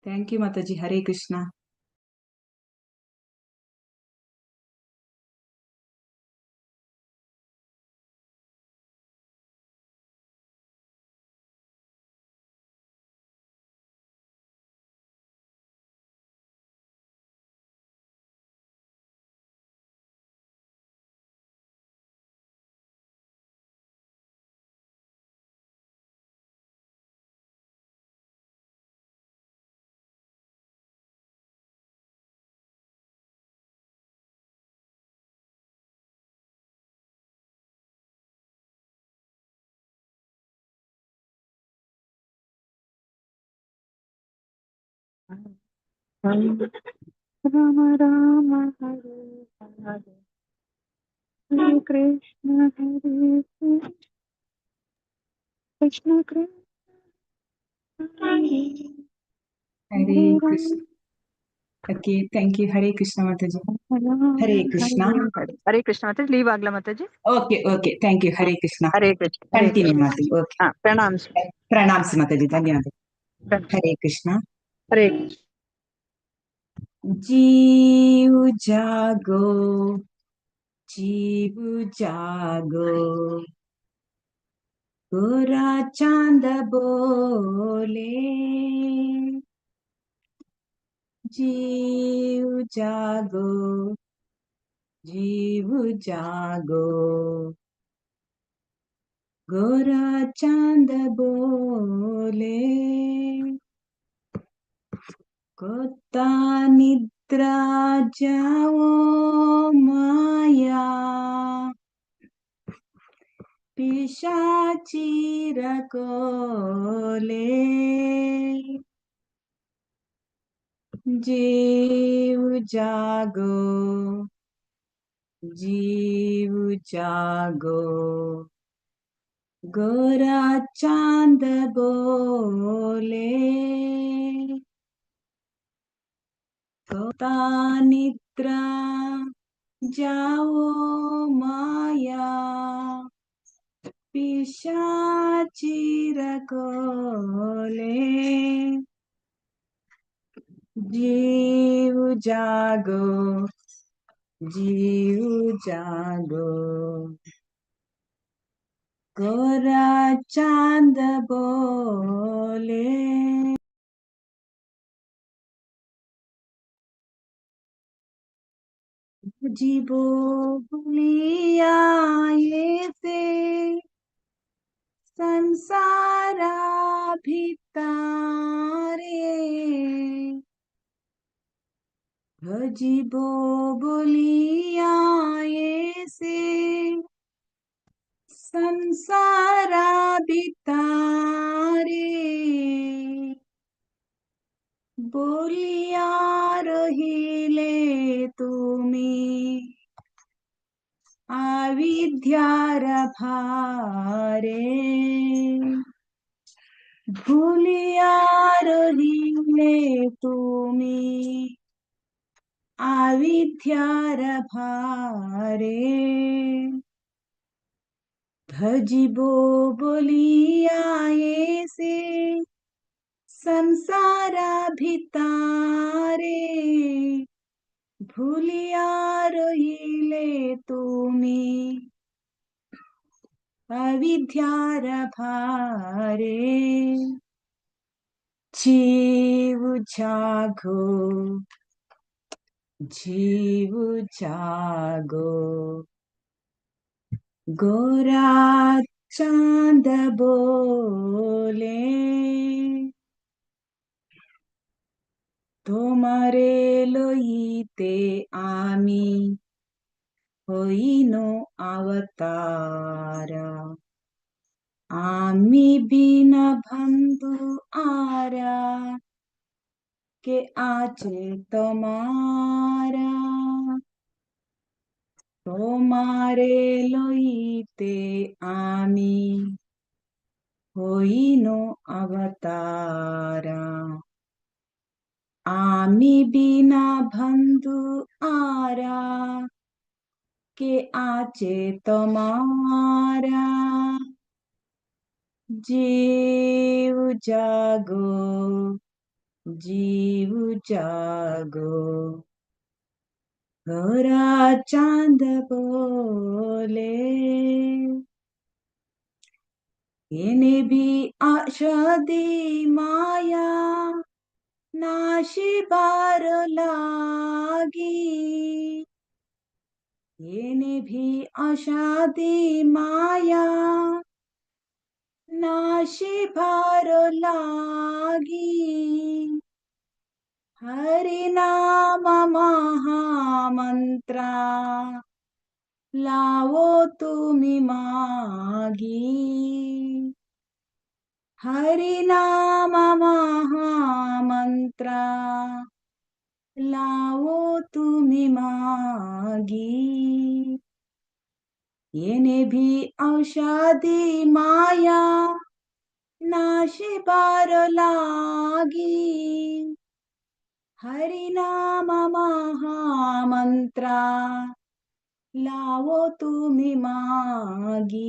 Thank you Mataji. Hare Krishna. Rama Rama Hare Hare Hare Krishna Hare Krishna Krishna Hare Hare Hare Krishna. Okay, thank you. Hare Krishna Mataji. Rama Hare Krishna. Hare Krishna Mataji. Leave ಆಗ್ಲಾ Mataji? Okay okay, thank you. Hare Krishna. Hare Krishna. Hare continue Krishna. Mataji. Okay, ಪ್ರಣಾಮ್. ಪ್ರಣಾಮ್ಸ್ ಮಾತಾಜಿ. ಧನ್ಯವಾದ. ಹರೇ ಕೃಷ್ಣ. ಹರೇ ಕೃಷ್ಣ. जीव जागो, जीव जागो, गोरा चांद बोले, जीव जागो, जीव जागो, गोरा चांद बोले, कोता निद्रा जाओ माया, पिशाची रकोले, जीव जागो, जीव जागो, गोरा चांद बोले, कोता निद्रा जाओ माया, पिशाची रकोले, जीव जागो, जीव जागो, गोरा चांद बोले, जीवो भूलिया ये से संसारा भितारे, भजिबो बोलिया ये से संसारा भितारे, बोलिया रहिले तुमी आविद्यार भारे, भूलिया रहिले तुमी आविद्यार भारे, भजिबो बोलिया ये से संसारा भितारे, भूलिया रहिले तुमी अविद्यार भारे, जीव जागो, जीव जागो, गोरा चांद बोले, তোমারে লইতে আমি হইনো अवतारा, আমি বিনা বন্ধু आरा, के आचे তোমারা, তোমারে লইতে আমি হইনো अवतारा, আমি বিনা বন্ধু आरा, के आचे তোমারা, जीव जागो, जीव जागो गोरा चांद बोले येने भी आशा दी माया नाशी बार लागी येने भी आशा दी माया नाशी भार लागी हरि नाम महामंत्रा लावो तुम्ही मागी हरि नाम महामंत्रा लावो तुम्ही मागी येने भी औषधी माया नाशी बार लागी हरि नाम महामंत्रा लावो तुम्ही मागी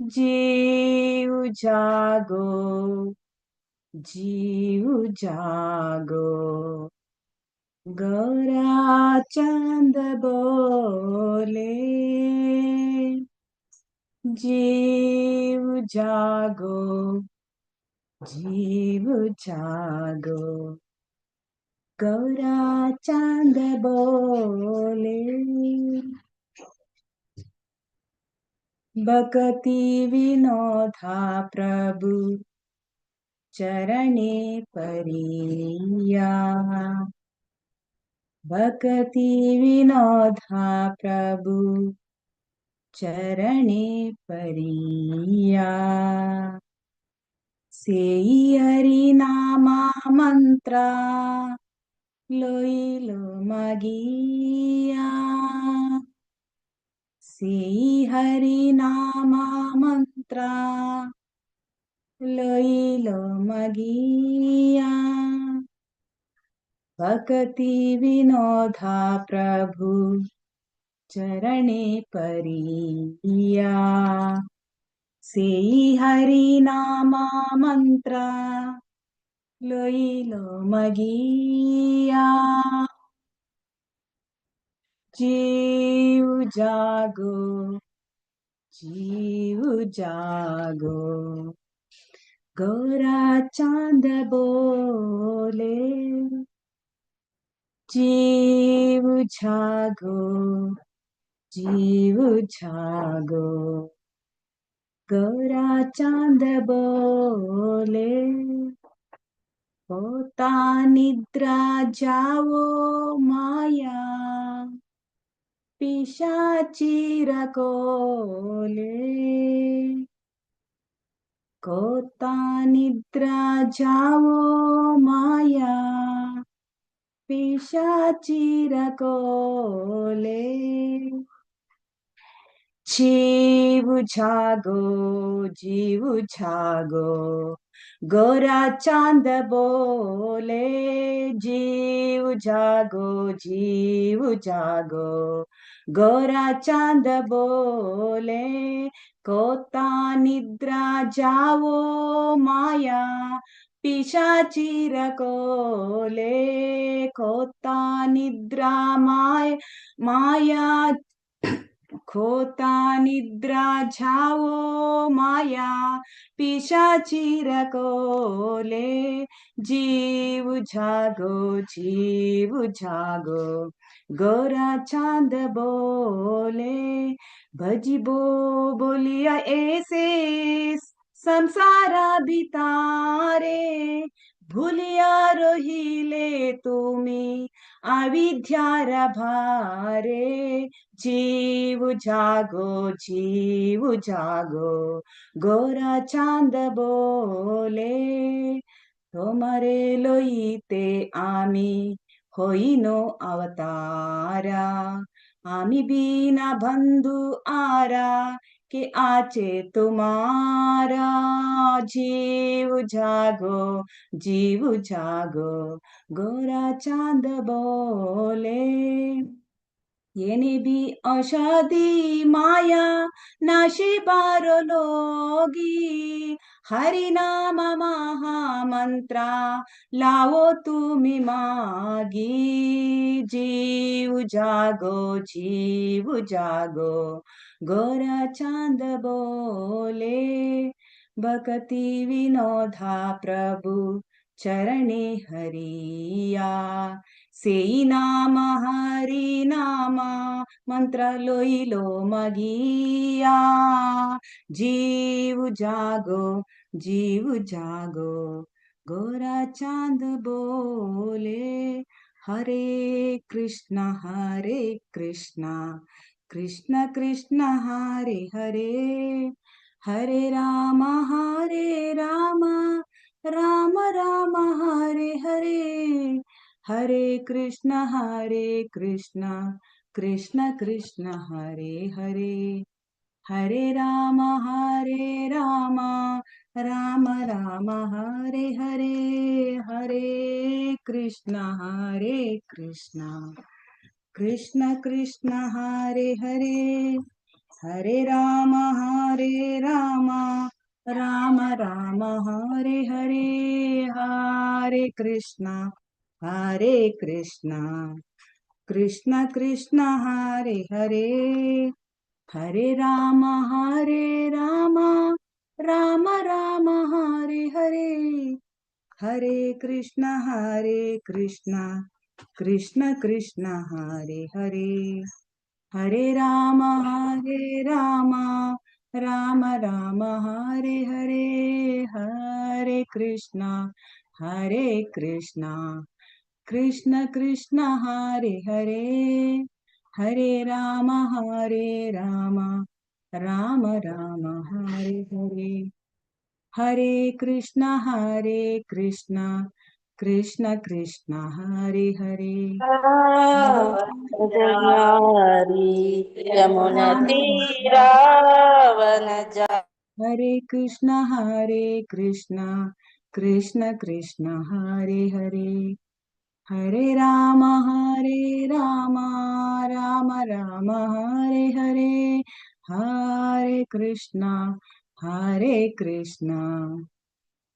जीव जागो जीव जागो गोरा चंद बोले जीव जागो जीव जागो गोरा चांद बोले भक्ति विनोदा प्रभु चरणे परिया भक्ति विनोदा प्रभु चरणे परिया सेई हरि नामा मंत्र लोइलो मगिया सेई हरि नामा मंत्र लोइलो मगिया भक्ति विनोदा प्रभु चरणे परिया सेई हरि नामा मंत्र लोइलो मगिया जीव जागो जीव जागो गोरा चांद बोले जीव जागो जीव जागो गोरा चांद बोले होता निद्रा जाओ माया पिशाची रकोले कोता निद्रा जाओ माया पिशाची रकोले जीव जागो जीव जागो गोरा चांद बोले जीव जागो जीव जागो गोरा चांद बोले कोता निद्रा जाओ माया पिशाची रकोले कोता निद्रा माया खोता निद्रा जाओ माया पिशाची रकोले जीव जागो जीव जागो गोरा चांद बोले भजिबो बोलिया ऐसे संसारा बितारे भूलिया रोहिले तुम्ही अविद्यार भारे जीव जागो जीव जागो गोरा चांद बोले तोमरे लोईते आमी होइनो अवतारा आमी बिना बंधु आरा के आचे तुम्हारा जीव जागो जीव जागो गोरा चांद बोले येने भी औषधि माया नाशी बारो लोगी हरिनाम महामंत्र लावो तुम्ही मागी. जीव जागो गोरा चांद बोले. भक्ति विनोदा प्रभु चरणे हरिया. सेई नाम हरि नाम मंत्र लोइलो मगिया. जीव जागो गोरा चांद बोले. हरे कृष्ण कृष्ण कृष्ण हरे हरे. हरे राम राम राम हरे हरे. हरे कृष्ण कृष्ण कृष्ण हरे हरे. हरे राम राम राम हरे हरे. हरे कृष्ण कृष्ण कृष्ण हरे हरे. हरे राम राम राम हरे हरे. हरे कृष्ण कृष्ण कृष्ण हरे हरे. हरे राम राम राम हरे हरे. हरे कृष्ण कृष्ण कृष्ण हरे हरे. हरे राम राम राम हरे हरे. हरे कृष्ण कृष्ण कृष्ण हरे हरे. हरे राम राम राम हरे हरे. हरे कृष्ण कृष्ण कृष्ण हरे हरे. नारी यमुना तीरावन जा. हरे कृष्ण कृष्ण कृष्ण हरे हरे. हरे राम राम राम हरे हरे. हरे कृष्ण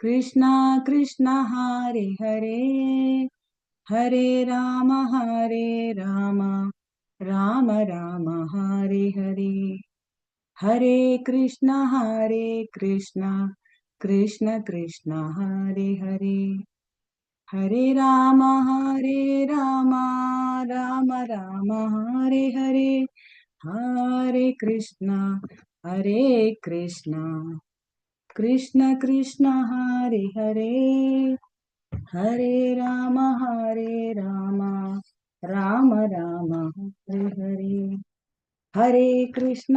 कृष्ण कृष्ण हरे हरे. हरे राम राम राम हरे हरे. हरे कृष्ण कृष्ण कृष्ण हरे हरे. हरे राम राम राम हरे हरे. हरे कृष्ण कृष्ण कृष्ण हरे हरे. हरे राम राम राम हरे हरे. हरे कृष्ण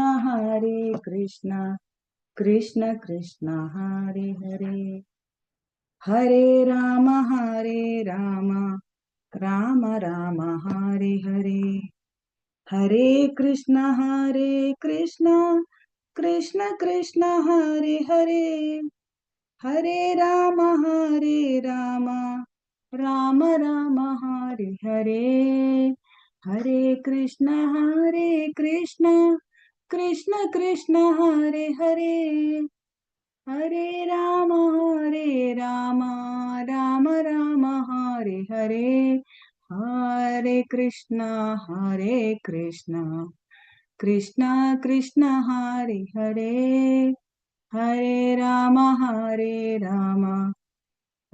कृष्ण कृष्ण हरे हरे. हरे राम राम राम हरे हरे. हरे कृष्ण कृष्ण कृष्ण हरे हरे. हरे राम राम राम हरे हरे. हरे कृष्ण कृष्ण कृष्ण हरे हरे. हरे राम राम राम हरे हरे. हरे कृष्ण कृष्ण कृष्ण हरे हरे. हरे राम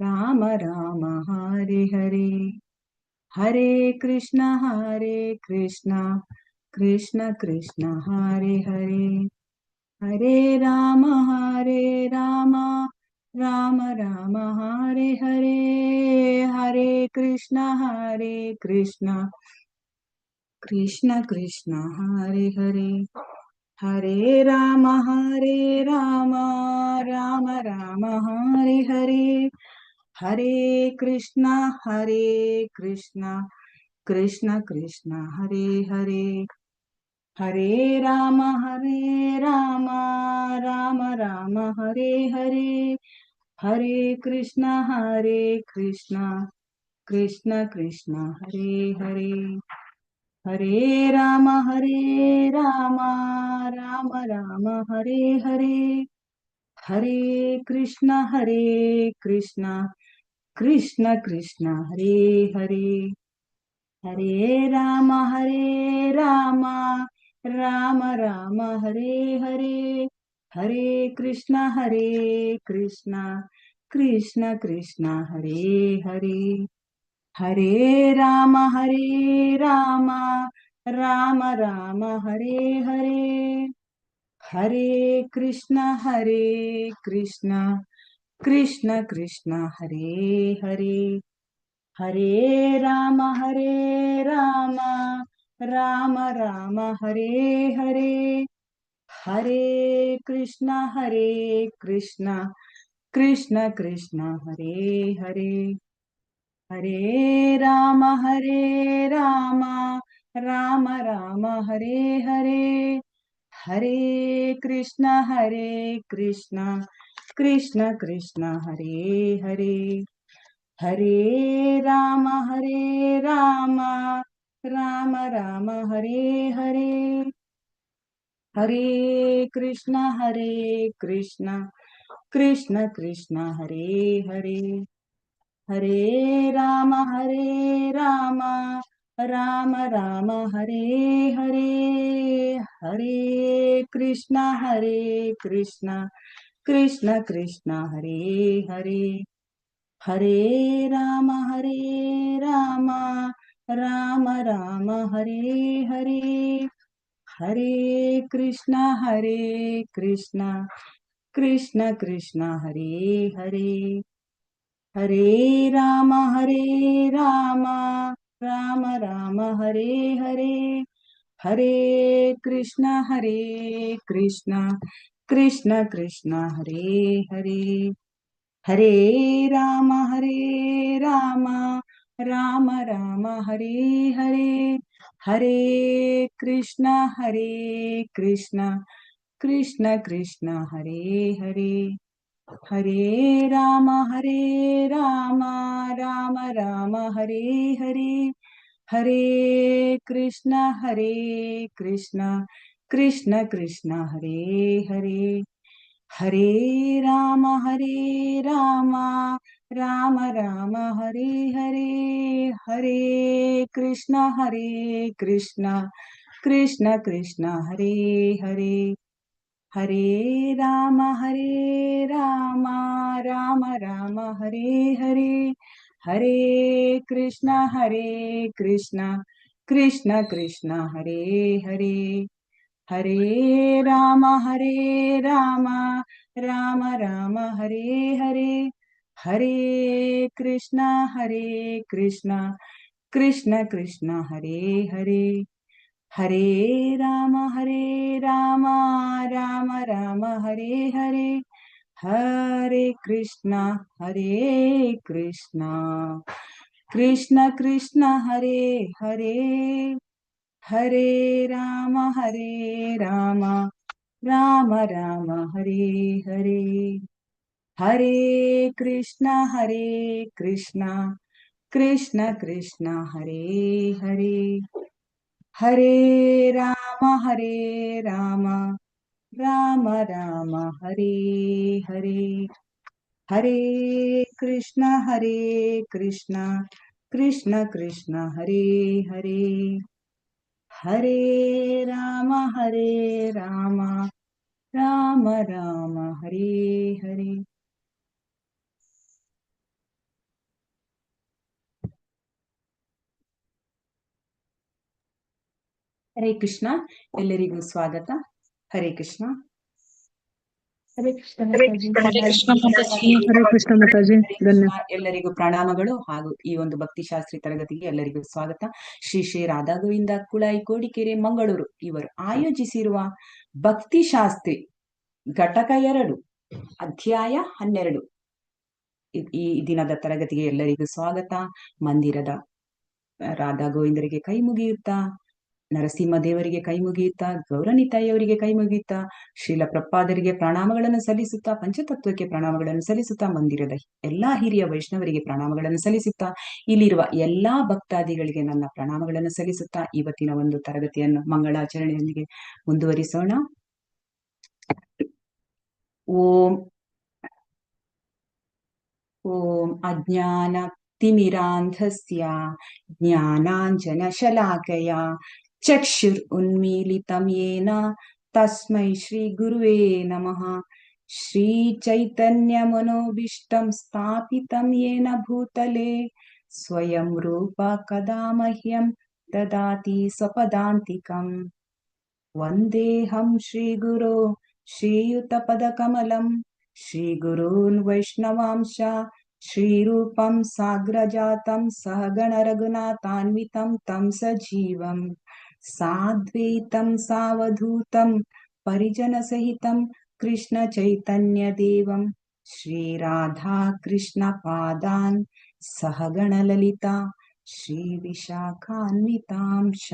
राम राम हरे हरे. हरे कृष्ण कृष्ण कृष्ण हरे हरे. हरे राम राम राम हरे हरे. हरे कृष्ण कृष्ण कृष्ण हरे हरे. हरे राम राम राम हरे हरे. हरे कृष्ण कृष्ण कृष्ण हरे हरे. हरे राम राम हरे हरे. हरे कृष्ण कृष्ण कृष्ण हरे हरे. हरे राम राम राम हरे हरे. ಹರೇ ಕೃಷ್ಣ ಕೃಷ್ಣ ಕೃಷ್ಣ ಹರೇ ಹರೇ, ಹರೇ ರಾಮ ರಾಮ ರಾಮ ಹರೇ ಹರೇ, ಹರೇ ಕೃಷ್ಣ ಕೃಷ್ಣ ಕೃಷ್ಣ ಹರೇ ಹರೇ, ಹರೇ ರಾಮ ರಾಮ ರಾಮ ಹರೇ ಹರೇ, ಹರೇ ಕೃಷ್ಣ ಕೃಷ್ಣ ಕೃಷ್ಣ ಹರೇ ಹರೇ, ಹರೇ ರಾಮ ರಾಮ ಹರೇ ಹರೇ, ಹರೇ ಕೃಷ್ಣ ಕೃಷ್ಣ ಕೃಷ್ಣ ಹರೇ ಹರೇ, ಹರೇ ರಾಮ ರಾಮ ಹರೇ ಹರೇ, ಹರೇ ಕೃಷ್ಣ ಕೃಷ್ಣ ಕೃಷ್ಣ ಹರೇ ಹರೇ, ಹರೇ ರಾಮ ರಾಮ ಹರೇ ಹರೇ, ಹರೇ ಕೃಷ್ಣ ಕೃಷ್ಣ ಕೃಷ್ಣ ಹರೇ ಹರೇ, ಹರೇ ರಾಮ ರಾಮ ಹರೇ ಹರೇ, ಹರೇ ಕೃಷ್ಣ ಕೃಷ್ಣ ಕೃಷ್ಣ ಹರೇ ಹರೇ, ಹರೇ ರಾಮ ರಾಮ ಹರೇ ಹರೇ, ಹರೇ ಕೃಷ್ಣ ಕೃಷ್ಣ ಕೃಷ್ಣ ಹರೇ ಹರೇ, ಹರೇ ರಾಮ ರಾಮ ಹರೇ ಹರೇ, ಹರೇ ಕೃಷ್ಣ ಕೃಷ್ಣ ಕೃಷ್ಣ ಹರೇ ಹರೇ, ಹರೇ ರಾಮ ರಾಮ ಹರೇ ಹರೇ, ಹರೇ ಕೃಷ್ಣ ಕೃಷ್ಣ ಕೃಷ್ಣ ಹರೇ ಹರೇ, ಹರೇ ರಾಮ ರಾಮ ಹರೇ ಹರೇ, ಹರೇ ಕೃಷ್ಣ ಕೃಷ್ಣ ಕೃಷ್ಣ ಹರೇ ಹರೇ, ಹರೇ ರಾಮ ರಾಮ ಹರೇ ಹರೇ, ಹರೇ ಕೃಷ್ಣ ಕೃಷ್ಣ ಕೃಷ್ಣ ಹರೇ ಹರೇ, ಹರೇ ರಾಮ ರಾಮ ಹರೇ ಹರೇ, ಹರೇ ಕೃಷ್ಣ ಕೃಷ್ಣ ಹರೇ ಹರೇ, ಹರೇ ರಾಮ ರಾಮ ಹರೇ ಹರೇ, ಹರೇ ಕೃಷ್ಣ ಕೃಷ್ಣ ಹರೇ ಹರೇ, ಹರೇ ರಾಮ ರಾಮ ಹರೇ ಹರೇ, ಹರೇ ಕೃಷ್ಣ ಕೃಷ್ಣ ಕೃಷ್ಣ ಹರೇ ಹರೇ, ಹರೇ ರಾಮ ರಾಮ ಹರೇ ಹರೇ, ಹರೇ ಕೃಷ್ಣ ಕೃಷ್ಣ ಕೃಷ್ಣ ಹರೇ ಹರೇ, ಹರೇ ರಾಮ ರಾಮ ಹರೇ ಹರೇ, ಹರೇ ಕೃಷ್ಣ ಕೃಷ್ಣ ಕೃಷ್ಣ ಹರೇ ಹರೇ, ಹರೇ ರಾಮ ರಾಮ ಹರೇ ಹರೇ. ಹರೇ ಕೃಷ್ಣ, ಎಲ್ಲರಿಗೂ ಸ್ವಾಗತ. ಹರೇ ಕೃಷ್ಣ. ಹರೇ ಕೃಷ್ಣ ಮಾತಾಜಿ. ಹರೇ ಕೃಷ್ಣ ಮಾತಾಜಿ. ಎಲ್ಲರಿಗೂ ಪ್ರಣಾಮಗಳು ಹಾಗೂ ಈ ಒಂದು ಭಕ್ತಿಶಾಸ್ತ್ರಿ ತರಗತಿಗೆ ಎಲ್ಲರಿಗೂ ಸ್ವಾಗತ. ಶ್ರೀ ರಾಧಾ ಗೋವಿಂದ ಕುಳಾಯಿ ಕೋಡಿಕೆರೆ ಮಂಗಳೂರು ಇವರು ಆಯೋಜಿಸಿರುವ ಭಕ್ತಿಶಾಸ್ತ್ರಿ ಘಟಕ 2 ಅಧ್ಯಾಯ 12 ಈ ದಿನದ ತರಗತಿಗೆ ಎಲ್ಲರಿಗೂ ಸ್ವಾಗತ. ಮಂದಿರದ ರಾಧಾ ಗೋವಿಂದರಿಗೆ ಕೈ ಮುಗಿಯುತ್ತಾ, ನರಸಿಂಹ ದೇವರಿಗೆ ಕೈ ಮುಗಿಯುತ್ತಾ, ಗೌರನಿ ತಾಯಿಯವರಿಗೆ ಕೈ ಮುಗಿಯುತ್ತಾ, ಶ್ರೀಲ ಪ್ರಪಾದರಿಗೆ ಪ್ರಣಾಮಗಳನ್ನು ಸಲ್ಲಿಸುತ್ತಾ, ಪಂಚತತ್ವಕ್ಕೆ ಪ್ರಣಾಮಗಳನ್ನು ಸಲ್ಲಿಸುತ್ತಾ, ಮಂದಿರದ ಎಲ್ಲಾ ಹಿರಿಯ ವೈಷ್ಣವರಿಗೆ ಪ್ರಣಾಮಗಳನ್ನು ಸಲ್ಲಿಸುತ್ತಾ, ಇಲ್ಲಿರುವ ಎಲ್ಲಾ ಭಕ್ತಾದಿಗಳಿಗೆ ನನ್ನ ಪ್ರಣಾಮಗಳನ್ನು ಸಲ್ಲಿಸುತ್ತಾ ಇವತ್ತಿನ ಒಂದು ತರಗತಿಯನ್ನು ಮಂಗಳಾಚರಣೆಯೊಂದಿಗೆ ಮುಂದುವರಿಸೋಣ. ಓಂ ಓಂ ಅಜ್ಞಾನತಿಮಿರಾಂಧಸ್ಯ ಜ್ಞಾನಾಂಜನಶಲಾಕಯ ಚಕ್ಷುರುನ್ಮೀಲಿತಂ ಯೇನ ತಸ್ಮೈ ಶ್ರೀ ಗುರುವೇ ನಮಃ. ಶ್ರೀ ಚೈತನ್ಯ ಮನೋಭೀಷ್ಟಂ ಸ್ಥಾಪಿತಂ ಯೇನ ಭೂತಲೆ ಸ್ವಯಂ ರೂಪ ಕದಾ ಮಹ್ಯಂ ದದಾತಿ ಸ್ವಪದಾಂತಿಕಂ. ವಂದೇಹಂ ಶ್ರೀಗುರೋ ಶ್ರೀಯುತಪದಕಮಲಂ ಶ್ರೀಗುರೂನ್ ವೈಷ್ಣವಾಂಶ ಶ್ರೀರೂಪಂ ಸಾಗ್ರಜಾತಂ ಸಹಗಣ ರಘುನಾಥಾನ್ವಿತಂ ತಂ ಸಜೀವಂ ಸಾದ್ವೈತಂ ಸಾವಧೂತಂ ಪರಿಜನ ಸಹಿತಂ ಕೃಷ್ಣ ಚೈತನ್ಯ ದೇವಂ ಶ್ರೀ ರಾಧಾ ಕೃಷ್ಣ ಪಾದಾನ್ ಸಹಗಣ ಲಲಿತಾ ಶ್ರೀ ವಿಶಾಖಾನ್ವಿತಾಂಶ.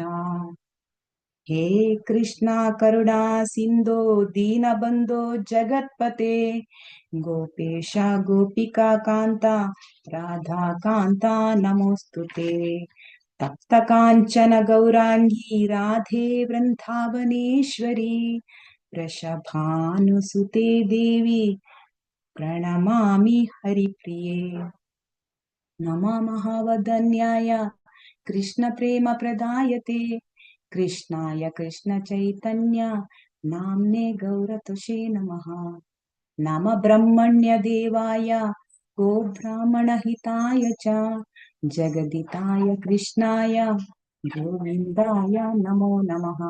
ಹೇ ಕೃಷ್ಣ ಕರುಣಾ ಸಿಂಧೋ ದೀನಬಂಧೋ ಜಗತ್ಪತೆ ಗೋಪೇಶ ಗೋಪಿಕಾ ಕಾಂತ ರಾಧಾ ಕಾಂತ ನಮೋಸ್ತುತೆ. ತಪ್ತ ಕಾಂಚನ ಗೌರಾಂಗಿ ರಾಧೆ ವೃಂದಾವನೇಶ್ವರಿ ವೃಷಭಾನುಸುತೆ ದೇವಿ ಪ್ರಣಮಾಮಿ ಹರಿಪ್ರಿಯೇ. ನಮಃ ವದನ್ಯಾಯ ಕೃಷ್ಣ ಪ್ರೇಮ ಪ್ರದಾಯತೆ ಕೃಷ್ಣಾಯ ಕೃಷ್ಣ ಚೈತನ್ಯ ನಾಮ್ನೆ ಗೌರತುಷೇ ನಮಃ. ನಮ ಬ್ರಹ್ಮಣ್ಯ ದೇವಾಯ ಗೋ ಬ್ರಾಹ್ಮಣ ಹಿತಾಯ ಚ ಜಗದಿತಾಯ ಕೃಷ್ಣಾಯ ಗೋವಿಂದಾಯ ನಮೋ ನಮಃ.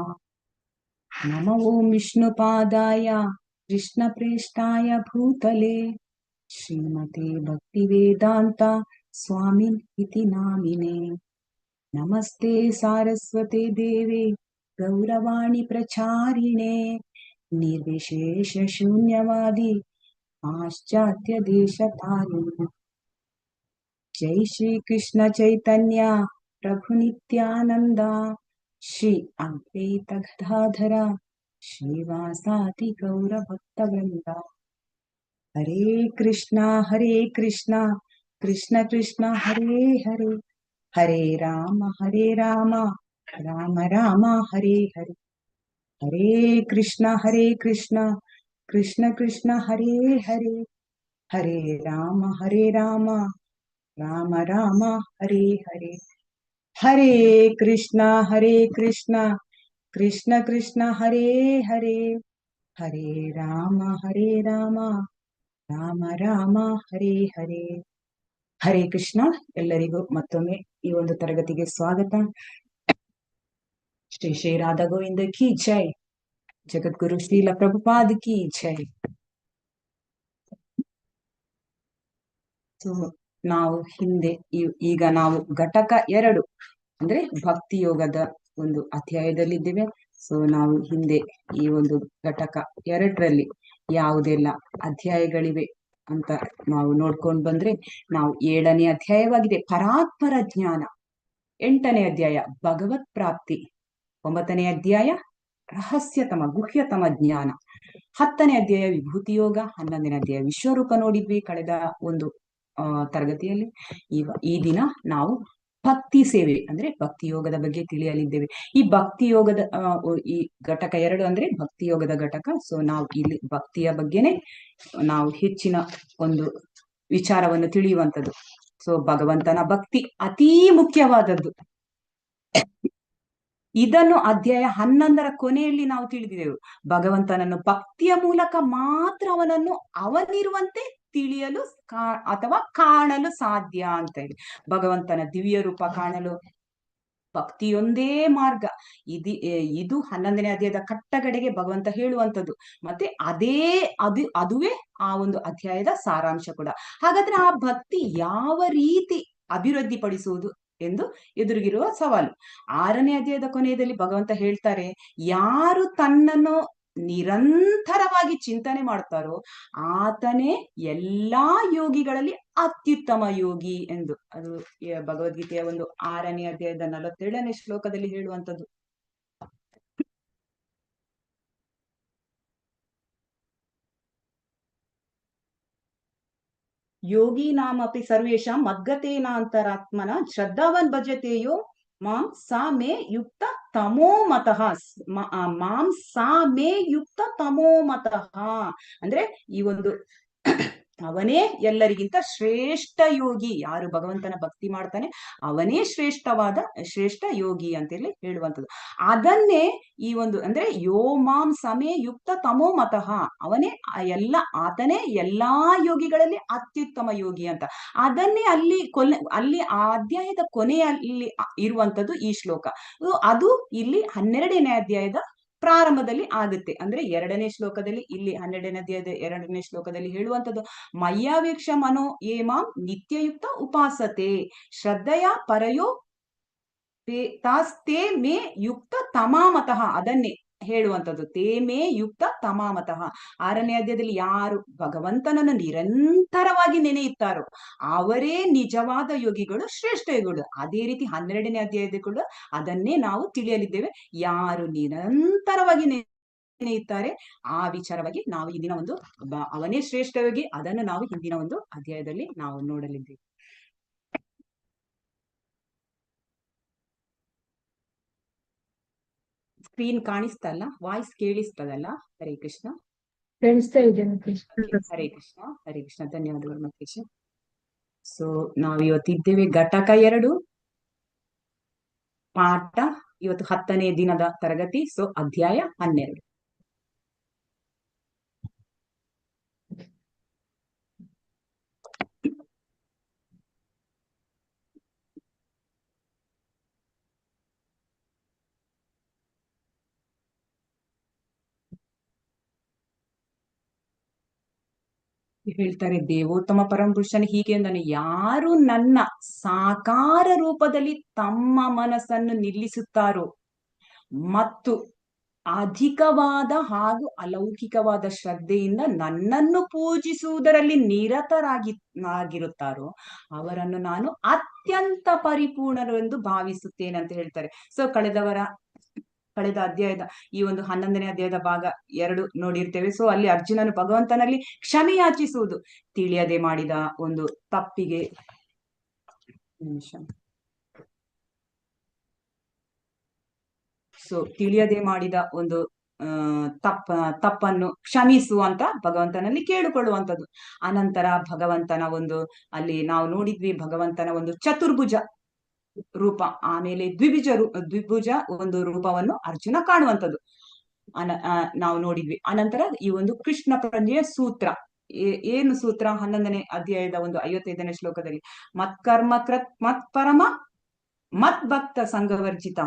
ನಮ ಓಂ ವಿಷ್ಣುಪಾದಾಯ ಕೃಷ್ಣ ಪ್ರೇಷ್ಠಾಯ ಭೂತಲೆ ಶ್ರೀಮತೆ ಭಕ್ತಿ ವೇದಾಂತ ಸ್ವಾಮಿನ್ ಇತಿ ನಾಮಿನೇ. ನಮಸ್ತೆ ಸಾರಸ್ವತೆ ದೇವೆ ಗೌರವಾಣಿ ಪ್ರಚಾರಿಣೆ ನಿರ್ವಿಶೇಷ ಶೂನ್ಯವಾದಿ ಪಾಶ್ಚಾತ್ಯ ದೇಶತಾರಿಣೆ. ಜೈ ಶ್ರೀ ಕೃಷ್ಣ ಚೈತನ್ಯ ಪ್ರಭು ನಿತ್ಯಾನಂದ ಶ್ರೀ ಅದ್ವೈತ ಗದಾಧರ ಶ್ರೀವಾಸಾತಿ ಗೌರ ಭಕ್ತವೃಂದ. ಹರೇ ಕೃಷ್ಣ ಕೃಷ್ಣ ಕೃಷ್ಣ ಹರೇ ಹರೇ ಹರೇ ರಾಮ ರಾಮ ರಾಮ ಹರೇ ಹರೇ. ಹರೇ ಕೃಷ್ಣ ಕೃಷ್ಣ ಕೃಷ್ಣ ಹರೇ ಹರೇ ಹರೇ ರಾಮ ರಾಮ ರಾಮ ಹರೇ ಹರೇ. ಹರೇ ಕೃಷ್ಣ ಕೃಷ್ಣ ಹರೇ ಹರೇ ಹರೇ ರಾಮ ರಾಮ ರಾಮ ಹರೇ ಹರೇ. ಹರೇ ಕೃಷ್ಣ. ಎಲ್ಲರಿಗೂ ಮತ್ತೊಮ್ಮೆ ಈ ಒಂದು ತರಗತಿಗೆ ಸ್ವಾಗತ. ಶ್ರೀ ಶ್ರೀ ರಾಧಾ ಗೋವಿಂದ ಕಿ ಜೈ. ಜಗದ್ಗುರು ಶ್ರೀಲ ಪ್ರಭುಪಾದ್ ಕಿ ಜೈ. ಸೊ ನಾವು ಹಿಂದೆ ಈಗ ನಾವು ಘಟಕ 2 ಅಂದ್ರೆ ಭಕ್ತಿ ಯೋಗದ ಒಂದು ಅಧ್ಯಾಯದಲ್ಲಿದ್ದೇವೆ. ಸೊ ನಾವು ಹಿಂದೆ ಈ ಒಂದು ಘಟಕ 2ರಲ್ಲಿ ಯಾವುದೆಲ್ಲ ಅಧ್ಯಾಯಗಳಿವೆ ಅಂತ ನಾವು ನೋಡ್ಕೊಂಡು ಬಂದ್ರೆ, ನಾವು 7ನೇ ಅಧ್ಯಾಯವಾಗಿದೆ ಪರಾತ್ಪರ ಜ್ಞಾನ, 8ನೇ ಅಧ್ಯಾಯ ಭಗವತ್ ಪ್ರಾಪ್ತಿ, 9ನೇ ಅಧ್ಯಾಯ ರಹಸ್ಯತಮ ಗುಹ್ಯತಮ ಜ್ಞಾನ, 10ನೇ ಅಧ್ಯಾಯ ವಿಭೂತಿ ಯೋಗ, 11ನೇ ಅಧ್ಯಾಯ ವಿಶ್ವರೂಪ ನೋಡಿದ್ವಿ ಕಳೆದ ಒಂದು ತರಗತಿಯಲ್ಲಿ. ಈ ದಿನ ನಾವು ಭಕ್ತಿ ಸೇವೆ ಅಂದ್ರೆ ಭಕ್ತಿ ಯೋಗದ ಬಗ್ಗೆ ತಿಳಿಯಲಿದ್ದೇವೆ. ಈ ಭಕ್ತಿ ಯೋಗದ ಈ ಘಟಕ 2 ಅಂದ್ರೆ ಭಕ್ತಿ ಯೋಗದ ಘಟಕ. ಸೊ ನಾವು ಇಲ್ಲಿ ಭಕ್ತಿಯ ಬಗ್ಗೆನೆ ನಾವು ಹೆಚ್ಚಿನ ಒಂದು ವಿಚಾರವನ್ನು ತಿಳಿಯುವಂಥದ್ದು. ಸೊ ಭಗವಂತನ ಭಕ್ತಿ ಅತೀ ಮುಖ್ಯವಾದದ್ದು. ಇದನ್ನು ಅಧ್ಯಾಯ 11ರ ಕೊನೆಯಲ್ಲಿ ನಾವು ತಿಳಿದಿದ್ದೆವು. ಭಗವಂತನನ್ನು ಭಕ್ತಿಯ ಮೂಲಕ ಮಾತ್ರ ಅವನನ್ನು ಅವನಿರುವಂತೆ ತಿಳಿಯಲು ಅಥವಾ ಕಾಣಲು ಸಾಧ್ಯ ಅಂತ ಹೇಳಿ. ಭಗವಂತನ ದಿವ್ಯ ರೂಪ ಕಾಣಲು ಭಕ್ತಿಯೊಂದೇ ಮಾರ್ಗ. ಇದು 11ನೇ ಅಧ್ಯಾಯದ ಕಟ್ಟಗಡೆಗೆ ಭಗವಂತ ಹೇಳುವಂಥದ್ದು. ಮತ್ತೆ ಅದುವೇ ಆ ಒಂದು ಅಧ್ಯಾಯದ ಸಾರಾಂಶ ಕೂಡ. ಹಾಗಾದ್ರೆ ಆ ಭಕ್ತಿ ಯಾವ ರೀತಿ ಅಭಿವೃದ್ಧಿಪಡಿಸುವುದು ಎಂದು ಎದುರಿಗಿರುವ ಸವಾಲು. 6ನೇ ಅಧ್ಯಾಯದ ಕೊನೆಯಲ್ಲಿ ಭಗವಂತ ಹೇಳ್ತಾರೆ, ಯಾರು ತನ್ನನ್ನು ನಿರಂತರವಾಗಿ ಚಿಂತನೆ ಮಾಡ್ತಾರೋ ಆತನೇ ಎಲ್ಲಾ ಯೋಗಿಗಳಲ್ಲಿ ಅತ್ಯುತ್ತಮ ಯೋಗಿ ಎಂದು. ಅದು ಭಗವದ್ಗೀತೆಯ ಒಂದು 6ನೇ ಅಧ್ಯಾಯದ 47ನೇ ಶ್ಲೋಕದಲ್ಲಿ ಹೇಳುವಂಥದ್ದು. ಯೋಗಿ ನಾಮಪಿ ಸರ್ವೇಶಾಂ ಮದ್ಗತೇನಾಂತರಾತ್ಮನ ಶ್ರದ್ಧಾವನ್ ಭಜತೆಯೋ ಮಾಂ ಸಾ ಮೇ ಯುಕ್ತ ತಮೋ ಮತಃ. ಮಾಂ ಸಾ ಮೇ ಯುಕ್ತ ತಮೋ ಮತಃ ಅಂದ್ರೆ ಈ ಒಂದು ಅವನೇ ಎಲ್ಲರಿಗಿಂತ ಶ್ರೇಷ್ಠ ಯೋಗಿ. ಯಾರು ಭಗವಂತನ ಭಕ್ತಿ ಮಾಡ್ತಾನೆ ಅವನೇ ಶ್ರೇಷ್ಠ ಯೋಗಿ ಅಂತೇಳಿ ಹೇಳುವಂಥದ್ದು. ಅದನ್ನೇ ಈ ಒಂದು ಅಂದ್ರೆ ಯೋ ಮಾಂ ಸಮೇ ಯುಕ್ತ ತಮೋ ಮತಃ, ಅವನೇ ಆತನೇ ಎಲ್ಲಾ ಯೋಗಿಗಳಲ್ಲಿ ಅತ್ಯುತ್ತಮ ಯೋಗಿ ಅಂತ. ಅದನ್ನೇ ಅಲ್ಲಿ ಆ ಅಧ್ಯಾಯದ ಕೊನೆಯಲ್ಲಿ ಇರುವಂತದ್ದು ಈ ಶ್ಲೋಕ. ಅದು ಇಲ್ಲಿ 12ನೇ ಅಧ್ಯಾಯದ ಪ್ರಾರಂಭದಲ್ಲಿ ಆಗುತ್ತೆ. ಅಂದ್ರೆ 2ನೇ ಶ್ಲೋಕದಲ್ಲಿ, ಇಲ್ಲಿ 12ನೇ ಅಧ್ಯಾಯದ 2ನೇ ಶ್ಲೋಕದಲ್ಲಿ ಹೇಳುವಂಥದ್ದು ಮಯ್ಯಾವೇಕ್ಷ ಮನೋ ಏಮಾಂ ನಿತ್ಯಯುಕ್ತ ಉಪಾಸತೆ ಶ್ರದ್ಧೆಯ ಪರಯೋ ತಾಸ್ತೆ ಮೇ ಯುಕ್ತ ತಮಾಮತಃ. ಅದನ್ನೇ ಹೇಳುವಂಥದ್ದು ತೇ ಮೇ ಯುಕ್ತ ತಮಾಮತಃ. 6ನೇ ಅಧ್ಯಾಯದಲ್ಲಿ ಯಾರು ಭಗವಂತನನ್ನು ನಿರಂತರವಾಗಿ ನೆನೆಯುತ್ತಾರೋ ಅವರೇ ನಿಜವಾದ ಯೋಗಿಗಳು, ಶ್ರೇಷ್ಠ ಯೋಗಿಗಳು. ಅದೇ ರೀತಿ 12ನೇ ಅಧ್ಯಾಯದ ಕೂಡ ಅದನ್ನೇ ನಾವು ತಿಳಿಯಲಿದ್ದೇವೆ. ಯಾರು ನಿರಂತರವಾಗಿ ನೆನೆಯುತ್ತಾರೆ ಆ ವಿಚಾರವಾಗಿ ನಾವು ಇಂದಿನ ಒಂದು ಅವನೇ ಶ್ರೇಷ್ಠ ಯೋಗಿ, ಅದನ್ನು ನಾವು ಹಿಂದಿನ ಒಂದು ಅಧ್ಯಾಯದಲ್ಲಿ ನಾವು ನೋಡಲಿದ್ದೇವೆ. ಸ್ಕ್ರೀನ್ ಕಾಣಿಸ್ತಲ್ಲ, ವಾಯ್ಸ್ ಕೇಳಿಸ್ತದಲ್ಲ? ಹರೇ ಕೃಷ್ಣ. ಕೇಳಿಸ್ತಾ ಇದೆ ಮತೇಶ್. ಹರೇ ಕೃಷ್ಣ, ಹರೇ ಕೃಷ್ಣ. ಧನ್ಯವಾದಗಳು ಮತೇಶ್. ಸೊ ನಾವು ಇವತ್ತಿದ್ದೇವೆ ಘಟಕ 2 ಪಾಠ. ಇವತ್ತು 10ನೇ ದಿನದ ತರಗತಿ. ಸೊ ಅಧ್ಯಾಯ 12. ಹೇಳ್ತಾರೆ ದೇವೋತ್ತಮ ಪರಮಪುರುಷನ ಹೀಗೆ ಅಂದನು, ಯಾರು ನನ್ನ ಸಾಕಾರ ರೂಪದಲ್ಲಿ ತಮ್ಮ ಮನಸ್ಸನ್ನು ನಿಲ್ಲಿಸುತ್ತಾರೋ ಮತ್ತು ಅಧಿಕವಾದ ಹಾಗೂ ಅಲೌಕಿಕವಾದ ಶ್ರದ್ಧೆಯಿಂದ ನನ್ನನ್ನು ಪೂಜಿಸುವುದರಲ್ಲಿ ನಿರತರಾಗಿರುತ್ತಾರೋ ಅವರನ್ನು ನಾನು ಅತ್ಯಂತ ಪರಿಪೂರ್ಣರು ಎಂದು ಭಾವಿಸುತ್ತೇನೆ ಅಂತ ಹೇಳ್ತಾರೆ. ಸೊ ಕಳೆದ ಅಧ್ಯಾಯದ ಈ ಒಂದು 11ನೇ ಅಧ್ಯಾಯದ ಭಾಗ 2 ನೋಡಿರ್ತೇವೆ. ಸೊ ಅಲ್ಲಿ ಅರ್ಜುನನು ಭಗವಂತನಲ್ಲಿ ಕ್ಷಮೆ ಯಾಚಿಸುವುದು, ತಿಳಿಯದೆ ಮಾಡಿದ ಒಂದು ತಪ್ಪಿಗೆ ತಿಳಿಯದೆ ಮಾಡಿದ ಒಂದು ತಪ್ಪನ್ನು ಕ್ಷಮಿಸು ಅಂತ ಭಗವಂತನಲ್ಲಿ ಕೇಳಿಕೊಳ್ಳುವಂಥದ್ದು. ಅನಂತರ ಭಗವಂತನ ಒಂದು ಅಲ್ಲಿ ನಾವು ನೋಡಿದ್ವಿ ಭಗವಂತನ ಒಂದು ಚತುರ್ಭುಜ ರೂಪ, ಆಮೇಲೆ ದ್ವಿಭುಜ ಒಂದು ರೂಪವನ್ನು ಅರ್ಜುನ ಕಾಣುವಂಥದ್ದು ನಾವು ನೋಡಿದ್ವಿ. ಅನಂತರ ಈ ಒಂದು ಕೃಷ್ಣ ಪ್ರಜ್ಞೆಯ ಸೂತ್ರ ಏನು ಸೂತ್ರ 11ನೇ ಅಧ್ಯಾಯದ ಒಂದು 55ನೇ ಶ್ಲೋಕದಲ್ಲಿ ಮತ್ಕರ್ಮ ಕೃತ್ ಮತ್ಪರಮ ಮದ್ಭಕ್ತ ಸಂಘವರ್ಜಿತ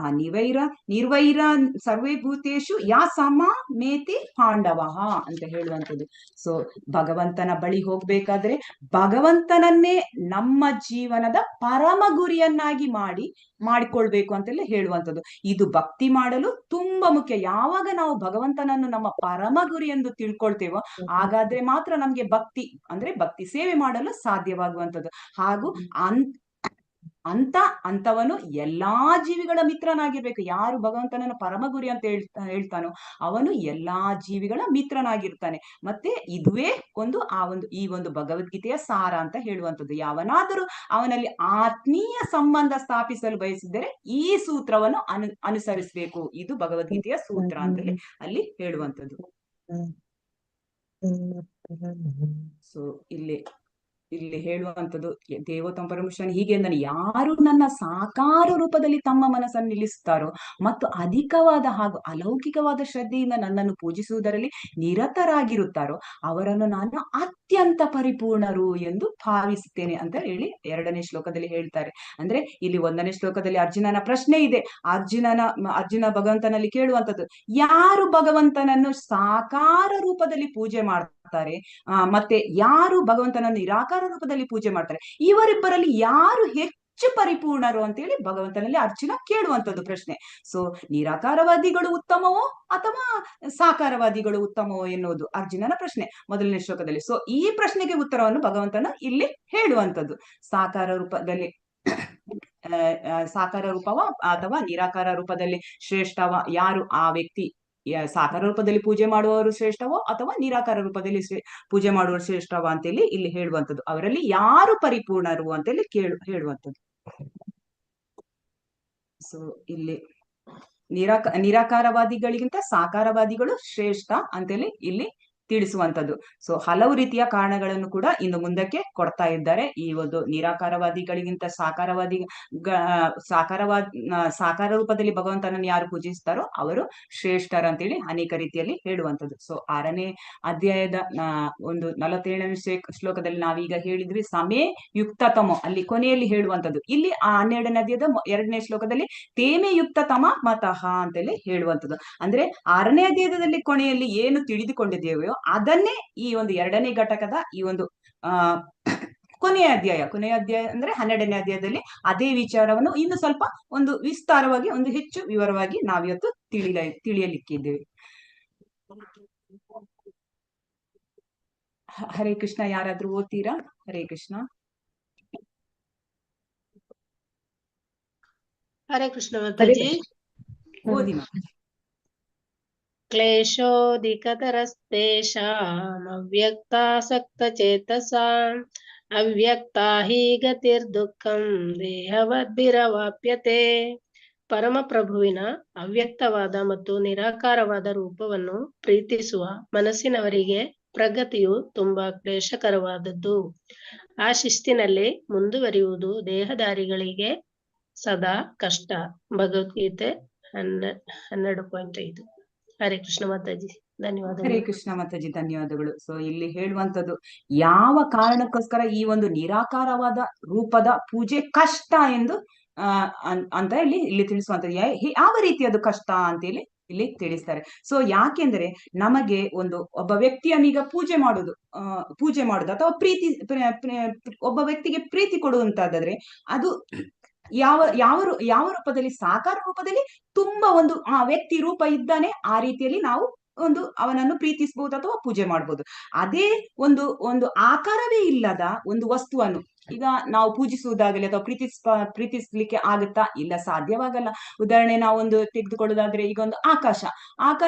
ನಿರ್ವೈರ ಸರ್ವೇ ಭೂತೇಶು ಯಾ ಸಮ ಮೇತಿ ಪಾಂಡವ ಅಂತ ಹೇಳುವಂಥದ್ದು. ಸೊ ಭಗವಂತನ ಬಳಿ ಹೋಗ್ಬೇಕಾದ್ರೆ ಭಗವಂತನನ್ನೇ ನಮ್ಮ ಜೀವನದ ಪರಮ ಗುರಿಯನ್ನಾಗಿ ಮಾಡಿಕೊಳ್ಬೇಕು ಅಂತೆಲ್ಲ ಹೇಳುವಂಥದ್ದು. ಇದು ಭಕ್ತಿ ಮಾಡಲು ತುಂಬಾ ಮುಖ್ಯ. ಯಾವಾಗ ನಾವು ಭಗವಂತನನ್ನು ನಮ್ಮ ಪರಮ ಗುರಿ ಎಂದು ತಿಳ್ಕೊಳ್ತೇವೋ ಹಾಗಾದ್ರೆ ಮಾತ್ರ ನಮ್ಗೆ ಭಕ್ತಿ ಸೇವೆ ಮಾಡಲು ಸಾಧ್ಯವಾಗುವಂಥದ್ದು. ಹಾಗೂ ಅಂತವನು ಎಲ್ಲಾ ಜೀವಿಗಳ ಮಿತ್ರನಾಗಿರ್ಬೇಕು. ಯಾರು ಭಗವಂತನನ್ನು ಪರಮ ಗುರಿ ಅಂತ ಹೇಳ್ತಾನೋ ಅವನು ಎಲ್ಲಾ ಜೀವಿಗಳ ಮಿತ್ರನಾಗಿರ್ತಾನೆ. ಮತ್ತೆ ಇದುವೇ ಈ ಒಂದು ಭಗವದ್ಗೀತೆಯ ಸಾರ ಅಂತ ಹೇಳುವಂಥದ್ದು. ಯಾವನಾದರೂ ಅವನಲ್ಲಿ ಆತ್ಮೀಯ ಸಂಬಂಧ ಸ್ಥಾಪಿಸಲು ಬಯಸಿದರೆ ಈ ಸೂತ್ರವನ್ನು ಅನುಸರಿಸಬೇಕು. ಇದು ಭಗವದ್ಗೀತೆಯ ಸೂತ್ರ ಅಂತೇಳಿ ಅಲ್ಲಿ ಹೇಳುವಂಥದ್ದು. ಸೊ ಇಲ್ಲಿ ಹೇಳುವಂಥದ್ದು ದೇವೋತ್ತಮ ಪರಮೇಶ್ವರನ ಹೀಗೆ ಅಂದನು, ಯಾರು ನನ್ನ ಸಾಕಾರ ರೂಪದಲ್ಲಿ ತಮ್ಮ ಮನಸ್ಸನ್ನು ನಿಲ್ಲಿಸುತ್ತಾರೋ ಮತ್ತು ಅಧಿಕವಾದ ಹಾಗೂ ಅಲೌಕಿಕವಾದ ಶ್ರದ್ಧೆಯಿಂದ ನನ್ನನ್ನು ಪೂಜಿಸುವುದರಲ್ಲಿ ನಿರತರಾಗಿರುತ್ತಾರೋ ಅವರನ್ನು ನಾನು ಅತ್ಯಂತ ಪರಿಪೂರ್ಣರು ಎಂದು ಭಾವಿಸುತ್ತೇನೆ ಅಂತ ಹೇಳಿ 2ನೇ ಶ್ಲೋಕದಲ್ಲಿ ಹೇಳ್ತಾರೆ. ಅಂದ್ರೆ ಇಲ್ಲಿ 1ನೇ ಶ್ಲೋಕದಲ್ಲಿ ಅರ್ಜುನನ ಪ್ರಶ್ನೆ ಇದೆ. ಅರ್ಜುನ ಭಗವಂತನಲ್ಲಿ ಕೇಳುವಂಥದ್ದು, ಯಾರು ಭಗವಂತನನ್ನು ಸಾಕಾರ ರೂಪದಲ್ಲಿ ಪೂಜೆ ಮಾಡ್ತಾರೆ ಮತ್ತೆ ಯಾರು ಭಗವಂತನನ್ನು ನಿರಾಕಾರ ರೂಪದಲ್ಲಿ ಪೂಜೆ ಮಾಡ್ತಾರೆ, ಇವರಿಬ್ಬರಲ್ಲಿ ಯಾರು ಹೆಚ್ಚು ಪರಿಪೂರ್ಣರು ಅಂತೇಳಿ ಭಗವಂತನಲ್ಲಿ ಅರ್ಜುನ ಕೇಳುವಂಥದ್ದು ಪ್ರಶ್ನೆ. ಸೊ ನಿರಾಕಾರವಾದಿಗಳು ಉತ್ತಮವೋ ಅಥವಾ ಸಾಕಾರವಾದಿಗಳು ಉತ್ತಮವೋ ಎನ್ನುವುದು ಅರ್ಜುನನ ಪ್ರಶ್ನೆ 1ನೇ ಶ್ಲೋಕದಲ್ಲಿ. ಸೊ ಈ ಪ್ರಶ್ನೆಗೆ ಉತ್ತರವನ್ನು ಭಗವಂತನ ಇಲ್ಲಿ ಹೇಳುವಂಥದ್ದು. ಸಾಕಾರ ರೂಪವ ಅಥವಾ ನಿರಾಕಾರ ರೂಪದಲ್ಲಿ ಶ್ರೇಷ್ಠವ, ಯಾರು ಆ ವ್ಯಕ್ತಿ ಸಾಕಾರ ರೂಪದಲ್ಲಿ ಪೂಜೆ ಮಾಡುವವರು ಶ್ರೇಷ್ಠವೋ ಅಥವಾ ನಿರಾಕಾರ ರೂಪದಲ್ಲಿ ಪೂಜೆ ಮಾಡುವವರು ಶ್ರೇಷ್ಠವ ಅಂತೇಳಿ ಇಲ್ಲಿ ಹೇಳುವಂಥದ್ದು. ಅವರಲ್ಲಿ ಯಾರು ಪರಿಪೂರ್ಣರು ಅಂತೇಳಿ ಹೇಳುವಂಥದ್ದು. ಸೊ ಇಲ್ಲಿ ನಿರಾಕಾರವಾದಿಗಳಿಗಿಂತ ಸಾಕಾರವಾದಿಗಳು ಶ್ರೇಷ್ಠ ಅಂತೇಳಿ ಇಲ್ಲಿ ತಿಳಿಸುವಂತದ್ದು. ಸೊ ಹಲವು ರೀತಿಯ ಕಾರಣಗಳನ್ನು ಕೂಡ ಇನ್ನು ಮುಂದಕ್ಕೆ ಕೊಡ್ತಾ ಇದ್ದಾರೆ. ಈ ಒಂದು ನಿರಾಕಾರವಾದಿಗಳಿಗಿಂತ ಸಾಕಾರ ರೂಪದಲ್ಲಿ ಭಗವಂತನನ್ನು ಯಾರು ಪೂಜಿಸ್ತಾರೋ ಅವರು ಶ್ರೇಷ್ಠರ ಅಂತೇಳಿ ಅನೇಕ ರೀತಿಯಲ್ಲಿ ಹೇಳುವಂತದ್ದು. ಸೊ 6ನೇ ಅಧ್ಯಾಯದ ಒಂದು 47ನೇ ಶ್ಲೋಕದಲ್ಲಿ ನಾವೀಗ ಹೇಳಿದ್ವಿ ಸಮೇ ಯುಕ್ತತಮೋ, ಅಲ್ಲಿ ಕೊನೆಯಲ್ಲಿ ಹೇಳುವಂತದ್ದು. ಇಲ್ಲಿ ಆ 12ನೇ ಅಧ್ಯಾಯದ 2ನೇ ಶ್ಲೋಕದಲ್ಲಿ ತೇಮೇ ಯುಕ್ತತಮ ಮತಃ ಅಂತೇಳಿ ಹೇಳುವಂತದ್ದು. ಅಂದ್ರೆ 6ನೇ ಅಧ್ಯಾಯದಲ್ಲಿ ಕೊನೆಯಲ್ಲಿ ಏನು ತಿಳಿದುಕೊಂಡಿದ್ದೇವೆಯೋ ಅದನ್ನೇ ಈ ಒಂದು 2ನೇ ಘಟಕದ ಈ ಒಂದು ಕೊನೆಯ ಅಧ್ಯಾಯ ಅಂದ್ರೆ 12ನೇ ಅಧ್ಯಾಯದಲ್ಲಿ ಅದೇ ವಿಚಾರವನ್ನು ಇನ್ನು ಸ್ವಲ್ಪ ಒಂದು ವಿಸ್ತಾರವಾಗಿ ಒಂದು ಹೆಚ್ಚು ವಿವರವಾಗಿ ನಾವಿವತ್ತು ತಿಳಿಯಲಿಕ್ಕಿದ್ದೇವೆ. ಹರೇ ಕೃಷ್ಣ. ಯಾರಾದ್ರೂ ಓದ್ತೀರಾ? ಹರೇ ಕೃಷ್ಣ. ಹರೇ ಕೃಷ್ಣ ಮಾತಾಜಿ. ಓದಿ. ಕ್ಲೇಶೋಧಿಕತರಸ್ತೇಷಾಂ ಅವ್ಯಕ್ತಾಸಕ್ತಚೇತಸಾಂ ಅವ್ಯಕ್ತಾ ಹಿ ಗತಿರ್ದುಃಖಂ ದೇಹವದ್ಭಿರವಾಪ್ಯತೆ. ಪರಮಪ್ರಭುವಿನ ಅವ್ಯಕ್ತವಾದ ಮತ್ತು ನಿರಾಕಾರವಾದ ರೂಪವನ್ನು ಪ್ರೀತಿಸುವ ಮನಸ್ಸಿನವರಿಗೆ ಪ್ರಗತಿಯು ತುಂಬಾ ಕ್ಲೇಶಕರವಾದದ್ದು. ಆ ಶಿಸ್ತಿನಲ್ಲಿ ಮುಂದುವರಿಯುವುದು ದೇಹದಾರಿಗಳಿಗೆ ಸದಾ ಕಷ್ಟ. ಭಗವದ್ಗೀತೆ 12.5. ಹರೇ ಕೃಷ್ಣ ಮಾತಾಜಿ, ಧನ್ಯವಾದಗಳು. ಹರೇ ಕೃಷ್ಣ ಮಾತಾಜಿ, ಧನ್ಯವಾದಗಳು. ಸೊ ಇಲ್ಲಿ ಹೇಳುವಂತದ್ದು ಯಾವ ಕಾರಣಕ್ಕೋಸ್ಕರ ಈ ಒಂದು ನಿರಾಕಾರವಾದ ರೂಪದ ಪೂಜೆ ಕಷ್ಟ ಎಂದು ಅಂತ ಇಲ್ಲಿ ತಿಳಿಸುವಂತದ್ದು. ಯಾವ ರೀತಿ ಅದು ಕಷ್ಟ ಅಂತೇಳಿ ಇಲ್ಲಿ ತಿಳಿಸ್ತಾರೆ. ಸೊ ಯಾಕೆಂದ್ರೆ ನಮಗೆ ಒಬ್ಬ ವ್ಯಕ್ತಿಯನ್ನೀಗ ಪೂಜೆ ಮಾಡುದು ಅಥವಾ ಒಬ್ಬ ವ್ಯಕ್ತಿಗೆ ಪ್ರೀತಿ ಕೊಡುವಂತಾದ್ರೆ ಅದು ಯಾವ ರೂಪದಲ್ಲಿ, ಸಾಕಾರ ರೂಪದಲ್ಲಿ ತುಂಬಾ ಆ ವ್ಯಕ್ತಿ ರೂಪ ಇದ್ದಾನೆ, ಆ ರೀತಿಯಲ್ಲಿ ನಾವು ಅವನನ್ನು ಪ್ರೀತಿಸಬಹುದು ಅಥವಾ ಪೂಜೆ ಮಾಡಬಹುದು. ಅದೇ ಒಂದು ಆಕಾರವೇ ಇಲ್ಲದ ಒಂದು ವಸ್ತುವನ್ನು ಈಗ ನಾವು ಪೂಜಿಸುವುದಾಗಲಿ ಅಥವಾ ಪ್ರೀತಿಸ್ಲಿಕ್ಕೆ ಆಗುತ್ತಾ? ಇಲ್ಲ, ಸಾಧ್ಯವಾಗಲ್ಲ. ಉದಾಹರಣೆ ನಾವು ತೆಗೆದುಕೊಳ್ಳುವುದಾದ್ರೆ ಈಗ ಆಕಾಶ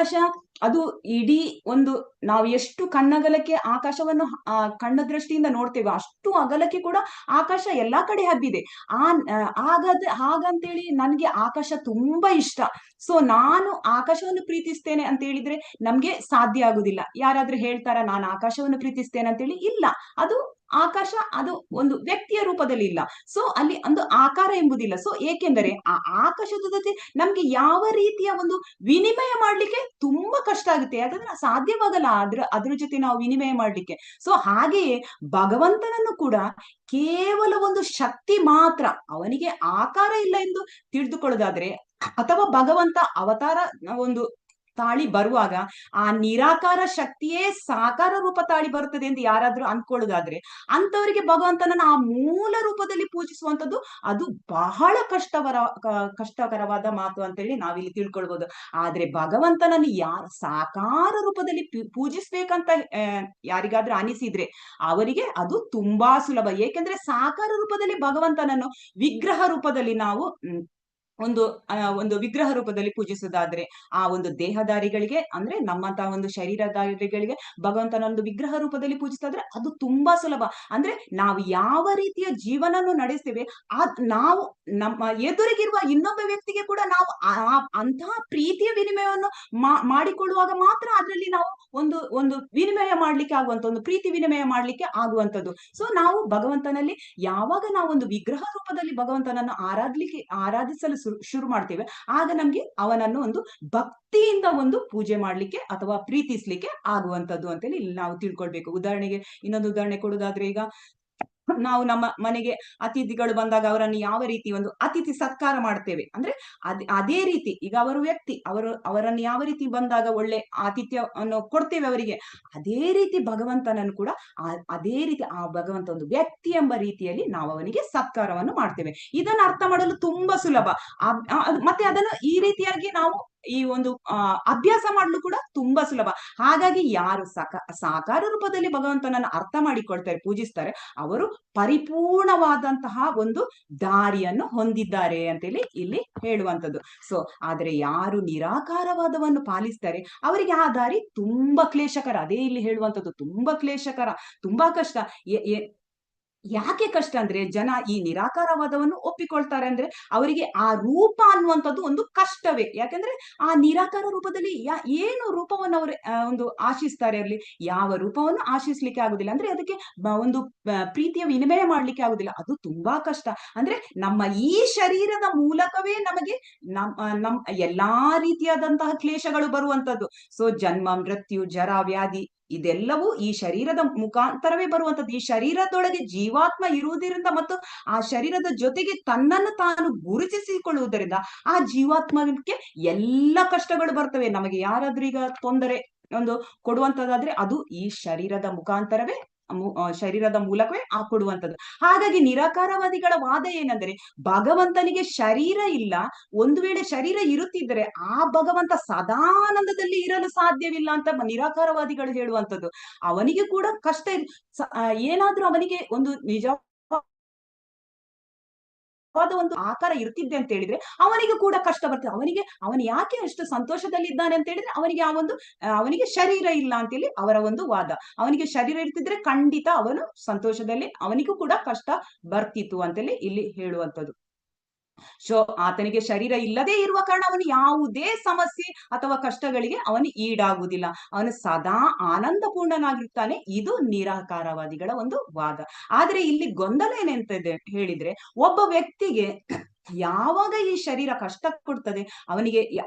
ಅದು ಇಡೀ ನಾವು ಎಷ್ಟು ಕಣ್ಣಗಲಕ್ಕೆ ಆಕಾಶವನ್ನು ಕಣ್ಣ ದೃಷ್ಟಿಯಿಂದ ನೋಡ್ತೇವೆ ಅಷ್ಟು ಅಗಲಕ್ಕೆ ಕೂಡ ಆಕಾಶ ಎಲ್ಲಾ ಕಡೆ ಹಬ್ಬಿದೆ. ಹಾಗಂತೇಳಿ ನನ್ಗೆ ಆಕಾಶ ತುಂಬಾ ಇಷ್ಟ, ಸೊ ನಾನು ಆಕಾಶವನ್ನು ಪ್ರೀತಿಸ್ತೇನೆ ಅಂತ ಹೇಳಿದ್ರೆ ನಮ್ಗೆ ಸಾಧ್ಯ ಆಗುದಿಲ್ಲ. ಯಾರಾದ್ರೂ ಹೇಳ್ತಾರ ನಾನು ಆಕಾಶವನ್ನು ಪ್ರೀತಿಸ್ತೇನೆ ಅಂತೇಳಿ? ಇಲ್ಲ. ಅದು ಆಕಾಶ ಅದು ಒಂದು ವ್ಯಕ್ತಿಯ ರೂಪದಲ್ಲಿ ಇಲ್ಲ. ಸೊ ಅಲ್ಲಿ ಒಂದು ಆಕಾರ ಎಂಬುದಿಲ್ಲ. ಸೊ ಏಕೆಂದರೆ ಆ ಆಕಾಶದ ಜೊತೆ ನಮ್ಗೆ ಯಾವ ರೀತಿಯ ಒಂದು ವಿನಿಮಯ ಮಾಡ್ಲಿಕ್ಕೆ ತುಂಬಾ ಕಷ್ಟ ಆಗುತ್ತೆ, ಯಾಕಂದ್ರೆ ಸಾಧ್ಯವಾಗಲ್ಲ ಅದ್ರ ಜೊತೆ ನಾವು ವಿನಿಮಯ ಮಾಡ್ಲಿಕ್ಕೆ. ಸೊ ಹಾಗೆಯೇ ಭಗವಂತನನ್ನು ಕೂಡ ಕೇವಲ ಒಂದು ಶಕ್ತಿ ಮಾತ್ರ, ಅವನಿಗೆ ಆಕಾರ ಇಲ್ಲ ಎಂದು ತಿಳಿದುಕೊಳ್ಳೋದಾದ್ರೆ, ಅಥವಾ ಭಗವಂತ ಅವತಾರ ತಾಳಿ ಬರುವಾಗ ಆ ನಿರಾಕಾರ ಶಕ್ತಿಯೇ ಸಾಕಾರ ರೂಪ ತಾಳಿ ಬರುತ್ತದೆ ಎಂದು ಯಾರಾದ್ರೂ ಅನ್ಕೊಳ್ಳೋದಾದ್ರೆ ಅಂತವರಿಗೆ ಭಗವಂತನನ್ನ ಆ ಮೂಲ ರೂಪದಲ್ಲಿ ಪೂಜಿಸುವಂತದ್ದು ಅದು ಬಹಳ ಕಷ್ಟಕರವಾದ ಮಾತು ಅಂತೇಳಿ ನಾವಿಲ್ಲಿ ತಿಳ್ಕೊಳ್ಬಹುದು. ಆದ್ರೆ ಭಗವಂತನನ್ನು ಸಾಕಾರ ರೂಪದಲ್ಲಿ ಪೂಜಿಸ್ಬೇಕಂತ ಯಾರಿಗಾದ್ರೂ ಅನಿಸಿದ್ರೆ ಅವರಿಗೆ ಅದು ತುಂಬಾ ಸುಲಭ. ಏಕೆಂದ್ರೆ ಸಾಕಾರ ರೂಪದಲ್ಲಿ ಭಗವಂತನನ್ನು ವಿಗ್ರಹ ರೂಪದಲ್ಲಿ ನಾವು ಒಂದು ವಿಗ್ರಹ ರೂಪದಲ್ಲಿ ಪೂಜಿಸುವುದಾದ್ರೆ ಆ ಒಂದು ದೇಹದಾರಿಗಳಿಗೆ, ಅಂದ್ರೆ ನಮ್ಮಂತಹ ಶರೀರಧಾರಿಗಳಿಗೆ ಭಗವಂತನ ವಿಗ್ರಹ ರೂಪದಲ್ಲಿ ಪೂಜಿಸಿದ್ರೆ ಅದು ತುಂಬಾ ಸುಲಭ. ಅಂದ್ರೆ ನಾವು ಯಾವ ರೀತಿಯ ಜೀವನವನ್ನು ನಡೆಸ್ತೇವೆ ನಾವು ನಮ್ಮ ಎದುರಿಗಿರುವ ಇನ್ನೊಬ್ಬ ವ್ಯಕ್ತಿಗೆ ಕೂಡ ನಾವು ಅಂತಹ ಪ್ರೀತಿಯ ವಿನಿಮಯವನ್ನು ಮಾಡಿಕೊಳ್ಳುವಾಗ ಮಾತ್ರ ಅದರಲ್ಲಿ ನಾವು ಒಂದು ವಿನಿಮಯ ಮಾಡ್ಲಿಕ್ಕೆ ಆಗುವಂತ, ಒಂದು ಪ್ರೀತಿ ವಿನಿಮಯ ಮಾಡ್ಲಿಕ್ಕೆ ಆಗುವಂತದ್ದು. ಸೊ ನಾವು ಭಗವಂತನಲ್ಲಿ ಯಾವಾಗ ನಾವು ಒಂದು ವಿಗ್ರಹ ರೂಪದಲ್ಲಿ ಭಗವಂತನನ್ನು ಆರಾಧಿಸಲು ಶುರು ಮಾಡ್ತೇವೆ, ಆಗ ನಮ್ಗೆ ಅವನನ್ನು ಭಕ್ತಿಯಿಂದ ಪೂಜೆ ಮಾಡ್ಲಿಕ್ಕೆ ಅಥವಾ ಪ್ರೀತಿಸ್ಲಿಕ್ಕೆ ಆಗುವಂತದ್ದು ಅಂತೇಳಿ ಇಲ್ಲಿ ನಾವು ತಿಳ್ಕೊಳ್ಬೇಕು. ಉದಾಹರಣೆಗೆ ಇನ್ನೊಂದು ಉದಾಹರಣೆ ಕೊಡುವುದಾದ್ರೆ, ಈಗ ನಾವು ನಮ್ಮ ಮನೆಗೆ ಅತಿಥಿಗಳು ಬಂದಾಗ ಅವರನ್ನು ಯಾವ ರೀತಿ ಅತಿಥಿ ಸತ್ಕಾರ ಮಾಡ್ತೇವೆ, ಅಂದ್ರೆ ಅದೇ ರೀತಿ ಈಗ ಅವರನ್ನು ಯಾವ ರೀತಿ ಬಂದಾಗ ಒಳ್ಳೆ ಆತಿಥ್ಯವನ್ನು ಕೊಡ್ತೇವೆ ಅವರಿಗೆ, ಅದೇ ರೀತಿ ಭಗವಂತನನ್ನು ಕೂಡ ಅದೇ ರೀತಿ ಆ ಭಗವಂತ ವ್ಯಕ್ತಿ ಎಂಬ ರೀತಿಯಲ್ಲಿ ನಾವು ಅವನಿಗೆ ಸತ್ಕಾರವನ್ನು ಮಾಡ್ತೇವೆ. ಇದನ್ನು ಅರ್ಥ ಮಾಡಲು ತುಂಬಾ ಸುಲಭ. ಮತ್ತೆ ಅದನ್ನು ಈ ರೀತಿಯಾಗಿ ನಾವು ಈ ಅಭ್ಯಾಸ ಮಾಡಲು ಕೂಡ ತುಂಬಾ ಸುಲಭ. ಹಾಗಾಗಿ ಯಾರು ಸಾಕಾರ ರೂಪದಲ್ಲಿ ಭಗವಂತನನ್ನು ಅರ್ಥ ಮಾಡಿಕೊಳ್ತಾರೆ, ಪೂಜಿಸ್ತಾರೆ, ಅವರು ಪರಿಪೂರ್ಣವಾದಂತಹ ಒಂದು ದಾರಿಯನ್ನು ಹೊಂದಿದ್ದಾರೆ ಅಂತೇಳಿ ಇಲ್ಲಿ ಹೇಳುವಂತದ್ದು. ಸೊ ಆದ್ರೆ ಯಾರು ನಿರಾಕಾರವಾದವನ್ನು ಪಾಲಿಸ್ತಾರೆ ಅವರಿಗೆ ಆ ದಾರಿ ತುಂಬಾ ಕ್ಲೇಶಕರ. ಅದೇ ಇಲ್ಲಿ ಹೇಳುವಂತದ್ದು, ತುಂಬಾ ಕ್ಲೇಶಕರ, ತುಂಬಾ ಕಷ್ಟ. ಯಾಕೆ ಕಷ್ಟ ಅಂದ್ರೆ ಜನ ಈ ನಿರಾಕಾರವಾದವನ್ನು ಒಪ್ಪಿಕೊಳ್ತಾರೆ ಅಂದ್ರೆ ಅವರಿಗೆ ಆ ರೂಪ ಅನ್ನುವಂಥದ್ದು ಒಂದು ಕಷ್ಟವೇ. ಯಾಕಂದ್ರೆ ಆ ನಿರಾಕಾರ ರೂಪದಲ್ಲಿ ಏನು ರೂಪವನ್ನು ಅವರು ಒಂದು ಆಶಿಸ್ತಾರೆ ಅಲ್ಲಿ, ಯಾವ ರೂಪವನ್ನು ಆಶಿಸ್ಲಿಕ್ಕೆ ಆಗುದಿಲ್ಲ. ಅಂದ್ರೆ ಅದಕ್ಕೆ ಒಂದು ಪ್ರೀತಿಯ ವಿನಿಮಯ ಮಾಡ್ಲಿಕ್ಕೆ ಆಗುದಿಲ್ಲ. ಅದು ತುಂಬಾ ಕಷ್ಟ. ಅಂದ್ರೆ ನಮ್ಮ ಈ ಶರೀರದ ಮೂಲಕವೇ ನಮಗೆ ನಮ್ ಎಲ್ಲಾ ರೀತಿಯಾದಂತಹ ಕ್ಲೇಶಗಳು ಬರುವಂತದ್ದು. ಸೊ ಜನ್ಮ, ಮೃತ್ಯು, ಜರ, ವ್ಯಾಧಿ ಇದೆಲ್ಲವೂ ಈ ಶರೀರದ ಮುಖಾಂತರವೇ ಬರುವಂತದ್ದು. ಈ ಶರೀರದೊಳಗೆ ಜೀವಾತ್ಮ ಇರುವುದರಿಂದ ಮತ್ತು ಆ ಶರೀರದ ಜೊತೆಗೆ ತನ್ನನ್ನು ತಾನು ಗುರುತಿಸಿಕೊಳ್ಳುವುದರಿಂದ ಆ ಜೀವಾತ್ಮಕ್ಕೆ ಎಲ್ಲ ಕಷ್ಟಗಳು ಬರ್ತವೆ. ನಮಗೆ ಯಾರಾದ್ರೂ ಈಗ ತೊಂದರೆ ಒಂದು ಕೊಡುವಂತದ್ದಾದ್ರೆ ಅದು ಈ ಶರೀರದ ಮುಖಾಂತರವೇ, ಶರೀರದ ಮೂಲಕವೇ ಕೊಡುವಂಥದ್ದು. ಹಾಗಾಗಿ ನಿರಾಕಾರವಾದಿಗಳ ವಾದ ಏನಂದ್ರೆ ಭಗವಂತನಿಗೆ ಶರೀರ ಇಲ್ಲ, ಒಂದು ವೇಳೆ ಶರೀರ ಇರುತ್ತಿದ್ದರೆ ಆ ಭಗವಂತ ಸದಾನಂದದಲ್ಲಿ ಇರಲು ಸಾಧ್ಯವಿಲ್ಲ ಅಂತ ನಿರಾಕಾರವಾದಿಗಳು ಹೇಳುವಂಥದ್ದು. ಅವನಿಗೆ ಕೂಡ ಕಷ್ಟ ಏನಾದ್ರೂ ಅವನಿಗೆ ಒಂದು ನಿಜವಾದ ಒಂದು ಆಕಾರ ಇರ್ತಿದ್ದೆ ಅಂತ ಹೇಳಿದ್ರೆ ಅವನಿಗೆ ಕೂಡ ಕಷ್ಟ ಬರ್ತದೆ. ಅವನು ಯಾಕೆ ಅಷ್ಟು ಸಂತೋಷದಲ್ಲಿ ಇದ್ದಾನೆ ಅಂತ ಹೇಳಿದ್ರೆ ಅವನಿಗೆ ಶರೀರ ಇಲ್ಲ ಅಂತೇಳಿ ಅವರ ಒಂದು ವಾದ. ಅವನಿಗೆ ಶರೀರ ಇರ್ತಿದ್ರೆ ಖಂಡಿತ ಅವನು ಸಂತೋಷದಲ್ಲಿ, ಅವನಿಗೂ ಕೂಡ ಕಷ್ಟ ಬರ್ತಿತ್ತು ಅಂತೇಳಿ ಇಲ್ಲಿ ಹೇಳುವಂಥದ್ದು. ಸೊ ಆತನಿಗೆ ಶರೀರ ಇಲ್ಲದೆ ಇರುವ ಕಾರಣ ಅವನು ಯಾವುದೇ ಸಮಸ್ಯೆ ಅಥವಾ ಕಷ್ಟಗಳಿಗೆ ಅವನು ಈಡಾಗುವುದಿಲ್ಲ, ಅವನು ಸದಾ ಆನಂದ ಪೂರ್ಣನಾಗಿರ್ತಾನೆ. ಇದು ನಿರಾಕಾರವಾದಿಗಳ ಒಂದು ವಾದ. ಆದ್ರೆ ಇಲ್ಲಿ ಗೊಂದಲ ಏನಂತ ಹೇಳಿದ್ರೆ, ಒಬ್ಬ ವ್ಯಕ್ತಿಗೆ ಯಾವಾಗ ಈ ಶರೀರ ಕಷ್ಟ ಕೊಡ್ತದೆ,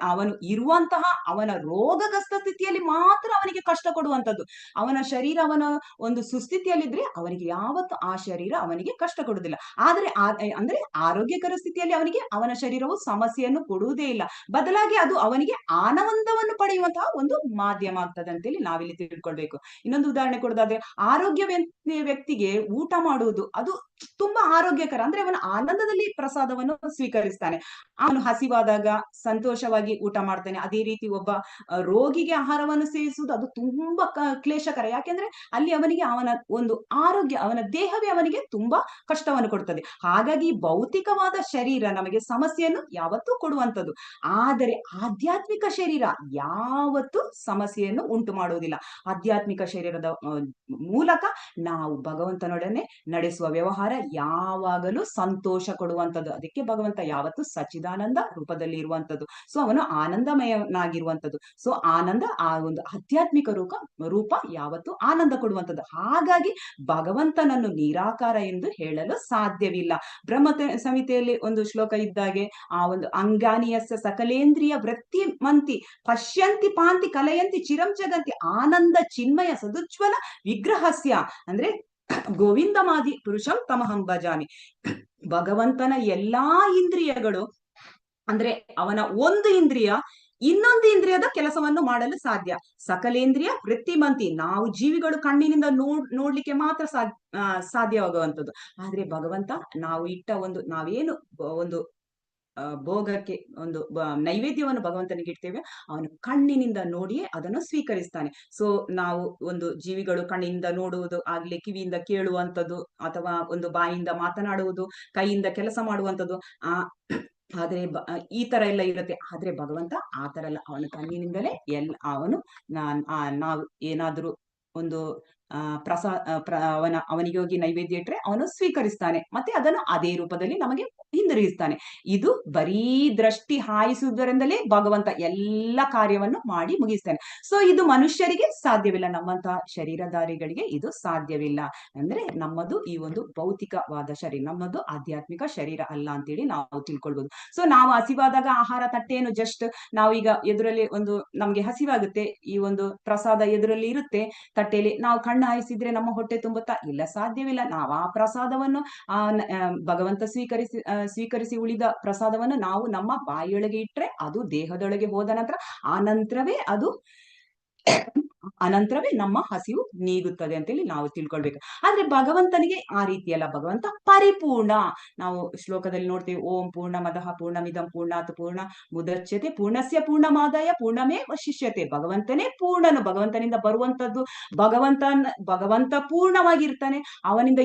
ಅವನು ಇರುವಂತಹ ಅವನ ರೋಗಗ್ರಸ್ತ ಸ್ಥಿತಿಯಲ್ಲಿ ಮಾತ್ರ ಅವನಿಗೆ ಕಷ್ಟ ಕೊಡುವಂಥದ್ದು. ಅವನ ಶರೀರ ಅವನ ಒಂದು ಸುಸ್ಥಿತಿಯಲ್ಲಿದ್ರೆ ಅವನಿಗೆ ಯಾವತ್ತು ಆ ಶರೀರ ಅವನಿಗೆ ಕಷ್ಟ ಕೊಡುವುದಿಲ್ಲ. ಅಂದ್ರೆ ಆರೋಗ್ಯಕರ ಸ್ಥಿತಿಯಲ್ಲಿ ಅವನ ಶರೀರವು ಸಮಸ್ಯೆಯನ್ನು ಕೊಡುವುದೇ ಇಲ್ಲ, ಬದಲಾಗಿ ಅದು ಅವನಿಗೆ ಆನಂದವನ್ನು ಪಡೆಯುವಂತಹ ಒಂದು ಮಾಧ್ಯಮ ಆಗ್ತದೆ ಅಂತೇಳಿ ನಾವಿಲ್ಲಿ ತಿಳ್ಕೊಳ್ಬೇಕು. ಇನ್ನೊಂದು ಉದಾಹರಣೆ ಕೊಡೋದಾದ್ರೆ, ಆರೋಗ್ಯ ವ್ಯಕ್ತಿಗೆ ಊಟ ಮಾಡುವುದು ಅದು ತುಂಬಾ ಆರೋಗ್ಯಕರ. ಅಂದ್ರೆ ಅವನ ಆನಂದದಲ್ಲಿ ಪ್ರಸಾದವನ್ನು ಸ್ವೀಕರಿಸ್ತಾನೆ, ಅವನು ಹಸಿವಾದಾಗ ಸಂತೋಷವಾಗಿ ಊಟ ಮಾಡ್ತಾನೆ. ಅದೇ ರೀತಿ ಒಬ್ಬ ರೋಗಿಗೆ ಆಹಾರವನ್ನು ಸೇವಿಸುವುದು ಅದು ತುಂಬಾ ಕ್ಲೇಶಕರ. ಯಾಕೆಂದ್ರೆ ಅಲ್ಲಿ ಅವನಿಗೆ ಅವನ ಒಂದು ಆರೋಗ್ಯ, ಅವನ ದೇಹವೇ ಅವನಿಗೆ ತುಂಬಾ ಕಷ್ಟವನ್ನು ಕೊಡ್ತದೆ. ಹಾಗಾಗಿ ಭೌತಿಕವಾದ ಶರೀರ ನಮಗೆ ಸಮಸ್ಯೆಯನ್ನು ಯಾವತ್ತೂ ಕೊಡುವಂಥದ್ದು. ಆದರೆ ಆಧ್ಯಾತ್ಮಿಕ ಶರೀರ ಯಾವತ್ತೂ ಸಮಸ್ಯೆಯನ್ನು ಉಂಟು ಮಾಡುವುದಿಲ್ಲ. ಆಧ್ಯಾತ್ಮಿಕ ಶರೀರದ ಮೂಲಕ ನಾವು ಭಗವಂತನೊಡನೆ ನಡೆಸುವ ವ್ಯವಹಾರ ಯಾವಾಗಲೂ ಸಂತೋಷ ಕೊಡುವಂಥದ್ದು. ಅದಕ್ಕೆ ಭಗವಂತ ಯಾವತ್ತು ಸಚ್ಚಿದಾನಂದ ರೂಪದಲ್ಲಿ ಇರುವಂಥದ್ದು. ಸೊ ಅವನು ಆನಂದಮಯನಾಗಿರುವಂಥದ್ದು. ಸೊ ಆನಂದ, ಆ ಒಂದು ಆಧ್ಯಾತ್ಮಿಕ ರೂಪ ಯಾವತ್ತು ಆನಂದ ಕೊಡುವಂಥದ್ದು. ಹಾಗಾಗಿ ಭಗವಂತನನ್ನು ನಿರಾಕಾರ ಎಂದು ಹೇಳಲು ಸಾಧ್ಯವಿಲ್ಲ. ಬ್ರಹ್ಮ ಸಂಹಿತೆಯಲ್ಲಿ ಒಂದು ಶ್ಲೋಕ ಇದ್ದಾಗೆ, ಆ ಒಂದು ಅಂಗಾನಿಯಸ್ಯ ಸಕಲೇಂದ್ರಿಯ ವೃತ್ತಿ ಮಂತಿ ಪಶ್ಯಂತಿ ಪಾಂತಿ ಕಲಯಂತಿ ಚಿರಂ ಜಗಂತಿ ಆನಂದ ಚಿನ್ಮಯ ಸದುಜ್ವಲ ವಿಗ್ರಹಸ್ಯ. ಅಂದ್ರೆ ಗೋವಿಂದಮಾದಿ ಪುರುಷಂ ತಮಹಂ ಭಜಾಮಿ. ಭಗವಂತನ ಎಲ್ಲಾ ಇಂದ್ರಿಯಗಳು, ಅಂದ್ರೆ ಅವನ ಒಂದು ಇಂದ್ರಿಯ ಇನ್ನೊಂದು ಇಂದ್ರಿಯದ ಕೆಲಸವನ್ನು ಮಾಡಲು ಸಾಧ್ಯ. ಸಕಲೇಂದ್ರಿಯ ವೃತ್ತಿಮಂತಿ, ನಾವು ಜೀವಿಗಳು ಕಣ್ಣಿನಿಂದ ನೋಡ್ಲಿಕ್ಕೆ ಮಾತ್ರ ಸಾಧ್ಯವಾಗುವಂಥದ್ದು. ಆದ್ರೆ ಭಗವಂತ ನಾವು ಇಟ್ಟ ನಾವೇನು ಒಂದು ಭೋಗಕ್ಕೆ ಒಂದು ನೈವೇದ್ಯವನ್ನು ಭಗವಂತನಿಗೆ ಇಡ್ತೇವೆ, ಅವನು ಕಣ್ಣಿನಿಂದ ನೋಡಿಯೇ ಅದನ್ನು ಸ್ವೀಕರಿಸ್ತಾನೆ. ಸೊ ನಾವು ಒಂದು ಜೀವಿಗಳು ಕಣ್ಣಿನಿಂದ ನೋಡುವುದು ಆಗ್ಲಿ, ಕಿವಿಯಿಂದ ಕೇಳುವಂಥದ್ದು, ಅಥವಾ ಒಂದು ಬಾಯಿಯಿಂದ ಮಾತನಾಡುವುದು, ಕೈಯಿಂದ ಕೆಲಸ ಮಾಡುವಂಥದ್ದು, ಆದ್ರೆ ಈ ತರ ಎಲ್ಲ ಇರುತ್ತೆ. ಆದ್ರೆ ಭಗವಂತ ಆ ತರ ಎಲ್ಲ, ಅವನ ಕಣ್ಣಿನಿಂದಲೇ ನಾವು ಏನಾದ್ರೂ ಒಂದು ಅವನಿಗೆ ಹೋಗಿ ನೈವೇದ್ಯ ಇಟ್ರೆ ಅವನು ಸ್ವೀಕರಿಸ್ತಾನೆ, ಮತ್ತೆ ಅದನ್ನು ಅದೇ ರೂಪದಲ್ಲಿ ನಮಗೆ ಹಿಂದಿರುಗಿಸ್ತಾನೆ. ಇದು ಬರೀ ದೃಷ್ಟಿ ಹಾಯಿಸುವುದರಿಂದಲೇ ಭಗವಂತ ಎಲ್ಲ ಕಾರ್ಯವನ್ನು ಮಾಡಿ ಮುಗಿಸ್ತಾನೆ. ಸೊ ಇದು ಮನುಷ್ಯರಿಗೆ ಸಾಧ್ಯವಿಲ್ಲ, ನಮ್ಮಂತಹ ಶರೀರಧಾರಿಗಳಿಗೆ ಇದು ಸಾಧ್ಯವಿಲ್ಲ. ಅಂದ್ರೆ ನಮ್ಮದು ಈ ಒಂದು ಭೌತಿಕವಾದ ಶರೀರ, ನಮ್ಮದು ಆಧ್ಯಾತ್ಮಿಕ ಶರೀರ ಅಲ್ಲ ಅಂತೇಳಿ ನಾವು ತಿಳ್ಕೊಳ್ಬಹುದು. ಸೊ ನಾವು ಹಸಿವಾದಾಗ ಆಹಾರ ತಟ್ಟೆಯನ್ನು ಜಸ್ಟ್ ನಾವೀಗ ಎದುರಲ್ಲಿ ನಮ್ಗೆ ಹಸಿವಾಗುತ್ತೆ, ಈ ಒಂದು ಪ್ರಸಾದ ಎದುರಲ್ಲಿ ಇರುತ್ತೆ ತಟ್ಟೆಯಲ್ಲಿ, ನಾವು ಕಣ್ಣು ಹಾಯಿಸಿದ್ರೆ ನಮ್ಮ ಹೊಟ್ಟೆ ತುಂಬುತ್ತಾ? ಇಲ್ಲ, ಸಾಧ್ಯವಿಲ್ಲ. ನಾವು ಆ ಪ್ರಸಾದವನ್ನು ಭಗವಂತ ಸ್ವೀಕರಿಸಿ ಉಳಿದ ಪ್ರಸಾದವನ್ನು ನಾವು ನಮ್ಮ ಬಾಯಿಯೊಳಗೆ ಇಟ್ರೆ ಅದು ದೇಹದೊಳಗೆ ಹೋದ ನಂತರ ಅನಂತರವೇ ನಮ್ಮ ಹಸಿವು ನೀಗುತ್ತದೆ ಅಂತೇಳಿ ನಾವು ತಿಳ್ಕೊಳ್ಬೇಕು. ಆದ್ರೆ ಭಗವಂತನಿಗೆ ಆ ರೀತಿಯಲ್ಲ, ಭಗವಂತ ಪರಿಪೂರ್ಣ. ನಾವು ಶ್ಲೋಕದಲ್ಲಿ ನೋಡ್ತೀವಿ, ಓಂ ಪೂರ್ಣಮದಃ ಪೂರ್ಣಮಿದಂ ಪೂರ್ಣಾತ್ ಪೂರ್ಣ ಮುದಚ್ಯತೆ ಪೂರ್ಣಸ್ಯ ಪೂರ್ಣಮಾದಾಯ ಪೂರ್ಣಮೇ ವಶಿಷ್ಯತೆ. ಭಗವಂತನೇ ಪೂರ್ಣನು, ಭಗವಂತನಿಂದ ಬರುವಂತದ್ದು ಭಗವಂತ ಪೂರ್ಣವಾಗಿರ್ತಾನೆ. ಅವನಿಂದ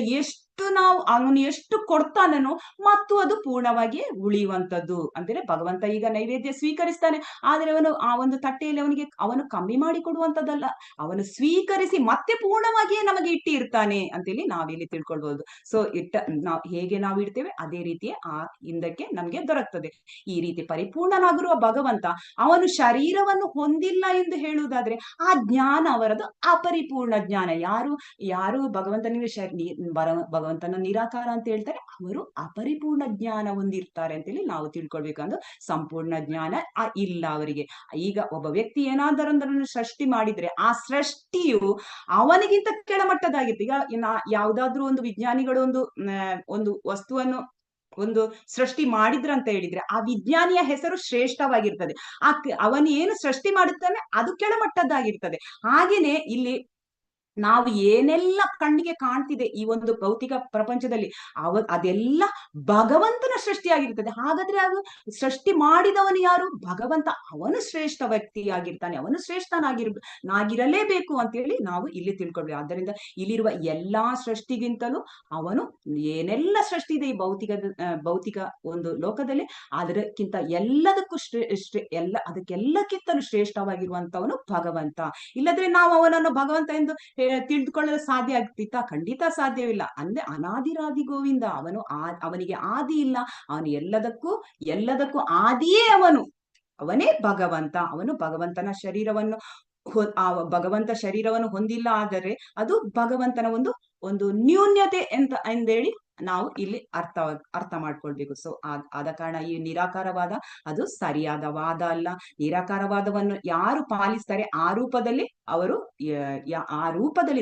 ಅವನು ಎಷ್ಟು ಕೊಡ್ತಾನೋ ಮತ್ತು ಅದು ಪೂರ್ಣವಾಗಿಯೇ ಉಳಿಯುವಂತದ್ದು. ಅಂದ್ರೆ ಭಗವಂತ ಈಗ ನೈವೇದ್ಯ ಸ್ವೀಕರಿಸ್ತಾನೆ, ಆದ್ರೆ ಅವನು ಆ ಒಂದು ತಟ್ಟೆಯಲ್ಲಿ ಅವನು ಕಮ್ಮಿ ಮಾಡಿ ಕೊಡುವಂತದ್ದಲ್ಲ, ಅವನು ಸ್ವೀಕರಿಸಿ ಮತ್ತೆ ಪೂರ್ಣವಾಗಿಯೇ ನಮಗೆ ಇಟ್ಟಿರ್ತಾನೆ ಅಂತೇಳಿ ನಾವಿಲ್ಲಿ ತಿಳ್ಕೊಳ್ಬಹುದು. ಸೊ ಹೇಗೆ ನಾವು ಇಡ್ತೇವೆ ಅದೇ ರೀತಿಯೇ ಆ ಹಿಂದಕ್ಕೆ ನಮ್ಗೆ ದೊರಕ್ತದೆ. ಈ ರೀತಿ ಪರಿಪೂರ್ಣನಾಗಿರುವ ಭಗವಂತ ಅವನು ಶರೀರವನ್ನು ಹೊಂದಿಲ್ಲ ಎಂದು ಹೇಳುವುದಾದ್ರೆ ಆ ಜ್ಞಾನ ಅವರದು ಅಪರಿಪೂರ್ಣ ಜ್ಞಾನ. ಯಾರು ಭಗವಂತನಿಗೆ ಭಗವಂತನ ನಿರಾಕಾರ ಅಂತ ಹೇಳ್ತಾರೆ, ಅವರು ಅಪರಿಪೂರ್ಣ ಜ್ಞಾನ ಹೊಂದಿರ್ತಾರೆ ಅಂತೇಳಿ ನಾವು ತಿಳ್ಕೊಳ್ಬೇಕಂದ್ರೆ ಸಂಪೂರ್ಣ ಜ್ಞಾನ ಇಲ್ಲ ಅವರಿಗೆ. ಈಗ ಒಬ್ಬ ವ್ಯಕ್ತಿ ಏನಾದರೊಂದನ್ನು ಸೃಷ್ಟಿ ಮಾಡಿದ್ರೆ ಆ ಸೃಷ್ಟಿಯು ಅವನಿಗಿಂತ ಕೆಳಮಟ್ಟದಾಗಿತ್ತು. ಈಗ ಯಾವ್ದಾದ್ರು ಒಂದು ವಿಜ್ಞಾನಿಗಳು ಒಂದು ವಸ್ತುವನ್ನು ಒಂದು ಸೃಷ್ಟಿ ಮಾಡಿದ್ರಂತ ಹೇಳಿದ್ರೆ ಆ ವಿಜ್ಞಾನಿಯ ಹೆಸರು ಶ್ರೇಷ್ಠವಾಗಿರ್ತದೆ, ಅವನು ಏನು ಸೃಷ್ಟಿ ಮಾಡುತ್ತಾನೆ ಅದು ಕೆಳಮಟ್ಟದ್ದಾಗಿರ್ತದೆ. ಹಾಗೇನೆ ಇಲ್ಲಿ ನಾವು ಏನೆಲ್ಲ ಕಣ್ಣಿಗೆ ಕಾಣ್ತಿದೆ ಈ ಒಂದು ಭೌತಿಕ ಪ್ರಪಂಚದಲ್ಲಿ ಅದೆಲ್ಲ ಭಗವಂತನ ಸೃಷ್ಟಿಯಾಗಿರ್ತದೆ. ಹಾಗಾದ್ರೆ ಅದು ಸೃಷ್ಟಿ ಮಾಡಿದವನು ಯಾರು? ಭಗವಂತ. ಅವನು ಶ್ರೇಷ್ಠ ವ್ಯಕ್ತಿಯಾಗಿರ್ತಾನೆ, ಅವನು ಶ್ರೇಷ್ಠನಾಗಿರಲೇಬೇಕು ಅಂತೇಳಿ ನಾವು ಇಲ್ಲಿ ತಿಳ್ಕೊಳ್ಬೇಕು. ಆದ್ದರಿಂದ ಇಲ್ಲಿರುವ ಎಲ್ಲಾ ಸೃಷ್ಟಿಗಿಂತಲೂ ಅವನು ಏನೆಲ್ಲ ಸೃಷ್ಟಿ ಇದೆ ಈ ಭೌತಿಕ ಒಂದು ಲೋಕದಲ್ಲಿ ಅದಕ್ಕಿಂತ ಎಲ್ಲದಕ್ಕೂ ಅದಕ್ಕೆಲ್ಲಕ್ಕಿಂತಲೂ ಶ್ರೇಷ್ಠವಾಗಿರುವಂತವನು ಭಗವಂತ. ಇಲ್ಲದ್ರೆ ನಾವು ಅವನನ್ನು ಭಗವಂತ ಎಂದು ತಿಳಿದುಕೊಳ್ಳಲು ಸಾಧ್ಯ ಆಗ್ತಿತ್ತ? ಖಂಡಿತ ಸಾಧ್ಯವಿಲ್ಲ. ಅಂದ್ರೆ ಅನಾದಿರಾದಿ ಗೋವಿಂದ, ಅವನಿಗೆ ಆದಿ ಇಲ್ಲ, ಅವನು ಎಲ್ಲದಕ್ಕೂ ಆದಿಯೇ ಅವನೇ ಭಗವಂತ. ಅವನು ಭಗವಂತನ ಶರೀರವನ್ನು ಭಗವಂತ ಶರೀರವನ್ನು ಹೊಂದಿಲ್ಲ ಆದರೆ ಅದು ಭಗವಂತನ ಒಂದು ನ್ಯೂನ್ಯತೆ ಎಂದೇಳಿ ನಾವು ಇಲ್ಲಿ ಅರ್ಥ ಮಾಡ್ಕೊಳ್ಬೇಕು. ಸೊ ಆದ ಕಾರಣ ಈ ನಿರಾಕಾರವಾದ ಅದು ಸರಿಯಾದ ವಾದ ಅಲ್ಲ. ನಿರಾಕಾರವಾದವನ್ನು ಯಾರು ಪಾಲಿಸ್ತಾರೆ ಆ ರೂಪದಲ್ಲಿ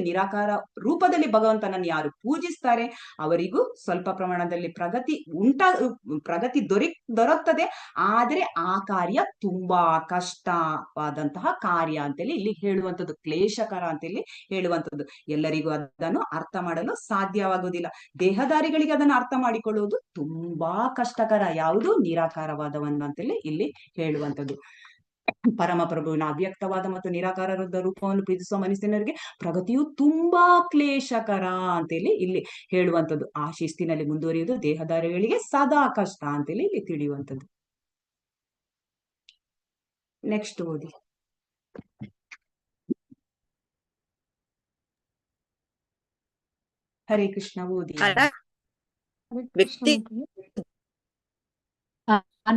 ನಿರಾಕಾರ ರೂಪದಲ್ಲಿ ಭಗವಂತನನ್ನು ಯಾರು ಪೂಜಿಸ್ತಾರೆ ಅವರಿಗೂ ಸ್ವಲ್ಪ ಪ್ರಮಾಣದಲ್ಲಿ ಪ್ರಗತಿ ದೊರಕ್ತದೆ. ಆದರೆ ಆ ಕಾರ್ಯ ತುಂಬಾ ಕಷ್ಟವಾದಂತಹ ಕಾರ್ಯ ಅಂತೇಳಿ ಇಲ್ಲಿ ಹೇಳುವಂಥದ್ದು, ಕ್ಲೇಶಕರ ಅಂತೇಳಿ ಹೇಳುವಂಥದ್ದು. ಎಲ್ಲರಿಗೂ ಅದನ್ನು ಅರ್ಥ ಮಾಡಲು ಸಾಧ್ಯವಾಗುವುದಿಲ್ಲ. ದೇಹದಾರಿಗಳಿಗೆ ಅದನ್ನು ಅರ್ಥ ಮಾಡಿಕೊಳ್ಳುವುದು ತುಂಬಾ ಕಷ್ಟಕರ. ಯಾವುದು? ನಿರಾಕಾರವಾದವನ್ನು ಅಂತೇಳಿ ಇಲ್ಲಿ ಹೇಳುವಂಥದ್ದು. ಪರಮಪ್ರಭುವಿನ ಅವ್ಯಕ್ತವಾದ ಮತ್ತು ನಿರಾಕಾರದ ರೂಪವನ್ನು ಪ್ರೀತಿಸುವ ಮನುಷ್ಯನರಿಗೆ ಪ್ರಗತಿಯು ತುಂಬಾ ಕ್ಲೇಶಕರ ಅಂತೇಳಿ ಇಲ್ಲಿ ಹೇಳುವಂಥದ್ದು. ಆ ಶಿಸ್ತಿನಲ್ಲಿ ಮುಂದುವರಿಯುವುದು ದೇಹದಾರಿಗಳಿಗೆ ಸದಾ ಕಷ್ಟ ಅಂತೇಳಿ ಇಲ್ಲಿ ತಿಳಿಯುವಂಥದ್ದು. ನೆಕ್ಸ್ಟ್ ಓದಿ. ಹರೇ ಕೃಷ್ಣ ಓದಿ. ವ್ಯಕ್ತಿ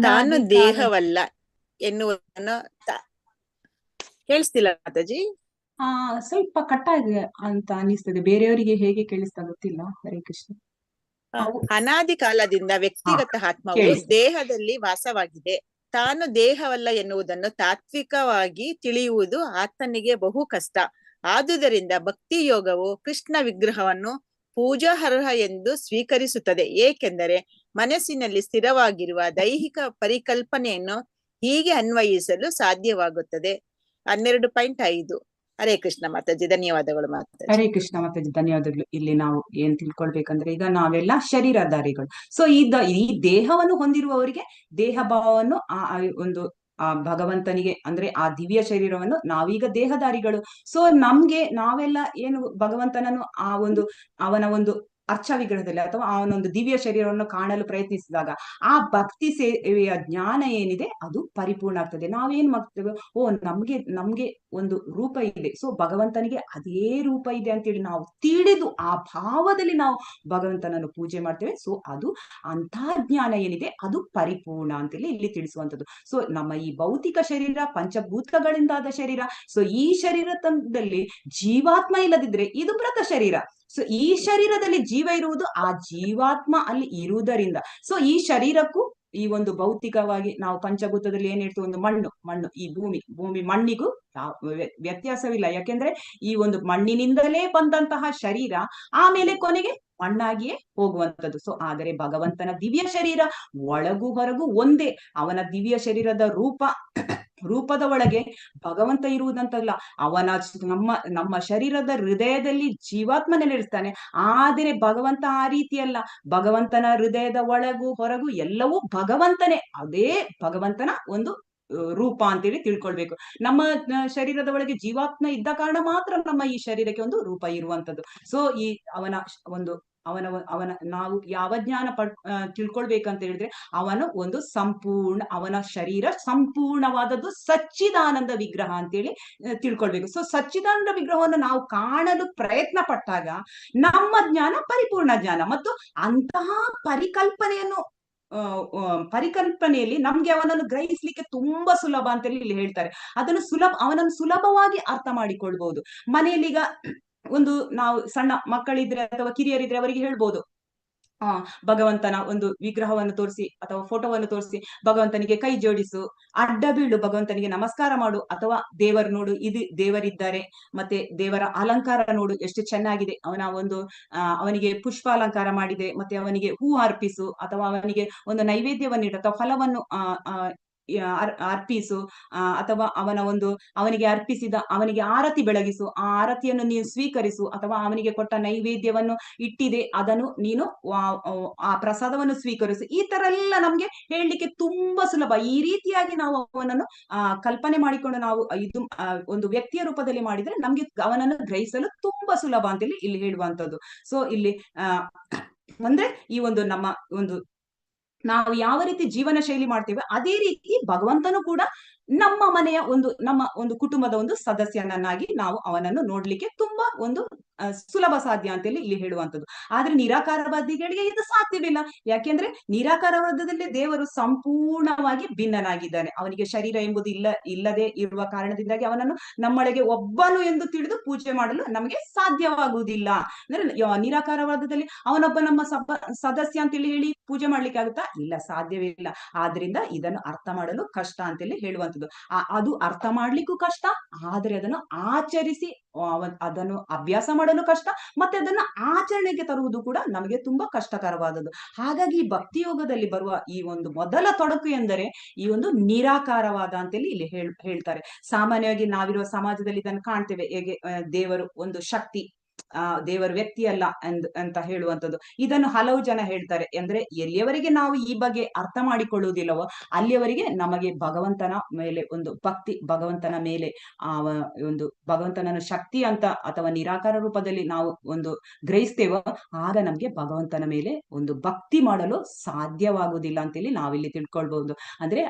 ತಾನು ದೇಹವಲ್ಲ ಎನ್ನುವುದನ್ನು ಕೇಳಿಸ್ತಿಲ್ಲ ಮಾತಾಜಿ? ಸ್ವಲ್ಪ ಕಟ್ಟಾಗಿದೆ ಅಂತ ಅನಿಸ್ತದೆ, ಬೇರೆಯವರಿಗೆ ಹೇಗೆ ಕೇಳಿಸ್ತಾ ಗೊತ್ತಿಲ್ಲ. ಹರೇ ಕೃಷ್ಣ. ಅನಾದಿ ಕಾಲದಿಂದ ವ್ಯಕ್ತಿಗತ ಆತ್ಮವು ದೇಹದಲ್ಲಿ ವಾಸವಾಗಿದೆ. ತಾನು ದೇಹವಲ್ಲ ಎನ್ನುವುದನ್ನು ತಾತ್ವಿಕವಾಗಿ ತಿಳಿಯುವುದು ಆತನಿಗೆ ಬಹು ಕಷ್ಟ. ಆದುದರಿಂದ ಭಕ್ತಿ ಯೋಗವು ಕೃಷ್ಣ ವಿಗ್ರಹವನ್ನು ಪೂಜಾರ್ಹ ಎಂದು ಸ್ವೀಕರಿಸುತ್ತದೆ. ಏಕೆಂದರೆ ಮನಸ್ಸಿನಲ್ಲಿ ಸ್ಥಿರವಾಗಿರುವ ದೈಹಿಕ ಪರಿಕಲ್ಪನೆಯನ್ನು ಹೀಗೆ ಅನ್ವಯಿಸಲು ಸಾಧ್ಯವಾಗುತ್ತದೆ. 12.5. ಹರೇ ಕೃಷ್ಣ ಮಾತಾಜಿ, ಧನ್ಯವಾದಗಳು ಮಾತಾಜಿ. ಹರೇ ಕೃಷ್ಣ ಮಾತಾಜಿ, ಧನ್ಯವಾದಗಳು. ಇಲ್ಲಿ ನಾವು ಏನ್ ತಿಳ್ಕೊಳ್ಬೇಕಂದ್ರೆ ಈಗ ನಾವೆಲ್ಲ ಶರೀರಧಾರಿಗಳು. ಸೊ ಈ ದೇಹವನ್ನು ಹೊಂದಿರುವವರಿಗೆ ದೇಹ ಭಾವವನ್ನು ಭಗವಂತನಿಗೆ ಅಂದ್ರೆ ಆ ದಿವ್ಯ ಶರೀರವನ್ನು ನಾವೀಗ ದೇಹದಾರಿಗಳು. ಸೊ ನಾವೆಲ್ಲ ಏನು ಭಗವಂತನನ್ನು ಅವನ ಒಂದು ಅರ್ಚ ವಿಗ್ರಹದಲ್ಲಿ ಅಥವಾ ಅವನೊಂದು ದಿವ್ಯ ಶರೀರವನ್ನು ಕಾಣಲು ಪ್ರಯತ್ನಿಸಿದಾಗ ಆ ಭಕ್ತಿ ಸೇವೆಯ ಜ್ಞಾನ ಏನಿದೆ ಅದು ಪರಿಪೂರ್ಣ ಆಗ್ತದೆ. ನಾವೇನ್ ಮಾಡ್ತೇವೆ, ನಮ್ಗೆ ಒಂದು ರೂಪ ಇದೆ, ಸೊ ಭಗವಂತನಿಗೆ ಅದೇ ರೂಪ ಇದೆ ಅಂತೇಳಿ ನಾವು ತಿಳಿದು ಆ ಭಾವದಲ್ಲಿ ನಾವು ಭಗವಂತನನ್ನು ಪೂಜೆ ಮಾಡ್ತೇವೆ. ಸೊ ಅದು ಅಂತಹ ಜ್ಞಾನ ಏನಿದೆ ಅದು ಪರಿಪೂರ್ಣ ಅಂತೇಳಿ ಇಲ್ಲಿ ತಿಳಿಸುವಂಥದ್ದು. ಸೊ ನಮ್ಮ ಈ ಭೌತಿಕ ಶರೀರ ಪಂಚಭೂತಗಳಿಂದಾದ ಶರೀರ. ಸೊ ಈ ಶರೀರದಲ್ಲಿ ಜೀವಾತ್ಮ ಇಲ್ಲದಿದ್ರೆ ಇದು ಮೃತ ಶರೀರ. ಸೊ ಈ ಶರೀರದಲ್ಲಿ ಜೀವ ಇರುವುದು ಆ ಜೀವಾತ್ಮ ಅಲ್ಲಿ ಇರುವುದರಿಂದ. ಸೊ ಈ ಶರೀರಕ್ಕೂ ಈ ಒಂದು ಭೌತಿಕವಾಗಿ ನಾವು ಪಂಚಭೂತದಲ್ಲಿ ಏನ್ ಹೇಳ್ತೀವಿ, ಒಂದು ಮಣ್ಣು ಈ ಭೂಮಿ ಮಣ್ಣಿಗೂ ವ್ಯತ್ಯಾಸವಿಲ್ಲ. ಯಾಕೆಂದ್ರೆ ಈ ಒಂದು ಮಣ್ಣಿನಿಂದಲೇ ಬಂದಂತಹ ಶರೀರ ಆಮೇಲೆ ಕೊನೆಗೆ ಮಣ್ಣಾಗಿಯೇ ಹೋಗುವಂಥದ್ದು. ಸೊ ಆದರೆ ಭಗವಂತನ ದಿವ್ಯ ಶರೀರ ಒಳಗೂ ಹೊರಗೂ ಒಂದೇ. ಅವನ ದಿವ್ಯ ಶರೀರದ ರೂಪದ ಒಳಗೆ ಭಗವಂತ ಇರುವುದಂತಲ್ಲ, ನಮ್ಮ ಶರೀರದ ಹೃದಯದಲ್ಲಿ ಜೀವಾತ್ಮ ನೆಲೆಸ್ತಾನೆ. ಆದರೆ ಭಗವಂತ ಆ ರೀತಿಯಲ್ಲ. ಭಗವಂತನ ಹೃದಯದ ಒಳಗೂ ಹೊರಗೂ ಎಲ್ಲವೂ ಭಗವಂತನೇ. ಅದೇ ಭಗವಂತನ ಒಂದು ರೂಪ ಅಂತೇಳಿ ತಿಳ್ಕೊಳ್ಬೇಕು. ನಮ್ಮ ಶರೀರದ ಒಳಗೆ ಜೀವಾತ್ಮ ಇದ್ದ ಕಾರಣ ಮಾತ್ರ ನಮ್ಮ ಈ ಶರೀರಕ್ಕೆ ಒಂದು ರೂಪ ಇರುವಂತದ್ದು. ಸೊ ಅವನ ಒಂದು ಅವನ ನಾವು ಯಾವ ಜ್ಞಾನ ತಿಳ್ಕೊಳ್ಬೇಕಂತ ಹೇಳಿದ್ರೆ ಒಂದು ಅವನ ಶರೀರ ಸಂಪೂರ್ಣವಾದದ್ದು ಸಚ್ಚಿದಾನಂದ ವಿಗ್ರಹ ಅಂತೇಳಿ ತಿಳ್ಕೊಳ್ಬೇಕು. ಸೊ ಸಚ್ಚಿದಾನಂದ ವಿಗ್ರಹವನ್ನು ನಾವು ಕಾಣಲು ಪ್ರಯತ್ನ ಪಟ್ಟಾಗ ನಮ್ಮ ಜ್ಞಾನ ಪರಿಪೂರ್ಣ ಜ್ಞಾನ, ಮತ್ತು ಅಂತಹ ಪರಿಕಲ್ಪನೆಯಲ್ಲಿ ನಮ್ಗೆ ಅವನನ್ನು ಗ್ರಹಿಸ್ಲಿಕ್ಕೆ ತುಂಬಾ ಸುಲಭ ಅಂತೇಳಿ ಇಲ್ಲಿ ಹೇಳ್ತಾರೆ. ಅವನನ್ನು ಸುಲಭವಾಗಿ ಅರ್ಥ ಮಾಡಿಕೊಳ್ಬಹುದು. ಮನೆಯಲ್ಲಿ ಈಗ ನಾವು ಸಣ್ಣ ಮಕ್ಕಳಿದ್ರೆ ಅಥವಾ ಕಿರಿಯರಿದ್ರೆ ಅವರಿಗೆ ಹೇಳ್ಬೋದು, ಭಗವಂತನ ಒಂದು ವಿಗ್ರಹವನ್ನು ತೋರಿಸಿ ಅಥವಾ ಫೋಟೋವನ್ನು ತೋರಿಸಿ ಭಗವಂತನಿಗೆ ಕೈ ಜೋಡಿಸು, ಅಡ್ಡ ಬೀಳು, ಭಗವಂತನಿಗೆ ನಮಸ್ಕಾರ ಮಾಡು, ಅಥವಾ ದೇವರು ನೋಡು ಇದು ದೇವರಿದ್ದಾರೆ, ಮತ್ತೆ ದೇವರ ಅಲಂಕಾರ ನೋಡು ಎಷ್ಟು ಚೆನ್ನಾಗಿದೆ, ಅವನಿಗೆ ಪುಷ್ಪ ಅಲಂಕಾರ ಮಾಡಿದೆ, ಮತ್ತೆ ಅವನಿಗೆ ಹೂ ಅರ್ಪಿಸು, ಅಥವಾ ಅವನಿಗೆ ಒಂದು ನೈವೇದ್ಯವನ್ನಿಡು ಅಥವಾ ಫಲವನ್ನು ಅರ್ಪಿಸು, ಅಥವಾ ಅವನಿಗೆ ಆರತಿ ಬೆಳಗಿಸು, ಆ ಆರತಿಯನ್ನು ನೀನು ಸ್ವೀಕರಿಸು, ಅಥವಾ ಅವನಿಗೆ ಕೊಟ್ಟ ನೈವೇದ್ಯವನ್ನು ಇಟ್ಟಿದೆ ಅದನ್ನು ನೀನು ಆ ಪ್ರಸಾದವನ್ನು ಸ್ವೀಕರಿಸು. ಈ ತರ ಎಲ್ಲ ನಮ್ಗೆ ಹೇಳಲಿಕ್ಕೆ ತುಂಬಾ ಸುಲಭ. ಈ ರೀತಿಯಾಗಿ ನಾವು ಅವನನ್ನು ಕಲ್ಪನೆ ಮಾಡಿಕೊಂಡು ನಾವು ಒಂದು ವ್ಯಕ್ತಿಯ ರೂಪದಲ್ಲಿ ಮಾಡಿದ್ರೆ ನಮ್ಗೆ ಅವನನ್ನು ಗ್ರಹಿಸಲು ತುಂಬಾ ಸುಲಭ ಅಂತೇಳಿ ಇಲ್ಲಿ ಹೇಳುವಂತದ್ದು. ಸೊ ಇಲ್ಲಿ ಅಂದ್ರೆ ಈ ನಮ್ಮ ನಾವು ಯಾವ ರೀತಿ ಜೀವನ ಶೈಲಿ ಮಾಡ್ತೇವೆ ಅದೇ ರೀತಿ ಭಗವಂತನು ಕೂಡ ನಮ್ಮ ಮನೆಯ ನಮ್ಮ ಕುಟುಂಬದ ಸದಸ್ಯನನ್ನಾಗಿ ನಾವು ಅವನನ್ನು ನೋಡ್ಲಿಕ್ಕೆ ತುಂಬಾ ಸುಲಭ ಸಾಧ್ಯ ಅಂತೇಳಿ ಇಲ್ಲಿ ಹೇಳುವಂಥದ್ದು. ಆದ್ರೆ ನಿರಾಕಾರವಾದಿಗಳಿಗೆ ಇದು ಸಾಧ್ಯವಿಲ್ಲ. ಯಾಕೆಂದ್ರೆ ನಿರಾಕಾರವಾದದಲ್ಲಿ ದೇವರು ಸಂಪೂರ್ಣವಾಗಿ ಭಿನ್ನನಾಗಿದ್ದಾನೆ. ಅವನಿಗೆ ಶರೀರ ಎಂಬುದು ಇಲ್ಲದೆ ಇರುವ ಕಾರಣದಿಂದಾಗಿ ಅವನನ್ನು ನಮ್ಮೊಳಗೆ ಒಬ್ಬನು ಎಂದು ತಿಳಿದು ಪೂಜೆ ಮಾಡಲು ನಮಗೆ ಸಾಧ್ಯವಾಗುವುದಿಲ್ಲ. ಅಂದ್ರೆ ನಿರಾಕಾರವಾದದಲ್ಲಿ ಅವನೊಬ್ಬ ನಮ್ಮ ಸದಸ್ಯ ಅಂತೇಳಿ ಹೇಳಿ ಪೂಜೆ ಮಾಡ್ಲಿಕ್ಕೆ ಆಗುತ್ತಾ? ಇಲ್ಲ, ಸಾಧ್ಯವಿಲ್ಲ. ಆದ್ರಿಂದ ಇದನ್ನು ಅರ್ಥ ಮಾಡಲು ಕಷ್ಟ ಅಂತೇಳಿ ಹೇಳುವಂಥದ್ದು. ಅದು ಅರ್ಥ ಮಾಡ್ಲಿಕ್ಕೂ ಕಷ್ಟ, ಆದ್ರೆ ಅದನ್ನು ಆಚರಿಸಿ ಅದನ್ನು ಅಭ್ಯಾಸ ಮಾಡಲು ಕಷ್ಟ, ಮತ್ತೆ ಅದನ್ನ ಆಚರಣೆಗೆ ತರುವುದು ಕೂಡ ನಮಗೆ ತುಂಬಾ ಕಷ್ಟಕರವಾದದ್ದು. ಹಾಗಾಗಿ ಈ ಭಕ್ತಿ ಯೋಗದಲ್ಲಿ ಬರುವ ಈ ಮೊದಲ ತೊಡಕು ಎಂದರೆ ಈ ನಿರಾಕಾರವಾದ ಅಂತೇಳಿ ಇಲ್ಲಿ ಹೇಳ್ತಾರೆ. ಸಾಮಾನ್ಯವಾಗಿ ನಾವಿರುವ ಸಮಾಜದಲ್ಲಿ ಇದನ್ನು ಕಾಣ್ತೇವೆ. ಹೇಗೆ ದೇವರು ಒಂದು ಶಕ್ತಿ, ದೇವರ ವ್ಯಕ್ತಿ ಅಲ್ಲ ಅಂತ ಹೇಳುವಂಥದ್ದು. ಇದನ್ನು ಹಲವು ಜನ ಹೇಳ್ತಾರೆ. ಅಂದ್ರೆ ಎಲ್ಲಿಯವರೆಗೆ ನಾವು ಈ ಬಗ್ಗೆ ಅರ್ಥ ಮಾಡಿಕೊಳ್ಳುವುದಿಲ್ಲವೋ ಅಲ್ಲಿಯವರೆಗೆ ನಮಗೆ ಭಗವಂತನ ಮೇಲೆ ಭಕ್ತಿ, ಭಗವಂತನ ಮೇಲೆ ಭಗವಂತನನ್ನು ಶಕ್ತಿ ಅಂತ ಅಥವಾ ನಿರಾಕಾರ ರೂಪದಲ್ಲಿ ನಾವು ಗ್ರಹಿಸ್ತೇವೋ ಆಗ ನಮ್ಗೆ ಭಗವಂತನ ಮೇಲೆ ಭಕ್ತಿ ಮಾಡಲು ಸಾಧ್ಯವಾಗುವುದಿಲ್ಲ ಅಂತೇಳಿ ನಾವಿಲ್ಲಿ ತಿಳ್ಕೊಳ್ಬಹುದು. ಅಂದ್ರೆ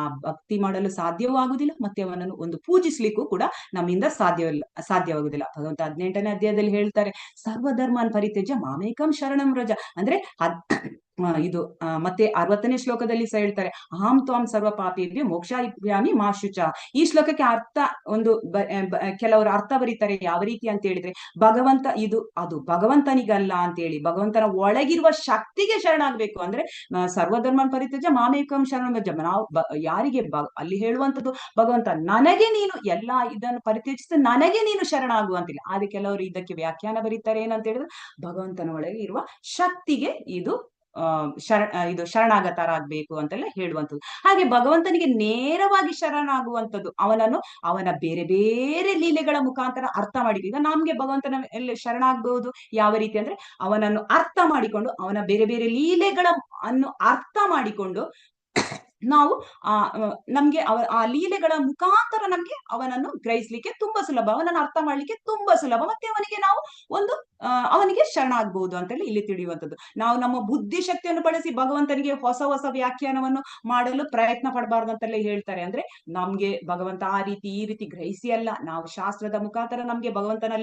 ಆ ಭಕ್ತಿ ಮಾಡಲು ಸಾಧ್ಯವಾಗುವುದಿಲ್ಲ, ಮತ್ತೆ ಅವನನ್ನು ಪೂಜಿಸ್ಲಿಕ್ಕೂ ಕೂಡ ನಮ್ಮಿಂದ ಸಾಧ್ಯವಾಗುವುದಿಲ್ಲ. ಭಗವಂತ 18ನೇ ಅಧ್ಯಾಯದಲ್ಲಿ ಹೇಳ್ತಾರೆ, ಸರ್ವಧರ್ಮಾನ್ ಪರಿತ್ಯಜ್ಯ ಮಾಮೇಕಂ ಶರಣಂ ವ್ರಜ. ಅಂದ್ರೆ ಮತ್ತೆ 60ನೇ ಶ್ಲೋಕದಲ್ಲಿ ಸಹ ಹೇಳ್ತಾರೆ, ಅಹಂ ತ್ವಾಂ ಸರ್ವ ಪಾಪೇಭ್ಯೋ ಮೋಕ್ಷಾಯಾಮಿ ಮಾ ಶುಚ. ಈ ಶ್ಲೋಕಕ್ಕೆ ಅರ್ಥ ಕೆಲವರು ಅರ್ಥ ಬರೀತಾರೆ ಯಾವ ರೀತಿ ಅಂತ ಹೇಳಿದ್ರೆ, ಅದು ಭಗವಂತನಿಗಲ್ಲ ಅಂತ ಹೇಳಿ, ಭಗವಂತನ ಒಳಗಿರುವ ಶಕ್ತಿಗೆ ಶರಣಾಗ್ಬೇಕು. ಅಂದ್ರೆ ಸರ್ವಧರ್ಮಾನ್ ಪರಿತ್ಯಜ್ಯ ಮಾಮೇಕಂ ಶರಣಂ ವ್ರಜ. ನಾವು ಯಾರಿಗೆ ಅಲ್ಲಿ ಹೇಳುವಂತದ್ದು ಭಗವಂತ ನನಗೆ ನೀನು ಎಲ್ಲಾ ಇದನ್ನು ಪರಿತ್ಯಜಿಸಿ ನನಗೆ ನೀನು ಶರಣಾಗುವಂತಿಲ್ಲ. ಆದ್ರೆ ಕೆಲವರು ಇದಕ್ಕೆ ವ್ಯಾಖ್ಯಾನ ಬರೀತಾರೆ ಏನಂತ ಹೇಳಿದ್ರೆ, ಭಗವಂತನ ಒಳಗೆ ಇರುವ ಶಕ್ತಿಗೆ ಇದು ಶರಣಾಗತರಾಗಬೇಕು ಅಂತೆಲ್ಲ ಹೇಳುವಂಥದ್ದು. ಹಾಗೆ ಭಗವಂತನಿಗೆ ನೇರವಾಗಿ ಶರಣಾಗುವಂಥದ್ದು ಅವನ ಬೇರೆ ಬೇರೆ ಲೀಲೆಗಳ ಮುಖಾಂತರ ಅರ್ಥ ಮಾಡಿದ್ವಿ. ಈಗ ನಮ್ಗೆ ಭಗವಂತನ ಶರಣಾಗಬಹುದು ಯಾವ ರೀತಿ ಅಂದ್ರೆ, ಅವನನ್ನು ಅರ್ಥ ಮಾಡಿಕೊಂಡು ಅವನ ಬೇರೆ ಬೇರೆ ಲೀಲೆಗಳನ್ನು ಅರ್ಥ ಮಾಡಿಕೊಂಡು ನಾವು ನಮ್ಗೆ ಆ ಲೀಲೆಗಳ ಮುಖಾಂತರ ನಮ್ಗೆ ಅವನನ್ನು ಗ್ರಹಿಸ್ಲಿಕ್ಕೆ ತುಂಬಾ ಸುಲಭ, ಅವನನ್ನು ಅರ್ಥ ಮಾಡ್ಲಿಕ್ಕೆ ತುಂಬಾ ಸುಲಭ, ಮತ್ತೆ ಅವನಿಗೆ ನಾವು ಅವನಿಗೆ ಶರಣಾಗಬಹುದು ಅಂತೇಳಿ ಇಲ್ಲಿ ತಿಳಿಯುವಂಥದ್ದು. ನಾವು ನಮ್ಮ ಬುದ್ಧಿ ಶಕ್ತಿಯನ್ನು ಬಳಸಿ ಭಗವಂತನಿಗೆ ಹೊಸ ಹೊಸ ವ್ಯಾಖ್ಯಾನವನ್ನು ಮಾಡಲು ಪ್ರಯತ್ನ ಪಡಬಾರ್ದು ಅಂತೆಲ್ಲ ಹೇಳ್ತಾರೆ. ಅಂದ್ರೆ ನಮ್ಗೆ ಭಗವಂತ ಈ ರೀತಿ ಗ್ರಹಿಸಿ ಅಲ್ಲ, ನಾವು ಶಾಸ್ತ್ರದ ಮುಖಾಂತರ ನಮ್ಗೆ ಭಗವಂತನ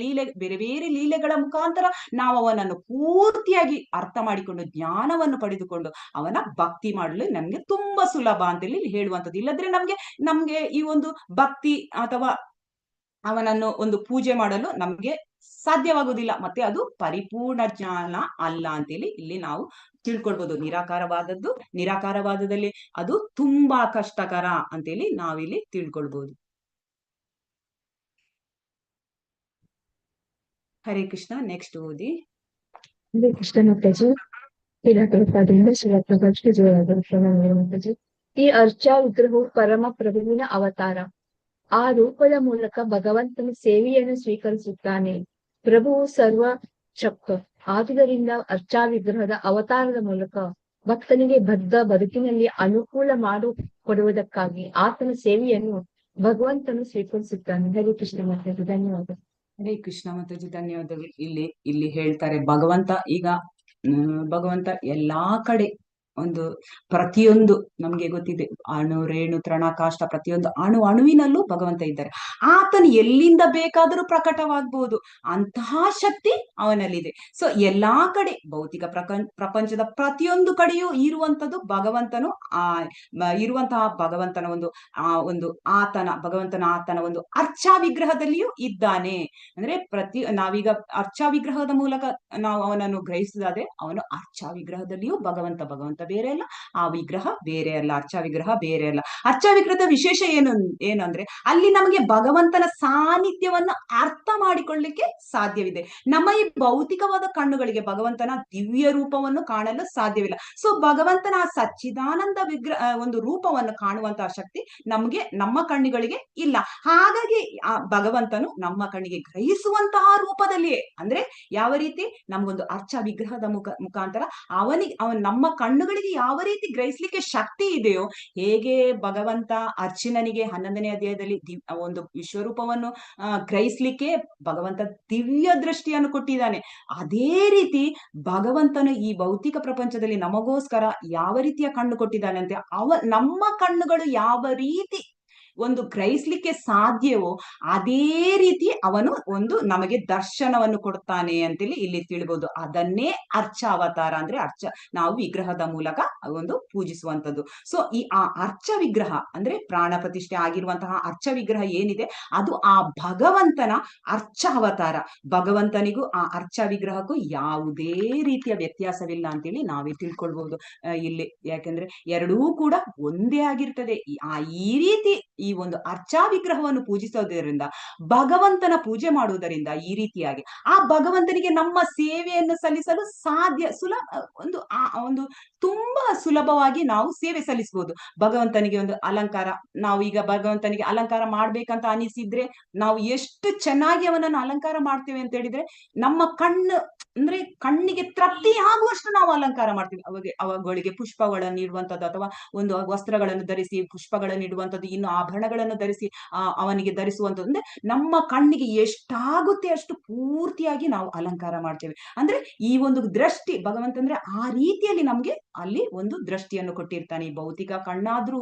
ಬೇರೆ ಬೇರೆ ಲೀಲೆಗಳ ಮುಖಾಂತರ ನಾವು ಅವನನ್ನು ಪೂರ್ತಿಯಾಗಿ ಅರ್ಥ ಮಾಡಿಕೊಂಡು ಜ್ಞಾನವನ್ನು ಪಡೆದುಕೊಂಡು ಅವನ ಭಕ್ತಿ ಮಾಡಲು ನಮ್ಗೆ ತುಂಬಾ ಸುಲಭ ಅಂತೇಳಿ ಹೇಳುವಂಥದ್ದು. ಇಲ್ಲದ್ರೆ ನಮ್ಗೆ ಈ ಭಕ್ತಿ ಅಥವಾ ಅವನನ್ನು ಪೂಜೆ ಮಾಡಲು ನಮ್ಗೆ ಸಾಧ್ಯವಾಗುವುದಿಲ್ಲ, ಮತ್ತೆ ಅದು ಪರಿಪೂರ್ಣ ಜ್ಞಾನ ಅಲ್ಲ ಅಂತೇಳಿ ಇಲ್ಲಿ ನಾವು ತಿಳ್ಕೊಳ್ಬಹುದು. ನಿರಾಕಾರವಾದದಲ್ಲಿ ಅದು ತುಂಬಾ ಕಷ್ಟಕರ ಅಂತೇಳಿ ನಾವಿಲ್ಲಿ ತಿಳ್ಕೊಳ್ಬಹುದು. ಹರೇ ಕೃಷ್ಣ. ನೆಕ್ಸ್ಟ್ ಓದಿ. ಹರೇ ಕೃಷ್ಣ ಮಾತಾಜಿ. ಈ ಅರ್ಚಾ ವಿಗ್ರಹವು ಪರಮ ಪ್ರಭುವಿನ ಅವತಾರ. ಆ ರೂಪದ ಮೂಲಕ ಭಗವಂತನ ಸೇವೆಯನ್ನು ಸ್ವೀಕರಿಸುತ್ತಾನೆ. ಪ್ರಭುವು ಸರ್ವ ಶಕ್ತ. ಆದುದರಿಂದ ಅರ್ಚಾ ವಿಗ್ರಹದ ಅವತಾರದ ಮೂಲಕ ಭಕ್ತನಿಗೆ ಬದುಕಿನಲ್ಲಿ ಅನುಕೂಲ ಮಾಡಿಕೊಡುವುದಕ್ಕಾಗಿ ಆತನ ಸೇವೆಯನ್ನು ಭಗವಂತನು ಸ್ವೀಕರಿಸುತ್ತಾನೆ. ಹರೇ ಕೃಷ್ಣ ಮಾತಾಜಿ. ಧನ್ಯವಾದ. ಹರೇ ಕೃಷ್ಣ ಮಾತಾಜಿ, ಧನ್ಯವಾದಗಳು. ಇಲ್ಲಿ ಹೇಳ್ತಾರೆ ಭಗವಂತ ಈಗ ಭಗವಂತ ಎಲ್ಲಾ ಕಡೆ ಒಂದು ಪ್ರತಿಯೊಂದು ನಮ್ಗೆ ಗೊತ್ತಿದೆ, ಅಣು ರೇಣು ತೃಣ ಕಾಷ್ಟ ಪ್ರತಿಯೊಂದು ಅಣುವಿನಲ್ಲೂ ಭಗವಂತ ಇದ್ದಾರೆ. ಆತನು ಎಲ್ಲಿಂದ ಬೇಕಾದರೂ ಪ್ರಕಟವಾಗಬಹುದು, ಅಂತಹ ಶಕ್ತಿ ಅವನಲ್ಲಿದೆ. ಸೊ ಎಲ್ಲಾ ಕಡೆ ಭೌತಿಕ ಪ್ರಪಂಚದ ಪ್ರತಿಯೊಂದು ಕಡೆಯೂ ಇರುವಂತದ್ದು ಭಗವಂತನು ಇರುವಂತಹ ಭಗವಂತನ ಒಂದು ಆತನ ಒಂದು ಅರ್ಚಾ ವಿಗ್ರಹದಲ್ಲಿಯೂ ಇದ್ದಾನೆ. ಅಂದ್ರೆ ನಾವೀಗ ಅರ್ಚಾ ವಿಗ್ರಹದ ಮೂಲಕ ನಾವು ಅವನನ್ನು ಗ್ರಹಿಸಿದಾದ್ರೆ ಅವನು ಅರ್ಚಾ ವಿಗ್ರಹದಲ್ಲಿಯೂ ಭಗವಂತ ಬೇರೆ ಅಲ್ಲ, ಆ ವಿಗ್ರಹ ಬೇರೆ ಅಲ್ಲ, ಅರ್ಚಾ ವಿಗ್ರಹ ಬೇರೆ ಅಲ್ಲ. ಅರ್ಚಾ ವಿಗ್ರಹದ ವಿಶೇಷ ಏನಂದ್ರೆ ಅಲ್ಲಿ ನಮಗೆ ಭಗವಂತನ ಸಾನ್ನಿಧ್ಯವನ್ನು ಅರ್ಥ ಮಾಡಿಕೊಳ್ಳಿಕ್ಕೆ ಸಾಧ್ಯವಿದೆ. ನಮ್ಮ ಈ ಭೌತಿಕವಾದ ಕಣ್ಣುಗಳಿಗೆ ಭಗವಂತನ ದಿವ್ಯ ರೂಪವನ್ನು ಕಾಣಲು ಸಾಧ್ಯವಿಲ್ಲ. ಸೊ ಭಗವಂತನ ಆ ಸಚ್ಚಿದಾನಂದ ಒಂದು ರೂಪವನ್ನು ಕಾಣುವಂತಹ ಶಕ್ತಿ ನಮ್ಮ ಕಣ್ಣುಗಳಿಗೆ ಇಲ್ಲ. ಹಾಗಾಗಿ ಆ ಭಗವಂತನು ನಮ್ಮ ಕಣ್ಣಿಗೆ ಗ್ರಹಿಸುವಂತಹ ರೂಪದಲ್ಲಿಯೇ, ಅಂದ್ರೆ ಯಾವ ರೀತಿ ನಮಗೊಂದು ಅರ್ಚಾ ವಿಗ್ರಹದ ಮುಖಾಂತರ ನಮ್ಮ ಕಣ್ಣುಗಳಿಗೆ ಯಾವ ರೀತಿ ಗ್ರಹಿಸ್ಲಿಕ್ಕೆ ಶಕ್ತಿ ಇದೆಯೋ, ಹೇಗೆ ಭಗವಂತ ಅರ್ಜುನನಿಗೆ 11ನೇ ಅಧ್ಯಾಯದಲ್ಲಿ ಒಂದು ವಿಶ್ವರೂಪವನ್ನು ಗ್ರಹಿಸ್ಲಿಕ್ಕೆ ಭಗವಂತ ದಿವ್ಯ ದೃಷ್ಟಿಯನ್ನು ಕೊಟ್ಟಿದ್ದಾನೆ, ಅದೇ ರೀತಿ ಭಗವಂತನು ಈ ಭೌತಿಕ ಪ್ರಪಂಚದಲ್ಲಿ ನಮಗೋಸ್ಕರ ಯಾವ ರೀತಿಯ ಕಣ್ಣು ಕೊಟ್ಟಿದ್ದಾನೆ ಅಂತ ನಮ್ಮ ಕಣ್ಣುಗಳು ಯಾವ ರೀತಿ ಒಂದು ಗ್ರಹಿಸ್ಲಿಕ್ಕೆ ಸಾಧ್ಯವೋ ಅದೇ ರೀತಿ ಅವನು ನಮಗೆ ದರ್ಶನವನ್ನು ಕೊಡ್ತಾನೆ ಅಂತೇಳಿ ಇಲ್ಲಿ ತಿಳಿಬಹುದು. ಅದನ್ನೇ ಅರ್ಚಾವತಾರ ಅಂದ್ರೆ ನಾವು ವಿಗ್ರಹದ ಮೂಲಕ ಪೂಜಿಸುವಂತದ್ದು. ಸೊ ಆ ಅರ್ಚ ವಿಗ್ರಹ ಅಂದ್ರೆ ಪ್ರಾಣ ಪ್ರತಿಷ್ಠೆ ಆಗಿರುವಂತಹ ಅರ್ಚ ವಿಗ್ರಹ ಏನಿದೆ ಅದು ಆ ಭಗವಂತನ ಅರ್ಚಾವತಾರ. ಭಗವಂತನಿಗೂ ಆ ಅರ್ಚ ವಿಗ್ರಹಕ್ಕೂ ಯಾವುದೇ ರೀತಿಯ ವ್ಯತ್ಯಾಸವಿಲ್ಲ ಅಂತೇಳಿ ನಾವೇ ತಿಳ್ಕೊಳ್ಬಹುದು ಇಲ್ಲಿ. ಯಾಕಂದ್ರೆ ಎರಡೂ ಕೂಡ ಒಂದೇ ಆಗಿರ್ತದೆ. ಈ ರೀತಿ ಈ ಒಂದು ಅರ್ಚಾ ವಿಗ್ರಹವನ್ನು ಪೂಜಿಸೋದರಿಂದ, ಭಗವಂತನ ಪೂಜೆ ಮಾಡುವುದರಿಂದ ಈ ರೀತಿಯಾಗಿ ಆ ಭಗವಂತನಿಗೆ ನಮ್ಮ ಸೇವೆಯನ್ನು ಸಲ್ಲಿಸಲು ಸಾಧ್ಯ. ಒಂದು ತುಂಬಾ ಸುಲಭವಾಗಿ ನಾವು ಸೇವೆ ಸಲ್ಲಿಸಬಹುದು. ಭಗವಂತನಿಗೆ ಒಂದು ಅಲಂಕಾರ, ನಾವು ಈಗ ಭಗವಂತನಿಗೆ ಅಲಂಕಾರ ಮಾಡ್ಬೇಕಂತ ಅನಿಸಿದ್ರೆ ನಾವು ಎಷ್ಟು ಚೆನ್ನಾಗಿ ಅವನನ್ನು ಅಲಂಕಾರ ಮಾಡ್ತೇವೆ ಅಂತ ಹೇಳಿದ್ರೆ, ನಮ್ಮ ಕಣ್ಣಿಗೆ ತೃಪ್ತಿ ಆಗುವಷ್ಟು ನಾವು ಅಲಂಕಾರ ಮಾಡ್ತೀವಿ. ಅವುಗಳಿಗೆ ಪುಷ್ಪಗಳನ್ನು ಇಡುವಂತದ್ದು ಅಥವಾ ಒಂದು ವಸ್ತ್ರಗಳನ್ನು ಧರಿಸಿ ಪುಷ್ಪಗಳನ್ನು ಇಡುವಂತದ್ದು, ಇನ್ನು ಆಭರಣಗಳನ್ನು ಧರಿಸಿ ಅವನಿಗೆ ಧರಿಸುವಂತದ್ದು, ಅಂದ್ರೆ ನಮ್ಮ ಕಣ್ಣಿಗೆ ಎಷ್ಟಾಗುತ್ತೆ ಅಷ್ಟು ಪೂರ್ತಿಯಾಗಿ ನಾವು ಅಲಂಕಾರ ಮಾಡ್ತೇವೆ. ಅಂದ್ರೆ ಈ ಒಂದು ದೃಷ್ಟಿ ಭಗವಂತ ಅಂದ್ರೆ ಆ ರೀತಿಯಲ್ಲಿ ನಮ್ಗೆ ಅಲ್ಲಿ ಒಂದು ದೃಷ್ಟಿಯನ್ನು ಕೊಟ್ಟಿರ್ತಾನೆ. ಈ ಭೌತಿಕ ಕಣ್ಣಾದ್ರೂ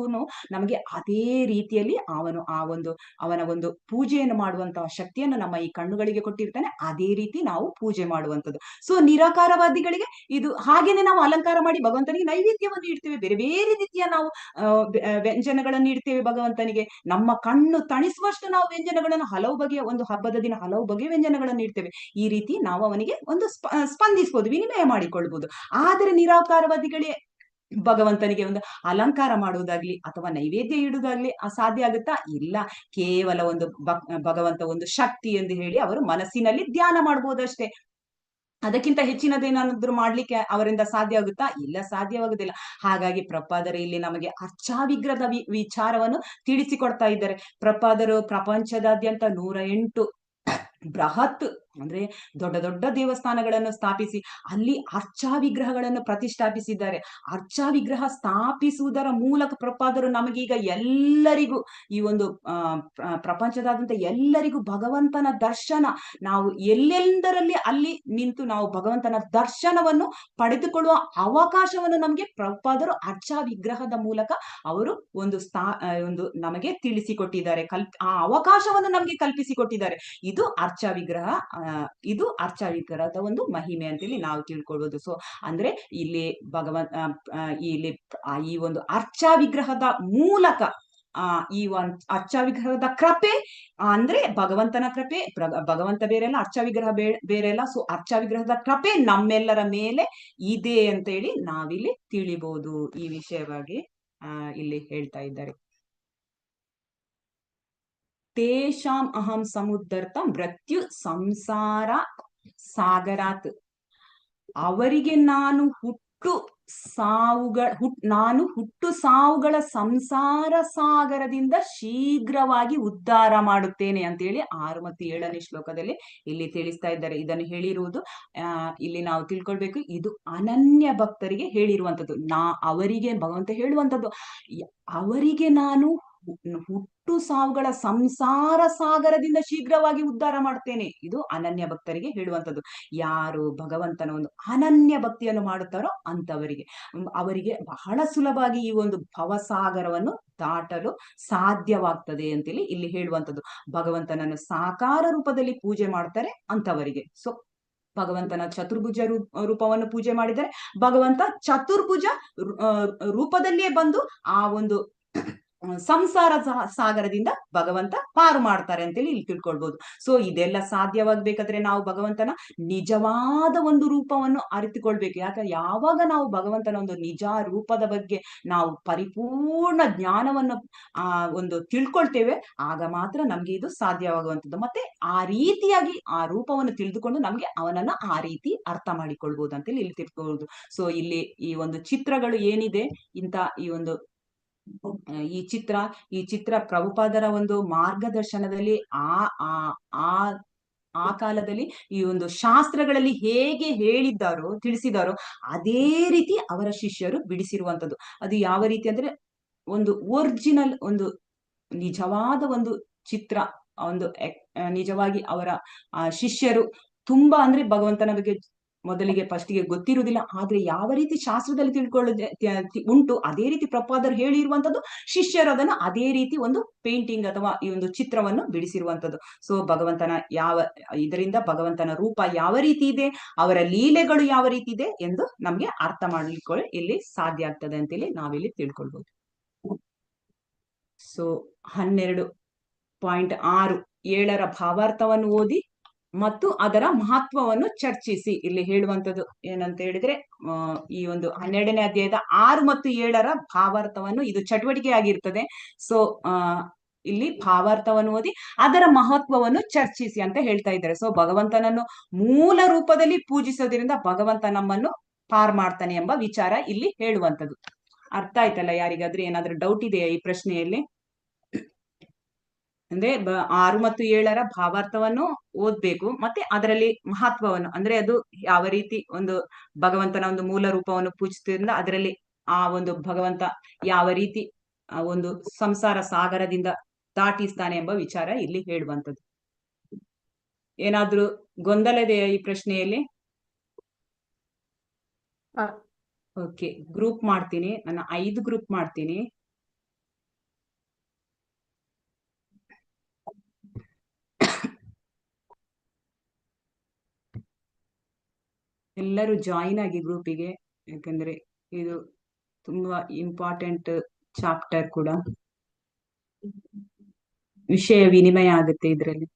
ನಮಗೆ ಅದೇ ರೀತಿಯಲ್ಲಿ ಅವನ ಒಂದು ಪೂಜೆಯನ್ನು ಮಾಡುವಂತಹ ಶಕ್ತಿಯನ್ನು ನಮ್ಮ ಈ ಕಣ್ಣುಗಳಿಗೆ ಕೊಟ್ಟಿರ್ತಾನೆ. ಅದೇ ರೀತಿ ನಾವು ಪೂಜೆ ಮಾಡುವಂಥದ್ದು. ಸೊ ನಿರಾಕಾರವಾದಿಗಳಿಗೆ ಇದು ಹಾಗೇನೆ ನಾವು ಅಲಂಕಾರ ಮಾಡಿ ಭಗವಂತನಿಗೆ ನೈವೇದ್ಯವನ್ನು ಇಡ್ತೇವೆ, ಬೇರೆ ಬೇರೆ ರೀತಿಯ ನಾವು ವ್ಯಂಜನಗಳನ್ನು ಇಡ್ತೇವೆ ಭಗವಂತನಿಗೆ. ನಮ್ಮ ಕಣ್ಣು ತಣಿಸುವಷ್ಟು ನಾವು ವ್ಯಂಜನಗಳನ್ನು ಹಲವು ಬಗೆಯ ಒಂದು ಹಬ್ಬದ ದಿನ ಹಲವು ಬಗೆಯ ವ್ಯಂಜನಗಳನ್ನು ಇಡ್ತೇವೆ. ಈ ರೀತಿ ನಾವು ಅವನಿಗೆ ಒಂದು ಸ್ಪಂದಿಸಬಹುದು, ವಿನಿಮಯ ಮಾಡಿಕೊಳ್ಬಹುದು. ಆದರೆ ನಿರಾಕಾರವಾದಿಗಳೇ ಭಗವಂತನಿಗೆ ಒಂದು ಅಲಂಕಾರ ಮಾಡುವುದಾಗ್ಲಿ ಅಥವಾ ನೈವೇದ್ಯ ಇಡುವುದಾಗ್ಲಿ ಅಸಾಧ್ಯ ಆಗುತ್ತಾ? ಇಲ್ಲ. ಕೇವಲ ಒಂದು ಭಗವಂತ ಒಂದು ಶಕ್ತಿ ಎಂದು ಹೇಳಿ ಅವರು ಮನಸ್ಸಿನಲ್ಲಿ ಧ್ಯಾನ ಮಾಡಬಹುದಷ್ಟೇ. ಅದಕ್ಕಿಂತ ಹೆಚ್ಚಿನದೇನಾದ್ರೂ ಮಾಡ್ಲಿಕ್ಕೆ ಅವರಿಂದ ಸಾಧ್ಯ ಆಗುತ್ತಾ? ಇಲ್ಲ, ಸಾಧ್ಯವಾಗುದಿಲ್ಲ. ಹಾಗಾಗಿ ಪ್ರಪಾದರು ಇಲ್ಲಿ ನಮಗೆ ಅರ್ಚಾ ವಿಗ್ರಹದ ವಿಚಾರವನ್ನು ತಿಳಿಸಿಕೊಡ್ತಾ ಇದ್ದಾರೆ. ಪ್ರಪಾದರು ಪ್ರಪಂಚದಾದ್ಯಂತ 108 ಬೃಹತ್ ಅಂದ್ರೆ ದೊಡ್ಡ ದೊಡ್ಡ ದೇವಸ್ಥಾನಗಳನ್ನು ಸ್ಥಾಪಿಸಿ ಅಲ್ಲಿ ಅರ್ಚಾ ವಿಗ್ರಹಗಳನ್ನು ಪ್ರತಿಷ್ಠಾಪಿಸಿದ್ದಾರೆ. ಅರ್ಚಾ ವಿಗ್ರಹ ಸ್ಥಾಪಿಸುವುದರ ಮೂಲಕ ಪ್ರಪಾದರು ನಮಗೀಗ ಎಲ್ಲರಿಗೂ ಈ ಒಂದು ಪ್ರಪಂಚದಾದ್ಯಂತ ಎಲ್ಲರಿಗೂ ಭಗವಂತನ ದರ್ಶನ, ನಾವು ಎಲ್ಲೆಂದರಲ್ಲಿ ಅಲ್ಲಿ ನಿಂತು ನಾವು ಭಗವಂತನ ದರ್ಶನವನ್ನು ಪಡೆದುಕೊಳ್ಳುವ ಅವಕಾಶವನ್ನು ನಮಗೆ ಪ್ರಪಾದರು ಅರ್ಚಾ ವಿಗ್ರಹದ ಮೂಲಕ ಅವರು ಒಂದು ನಮಗೆ ತಿಳಿಸಿಕೊಟ್ಟಿದ್ದಾರೆ. ಆ ಅವಕಾಶವನ್ನು ನಮಗೆ ಕಲ್ಪಿಸಿಕೊಟ್ಟಿದ್ದಾರೆ. ಇದು ಅರ್ಚಾ ವಿಗ್ರಹದ ಒಂದು ಮಹಿಮೆ ಅಂತೇಳಿ ನಾವು ತಿಳ್ಕೊಳ್ಬಹುದು. ಸೊ ಅಂದ್ರೆ ಇಲ್ಲಿ ಈ ಒಂದು ಅರ್ಚಾ ವಿಗ್ರಹದ ಮೂಲಕ ಈ ಒಂದು ಅರ್ಚಾ ವಿಗ್ರಹದ ಕೃಪೆ ಅಂದ್ರೆ ಭಗವಂತನ ಕೃಪೆ, ಭಗವಂತ ಬೇರೆ ಅಲ್ಲ, ಅರ್ಚಾ ವಿಗ್ರಹ ಬೇರೆ ಅಲ್ಲ. ಸೊ ಅರ್ಚಾ ವಿಗ್ರಹದ ಕೃಪೆ ನಮ್ಮೆಲ್ಲರ ಮೇಲೆ ಇದೆ ಅಂತ ಹೇಳಿ ನಾವಿಲ್ಲಿ ತಿಳಿಬಹುದು. ಈ ವಿಷಯವಾಗಿ ಇಲ್ಲಿ ಹೇಳ್ತಾ ಇದ್ದಾರೆ. ತೇಷಾಂ ಅಹಂ ಸಮುದ್ಧರ್ತ ಮೃತ್ಯು ಸಂಸಾರ ಸಾಗರಾತ್. ಅವರಿಗೆ ನಾನು ಹುಟ್ಟು ಸಾವುಗಳ ಸಂಸಾರ ಸಾಗರದಿಂದ ಶೀಘ್ರವಾಗಿ ಉದ್ಧಾರ ಮಾಡುತ್ತೇನೆ ಅಂತೇಳಿ 6 ಮತ್ತು 7ನೇ ಶ್ಲೋಕದಲ್ಲಿ ಇಲ್ಲಿ ತಿಳಿಸ್ತಾ ಇದ್ದಾರೆ. ಇದನ್ನು ಹೇಳಿರುವುದು ಇಲ್ಲಿ ನಾವು ತಿಳ್ಕೊಳ್ಬೇಕು, ಇದು ಅನನ್ಯ ಭಕ್ತರಿಗೆ ಹೇಳಿರುವಂತದ್ದು. ಅವರಿಗೆ ಭಗವಂತ ಹೇಳುವಂತದ್ದು, ಅವರಿಗೆ ನಾನು ಹುಟ್ಟು ಸಾವುಗಳ ಸಂಸಾರ ಸಾಗರದಿಂದ ಶೀಘ್ರವಾಗಿ ಉದ್ಧಾರ ಮಾಡ್ತೇನೆ. ಇದು ಅನನ್ಯ ಭಕ್ತರಿಗೆ ಹೇಳುವಂಥದ್ದು. ಯಾರು ಭಗವಂತನ ಒಂದು ಅನನ್ಯ ಭಕ್ತಿಯನ್ನು ಮಾಡುತ್ತಾರೋ ಅಂತವರಿಗೆ ಅವರಿಗೆ ಬಹಳ ಸುಲಭವಾಗಿ ಈ ಒಂದು ಭವಸಾಗರವನ್ನು ದಾಟಲು ಸಾಧ್ಯವಾಗ್ತದೆ ಅಂತೇಳಿ ಇಲ್ಲಿ ಹೇಳುವಂಥದ್ದು. ಭಗವಂತನನ್ನು ಸಾಕಾರ ರೂಪದಲ್ಲಿ ಪೂಜೆ ಮಾಡ್ತಾರೆ ಅಂತವರಿಗೆ. ಸೊ ಭಗವಂತನ ಚತುರ್ಭುಜ ರೂಪವನ್ನು ಪೂಜೆ ಮಾಡಿದರೆ ಭಗವಂತ ಚತುರ್ಭುಜ ರೂಪದಲ್ಲಿಯೇ ಬಂದು ಆ ಒಂದು ಸಂಸಾರ ಸಾಗರದಿಂದ ಭಗವಂತ ಪಾರು ಮಾಡ್ತಾರೆ ಅಂತೇಳಿ ಇಲ್ಲಿ ತಿಳ್ಕೊಳ್ಬಹುದು. ಸೊ ಇದೆಲ್ಲ ಸಾಧ್ಯವಾಗ್ಬೇಕಾದ್ರೆ ನಾವು ಭಗವಂತನ ನಿಜವಾದ ಒಂದು ರೂಪವನ್ನು ಅರಿತುಕೊಳ್ಬೇಕು. ಯಾಕಂದ್ರೆ ಯಾವಾಗ ನಾವು ಭಗವಂತನ ಒಂದು ನಿಜ ರೂಪದ ಬಗ್ಗೆ ನಾವು ಪರಿಪೂರ್ಣ ಜ್ಞಾನವನ್ನು ಒಂದು ತಿಳ್ಕೊಳ್ತೇವೆ, ಆಗ ಮಾತ್ರ ನಮ್ಗೆ ಇದು ಸಾಧ್ಯವಾಗುವಂಥದ್ದು. ಮತ್ತೆ ಆ ರೀತಿಯಾಗಿ ಆ ರೂಪವನ್ನು ತಿಳಿದುಕೊಂಡು ನಮ್ಗೆ ಅವನನ್ನ ಆ ರೀತಿ ಅರ್ಥ ಮಾಡಿಕೊಳ್ಬಹುದು ಅಂತೇಳಿ ಇಲ್ಲಿ ತಿಳ್ಕೊಳ್ಬಹುದು. ಸೊ ಇಲ್ಲಿ ಈ ಒಂದು ಚಿತ್ರಗಳು ಏನಿದೆ, ಇಂತ ಈ ಚಿತ್ರ ಪ್ರಭುಪಾದರ ಒಂದು ಮಾರ್ಗದರ್ಶನದಲ್ಲಿ ಆ ಕಾಲದಲ್ಲಿ ಈ ಒಂದು ಶಾಸ್ತ್ರಗಳಲ್ಲಿ ಹೇಗೆ ತಿಳಿಸಿದಾರೋ ಅದೇ ರೀತಿ ಅವರ ಶಿಷ್ಯರು ಬಿಡಿಸಿರುವಂತದ್ದು. ಅದು ಯಾವ ರೀತಿ ಅಂದ್ರೆ ಒಂದು ಒರಿಜಿನಲ್ ಒಂದು ನಿಜವಾದ ಒಂದು ಚಿತ್ರ. ಒಂದು ನಿಜವಾಗಿ ಅವರ ಶಿಷ್ಯರು ತುಂಬಾ ಅಂದ್ರೆ ಭಗವಂತನ ಬಗ್ಗೆ ಮೊದಲಿಗೆ ಫಸ್ಟಿಗೆ ಗೊತ್ತಿರುವುದಿಲ್ಲ, ಆದ್ರೆ ಯಾವ ರೀತಿ ಶಾಸ್ತ್ರದಲ್ಲಿ ಉಂಟು ಅದೇ ರೀತಿ ಪ್ರಭುಪಾದರು ಹೇಳಿರುವಂತದ್ದು, ಶಿಷ್ಯರು ಅದನ್ನು ಅದೇ ರೀತಿ ಒಂದು ಪೇಂಟಿಂಗ್ ಅಥವಾ ಈ ಒಂದು ಚಿತ್ರವನ್ನು ಬಿಡಿಸಿರುವಂತದ್ದು. ಸೊ ಇದರಿಂದ ಭಗವಂತನ ರೂಪ ಯಾವ ರೀತಿ ಇದೆ, ಅವರ ಲೀಲೆಗಳು ಯಾವ ರೀತಿ ಇದೆ ಎಂದು ನಮ್ಗೆ ಅರ್ಥ ಮಾಡ್ಲಿಕ್ಕೆ ಇಲ್ಲಿ ಸಾಧ್ಯ ಆಗ್ತದೆ ಅಂತೇಳಿ ನಾವಿಲ್ಲಿ ತಿಳ್ಕೊಳ್ಬಹುದು. ಸೊ 12.6 7ರ ಭಾವಾರ್ಥವನ್ನು ಓದಿ ಮತ್ತು ಅದರ ಮಹತ್ವವನ್ನು ಚರ್ಚಿಸಿ. ಇಲ್ಲಿ ಹೇಳುವಂತದ್ದು ಏನಂತ ಹೇಳಿದ್ರೆ, ಈ ಒಂದು 12ನೇ ಅಧ್ಯಾಯದ 6 ಮತ್ತು 7ರ ಭಾವಾರ್ಥವನ್ನು, ಇದು ಚಟುವಟಿಕೆ ಆಗಿರ್ತದೆ. ಸೊ ಇಲ್ಲಿ ಭಾವಾರ್ಥವನ್ನು ಓದಿ ಅದರ ಮಹತ್ವವನ್ನು ಚರ್ಚಿಸಿ ಅಂತ ಹೇಳ್ತಾ ಇದ್ದಾರೆ. ಸೊ ಭಗವಂತನನ್ನು ಮೂಲ ರೂಪದಲ್ಲಿ ಪೂಜಿಸೋದ್ರಿಂದ ಭಗವಂತ ನಮ್ಮನ್ನು ಪಾರ್ ಮಾಡ್ತಾನೆ ಎಂಬ ವಿಚಾರ ಇಲ್ಲಿ ಹೇಳುವಂತದ್ದು. ಅರ್ಥ ಆಯ್ತಲ್ಲ? ಯಾರಿಗಾದ್ರೂ ಏನಾದ್ರೂ ಡೌಟ್ ಇದೆಯಾ ಈ ಪ್ರಶ್ನೆಯಲ್ಲಿ? ಅಂದ್ರೆ 6 ಮತ್ತು 7ರ ಭಾವಾರ್ಥವನ್ನು ಓದ್ಬೇಕು, ಮತ್ತೆ ಅದರಲ್ಲಿ ಮಹತ್ವವನ್ನು, ಅಂದ್ರೆ ಅದು ಯಾವ ರೀತಿ ಒಂದು ಭಗವಂತನ ಒಂದು ಮೂಲ ರೂಪವನ್ನು ಪೂಜಿಸುವುದರಿಂದ ಅದರಲ್ಲಿ ಆ ಒಂದು ಭಗವಂತ ಯಾವ ರೀತಿ ಒಂದು ಸಂಸಾರ ಸಾಗರದಿಂದ ದಾಟಿಸ್ತಾನೆ ಎಂಬ ವಿಚಾರ ಇಲ್ಲಿ ಹೇಳುವಂಥದ್ದು. ಏನಾದ್ರೂ ಗೊಂದಲ ಇದೆಯಾ ಈ ಪ್ರಶ್ನೆಯಲ್ಲಿ? ಓಕೆ, ಗ್ರೂಪ್ ಮಾಡ್ತೀನಿ, ನಾನು 5 ಗ್ರೂಪ್ ಮಾಡ್ತೀನಿ. ಎಲ್ಲರೂ ಜಾಯಿನ್ ಆಗಿ ಗ್ರೂಪಿಗೆ, ಯಾಕಂದ್ರೆ ಇದು ತುಂಬಾ ಇಂಪಾರ್ಟೆಂಟ್ ಚಾಪ್ಟರ್ ಕೂಡ. ವಿಷಯ ವಿನಿಮಯ ಆಗುತ್ತೆ ಇದರಲ್ಲಿ.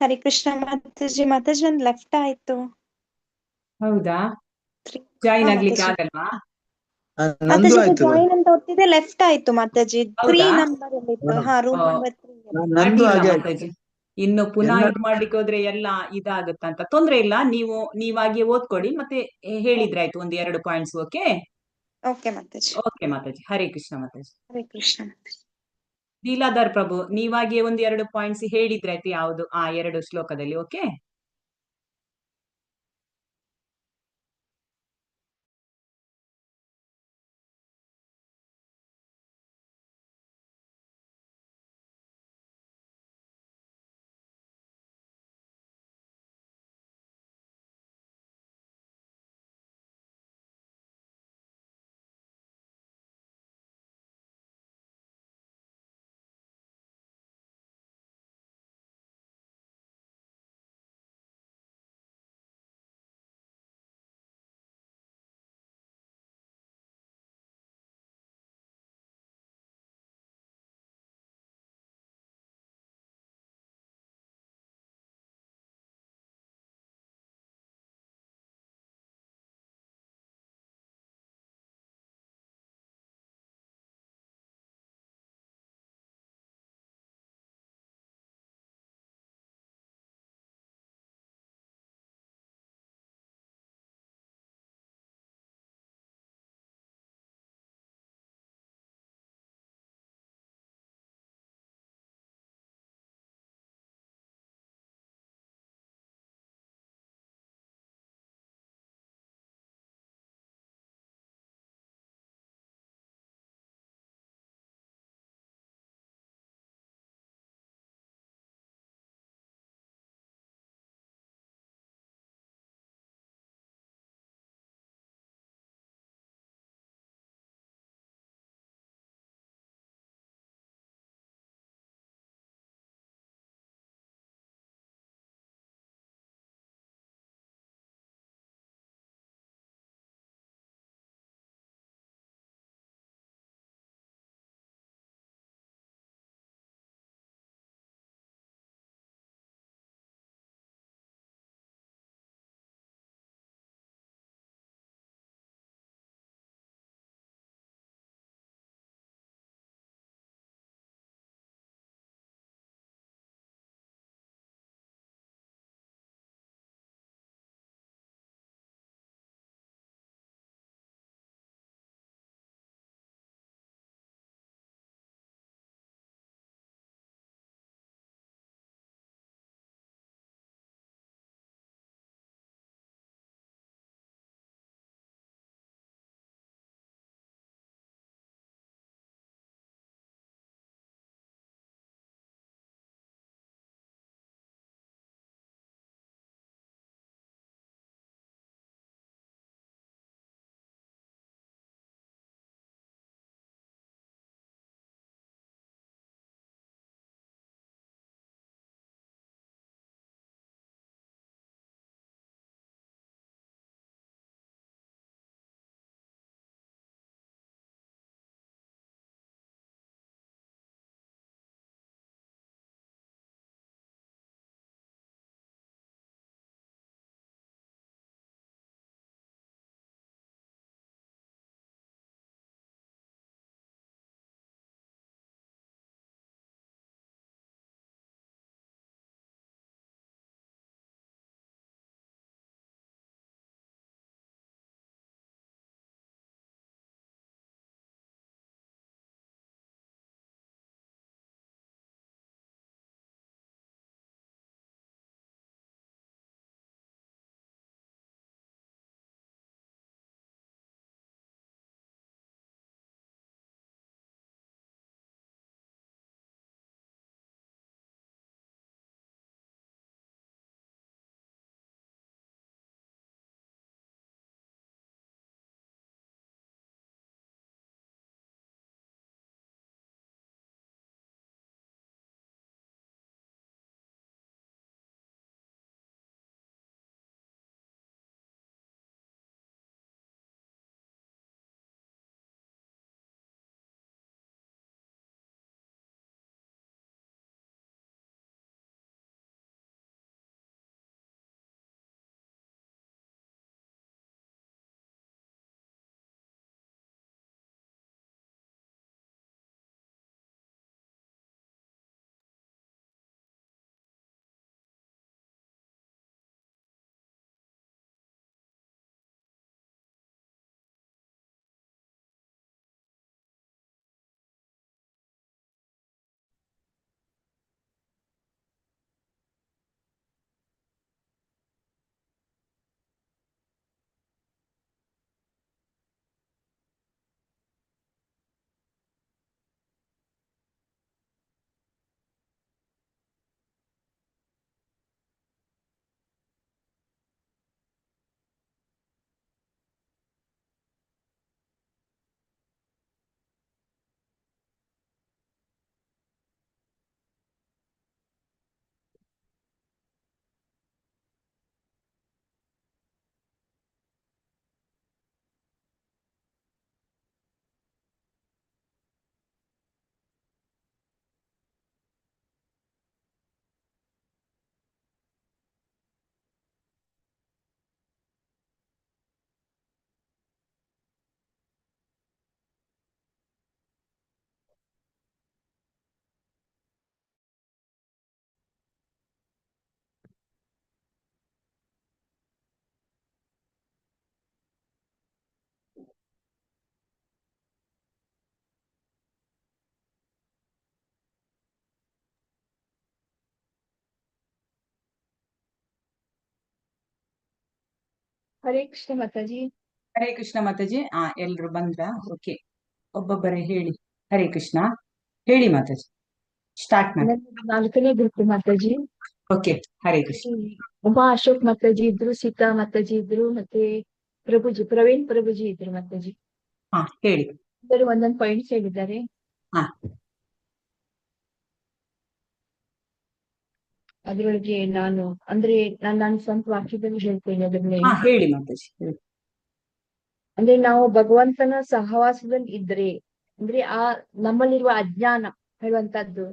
ಹರಿ ಕೃಷ್ಣ ಮಾತಾಜಿ. ಮಾತಾಜಿ ಒಂದ್ ಲೆಫ್ಟ್ ಆಯ್ತು. ಹೌದಾ? ಜಾಯಿನ್ ಆಗ್ಲಿಕ್ಕೆ ಆಗಲ್ವಾ? ಮಾತಾಜಿ ಜಾಯಿನ್ ಅಂತ ಒತ್ತಿದೆ, ಲೆಫ್ಟ್ ಆಯ್ತು ಮಾತಾಜಿ. 3 ನಂಬರ್ ಅಲ್ಲಿ ಇತ್ತು. Room number 3. ಇನ್ನು ಪುನಃ ಇದು ಮಾಡ್ಲಿಕ್ಕೆ ಹೋದ್ರೆ ಎಲ್ಲ ಇದಾಗುತ್ತಂತ. ತೊಂದ್ರೆ ಇಲ್ಲ, ನೀವಾಗಿ ಓದ್ಕೊಡಿ, ಮತ್ತೆ ಹೇಳಿದ್ರೆ ಆಯ್ತು 1-2 points. Okay Mataji. Okay Mataji. Hare Krishna Mataji. Hare Krishna. Leeladhar Prabhu, ನೀವಾಗಿ 1-2 ಪಾಯಿಂಟ್ಸ್ ಹೇಳಿದ್ರೆ ಆಯ್ತು, ಯಾವುದು ಆ 2 ಶ್ಲೋಕದಲ್ಲಿ. ಓಕೆ ಹರೇ ಕೃಷ್ಣ ಮಾತಾಜಿ. ಹರೇ ಕೃಷ್ಣ ಮಾತಾಜಿ. ಎಲ್ರು ಬಂದ್ರ? ಓಕೆ, ಒಬ್ಬೊಬ್ಬರೇ ಹೇಳಿ. ಹರೇ ಕೃಷ್ಣ, ಹೇಳಿ ಮಾತಾಜಿ, ಸ್ಟಾರ್ಟ್ ಮಾಡಿ. ನನ್ನದು 4ನೇ ಗ್ರೂಪ್ ಮಾತಾಜಿ. ಓಕೆ, ಹರೇ ಕೃಷ್ಣ. ಉಮಾ ಅಶೋಕ್ ಮಾತಾಜಿ ಇದ್ರು, ಸೀತಾ ಮಾತಾಜಿ ಇದ್ರು, ಮತ್ತೆ ಪ್ರವೀಣ್ ಪ್ರಭುಜಿ ಇದ್ರು ಮಾತಾಜಿ. ಹೇಳಿ. ಎಲ್ಲರೂ ಒಂದೊಂದು ಪಾಯಿಂಟ್ಸ್ ಹೇಳಿದ್ದಾರೆ. ಅದ್ರೊಳಗೆ ನಾನು ಸ್ವಂತ ವಾಕ್ಯದಲ್ಲಿ ಹೇಳ್ತೇನೆ ಅದನ್ನೇ. ಹೇಳಿ ಮಾತಾಜಿ, ಹೇಳಿ. ಅಂದ್ರೆ ನಾವು ಭಗವಂತನ ಸಹವಾಸದಲ್ಲಿ ಇದ್ರೆ, ಅಂದ್ರೆ ನಮ್ಮಲ್ಲಿರುವ ಅಜ್ಞಾನ ಹೇಳುವಂತದ್ದು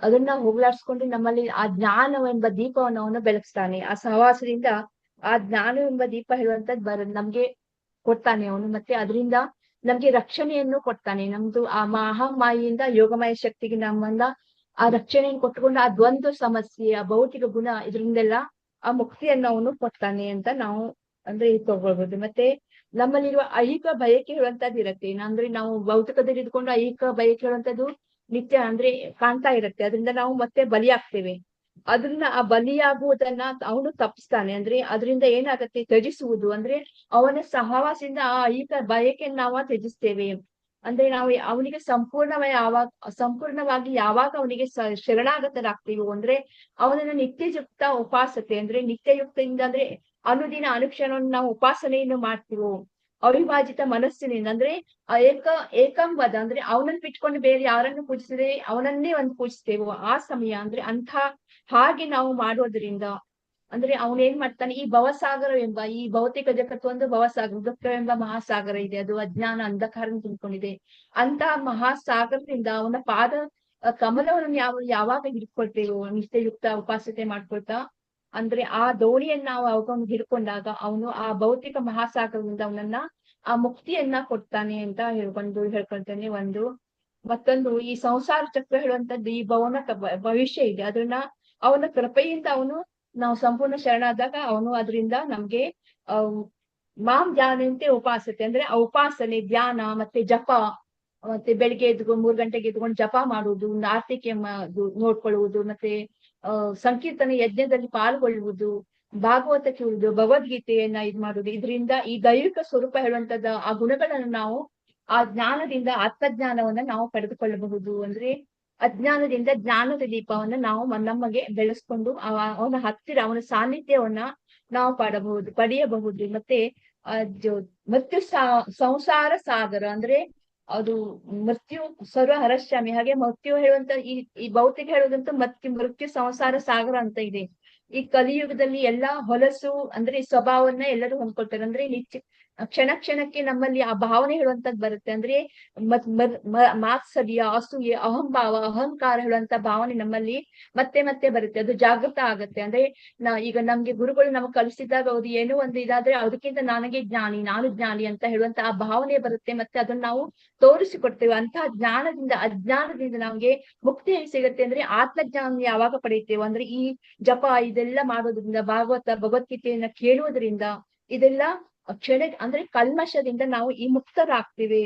ಅದನ್ನ ಹೋಗ್ಲಾಡ್ಸ್ಕೊಂಡು ನಮ್ಮಲ್ಲಿ ಆ ಜ್ಞಾನವೆಂಬ ದೀಪವನ್ನು ಅವನು ಬೆಳಗಿಸ್ತಾನೆ. ಆ ಸಹವಾಸದಿಂದ ಆ ಜ್ಞಾನವೆಂಬ ದೀಪ ಹೇಳುವಂತದ್ದು ನಮ್ಗೆ ಕೊಡ್ತಾನೆ ಅವನು. ಮತ್ತೆ ಅದರಿಂದ ನಮ್ಗೆ ರಕ್ಷಣೆಯನ್ನು ಕೊಡ್ತಾನೆ. ನಮ್ದು ಆ ಮಹಾಮಾಯಿಯಿಂದ ಯೋಗಮಯ ಶಕ್ತಿಗೆ ನಮ್ಮನ್ನ ಆ ರಕ್ಷಣೆಯನ್ನು ಕೊಟ್ಟುಕೊಂಡು ಆ ದ್ವಂದ್ವ ಸಮಸ್ಯೆ, ಆ ಭೌತಿಕ ಗುಣ, ಇದರಿಂದೆಲ್ಲ ಆ ಮುಕ್ತಿಯನ್ನು ಅವನು ಕೊಡ್ತಾನೆ ಅಂತ ನಾವು ಅಂದ್ರೆ ತಗೊಳ್ಬಹುದು. ಮತ್ತೆ ನಮ್ಮಲ್ಲಿರುವ ಐಹಿಕ ಬಯಕೆ ಹೇಳುವಂತದ್ದು ಇರತ್ತೆ. ಅಂದ್ರೆ ನಾವು ಭೌತಿಕದಲ್ಲಿ ಇದ್ಕೊಂಡು ಐಹಿಕ ಬಯಕೆ ಹೇಳುವಂತದ್ದು ನಿತ್ಯ ಅಂದ್ರೆ ಕಾಣ್ತಾ ಇರತ್ತೆ. ಅದರಿಂದ ನಾವು ಮತ್ತೆ ಬಲಿಯಾಗ್ತೇವೆ. ಅದನ್ನ ಆ ಬಲಿಯಾಗುವುದನ್ನ ಅವನು ತಪ್ಪಿಸ್ತಾನೆ. ಅಂದ್ರೆ ಅದರಿಂದ ಏನಾಗತ್ತೆ, ತ್ಯಜಿಸುವುದು ಅಂದ್ರೆ ಅವನ ಸಹವಾಸದಿಂದ ಆ ಐಹಿಕ ಬಯಕೆಯನ್ನು ನಾವು ತ್ಯಜಿಸ್ತೇವೆ. ಅಂದ್ರೆ ನಾವು ಅವನಿಗೆ ಸಂಪೂರ್ಣವಾಗಿ ಯಾವಾಗ ಅವನಿಗೆ ಶರಣಾಗತರಾಗ್ತೀವೋ, ಅಂದ್ರೆ ಅವನನ್ನ ನಿತ್ಯಯುಕ್ತ ಉಪಾಸತೆ ಅಂದ್ರೆ ನಿತ್ಯಯುಕ್ತದಿಂದ ಅಂದ್ರೆ ಅನುದಿನ ಅನುಕ್ಷಣವನ್ನು ನಾವು ಉಪಾಸನೆಯನ್ನು ಮಾಡ್ತೀವೋ, ಅವಿಭಾಜಿತ ಮನಸ್ಸಿನಿಂದ ಅಂದ್ರೆ ಏಕಂವದ ಅಂದ್ರೆ ಅವನನ್ನು ಬಿಟ್ಕೊಂಡು ಬೇರೆ ಯಾರನ್ನು ಪೂಜಿಸದೆ ಅವನನ್ನೇ ಒಂದು ಪೂಜಿಸ್ತೇವೋ ಆ ಸಮಯ ಅಂದ್ರೆ ಹಾಗೆ ನಾವು ಮಾಡೋದ್ರಿಂದ ಅಂದ್ರೆ ಅವನೇನ್ ಮಾಡ್ತಾನೆ, ಈ ಭವಸಾಗರವೆಂಬ ಈ ಭೌತಿಕ ಜಗತ್ತು ಒಂದು ಭವಸಾಗರ, ದುಃಖವೆಂಬ ಮಹಾಸಾಗರ ಇದೆ. ಅದು ಅಜ್ಞಾನ ಅಂಧಕಾರ ತುಂಬಿಕೊಂಡಿದೆ. ಅಂತ ಮಹಾಸಾಗರದಿಂದ ಅವನ ಪಾದ ಕಮಲವನ್ನು ಯಾವಾಗ ಹಿಡ್ಕೊಳ್ತೇವೋ, ನಿತ್ಯಯುಕ್ತ ಉಪಾಸತೆ ಮಾಡ್ಕೊಳ್ತಾ, ಅಂದ್ರೆ ಆ ದೋಣಿಯನ್ನ ನಾವು ಅವನು ಹಿಡ್ಕೊಂಡಾಗ ಅವನು ಆ ಭೌತಿಕ ಮಹಾಸಾಗರದಿಂದ ಅವನನ್ನ ಆ ಮುಕ್ತಿಯನ್ನ ಕೊಡ್ತಾನೆ ಅಂತ ಹೇಳ್ಕೊಳ್ತಾನೆ. ಮತ್ತೊಂದು ಈ ಸಂಸಾರ ಚಕ್ರ ಹೇಳುವಂತದ್ದು ಈ ಭವಿಷ್ಯ ಇದೆ. ಅದನ್ನ ಅವನ ಕೃಪೆಯಿಂದ ನಾವು ಸಂಪೂರ್ಣ ಶರಣಾದಾಗ ಅವನು ಅದರಿಂದ ನಮ್ಗೆ ಮಾಂ ಧ್ಯಾನಂತೆ ಉಪಾಸತೆ ಅಂದ್ರೆ ಆ ಉಪಾಸನೆ, ಧ್ಯಾನ ಮತ್ತೆ ಜಪ, ಮತ್ತೆ ಬೆಳಿಗ್ಗೆ ಎದ್ಕೊಂಡು 3 ಗಂಟೆಗೆ ಎದ್ಕೊಂಡು ಜಪ ಮಾಡುವುದು, ಆರ್ತಿಕೆ ನೋಡ್ಕೊಳ್ಳುವುದು, ಮತ್ತೆ ಸಂಕೀರ್ತನೆ ಯಜ್ಞದಲ್ಲಿ ಪಾಲ್ಗೊಳ್ಳುವುದು, ಭಾಗವತ ಕೇಳುವುದು, ಭಗವದ್ಗೀತೆಯನ್ನ ಮಾಡುವುದು. ಇದರಿಂದ ಈ ದೈವಿಕ ಸ್ವರೂಪ ಹೇಳುವಂತದ ಆ ಗುಣಗಳನ್ನು ನಾವು ಆ ಜ್ಞಾನದಿಂದ ಆತ್ಮಜ್ಞಾನವನ್ನ ನಾವು ಪಡೆದುಕೊಳ್ಳಬಹುದು. ಅಂದ್ರೆ ಅಜ್ಞಾನದಿಂದ ಜ್ಞಾನದ ದೀಪವನ್ನ ನಾವು ನಮಗೆ ಬೆಳೆಸ್ಕೊಂಡು ಅವನ ಹತ್ತಿರ ಅವನ ಸಾನ್ನಿಧ್ಯವನ್ನ ನಾವು ಪಡೆಯಬಹುದು. ಮತ್ತೆ ಮೃತ್ಯು ಸಂಸಾರ ಸಾಗರ ಅಂದ್ರೆ ಅದು ಮೃತ್ಯು ಸರ್ವ ಹರಶ್ಯಾಮಿ. ಹಾಗೆ ಮೃತ್ಯು ಹೇಳುವಂತ ಈ ಭೌತಿಕ ಹೇಳುವುದಂತೂ ಮೃತ್ಯು ಸಂಸಾರ ಸಾಗರ ಅಂತ ಇದೆ. ಈ ಕಲಿಯುಗದಲ್ಲಿ ಎಲ್ಲಾ ಹೊಲಸು ಅಂದ್ರೆ ಸ್ವಭಾವವನ್ನ ಎಲ್ಲರೂ ಹೊಂದ್ಕೊಳ್ತಾರೆ. ಅಂದ್ರೆ ಕ್ಷಣ ಕ್ಷಣಕ್ಕೆ ನಮ್ಮಲ್ಲಿ ಆ ಭಾವನೆ ಹೇಳುವಂತದ್ದು ಬರುತ್ತೆ. ಅಂದ್ರೆ ಮಾತ್ಸರ್ಯ, ಅಸೂಯೆ, ಅಹಂಭಾವ, ಅಹಂಕಾರ ಹೇಳುವಂತ ಭಾವನೆ ನಮ್ಮಲ್ಲಿ ಮತ್ತೆ ಮತ್ತೆ ಬರುತ್ತೆ. ಅದು ಜಾಗೃತ ಆಗತ್ತೆ. ಅಂದ್ರೆ ಈಗ ನಮ್ಗೆ ಗುರುಗಳು ನಮಗ್ ಕಲಿಸಿದಾಗ ಅದು ಏನೋ ಒಂದು ಇದಾದ್ರೆ ಅದಕ್ಕಿಂತ ನಾನು ಜ್ಞಾನಿ ಅಂತ ಹೇಳುವಂತ ಆ ಭಾವನೆ ಬರುತ್ತೆ. ಮತ್ತೆ ಅದನ್ನ ನಾವು ತೋರಿಸಿಕೊಡ್ತೇವೆ. ಅಂತಹ ಅಜ್ಞಾನದಿಂದ ನಮ್ಗೆ ಮುಕ್ತಿ ಹೇಗೆ ಸಿಗುತ್ತೆ ಅಂದ್ರೆ ಆತ್ಮಜ್ಞಾನ ಯಾವಾಗ ಪಡೆಯುತ್ತೇವೆ ಅಂದ್ರೆ ಈ ಜಪ ಇದೆಲ್ಲ ಮಾಡೋದ್ರಿಂದ, ಭಗವದ್ಗೀತೆಯನ್ನ ಕೇಳುವುದರಿಂದ, ಇದೆಲ್ಲ ಅಂದ್ರೆ ಕಲ್ಮಶದಿಂದ ನಾವು ಈ ಮುಕ್ತರಾಗ್ತೀವಿ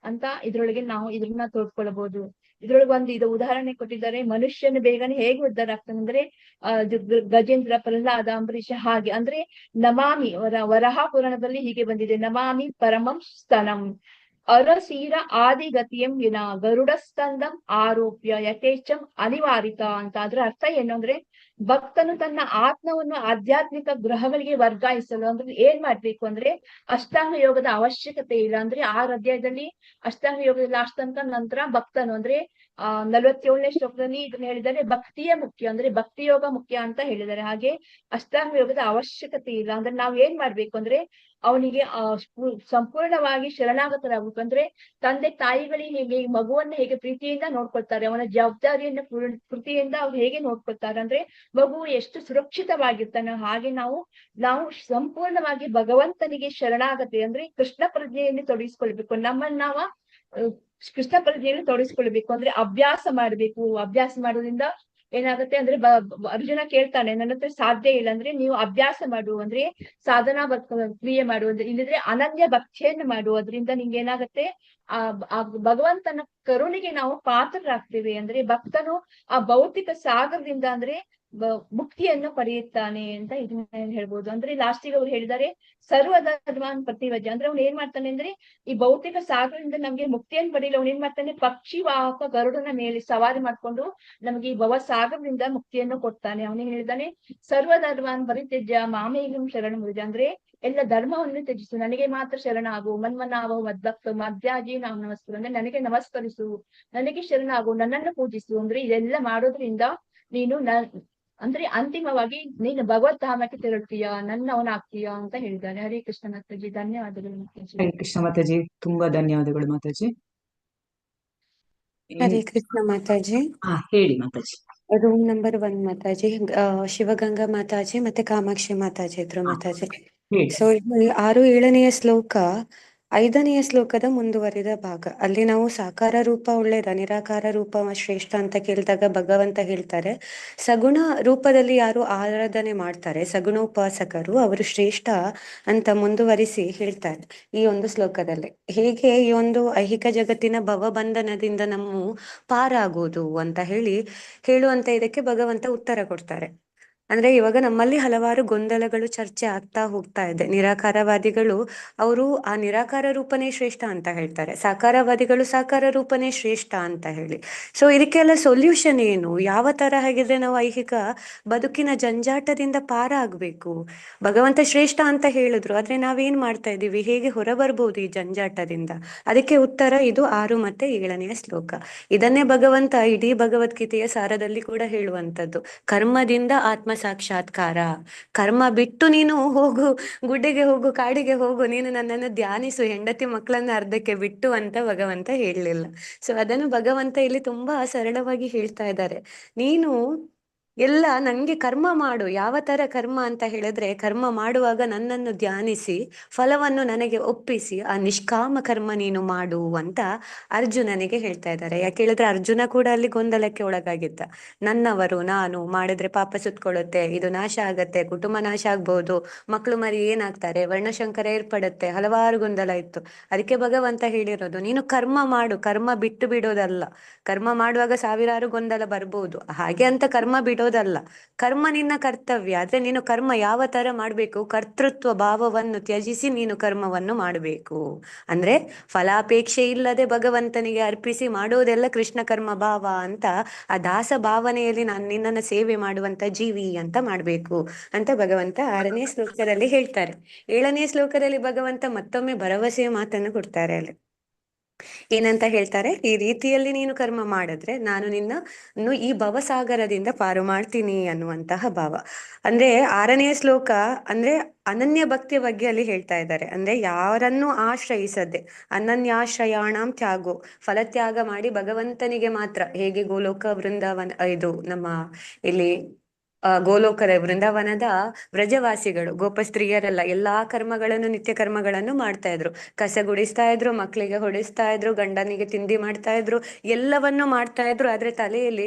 ಅಂತ ಇದ್ರೊಳಗೆ ನಾವು ಇದನ್ನ ತೋರ್ಸ್ಕೊಳ್ಬಹುದು. ಇದ್ರೊಳಗೆ ಇದು ಉದಾಹರಣೆ ಕೊಟ್ಟಿದ್ದಾರೆ. ಮನುಷ್ಯನ ಬೇಗನೆ ಹೇಗೆ ಉದ್ಧಾರ ಆಗ್ತಾನೆ ಅಂದ್ರೆ ಗಜೇಂದ್ರ, ಪ್ರಹ್ಲಾದ, ಅಂಬರೀಷ ಹಾಗೆ. ಅಂದ್ರೆ ನಮಾಮಿ ವರಹ ಪುರಾಣದಲ್ಲಿ ಹೀಗೆ ಬಂದಿದೆ, ನಮಾಮಿ ಪರಮಂ ಸ್ತನಂ ಅರಸೀರ ಆದಿಗತಿಯಂ ವಿನ ಗರುಡಸ್ತಂದಂ ಆರೋಪ್ಯ ಯಥೇಚ್ಛಂ ಅನಿವಾರಿತ ಅಂತ. ಅದ್ರ ಅರ್ಥ ಏನು ಅಂದ್ರೆ ಭಕ್ತನು ತನ್ನ ಆತ್ಮವನ್ನು ಆಧ್ಯಾತ್ಮಿಕ ಗ್ರಹಗಳಿಗೆ ವರ್ಗಾಯಿಸಲು ಅಂದ್ರೆ ಏನ್ ಮಾಡ್ಬೇಕು ಅಂದ್ರೆ ಅಷ್ಟಾಂಗ ಯೋಗದ ಅವಶ್ಯಕತೆ ಇಲ್ಲ. ಅಂದ್ರೆ 6 ಅಧ್ಯಾಯದಲ್ಲಿ ಅಷ್ಟಾಂಗ ಯೋಗದ ಲಾಸ್ಟ್ ತನಕ ನಂತರ ಭಕ್ತನು ಅಂದ್ರೆ 47ನೇ ಶ್ಲೋಕದಲ್ಲಿ ಇದನ್ನ ಹೇಳಿದ್ದಾರೆ, ಭಕ್ತಿಯ ಮುಖ್ಯ ಅಂದ್ರೆ ಭಕ್ತಿ ಯೋಗ ಮುಖ್ಯ ಅಂತ ಹೇಳಿದ್ದಾರೆ. ಹಾಗೆ ಅಷ್ಟಾಂಗ ಯೋಗದ ಅವಶ್ಯಕತೆ ಇಲ್ಲ. ಅಂದ್ರೆ ನಾವ್ ಏನ್ ಮಾಡ್ಬೇಕು ಅಂದ್ರೆ ಅವನಿಗೆ ಸಂಪೂರ್ಣವಾಗಿ ಶರಣಾಗತರಾಗಬೇಕು. ಅಂದ್ರೆ ತಂದೆ ತಾಯಿಗಳಿಗೆ ಹೇಗೆ ಮಗುವನ್ನ ಹೇಗೆ ಪ್ರೀತಿಯಿಂದ ನೋಡ್ಕೊಳ್ತಾರೆ, ಅವನ ಜವಾಬ್ದಾರಿಯನ್ನ ಪ್ರೀತಿಯಿಂದ ಅವ್ರು ಹೇಗೆ ನೋಡ್ಕೊಳ್ತಾರೆ ಅಂದ್ರೆ ಮಗು ಎಷ್ಟು ಸುರಕ್ಷಿತವಾಗಿರ್ತಾನೆ, ಹಾಗೆ ನಾವು ಸಂಪೂರ್ಣವಾಗಿ ಭಗವಂತನಿಗೆ ಶರಣಾಗತಿ ಅಂದ್ರೆ ಕೃಷ್ಣ ಪ್ರಜ್ಞೆಯಲ್ಲಿ ತೊಡಗಿಸ್ಕೊಳ್ಬೇಕು. ನಮ್ಮನ್ನ ನಾವು ಕೃಷ್ಣ ಪ್ರಜ್ಞೆಯಲ್ಲಿ ತೊಡಗಿಸ್ಕೊಳ್ಬೇಕು. ಅಂದ್ರೆ ಅಭ್ಯಾಸ ಮಾಡ್ಬೇಕು. ಅಭ್ಯಾಸ ಮಾಡೋದ್ರಿಂದ ಏನಾಗುತ್ತೆ ಅಂದ್ರೆ ಅರ್ಜುನ ಕೇಳ್ತಾನೆ, ನನ್ನ ಹತ್ರ ಸಾಧ್ಯ ಇಲ್ಲ ಅಂದ್ರೆ ನೀವು ಅಭ್ಯಾಸ ಮಾಡು ಅಂದ್ರೆ ಸಾಧನಾ ಕ್ರಿಯೆ ಮಾಡು ಅಂದ್ರೆ, ಇಲ್ಲದ್ರೆ ಅನನ್ಯ ಭಕ್ತಿಯನ್ನು ಮಾಡು. ಅದರಿಂದ ನಿಂಗೆ ಏನಾಗುತ್ತೆ ಆ ಭಗವಂತನ ಕರುಣಿಗೆ ನಾವು ಪಾತ್ರರಾಗ್ತೇವೆ. ಅಂದ್ರೆ ಭಕ್ತನು ಆ ಭೌತಿಕ ಸಾಗರದಿಂದ ಅಂದ್ರೆ ಮುಕ್ತಿಯನ್ನು ಪಡೆಯುತ್ತಾನೆ ಅಂತ ಇದನ್ನ ಹೇಳ್ಬೋದು. ಅಂದ್ರೆ ಲಾಸ್ಟಿಗೆ ಅವ್ರು ಹೇಳಿದ್ದಾರೆ ಸರ್ವಧರ್ಮಾನ್ ಪ್ರತಿವಜ್ಯ. ಅಂದ್ರೆ ಅವ್ನು ಏನ್ ಮಾಡ್ತಾನೆ ಅಂದ್ರೆ ಈ ಭೌತಿಕ ಸಾಗರದಿಂದ ನಮ್ಗೆ ಮುಕ್ತಿಯನ್ನು ಪಡೆಯಲು ಅವ್ನು ಏನ್ ಮಾಡ್ತಾನೆ, ಪಕ್ಷಿ ವಾಹಕ ಗರುಡನ ಮೇಲೆ ಸವಾರಿ ಮಾಡ್ಕೊಂಡು ನಮ್ಗೆ ಈ ಭವ ಸಾಗರದಿಂದ ಮುಕ್ತಿಯನ್ನು ಕೊಡ್ತಾನೆ. ಅವನಿಗೆ ಹೇಳಿದಾನೆ ಸರ್ವಧರ್ಮಾನ್ ಪರಿತ್ಯಜ್ಯ ಮಾಮೇಗಂ ಶರಣ ಮುಜ. ಅಂದ್ರೆ ಎಲ್ಲ ಧರ್ಮವನ್ನು ತ್ಯಜಿಸು, ನನಗೆ ಮಾತ್ರ ಶರಣ ಆಗು. ಮನ್ಮನಾಭವ ಮದ್ಭಕ್ತ ಮಧ್ಯಾಜಿ ನಾವು ನಮಸ್ಕರು. ಅಂದ್ರೆ ನನಗೆ ನಮಸ್ಕರಿಸು, ನನಗೆ ಶರಣಾಗು, ನನ್ನನ್ನು ಪೂಜಿಸು. ಅಂದ್ರೆ ಇದೆಲ್ಲ ಮಾಡೋದ್ರಿಂದ ನೀನು ಅಂದ್ರೆ ಅಂತಿಮವಾಗಿ ನೀನು ಭಗವದ್ಧಾಮಕ್ಕೆ ತೆರಳ್ತೀಯ, ನನ್ನವನಾಗ್ತೀಯಾ ಅಂತ ಹೇಳಿದ್ದಾನೆ. ಹರೇ ಕೃಷ್ಣ ಮಾತಾಜಿ, ಧನ್ಯವಾದಗಳು ಮಾತಾಜಿ. ಹರೇ ಕೃಷ್ಣ ಮಾತಾಜಿ, ತುಂಬಾ ಧನ್ಯವಾದಗಳು ಮಾತಾಜಿ. ಹರೇ ಕೃಷ್ಣ ಮಾತಾಜಿ. ಹೇಳಿ ಮಾತಾಜಿ. Room number 1 Mataji. ಶಿವಗಂಗಾ ಮಾತಾಜಿ ಮತ್ತೆ ಕಾಮಾಕ್ಷಿ ಮಾತಾಜಿ ಇದ್ರು ಮಾತಾಜಿ. ಹೇಳಿ. ಸೊ 6-7ನೆಯ ಶ್ಲೋಕ 5ನೆಯ ಶ್ಲೋಕದ ಮುಂದುವರಿದ ಭಾಗ. ಅಲ್ಲಿ ನಾವು ಸಾಕಾರ ರೂಪ ಒಳ್ಳೇದ, ನಿರಾಕಾರ ರೂಪ ಶ್ರೇಷ್ಠ ಅಂತ ಕೇಳಿದಾಗ ಭಗವಂತ ಹೇಳ್ತಾರೆ ಸಗುಣ ರೂಪದಲ್ಲಿ ಯಾರು ಆರಾಧನೆ ಮಾಡ್ತಾರೆ, ಸಗುಣ ಉಪಾಸಕರು, ಅವರು ಶ್ರೇಷ್ಠ ಅಂತ ಮುಂದುವರಿಸಿ ಹೇಳ್ತಾರೆ ಈ ಒಂದು ಶ್ಲೋಕದಲ್ಲಿ. ಹೇಗೆ ಈ ಒಂದು ಐಹಿಕ ಜಗತ್ತಿನ ಭವಬಂಧನದಿಂದ ನಾವು ಪಾರಾಗೋದು ಅಂತ ಹೇಳುವಂತ ಇದಕ್ಕೆ ಭಗವಂತ ಉತ್ತರ ಕೊಡ್ತಾರೆ. ಅಂದ್ರೆ ಇವಾಗ ನಮ್ಮಲ್ಲಿ ಹಲವಾರು ಗೊಂದಲಗಳು ಚರ್ಚೆ ಆಗ್ತಾ ಹೋಗ್ತಾ ಇದೆ. ನಿರಾಕಾರವಾದಿಗಳು ಅವರು ಆ ನಿರಾಕಾರ ರೂಪನೇ ಶ್ರೇಷ್ಠ ಅಂತ ಹೇಳ್ತಾರೆ, ಸಾಕಾರವಾದಿಗಳು ಸಾಕಾರ ರೂಪನೇ ಶ್ರೇಷ್ಠ ಅಂತ ಹೇಳಿ. ಸೊ ಇದಕ್ಕೆಲ್ಲ ಸೊಲ್ಯೂಷನ್ ಏನು, ಯಾವ ತರ ಹಾಗಿದ್ರೆ ನಾವು ಐಹಿಕ ಬದುಕಿನ ಜಂಜಾಟದಿಂದ ಪಾರಾಗ್ಬೇಕು? ಭಗವಂತ ಶ್ರೇಷ್ಠ ಅಂತ ಹೇಳಿದ್ರು, ಆದ್ರೆ ನಾವೇನ್ ಮಾಡ್ತಾ ಇದೀವಿ, ಹೇಗೆ ಹೊರಬರ್ಬೋದು ಈ ಜಂಜಾಟದಿಂದ? ಅದಕ್ಕೆ ಉತ್ತರ ಇದು 6 ಮತ್ತೆ 7ನೆಯ ಶ್ಲೋಕ. ಇದನ್ನೇ ಭಗವಂತ ಇಡೀ ಭಗವದ್ಗೀತೆಯ ಸಾರದಲ್ಲಿ ಕೂಡ ಹೇಳುವಂತದ್ದು. ಕರ್ಮದಿಂದ ಆತ್ಮ ಸಾಕ್ಷಾತ್ಕಾರ. ಕರ್ಮ ಬಿಟ್ಟು ನೀನು ಹೋಗು, ಗುಡ್ಡೆಗೆ ಹೋಗು, ಕಾಡಿಗೆ ಹೋಗು, ನೀನು ನನ್ನನ್ನು ಧ್ಯಾನಿಸು, ಹೆಂಡತಿ ಮಕ್ಕಳನ್ನ ಅರ್ಧಕ್ಕೆ ಬಿಟ್ಟು ಅಂತ ಭಗವಂತ ಹೇಳಲಿಲ್ಲ. ಸೊ ಅದನ್ನು ಭಗವಂತ ಇಲ್ಲಿ ತುಂಬಾ ಸರಳವಾಗಿ ಹೇಳ್ತಾ ಇದ್ದಾರೆ. ನೀನು ಎಲ್ಲ ನಂಗೆ ಕರ್ಮ ಮಾಡು. ಯಾವ ತರ ಕರ್ಮ ಅಂತ ಹೇಳಿದ್ರೆ, ಕರ್ಮ ಮಾಡುವಾಗ ನನ್ನನ್ನು ಧ್ಯಾನಿಸಿ ಫಲವನ್ನು ನನಗೆ ಒಪ್ಪಿಸಿ ಆ ನಿಷ್ಕಾಮ ಕರ್ಮ ನೀನು ಮಾಡು ಅಂತ ಅರ್ಜುನನಿಗೆ ಹೇಳ್ತಾ ಇದ್ದಾರೆ. ಯಾಕೆ ಹೇಳಿದ್ರೆ ಅರ್ಜುನ ಕೂಡ ಅಲ್ಲಿ ಗೊಂದಲಕ್ಕೆ ಒಳಗಾಗಿದ್ದ. ನನ್ನವರು, ನಾನು ಮಾಡಿದ್ರೆ ಪಾಪ ಸುತ್ಕೊಳ್ಳುತ್ತೆ, ಇದು ನಾಶ ಆಗತ್ತೆ, ಕುಟುಂಬ ನಾಶ ಆಗ್ಬಹುದು, ಮಕ್ಕಳು ಮರಿ ಏನಾಗ್ತಾರೆ, ವರ್ಣಶಂಕರ ಏರ್ಪಡುತ್ತೆ, ಹಲವಾರು ಗೊಂದಲ ಇತ್ತು. ಅದಕ್ಕೆ ಭಗವಂತ ಹೇಳಿರೋದು ನೀನು ಕರ್ಮ ಮಾಡು, ಕರ್ಮ ಬಿಟ್ಟು ಬಿಡೋದಲ್ಲ. ಕರ್ಮ ಮಾಡುವಾಗ ಸಾವಿರಾರು ಗೊಂದಲ ಬರ್ಬೋದು, ಹಾಗೆ ಅಂತ ಕರ್ಮ ಬಿಡೋದಲ್ಲ. ಕರ್ಮ ನಿನ್ನ ಕರ್ತವ್ಯ, ಆದ್ರೆ ನೀನು ಕರ್ಮ ಯಾವ ತರ ಮಾಡ್ಬೇಕು, ಕರ್ತೃತ್ವ ಭಾವವನ್ನು ತ್ಯಜಿಸಿ ನೀನು ಕರ್ಮವನ್ನು ಮಾಡಬೇಕು. ಅಂದ್ರೆ ಫಲಾಪೇಕ್ಷೆ ಇಲ್ಲದೆ ಭಗವಂತನಿಗೆ ಅರ್ಪಿಸಿ ಮಾಡೋದೆಲ್ಲ ಕೃಷ್ಣ ಕರ್ಮ ಭಾವ ಅಂತ, ಆ ದಾಸ ಭಾವನೆಯಲ್ಲಿ ನಾನು ನಿನ್ನನ್ನು ಸೇವೆ ಮಾಡುವಂತ ಜೀವಿ ಅಂತ ಮಾಡ್ಬೇಕು ಅಂತ ಭಗವಂತ 6ನೇ ಶ್ಲೋಕದಲ್ಲಿ ಹೇಳ್ತಾರೆ. 7ನೇ ಶ್ಲೋಕದಲ್ಲಿ ಭಗವಂತ ಮತ್ತೊಮ್ಮೆ ಭರವಸೆಯ ಮಾತನ್ನು ಕೊಡ್ತಾರೆ. ಅಲ್ಲಿ ಏನಂತ ಹೇಳ್ತಾರೆ, ಈ ರೀತಿಯಲ್ಲಿ ನೀನು ಕರ್ಮ ಮಾಡಿದ್ರೆ ನಾನು ನಿನ್ನನ್ನು ಈ ಭವಸಾಗರದಿಂದ ಪಾರು ಮಾಡ್ತೀನಿ ಅನ್ನುವಂತಹ ಭಾವ. ಅಂದ್ರೆ 6ನೆಯ ಶ್ಲೋಕ ಅಂದ್ರೆ ಅನನ್ಯ ಭಕ್ತಿಯ ಬಗ್ಗೆ ಅಲ್ಲಿ ಹೇಳ್ತಾ ಇದ್ದಾರೆ. ಅಂದ್ರೆ ಯಾರನ್ನು ಆಶ್ರಯಿಸದೆ, ಅನನ್ಯಾಶ್ರಯಾಣಂ ತ್ಯಾಗೋ, ಫಲತ್ಯಾಗ ಮಾಡಿ ಭಗವಂತನಿಗೆ ಮಾತ್ರ, ಹೇಗೆ ಗೋಲೋಕ ವೃಂದಾವನ ಇದು ನಮ್ಮ ಇಲ್ಲಿ ಗೋಲೋಕದ ವೃಂದಾವನದ ವ್ರಜವಾಸಿಗಳು ಗೋಪಸ್ತ್ರೀಯರೆಲ್ಲ ಎಲ್ಲಾ ಕರ್ಮಗಳನ್ನು, ನಿತ್ಯ ಕರ್ಮಗಳನ್ನು ಮಾಡ್ತಾ ಇದ್ರು. ಕಸ ಗುಡಿಸ್ತಾ ಇದ್ರು, ಮಕ್ಕಳಿಗೆ ಹೊಡಿಸ್ತಾ ಇದ್ರು, ಗಂಡನಿಗೆ ತಿಂಡಿ ಮಾಡ್ತಾ ಇದ್ರು, ಎಲ್ಲವನ್ನೂ ಮಾಡ್ತಾ ಇದ್ರು. ಆದ್ರೆ ತಲೆಯಲ್ಲಿ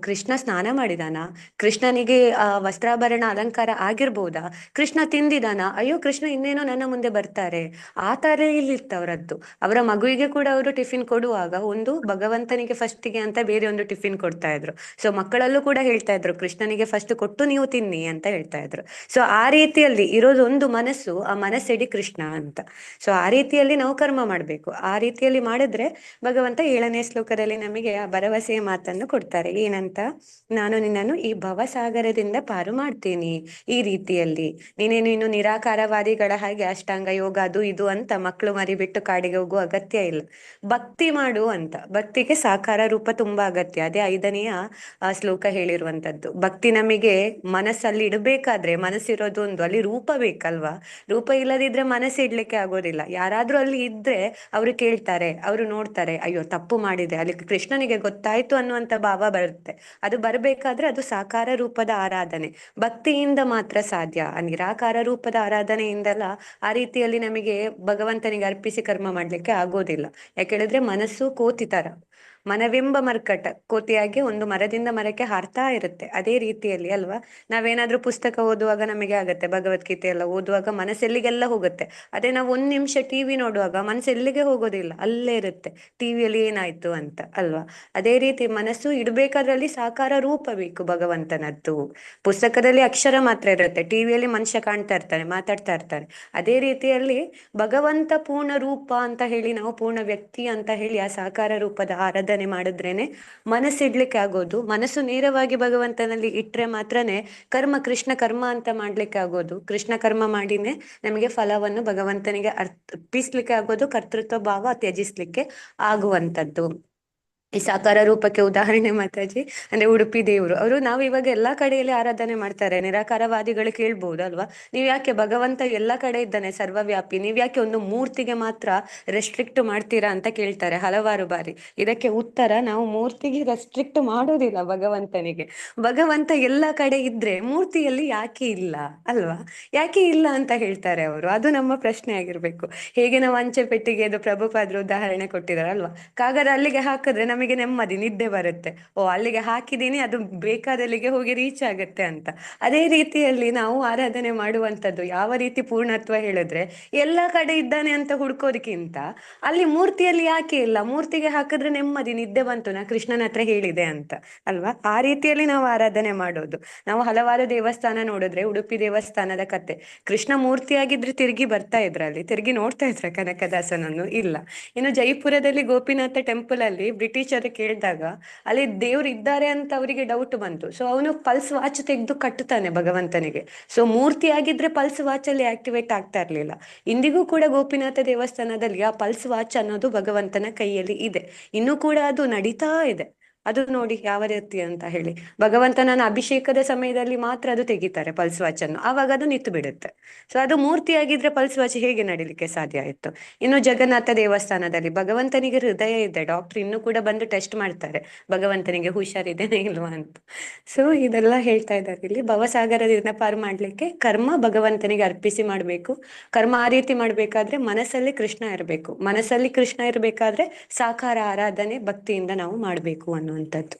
ಕೃಷ್ಣ ಸ್ನಾನ ಮಾಡಿದಾನ, ಕೃಷ್ಣನಿಗೆ ವಸ್ತ್ರಾಭರಣ ಅಲಂಕಾರ ಆಗಿರ್ಬೋದಾ, ಕೃಷ್ಣ ತಿಂದಿದಾನ, ಅಯ್ಯೋ ಕೃಷ್ಣ ಇನ್ನೇನೋ ನನ್ನ ಮುಂದೆ ಬರ್ತಾರೆ, ಆ ತರ ಇಲ್ಲಿತ್ತವರದ್ದು. ಅವರ ಮಗುವಿಗೆ ಕೂಡ ಅವರು ಟಿಫಿನ್ ಕೊಡುವಾಗ ಒಂದು ಭಗವಂತನಿಗೆ ಫಸ್ಟಿಗೆ ಅಂತ ಬೇರೆ ಒಂದು ಟಿಫಿನ್ ಕೊಡ್ತಾ ಇದ್ರು. ಸೊ ಮಕ್ಕಳಲ್ಲೂ ಕೂಡ ಹೇಳ್ತಾ ಇದ್ರು ಕೃಷ್ಣನಿಗೆ ಫಸ್ಟ್ ಕೊಟ್ಟು ನೀವು ತಿನ್ನಿ ಅಂತ ಹೇಳ್ತಾ ಇದ್ರು. ಸೊ ಆ ರೀತಿಯಲ್ಲಿ ಇರೋದೊಂದು ಮನಸ್ಸು, ಆ ಮನಸ್ಸೆಡಿ ಕೃಷ್ಣ ಅಂತ. ಸೊ ಆ ರೀತಿಯಲ್ಲಿ ನಾವು ಕರ್ಮ ಮಾಡ್ಬೇಕು. ಆ ರೀತಿಯಲ್ಲಿ ಮಾಡಿದ್ರೆ ಭಗವಂತ 7ನೇ ಶ್ಲೋಕದಲ್ಲಿ ನಮಗೆ ಆ ಭರವಸೆಯ ಮಾತನ್ನು ಕೊಡ್ತಾರೆ. ಏನಂತ, ನಾನು ನಿನ್ನನ್ನು ಈ ಭವಸಾಗರದಿಂದ ಪಾರು ಮಾಡ್ತೀನಿ. ಈ ರೀತಿಯಲ್ಲಿ ನೀನು ನಿರಾಕಾರವಾದಿಗಳ ಹಾಗೆ ಅಷ್ಟಾಂಗ ಯೋಗ ಅದು ಇದು ಅಂತ ಮಕ್ಕಳು ಮರಿ ಬಿಟ್ಟು ಕಾಡಿಗೆ ಹೋಗುವ ಅಗತ್ಯ ಇಲ್ಲ. ಭಕ್ತಿ ಮಾಡು ಅಂತ. ಭಕ್ತಿಗೆ ಸಾಕಾರ ರೂಪ ತುಂಬಾ ಅಗತ್ಯ. ಅದೇ 5ನೆಯ ಶ್ಲೋಕ ಹೇಳಿರುವಂತದ್ದು. ಭಕ್ತಿ ನಮಗೆ ಮನಸ್ಸಲ್ಲಿ ಇಡಬೇಕಾದ್ರೆ, ಮನಸ್ಸಿರೋದು ಒಂದು, ಅಲ್ಲಿ ರೂಪ ಬೇಕಲ್ವಾ. ರೂಪ ಇಲ್ಲದಿದ್ರೆ ಮನಸ್ಸು ಇಡ್ಲಿಕ್ಕೆ ಆಗೋದಿಲ್ಲ. ಯಾರಾದ್ರೂ ಅಲ್ಲಿ ಇದ್ರೆ ಅವರು ಕೇಳ್ತಾರೆ, ಅವರು ನೋಡ್ತಾರೆ, ಅಯ್ಯೋ ತಪ್ಪು ಮಾಡಿದೆ, ಅಲ್ಲಿ ಕೃಷ್ಣನಿಗೆ ಗೊತ್ತಾಯ್ತು ಅನ್ನುವಂತ ಭಾವ ಬರುತ್ತೆ. ಅದು ಬರ್ಬೇಕಾದ್ರೆ ಅದು ಸಾಕಾರ ರೂಪದ ಆರಾಧನೆ, ಭಕ್ತಿಯಿಂದ ಮಾತ್ರ ಸಾಧ್ಯ. ಆ ನಿರಾಕಾರ ರೂಪದ ಆರಾಧನೆಯಿಂದಲ್ಲ ಆ ರೀತಿಯಲ್ಲಿ ನಮಗೆ ಭಗವಂತನಿಗೆ ಅರ್ಪಿಸಿ ಕರ್ಮ ಮಾಡ್ಲಿಕ್ಕೆ ಆಗೋದಿಲ್ಲ. ಯಾಕೆ ಹೇಳಿದ್ರೆ ಮನಸ್ಸು ಕೋತಿತರ, ಮನವೆಂಬ ಮರ್ಕಟ ಕೋತಿಯಾಗಿ ಒಂದು ಮರದಿಂದ ಮರಕ್ಕೆ ಹಾರ್ತಾ ಇರುತ್ತೆ. ಅದೇ ರೀತಿಯಲ್ಲಿ ಅಲ್ವಾ, ನಾವೇನಾದ್ರೂ ಪುಸ್ತಕ ಓದುವಾಗ ನಮಗೆ ಆಗತ್ತೆ, ಭಗವದ್ಗೀತೆ ಎಲ್ಲ ಓದುವಾಗ ಮನಸ್ಸೆಲ್ಲಿಗೆಲ್ಲ ಹೋಗುತ್ತೆ. ಅದೇ ನಾವು 1 ನಿಮಿಷ ಟಿವಿ ನೋಡುವಾಗ ಮನಸ್ಸೆಲ್ಲಿಗೆ ಹೋಗೋದಿಲ್ಲ, ಅಲ್ಲೇ ಇರುತ್ತೆ ಟಿವಿಯಲ್ಲಿ ಏನಾಯ್ತು ಅಂತ ಅಲ್ವಾ. ಅದೇ ರೀತಿ ಮನಸ್ಸು ಇಡ್ಬೇಕಾದ್ರಲ್ಲಿ ಸಾಕಾರ ರೂಪ ಬೇಕು ಭಗವಂತನದ್ದು. ಪುಸ್ತಕದಲ್ಲಿ ಅಕ್ಷರ ಮಾತ್ರ ಇರುತ್ತೆ, ಟಿವಿಯಲ್ಲಿ ಮನುಷ್ಯ ಕಾಣ್ತಾ ಇರ್ತಾನೆ, ಮಾತಾಡ್ತಾ ಇರ್ತಾನೆ. ಅದೇ ರೀತಿಯಲ್ಲಿ ಭಗವಂತ ಪೂರ್ಣ ರೂಪ ಅಂತ ಹೇಳಿ, ನಾವು ಪೂರ್ಣ ವ್ಯಕ್ತಿ ಅಂತ ಹೇಳಿ ಆ ಸಾಕಾರ ರೂಪದ ಆರಾಧನೆ ಮಾಡಿದ್ರೇನೆ ಮನಸ್ಸಿಡ್ಲಿಕ್ಕೆ ಆಗೋದು. ಮನಸ್ಸು ನೇರವಾಗಿ ಭಗವಂತನಲ್ಲಿ ಇಟ್ರೆ ಮಾತ್ರನೇ ಕರ್ಮ, ಕೃಷ್ಣ ಕರ್ಮ ಅಂತ ಮಾಡ್ಲಿಕ್ಕೆ ಆಗೋದು. ಕೃಷ್ಣ ಕರ್ಮ ಮಾಡಿನೇ ನಮಗೆ ಫಲವನ್ನು ಭಗವಂತನಿಗೆ ಅರ್ಪಿಸ್ಲಿಕ್ಕೆ ಆಗೋದು, ಕರ್ತೃತ್ವ ಭಾವ ತ್ಯಜಿಸ್ಲಿಕ್ಕೆ ಆಗುವಂಥದ್ದು. ಈ ಸಾಕಾರ ರೂಪಕ್ಕೆ ಉದಾಹರಣೆ ಮಾತಾಜಿ ಅಂದ್ರೆ ಉಡುಪಿ ದೇವರು. ಅವರು ನಾವು ಇವಾಗ ಎಲ್ಲಾ ಕಡೆಯಲ್ಲಿ ಆರಾಧನೆ ಮಾಡ್ತಾರೆ. ನಿರಾಕಾರವಾದಿಗಳು ಕೇಳ್ಬಹುದು ಅಲ್ವಾ, ನೀವ್ ಯಾಕೆ ಭಗವಂತ ಎಲ್ಲಾ ಕಡೆ ಇದ್ದಾನೆ, ಸರ್ವವ್ಯಾಪಿ, ನೀವ್ ಯಾಕೆ ಒಂದು ಮೂರ್ತಿಗೆ ಮಾತ್ರ ರೆಸ್ಟ್ರಿಕ್ಟ್ ಮಾಡ್ತೀರಾ ಅಂತ ಕೇಳ್ತಾರೆ ಹಲವಾರು ಬಾರಿ. ಇದಕ್ಕೆ ಉತ್ತರ, ನಾವು ಮೂರ್ತಿಗೆ ರೆಸ್ಟ್ರಿಕ್ಟ್ ಮಾಡೋದಿಲ್ಲ ಭಗವಂತನಿಗೆ. ಭಗವಂತ ಎಲ್ಲಾ ಕಡೆ ಇದ್ರೆ ಮೂರ್ತಿಯಲ್ಲಿ ಯಾಕೆ ಇಲ್ಲ ಅಲ್ವಾ, ಯಾಕೆ ಇಲ್ಲ ಅಂತ ಹೇಳ್ತಾರೆ ಅವರು. ಅದು ನಮ್ಮ ಪ್ರಶ್ನೆ ಆಗಿರ್ಬೇಕು. ಹೇಗೆ ನಾವು ಅಂಚೆ ಪೆಟ್ಟಿಗೆ ಅದು ಪ್ರಭುಪಾದ್ರು ಉದಾಹರಣೆ ಕೊಟ್ಟಿದ್ದಾರೆ ಅಲ್ವಾ, ಕಾಗದ ಅಲ್ಲಿಗೆ ಹಾಕಿದ್ರೆ ನಮಗೆ ನೆಮ್ಮದಿ, ನಿದ್ದೆ ಬರುತ್ತೆ. ಓ ಅಲ್ಲಿಗೆ ಹಾಕಿದೀನಿ, ಅದು ಬೇಕಾದಲ್ಲಿಗೆ ಹೋಗಿ ರೀಚ್ ಆಗುತ್ತೆ ಅಂತ. ಅದೇ ರೀತಿಯಲ್ಲಿ ನಾವು ಆರಾಧನೆ ಮಾಡುವಂಥದ್ದು ಯಾವ ರೀತಿ ಪೂರ್ಣತ್ವ ಹೇಳಿದ್ರೆ, ಎಲ್ಲಾ ಕಡೆ ಇದ್ದಾನೆ ಅಂತ ಹುಡ್ಕೋದಕ್ಕಿಂತ ಅಲ್ಲಿ ಮೂರ್ತಿಯಲ್ಲಿ ಯಾಕೆ ಇಲ್ಲ, ಮೂರ್ತಿಗೆ ಹಾಕಿದ್ರೆ ನೆಮ್ಮದಿ, ನಿದ್ದೆ ಬಂತು, ನಾ ಕೃಷ್ಣನ ಹತ್ರ ಹೇಳಿದೆ ಅಂತ ಅಲ್ವಾ. ಆ ರೀತಿಯಲ್ಲಿ ನಾವು ಆರಾಧನೆ ಮಾಡೋದು. ನಾವು ಹಲವಾರು ದೇವಸ್ಥಾನ ನೋಡಿದ್ರೆ, ಉಡುಪಿ ದೇವಸ್ಥಾನದ ಕತೆ, ಕೃಷ್ಣ ಮೂರ್ತಿಯಾಗಿದ್ರೆ ತಿರುಗಿ ಬರ್ತಾ ಇದ್ರಲ್ಲಿ, ತಿರುಗಿ ನೋಡ್ತಾ ಇದ್ರ ಕನಕದಾಸನನ್ನು? ಇಲ್ಲ. ಇನ್ನು ಜೈಪುರದಲ್ಲಿ ಗೋಪಿನಾಥ ಟೆಂಪಲ್ ಅಲ್ಲಿ ಬ್ರಿಟಿಷರು ಕೇಳಿದಾಗ ಅಲ್ಲಿ ದೇವ್ರು ಇದ್ದಾರೆ ಅಂತ ಅವರಿಗೆ ಡೌಟ್ ಬಂತು. ಸೊ ಅವನು ಪಲ್ಸ್ ವಾಚ್ ತೆಗೆದು ಕಟ್ಟುತ್ತಾನೆ ಭಗವಂತನಿಗೆ. ಸೊ ಮೂರ್ತಿ ಆಗಿದ್ರೆ ಪಲ್ಸ್ ವಾಚ್ ಅಲ್ಲಿ ಆಕ್ಟಿವೇಟ್ ಆಗ್ತಾ ಇರ್ಲಿಲ್ಲ. ಇಂದಿಗೂ ಕೂಡ ಗೋಪಿನಾಥ ದೇವಸ್ಥಾನದಲ್ಲಿ ಆ ಪಲ್ಸ್ ವಾಚ್ ಅನ್ನೋದು ಭಗವಂತನ ಕೈಯಲ್ಲಿ ಇದೆ, ಇನ್ನೂ ಕೂಡ ಅದು ನಡೀತಾ ಇದೆ. ಅದು ನೋಡಿ ಯಾವ ರೀತಿ ಅಂತ ಹೇಳಿ, ಭಗವಂತನ ಅಭಿಷೇಕದ ಸಮಯದಲ್ಲಿ ಮಾತ್ರ ಅದು ತೆಗಿತಾರೆ ಪಲ್ಸ್ ವಾಚ್ ಅನ್ನು, ಆವಾಗ ಅದು ನಿಂತು ಬಿಡುತ್ತೆ. ಸೊ ಅದು ಮೂರ್ತಿಯಾಗಿದ್ರೆ ಪಲ್ಸ್ ವಾಚ್ ಹೇಗೆ ನಡಿಲಿಕ್ಕೆ ಸಾಧ್ಯ ಆಯ್ತು? ಇನ್ನು ಜಗನ್ನಾಥ ದೇವಸ್ಥಾನದಲ್ಲಿ ಭಗವಂತನಿಗೆ ಹೃದಯ ಇದೆ, ಡಾಕ್ಟರ್ ಇನ್ನೂ ಕೂಡ ಬಂದು ಟೆಸ್ಟ್ ಮಾಡ್ತಾರೆ ಭಗವಂತನಿಗೆ ಹುಷಾರಿದೇನೆ ಇಲ್ವಾ ಅಂತ. ಸೊ ಇದೆಲ್ಲ ಹೇಳ್ತಾ ಇದ್ದಾರೆ ಇಲ್ಲಿ. ಭವಸಾಗರದಿಂದ ಪಾರು ಮಾಡ್ಲಿಕ್ಕೆ ಕರ್ಮ ಭಗವಂತನಿಗೆ ಅರ್ಪಿಸಿ ಮಾಡ್ಬೇಕು. ಕರ್ಮ ಆ ರೀತಿ ಮಾಡ್ಬೇಕಾದ್ರೆ ಮನಸ್ಸಲ್ಲಿ ಕೃಷ್ಣ ಇರಬೇಕು, ಮನಸ್ಸಲ್ಲಿ ಕೃಷ್ಣ ಇರ್ಬೇಕಾದ್ರೆ ಸಾಕಾರ ಆರಾಧನೆ ಭಕ್ತಿಯಿಂದ ನಾವು ಮಾಡ್ಬೇಕು ಅನ್ನುವಂಥದ್ದು.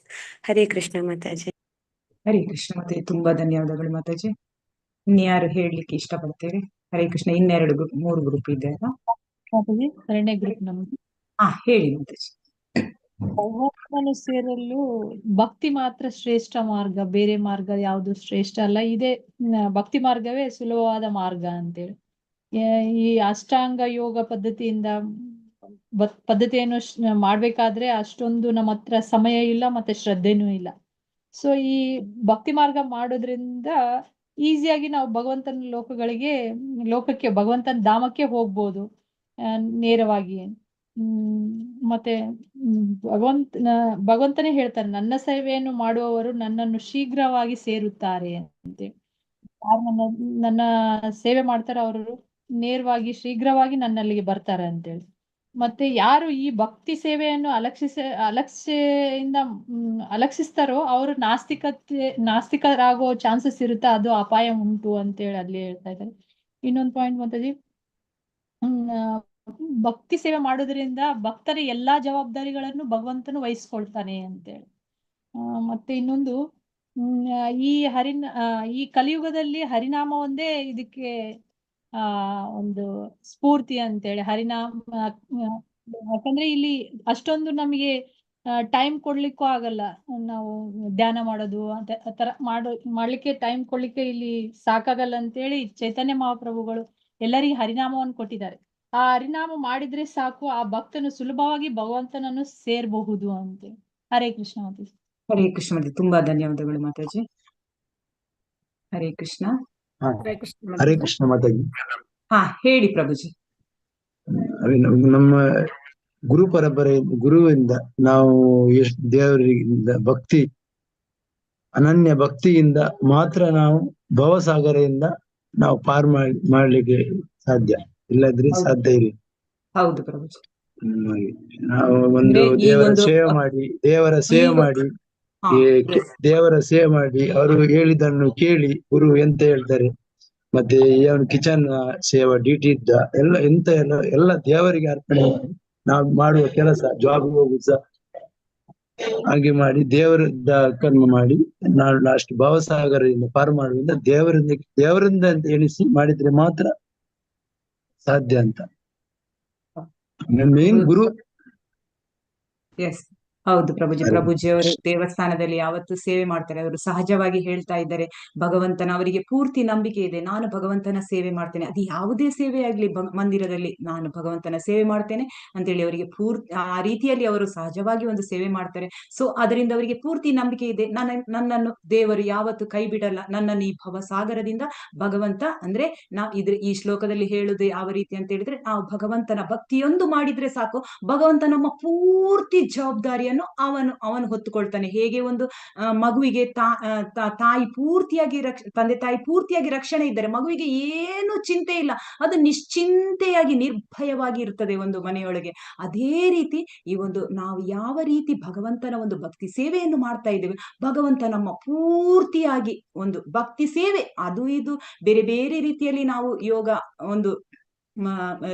ಹರೇ ಕೃಷ್ಣ ಮಾತಾಜಿ. ಹರೇ ಕೃಷ್ಣ ಮಾತಾಜಿ, ತುಂಬಾ ಧನ್ಯವಾದಗಳು ಮಾತಾಜಿ. ಇನ್ಯಾರು ಹೇಳ್ಲಿಕ್ಕೆ ಇಷ್ಟಪಡ್ತೀರಿ? ಹರೇ ಕೃಷ್ಣ. 2 ಗ್ರೂಪ್ 3 ಗ್ರೂಪ್ ಇದೆ ಅಲ್ಲ? ಎರಡನೇ ಗ್ರೂಪ್ ನಮ್ದು. ಹೇಳಿ ಮಾತಾಜಿ. ಭಗವಂತನು ಸೇರಲು ಭಕ್ತಿ ಮಾತ್ರ ಶ್ರೇಷ್ಠ ಮಾರ್ಗ, ಬೇರೆ ಮಾರ್ಗ ಯಾವುದು ಶ್ರೇಷ್ಠ ಅಲ್ಲ. ಇದೇ ಭಕ್ತಿ ಮಾರ್ಗವೇ ಸುಲಭವಾದ ಮಾರ್ಗ ಅಂತೇಳಿ. ಈ ಅಷ್ಟಾಂಗ ಯೋಗ ಪದ್ಧತಿಯನ್ನು ಮಾಡ್ಬೇಕಾದ್ರೆ ಅಷ್ಟೊಂದು ನಮ್ಮ ಹತ್ರ ಸಮಯ ಇಲ್ಲ, ಮತ್ತೆ ಶ್ರದ್ಧೆನೂ ಇಲ್ಲ. ಸೊ ಈ ಭಕ್ತಿ ಮಾರ್ಗ ಮಾಡೋದ್ರಿಂದ ಈಸಿಯಾಗಿ ನಾವು ಭಗವಂತನ ಲೋಕಕ್ಕೆ ಭಗವಂತನ ಧಾಮಕ್ಕೆ ಹೋಗ್ಬೋದು ನೇರವಾಗಿ. ಮತ್ತೆ ಭಗವಂತನೇ ಹೇಳ್ತಾರೆ, ನನ್ನ ಸೇವೆಯನ್ನು ಮಾಡುವವರು ನನ್ನನ್ನು ಶೀಘ್ರವಾಗಿ ಸೇರುತ್ತಾರೆ ಅಂತ. ಯಾರು ನನ್ನ ಸೇವೆ ಮಾಡ್ತಾರೋ ಅವರು ನೇರವಾಗಿ ಶೀಘ್ರವಾಗಿ ನನ್ನಲ್ಲಿಗೆ ಬರ್ತಾರೆ ಅಂತೇಳಿ. ಮತ್ತೆ ಯಾರು ಈ ಭಕ್ತಿ ಸೇವೆಯನ್ನು ಅಲಕ್ಷಿಸ್ತಾರೋ ಅವರು ನಾಸ್ತಿಕರಾಗೋ ಚಾನ್ಸಸ್ ಇರುತ್ತೆ, ಅದು ಅಪಾಯ ಉಂಟು ಅಂತೇಳಿ ಅಲ್ಲಿ ಹೇಳ್ತಾ ಇದ್ದಾರೆ. ಇನ್ನೊಂದು ಪಾಯಿಂಟ್ ಮಾತಾಜಿ, ಭಕ್ತಿ ಸೇವೆ ಮಾಡೋದ್ರಿಂದ ಭಕ್ತರ ಎಲ್ಲಾ ಜವಾಬ್ದಾರಿಗಳನ್ನು ಭಗವಂತನು ವಹಿಸ್ಕೊಳ್ತಾನೆ ಅಂತೇಳಿ. ಮತ್ತೆ ಇನ್ನೊಂದು, ಈ ಕಲಿಯುಗದಲ್ಲಿ ಹರಿನಾಮ ಒಂದೇ ಇದಕ್ಕೆ ಒಂದು ಸ್ಫೂರ್ತಿ ಅಂತೇಳಿ. ಹರಿನಾಮ ಯಾಕಂದ್ರೆ ಇಲ್ಲಿ ಅಷ್ಟೊಂದು ನಮಗೆ ಟೈಮ್ ಕೊಡ್ಲಿಕ್ಕೂ ಆಗಲ್ಲ, ನಾವು ಧ್ಯಾನ ಮಾಡೋದು ಆತರ ಮಾಡ್ಲಿಕ್ಕೆ ಟೈಮ್ ಕೊಡ್ಲಿಕ್ಕೆ ಇಲ್ಲಿ ಸಾಕಾಗಲ್ಲ ಅಂತೇಳಿ ಚೈತನ್ಯ ಮಹಾಪ್ರಭುಗಳು ಎಲ್ಲರಿಗೂ ಹರಿನಾಮವನ್ನು ಕೊಟ್ಟಿದ್ದಾರೆ. ಆ ಹರಿನಾಮ ಮಾಡಿದ್ರೆ ಸಾಕು, ಆ ಭಕ್ತನು ಸುಲಭವಾಗಿ ಭಗವಂತನನ್ನು ಸೇರಬಹುದು ಅಂತ. ಹರೇ ಕೃಷ್ಣ ಮಾತಾಜಿ. ಹರೇ ಕೃಷ್ಣ ಮಾತಾಜಿ, ತುಂಬಾ ಧನ್ಯವಾದಗಳು ಮಾತಾಜಿ. ಹರೇ ಕೃಷ್ಣ. ಹರೇ ಕೃಷ್ಣ ಮಾತಾಜಿ. ಹೇಳಿ ಪ್ರಭುಜಿ. ನಮ್ಮ ಗುರುವಿಂದ ನಾವು ಎಷ್ಟು ದೇವರಿಂದ ಭಕ್ತಿ, ಅನನ್ಯ ಭಕ್ತಿಯಿಂದ ಮಾತ್ರ ನಾವು ಭವಸಾಗರದಿಂದ ನಾವು ಪಾರ್ ಮಾಡ್ಲಿಕ್ಕೆ ಸಾಧ್ಯ, ಇಲ್ಲದ್ರೆ ಸಾಧ್ಯ ಇಲ್ಲ. ಹೌದು ಪ್ರಭುಜಿ. ನಾವು ಒಂದು ದೇವರ ಸೇವೆ ಮಾಡಿ ಅವರು ಹೇಳಿದ್ದನ್ನು ಕೇಳಿ ಗುರು ಎಂತ ಹೇಳ್ತಾರೆ, ಮತ್ತೆ ಅವನು ಕಿಚನ್ ಸೇವಾ ಡ್ಯೂಟಿ ಇದ್ದ ಎಲ್ಲ ದೇವರಿಗೆ ಅರ್ಪಣೆ ಮಾಡಿ ನಾವು ಮಾಡುವ ಕೆಲಸ, ಜಾಬ್ ಹೋಗುದು ಸಹ ಹಾಗೆ ಮಾಡಿ ದೇವರದ ಕರ್ಮ ಮಾಡಿ ನಾವು ಲಾಸ್ಟ್ ಭವಸಾಗರದಿಂದ ಪಾರು ಮಾಡುವುದರಿಂದ ದೇವರಿಂದ ಅಂತ ಎಣಿಸಿ ಮಾಡಿದ್ರೆ ಮಾತ್ರ ಸಾಧ್ಯ ಅಂತ. ಮೇನ್ ಗುರು. ಎಸ್, ಹೌದು ಪ್ರಭುಜಿ. ಪ್ರಭುಜಿ ಅವರು ದೇವಸ್ಥಾನದಲ್ಲಿ ಯಾವತ್ತು ಸೇವೆ ಮಾಡ್ತಾರೆ. ಅವರು ಸಹಜವಾಗಿ ಹೇಳ್ತಾ ಇದ್ದಾರೆ, ಭಗವಂತನ ಅವರಿಗೆ ಪೂರ್ತಿ ನಂಬಿಕೆ ಇದೆ, ನಾನು ಭಗವಂತನ ಸೇವೆ ಮಾಡ್ತೇನೆ, ಅದು ಯಾವುದೇ ಸೇವೆ ಆಗ್ಲಿ ಮಂದಿರದಲ್ಲಿ ನಾನು ಭಗವಂತನ ಸೇವೆ ಮಾಡ್ತೇನೆ ಅಂತೇಳಿ ಅವರಿಗೆ ಆ ರೀತಿಯಲ್ಲಿ ಅವರು ಸಹಜವಾಗಿ ಒಂದು ಸೇವೆ ಮಾಡ್ತಾರೆ. ಸೊ ಅದರಿಂದ ಅವರಿಗೆ ಪೂರ್ತಿ ನಂಬಿಕೆ ಇದೆ, ನನ್ನನ್ನು ದೇವರು ಯಾವತ್ತು ಕೈ ಬಿಡಲ್ಲ, ನನ್ನನ್ನು ಈ ಭವಸಾಗರದಿಂದ ಭಗವಂತ ಅಂದ್ರೆ ಈ ಶ್ಲೋಕದಲ್ಲಿ ಹೇಳುದು ಯಾವ ರೀತಿ ಅಂತ ಹೇಳಿದ್ರೆ, ನಾವು ಭಗವಂತನ ಭಕ್ತಿಯೊಂದು ಮಾಡಿದ್ರೆ ಸಾಕು, ಭಗವಂತ ನಮ್ಮ ಪೂರ್ತಿ ಜವಾಬ್ದಾರಿಯನ್ನು ಅವನು ಹೊತ್ತುಕೊಳ್ತಾನೆ. ಹೇಗೆ ಒಂದು ಮಗುವಿಗೆ ತಾಯಿ ಪೂರ್ತಿಯಾಗಿ ತಂದೆ ತಾಯಿ ಪೂರ್ತಿಯಾಗಿ ರಕ್ಷಣೆ ಇದ್ದಾರೆ, ಮಗುವಿಗೆ ಏನು ಚಿಂತೆ ಇಲ್ಲ, ಅದು ನಿಶ್ಚಿಂತೆಯಾಗಿ ನಿರ್ಭಯವಾಗಿ ಇರ್ತದೆ ಒಂದು ಮನೆಯೊಳಗೆ. ಅದೇ ರೀತಿ ಈ ಒಂದು ನಾವು ಯಾವ ರೀತಿ ಭಗವಂತನ ಒಂದು ಭಕ್ತಿ ಸೇವೆಯನ್ನು ಮಾಡ್ತಾ ಇದ್ದೇವೆ, ಭಗವಂತ ನಮ್ಮ ಪೂರ್ತಿಯಾಗಿ ಒಂದು ಭಕ್ತಿ ಸೇವೆ, ಅದು ಇದು ಬೇರೆ ಬೇರೆ ರೀತಿಯಲ್ಲಿ ನಾವು ಯೋಗ ಒಂದು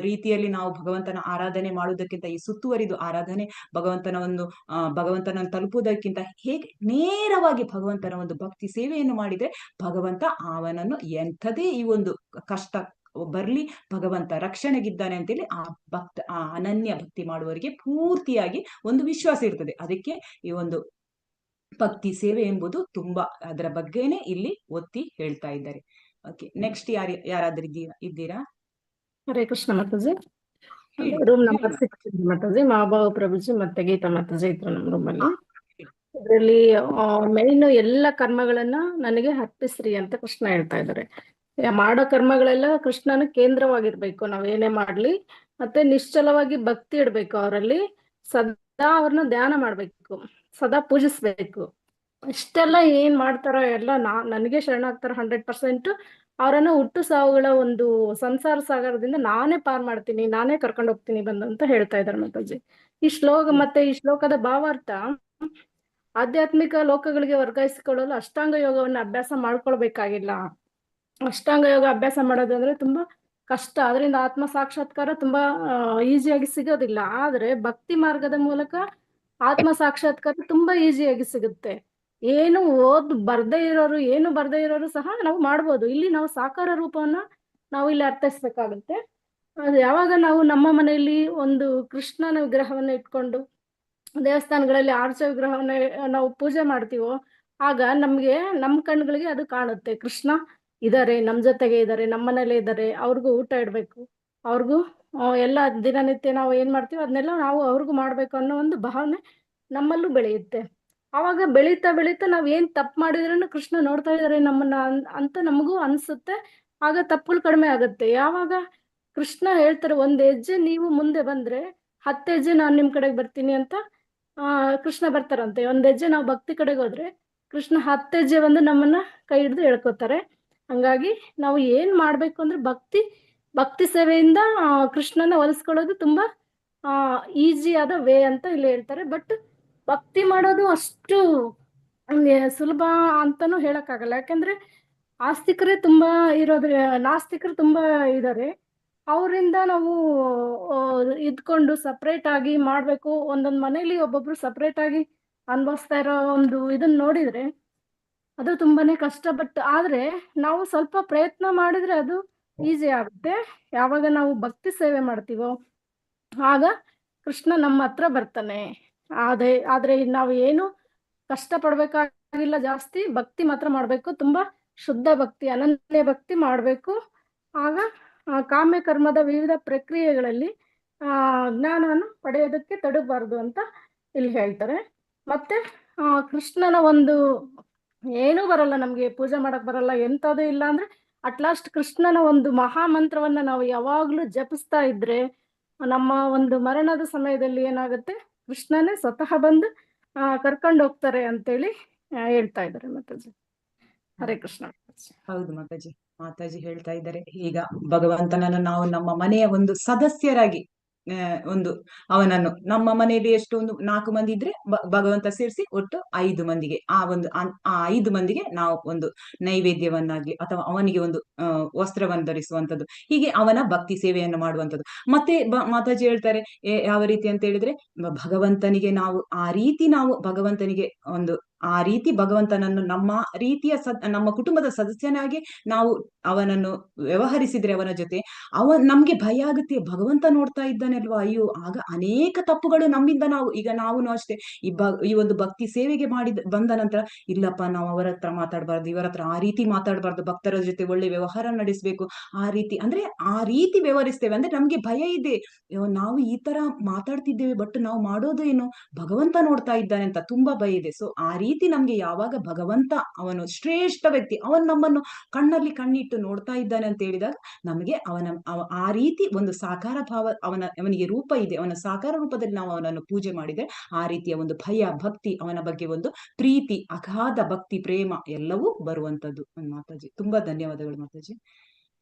ರೀತಿಯಲ್ಲಿ ನಾವು ಭಗವಂತನ ಆರಾಧನೆ ಮಾಡುವುದಕ್ಕಿಂತ, ಈ ಸುತ್ತುವರಿದು ಆರಾಧನೆ ಭಗವಂತನ ತಲುಪುವುದಕ್ಕಿಂತ ಹೇಗೆ ನೇರವಾಗಿ ಭಗವಂತನ ಒಂದು ಭಕ್ತಿ ಸೇವೆಯನ್ನು ಮಾಡಿದ್ರೆ ಭಗವಂತ ಅವನನ್ನು ಎಂಥದೇ ಈ ಒಂದು ಕಷ್ಟ ಬರ್ಲಿ ಭಗವಂತ ರಕ್ಷಣೆಗಿದ್ದಾನೆ ಅಂತೇಳಿ ಆ ಅನನ್ಯ ಭಕ್ತಿ ಮಾಡುವವರಿಗೆ ಪೂರ್ತಿಯಾಗಿ ಒಂದು ವಿಶ್ವಾಸ ಇರ್ತದೆ. ಅದಕ್ಕೆ ಈ ಒಂದು ಭಕ್ತಿ ಸೇವೆ ಎಂಬುದು ತುಂಬಾ ಅದರ ಬಗ್ಗೆನೇ ಇಲ್ಲಿ ಒತ್ತಿ ಹೇಳ್ತಾ ಇದ್ದಾರೆ. ಓಕೆ, ನೆಕ್ಸ್ಟ್ ಯಾರಾದ್ರೂ ಇದ್ದೀರಾ? ಹರೇ ಕೃಷ್ಣ ಮಾತಾಜಿ. Room number 6 Mataji. ಮಹಾಭಾವ ಪ್ರಭುಜಿ ಮತ್ತೆ ಗೀತಾ ಮಾತಾಜಿ ಇದ್ರು ನಮ್ಮ ರೂಮ್ ಅಲ್ಲಿ. ಇದರಲ್ಲಿ ಮೇನ್ ಎಲ್ಲ ಕರ್ಮಗಳನ್ನ ನನಗೆ ಅರ್ಪಿಸ್ರಿ ಅಂತ ಕೃಷ್ಣ ಹೇಳ್ತಾ ಇದ್ದಾರೆ. ಮಾಡೋ ಕರ್ಮಗಳೆಲ್ಲ ಕೃಷ್ಣನ ಕೇಂದ್ರವಾಗಿರ್ಬೇಕು, ನಾವ್ ಏನೇ ಮಾಡ್ಲಿ. ಮತ್ತೆ ನಿಶ್ಚಲವಾಗಿ ಭಕ್ತಿ ಇಡ್ಬೇಕು ಅವರಲ್ಲಿ, ಸದಾ ಅವ್ರನ್ನ ಧ್ಯಾನ ಮಾಡ್ಬೇಕು, ಸದಾ ಪೂಜಿಸ್ಬೇಕು. ಇಷ್ಟೆಲ್ಲ ಏನ್ ಮಾಡ್ತಾರೋ ಎಲ್ಲ ನನಗೆ ಶರಣಾಗ್ತಾರ 100%. ಅವರನ್ನ ಹುಟ್ಟು ಸಾವುಗಳ ಒಂದು ಸಂಸಾರ ಸಾಗರದಿಂದ ನಾನೇ ಪಾರ್ ಮಾಡ್ತೀನಿ, ನಾನೇ ಕರ್ಕೊಂಡು ಹೋಗ್ತೀನಿ ಬಂದು ಅಂತ ಹೇಳ್ತಾ ಇದ್ದಾರೆ ಮಾತಾಜಿ. ಈ ಶ್ಲೋಕದ ಭಾವಾರ್ಥ, ಆಧ್ಯಾತ್ಮಿಕ ಲೋಕಗಳಿಗೆ ವರ್ಗಾಯಿಸಿಕೊಳ್ಳಲು ಅಷ್ಟಾಂಗ ಯೋಗವನ್ನ ಅಭ್ಯಾಸ ಮಾಡ್ಕೊಳ್ಬೇಕಾಗಿಲ್ಲ. ಅಷ್ಟಾಂಗ ಯೋಗ ಅಭ್ಯಾಸ ಮಾಡೋದು ಅಂದ್ರೆ ತುಂಬಾ ಕಷ್ಟ, ಅದರಿಂದ ಆತ್ಮ ಸಾಕ್ಷಾತ್ಕಾರ ತುಂಬಾ ಈಸಿಯಾಗಿ ಸಿಗೋದಿಲ್ಲ. ಆದ್ರೆ ಭಕ್ತಿ ಮಾರ್ಗದ ಮೂಲಕ ಆತ್ಮ ಸಾಕ್ಷಾತ್ಕಾರ ತುಂಬಾ ಈಸಿಯಾಗಿ ಸಿಗುತ್ತೆ. ಏನು ಬರ್ದೇ ಇರೋರು ಸಹ ನಾವು ಮಾಡ್ಬೋದು. ಇಲ್ಲಿ ನಾವು ಸಾಕಾರ ರೂಪವನ್ನ ನಾವು ಇಲ್ಲಿ ಅರ್ಥೈಸ್ಬೇಕಾಗುತ್ತೆ. ಅದು ಯಾವಾಗ ನಾವು ನಮ್ಮ ಮನೆಯಲ್ಲಿ ಒಂದು ಕೃಷ್ಣನ ವಿಗ್ರಹವನ್ನ ಇಟ್ಕೊಂಡು ದೇವಸ್ಥಾನಗಳಲ್ಲಿ ಆರ್ಚ ವಿಗ್ರಹವನ್ನ ನಾವು ಪೂಜೆ ಮಾಡ್ತೀವೋ, ಆಗ ನಮ್ಮ ಕಣ್ಗಳಿಗೆ ಅದು ಕಾಣುತ್ತೆ, ಕೃಷ್ಣ ಇದಾರೆ, ನಮ್ ಜೊತೆಗೆ ಇದಾರೆ, ನಮ್ಮ ಮನೇಲೆ ಇದಾರೆ, ಅವ್ರಿಗೂ ಊಟ ಇಡ್ಬೇಕು, ಅವ್ರಿಗೂ ಎಲ್ಲ ದಿನನಿತ್ಯ ನಾವು ಏನ್ ಮಾಡ್ತೀವಿ ಅದನ್ನೆಲ್ಲ ನಾವು ಅವ್ರಿಗೂ ಮಾಡ್ಬೇಕು ಅನ್ನೋ ಒಂದು ಭಾವನೆ ನಮ್ಮಲ್ಲೂ ಬೆಳೆಯುತ್ತೆ. ಆವಾಗ ಬೆಳೀತಾ ಬೆಳೀತಾ ನಾವ್ ಏನ್ ತಪ್ಪು ಮಾಡಿದ್ರೂ ಕೃಷ್ಣ ನೋಡ್ತಾ ಇದಾರೆ ನಮ್ಮನ್ನ ಅಂತ ನಮಗೂ ಅನ್ಸುತ್ತೆ. ಆಗ ತಪ್ಪುಗಳು ಕಡಿಮೆ ಆಗುತ್ತೆ. ಯಾವಾಗ ಕೃಷ್ಣ ಹೇಳ್ತಾರೆ, 1 ಹೆಜ್ಜೆ ನೀವು ಮುಂದೆ ಬಂದ್ರೆ 10 ಹೆಜ್ಜೆ ನಾನ್ ನಿಮ್ ಕಡೆಗೆ ಬರ್ತೀನಿ ಅಂತ ಕೃಷ್ಣ ಬರ್ತಾರಂತೆ. 1 ಹೆಜ್ಜೆ ನಾವು ಭಕ್ತಿ ಕಡೆಗೆ ಹೋದ್ರೆ ಕೃಷ್ಣ 10 ಹೆಜ್ಜೆ ಬಂದು ನಮ್ಮನ್ನ ಕೈ ಹಿಡಿದು ಎಳ್ಕೊತಾರೆ. ಹಂಗಾಗಿ ನಾವು ಏನ್ ಮಾಡ್ಬೇಕು ಅಂದ್ರೆ ಭಕ್ತಿ ಸೇವೆಯಿಂದ ಕೃಷ್ಣನ ಒಲಿಸ್ಕೊಳ್ಳೋದು ತುಂಬಾ ಈಸಿ ಆದ ವೇ ಅಂತ ಇಲ್ಲಿ ಹೇಳ್ತಾರೆ. ಬಟ್ ಭಕ್ತಿ ಮಾಡೋದು ಅಷ್ಟು ಸುಲಭ ಅಂತಾನು ಹೇಳಕ್ಕಾಗಲ್ಲ. ಯಾಕಂದ್ರೆ ಆಸ್ತಿಕರೇ ತುಂಬಾ ನಾಸ್ತಿಕರು ತುಂಬಾ ಇದಾರೆ. ಅವರಿಂದ ನಾವು ಇದ್ಕೊಂಡು ಸಪ್ರೇಟ್ ಆಗಿ ಮಾಡ್ಬೇಕು. ಒಂದೊಂದ್ ಮನೇಲಿ ಒಬ್ಬೊಬ್ರು ಸಪ್ರೇಟ್ ಆಗಿ ಅನ್ಭವಿಸ್ತಾ ಇರೋ ಒಂದು ಇದನ್ನ ನೋಡಿದ್ರೆ ಅದು ತುಂಬಾನೇ ಕಷ್ಟ. ಬಟ್ ಆದ್ರೆ ನಾವು ಸ್ವಲ್ಪ ಪ್ರಯತ್ನ ಮಾಡಿದ್ರೆ ಅದು ಈಸಿ ಆಗುತ್ತೆ. ಯಾವಾಗ ನಾವು ಭಕ್ತಿ ಸೇವೆ ಮಾಡ್ತೀವೋ ಆಗ ಕೃಷ್ಣ ನಮ್ಮ ಹತ್ರ ಬರ್ತಾನೆ. ಆದ್ರೆ ನಾವು ಏನು ಕಷ್ಟ ಪಡ್ಬೇಕಾಗಿಲ್ಲ ಜಾಸ್ತಿ, ಭಕ್ತಿ ಮಾತ್ರ ಮಾಡ್ಬೇಕು, ತುಂಬಾ ಶುದ್ಧ ಭಕ್ತಿ, ಅನನ್ಯ ಭಕ್ತಿ ಮಾಡ್ಬೇಕು. ಆಗ ಕಾಮ್ಯ ಕರ್ಮದ ವಿವಿಧ ಪ್ರಕ್ರಿಯೆಗಳಲ್ಲಿ ಜ್ಞಾನವನ್ನು ಪಡೆಯೋದಕ್ಕೆ ತಡಬಾರ್ದು ಅಂತ ಇಲ್ಲಿ ಹೇಳ್ತಾರೆ. ಮತ್ತೆ ಕೃಷ್ಣನ ಒಂದು ಏನೂ ಬರಲ್ಲ, ನಮ್ಗೆ ಪೂಜೆ ಮಾಡಕ್ ಬರಲ್ಲ, ಎಂಥದ್ದು ಇಲ್ಲ ಅಂದ್ರೆ ಅಟ್ಲಾಸ್ಟ್ ಕೃಷ್ಣನ ಒಂದು ಮಹಾಮಂತ್ರವನ್ನ ನಾವು ಯಾವಾಗ್ಲೂ ಜಪಿಸ್ತಾ ಇದ್ರೆ ನಮ್ಮ ಒಂದು ಮರಣದ ಸಮಯದಲ್ಲಿ ಏನಾಗುತ್ತೆ, ಕೃಷ್ಣನೇ ಸ್ವತಃ ಬಂದು ಕರ್ಕೊಂಡು ಹೋಗ್ತಾರೆ ಅಂತೇಳಿ ಹೇಳ್ತಾ ಇದ್ದಾರೆ ಮಾತಾಜಿ. ಹರೇ ಕೃಷ್ಣ. ಹೌದು ಮಾತಾಜಿ ಹೇಳ್ತಾ ಇದ್ದಾರೆ, ಈಗ ಭಗವಂತನನ್ನು ನಾವು ನಮ್ಮ ಮನೆಯ ಒಂದು ಸದಸ್ಯರಾಗಿ ಒಂದು ಅವನನ್ನು ನಮ್ಮ ಮನೆಯಲ್ಲಿ ಎಷ್ಟು ಒಂದು 4 ಮಂದಿ ಇದ್ರೆ ಭಗವಂತ ಸೇರಿಸಿ ಒಟ್ಟು 5 ಮಂದಿಗೆ ಆ 5 ಮಂದಿಗೆ ನಾವು ಒಂದು ನೈವೇದ್ಯವನ್ನಾಗ್ಲಿ ಅಥವಾ ಅವನಿಗೆ ಒಂದು ವಸ್ತ್ರವನ್ನು ಧರಿಸುವಂತದ್ದು, ಹೀಗೆ ಅವನ ಭಕ್ತಿ ಸೇವೆಯನ್ನು ಮಾಡುವಂಥದ್ದು. ಮತ್ತೆ ಮಾತಾಜಿ ಹೇಳ್ತಾರೆ ಯಾವ ರೀತಿ ಅಂತ ಹೇಳಿದ್ರೆ, ಭಗವಂತನಿಗೆ ನಾವು ಆ ರೀತಿ ನಾವು ಭಗವಂತನಿಗೆ ಆ ರೀತಿ ಭಗವಂತನನ್ನು ನಮ್ಮ ರೀತಿಯ ನಮ್ಮ ಕುಟುಂಬದ ಸದಸ್ಯನಾಗಿ ನಾವು ಅವನನ್ನು ವ್ಯವಹರಿಸಿದ್ರೆ ಅವನ ಜೊತೆ ನಮ್ಗೆ ಭಯ ಆಗುತ್ತೆ, ಭಗವಂತ ನೋಡ್ತಾ ಇದ್ದಾನೆ ಅಲ್ವಾ, ಅಯ್ಯೋ ಆಗ ಅನೇಕ ತಪ್ಪುಗಳು ನಮ್ಮಿಂದ ನಾವು ಅಷ್ಟೇ ಈ ಒಂದು ಭಕ್ತಿ ಸೇವೆಗೆ ಬಂದ ನಂತರ ಇಲ್ಲಪ್ಪ ನಾವು ಅವರ ಹತ್ರ ಮಾತಾಡ್ಬಾರ್ದು, ಇವರ ಹತ್ರ ಆ ರೀತಿ ಮಾತಾಡ್ಬಾರ್ದು, ಭಕ್ತರ ಜೊತೆ ಒಳ್ಳೆ ವ್ಯವಹಾರ ನಡೆಸ್ಬೇಕು, ಆ ರೀತಿ ವ್ಯವಹರಿಸ್ತೇವೆ ಅಂದ್ರೆ ನಮ್ಗೆ ಭಯ ಇದೆ, ನಾವು ಈ ತರ ಮಾತಾಡ್ತಿದ್ದೇವೆ ಬಟ್ ನಾವು ಮಾಡೋದು ಏನು, ಭಗವಂತ ನೋಡ್ತಾ ಇದ್ದಾನೆ ಅಂತ ತುಂಬಾ ಭಯ ಇದೆ. ಸೊ ಆ ರೀತಿ ನಮ್ಗೆ ಯಾವಾಗ ಭಗವಂತ ಅವನು ಶ್ರೇಷ್ಠ ವ್ಯಕ್ತಿ, ಅವನು ನಮ್ಮನ್ನು ಕಣ್ಣಲ್ಲಿ ಕಣ್ಣಿಟ್ಟು ನೋಡ್ತಾ ಇದ್ದಾನೆ ಅಂತ ಹೇಳಿದಾಗ ನಮಗೆ ಆ ರೀತಿ ಒಂದು ಸಾಕಾರ ಭಾವ ಅವನಿಗೆ ರೂಪ ಇದೆ, ಅವನ ಸಾಕಾರ ರೂಪದಲ್ಲಿ ನಾವು ಅವನನ್ನು ಪೂಜೆ ಮಾಡಿದ್ರೆ ಆ ರೀತಿಯ ಒಂದು ಭಯ ಭಕ್ತಿ, ಅವನ ಬಗ್ಗೆ ಒಂದು ಪ್ರೀತಿ, ಅಗಾಧ ಭಕ್ತಿ ಪ್ರೇಮ ಎಲ್ಲವೂ ಬರುವಂತದ್ದು. ಮಾತಾಜಿ ತುಂಬಾ ಧನ್ಯವಾದಗಳು ಮಾತಾಜಿ.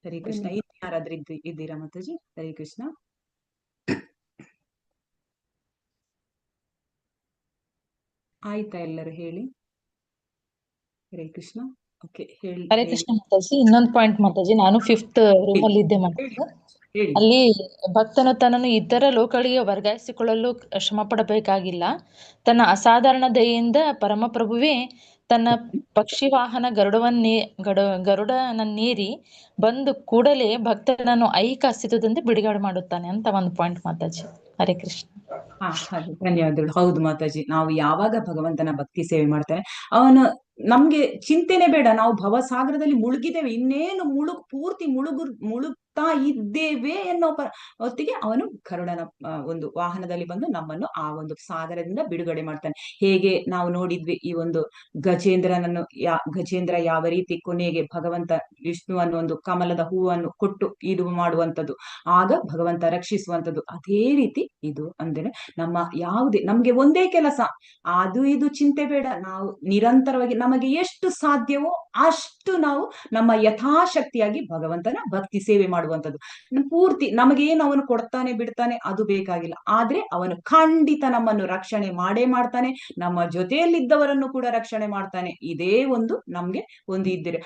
ಹರೇ ಕೃಷ್ಣ. ಯಾರಾದ್ರೂ ಇದ್ದೀರಾ ಮಾತಾಜಿ? ಹರೇ ಕೃಷ್ಣ. ಆಯ್ತಾ ಎಲ್ಲರೂ ಹೇಳಿ? ಹರೇ ಕೃಷ್ಣ. ಓಕೆ ಹೇಳಿ. ಹರೇ ಕೃಷ್ಣ ಮಾತಾಜಿ. ಇನ್ನೊಂದು ಪಾಯಿಂಟ್ ಮಾತಾಜಿ, ನಾನು 5th ರೂಮ್ ಅಲ್ಲಿ ಇದ್ದೆ ಮಾತಾಜಿ. ಅಲ್ಲಿ ಭಕ್ತನು ತನ್ನನ್ನು ಇತರ ಲೋಕಗಳಿಗೆ ವರ್ಗಾಯಿಸಿಕೊಳ್ಳಲು ಶ್ರಮ ಪಡಬೇಕಾಗಿಲ್ಲ. ತನ್ನ ಅಸಾಧಾರಣ ದಯೆಯಿಂದ ಪರಮಪ್ರಭುವೇ ತನ್ನ ಪಕ್ಷಿ ವಾಹನ ಗರುಡನನ್ನೇರಿ ಬಂದು ಕೂಡಲೇ ಭಕ್ತನನ್ನು ಐಹಿಕ ಅಸ್ತಿತ್ವದಿಂದ ಬಿಡುಗಡೆ ಮಾಡುತ್ತಾನೆ ಅಂತ ಒಂದು ಪಾಯಿಂಟ್ ಮಾತಾಜಿ. ಹರೇ ಕೃಷ್ಣ. ಧನ್ಯವಾದಗಳು. ಹೌದು ಮಾತಾಜಿ, ನಾವು ಯಾವಾಗ ಭಗವಂತನ ಭಕ್ತಿ ಸೇವೆ ಮಾಡ್ತಾನೆ ಅವನು ನಮ್ಗೆ ಚಿಂತೆನೆ ಬೇಡ, ನಾವು ಭವಸಾಗರದಲ್ಲಿ ಮುಳುಗಿದ್ದೇವೆ, ಇನ್ನೇನು ಪೂರ್ತಿ ಮುಳುಗ್ತಾ ಇದ್ದೇವೆ ಎನ್ನೋ ಹೊತ್ತಿಗೆ ಅವನು ಗರುಡನ ಒಂದು ವಾಹನದಲ್ಲಿ ಬಂದು ನಮ್ಮನ್ನು ಆ ಒಂದು ಸಾಗರದಿಂದ ಬಿಡುಗಡೆ ಮಾಡ್ತಾನೆ. ಹೇಗೆ ನಾವು ನೋಡಿದ್ವಿ ಈ ಒಂದು ಗಜೇಂದ್ರ ಯಾವ ರೀತಿ ಕೊನೆಗೆ ಭಗವಂತ ವಿಷ್ಣುವನ್ನು ಒಂದು ಕಮಲದ ಹೂವನ್ನು ಕೊಟ್ಟು ಇದು ಮಾಡುವಂಥದ್ದು, ಆಗ ಭಗವಂತ ರಕ್ಷಿಸುವಂಥದ್ದು. ಅದೇ ರೀತಿ ಇದು ಅಂದ್ರೆ ನಮ್ಗೆ ಒಂದೇ ಕೆಲಸ, ಇದು ಚಿಂತೆ ಬೇಡ, ನಾವು ನಿರಂತರವಾಗಿ ನಮಗೆ ಎಷ್ಟು ಸಾಧ್ಯವೋ ಅಷ್ಟು ನಾವು ನಮ್ಮ ಯಥಾಶಕ್ತಿಯಾಗಿ ಭಗವಂತನ ಭಕ್ತಿ ಸೇವೆ ಮಾಡುವಂಥದ್ದು. ಪೂರ್ತಿ ನಮಗೇನು ಅವನು ಕೊಡ್ತಾನೆ ಬಿಡ್ತಾನೆ ಅದು ಬೇಕಾಗಿಲ್ಲ, ಆದ್ರೆ ಅವನು ಖಂಡಿತ ನಮ್ಮನ್ನು ರಕ್ಷಣೆ ಮಾಡೇ ಮಾಡ್ತಾನೆ, ನಮ್ಮ ಜೊತೆಯಲ್ಲಿದ್ದವರನ್ನು ಕೂಡ ರಕ್ಷಣೆ ಮಾಡ್ತಾನೆ. ಇದೇ ಒಂದು ನಮ್ಗೆ ಇದ್ದರೆ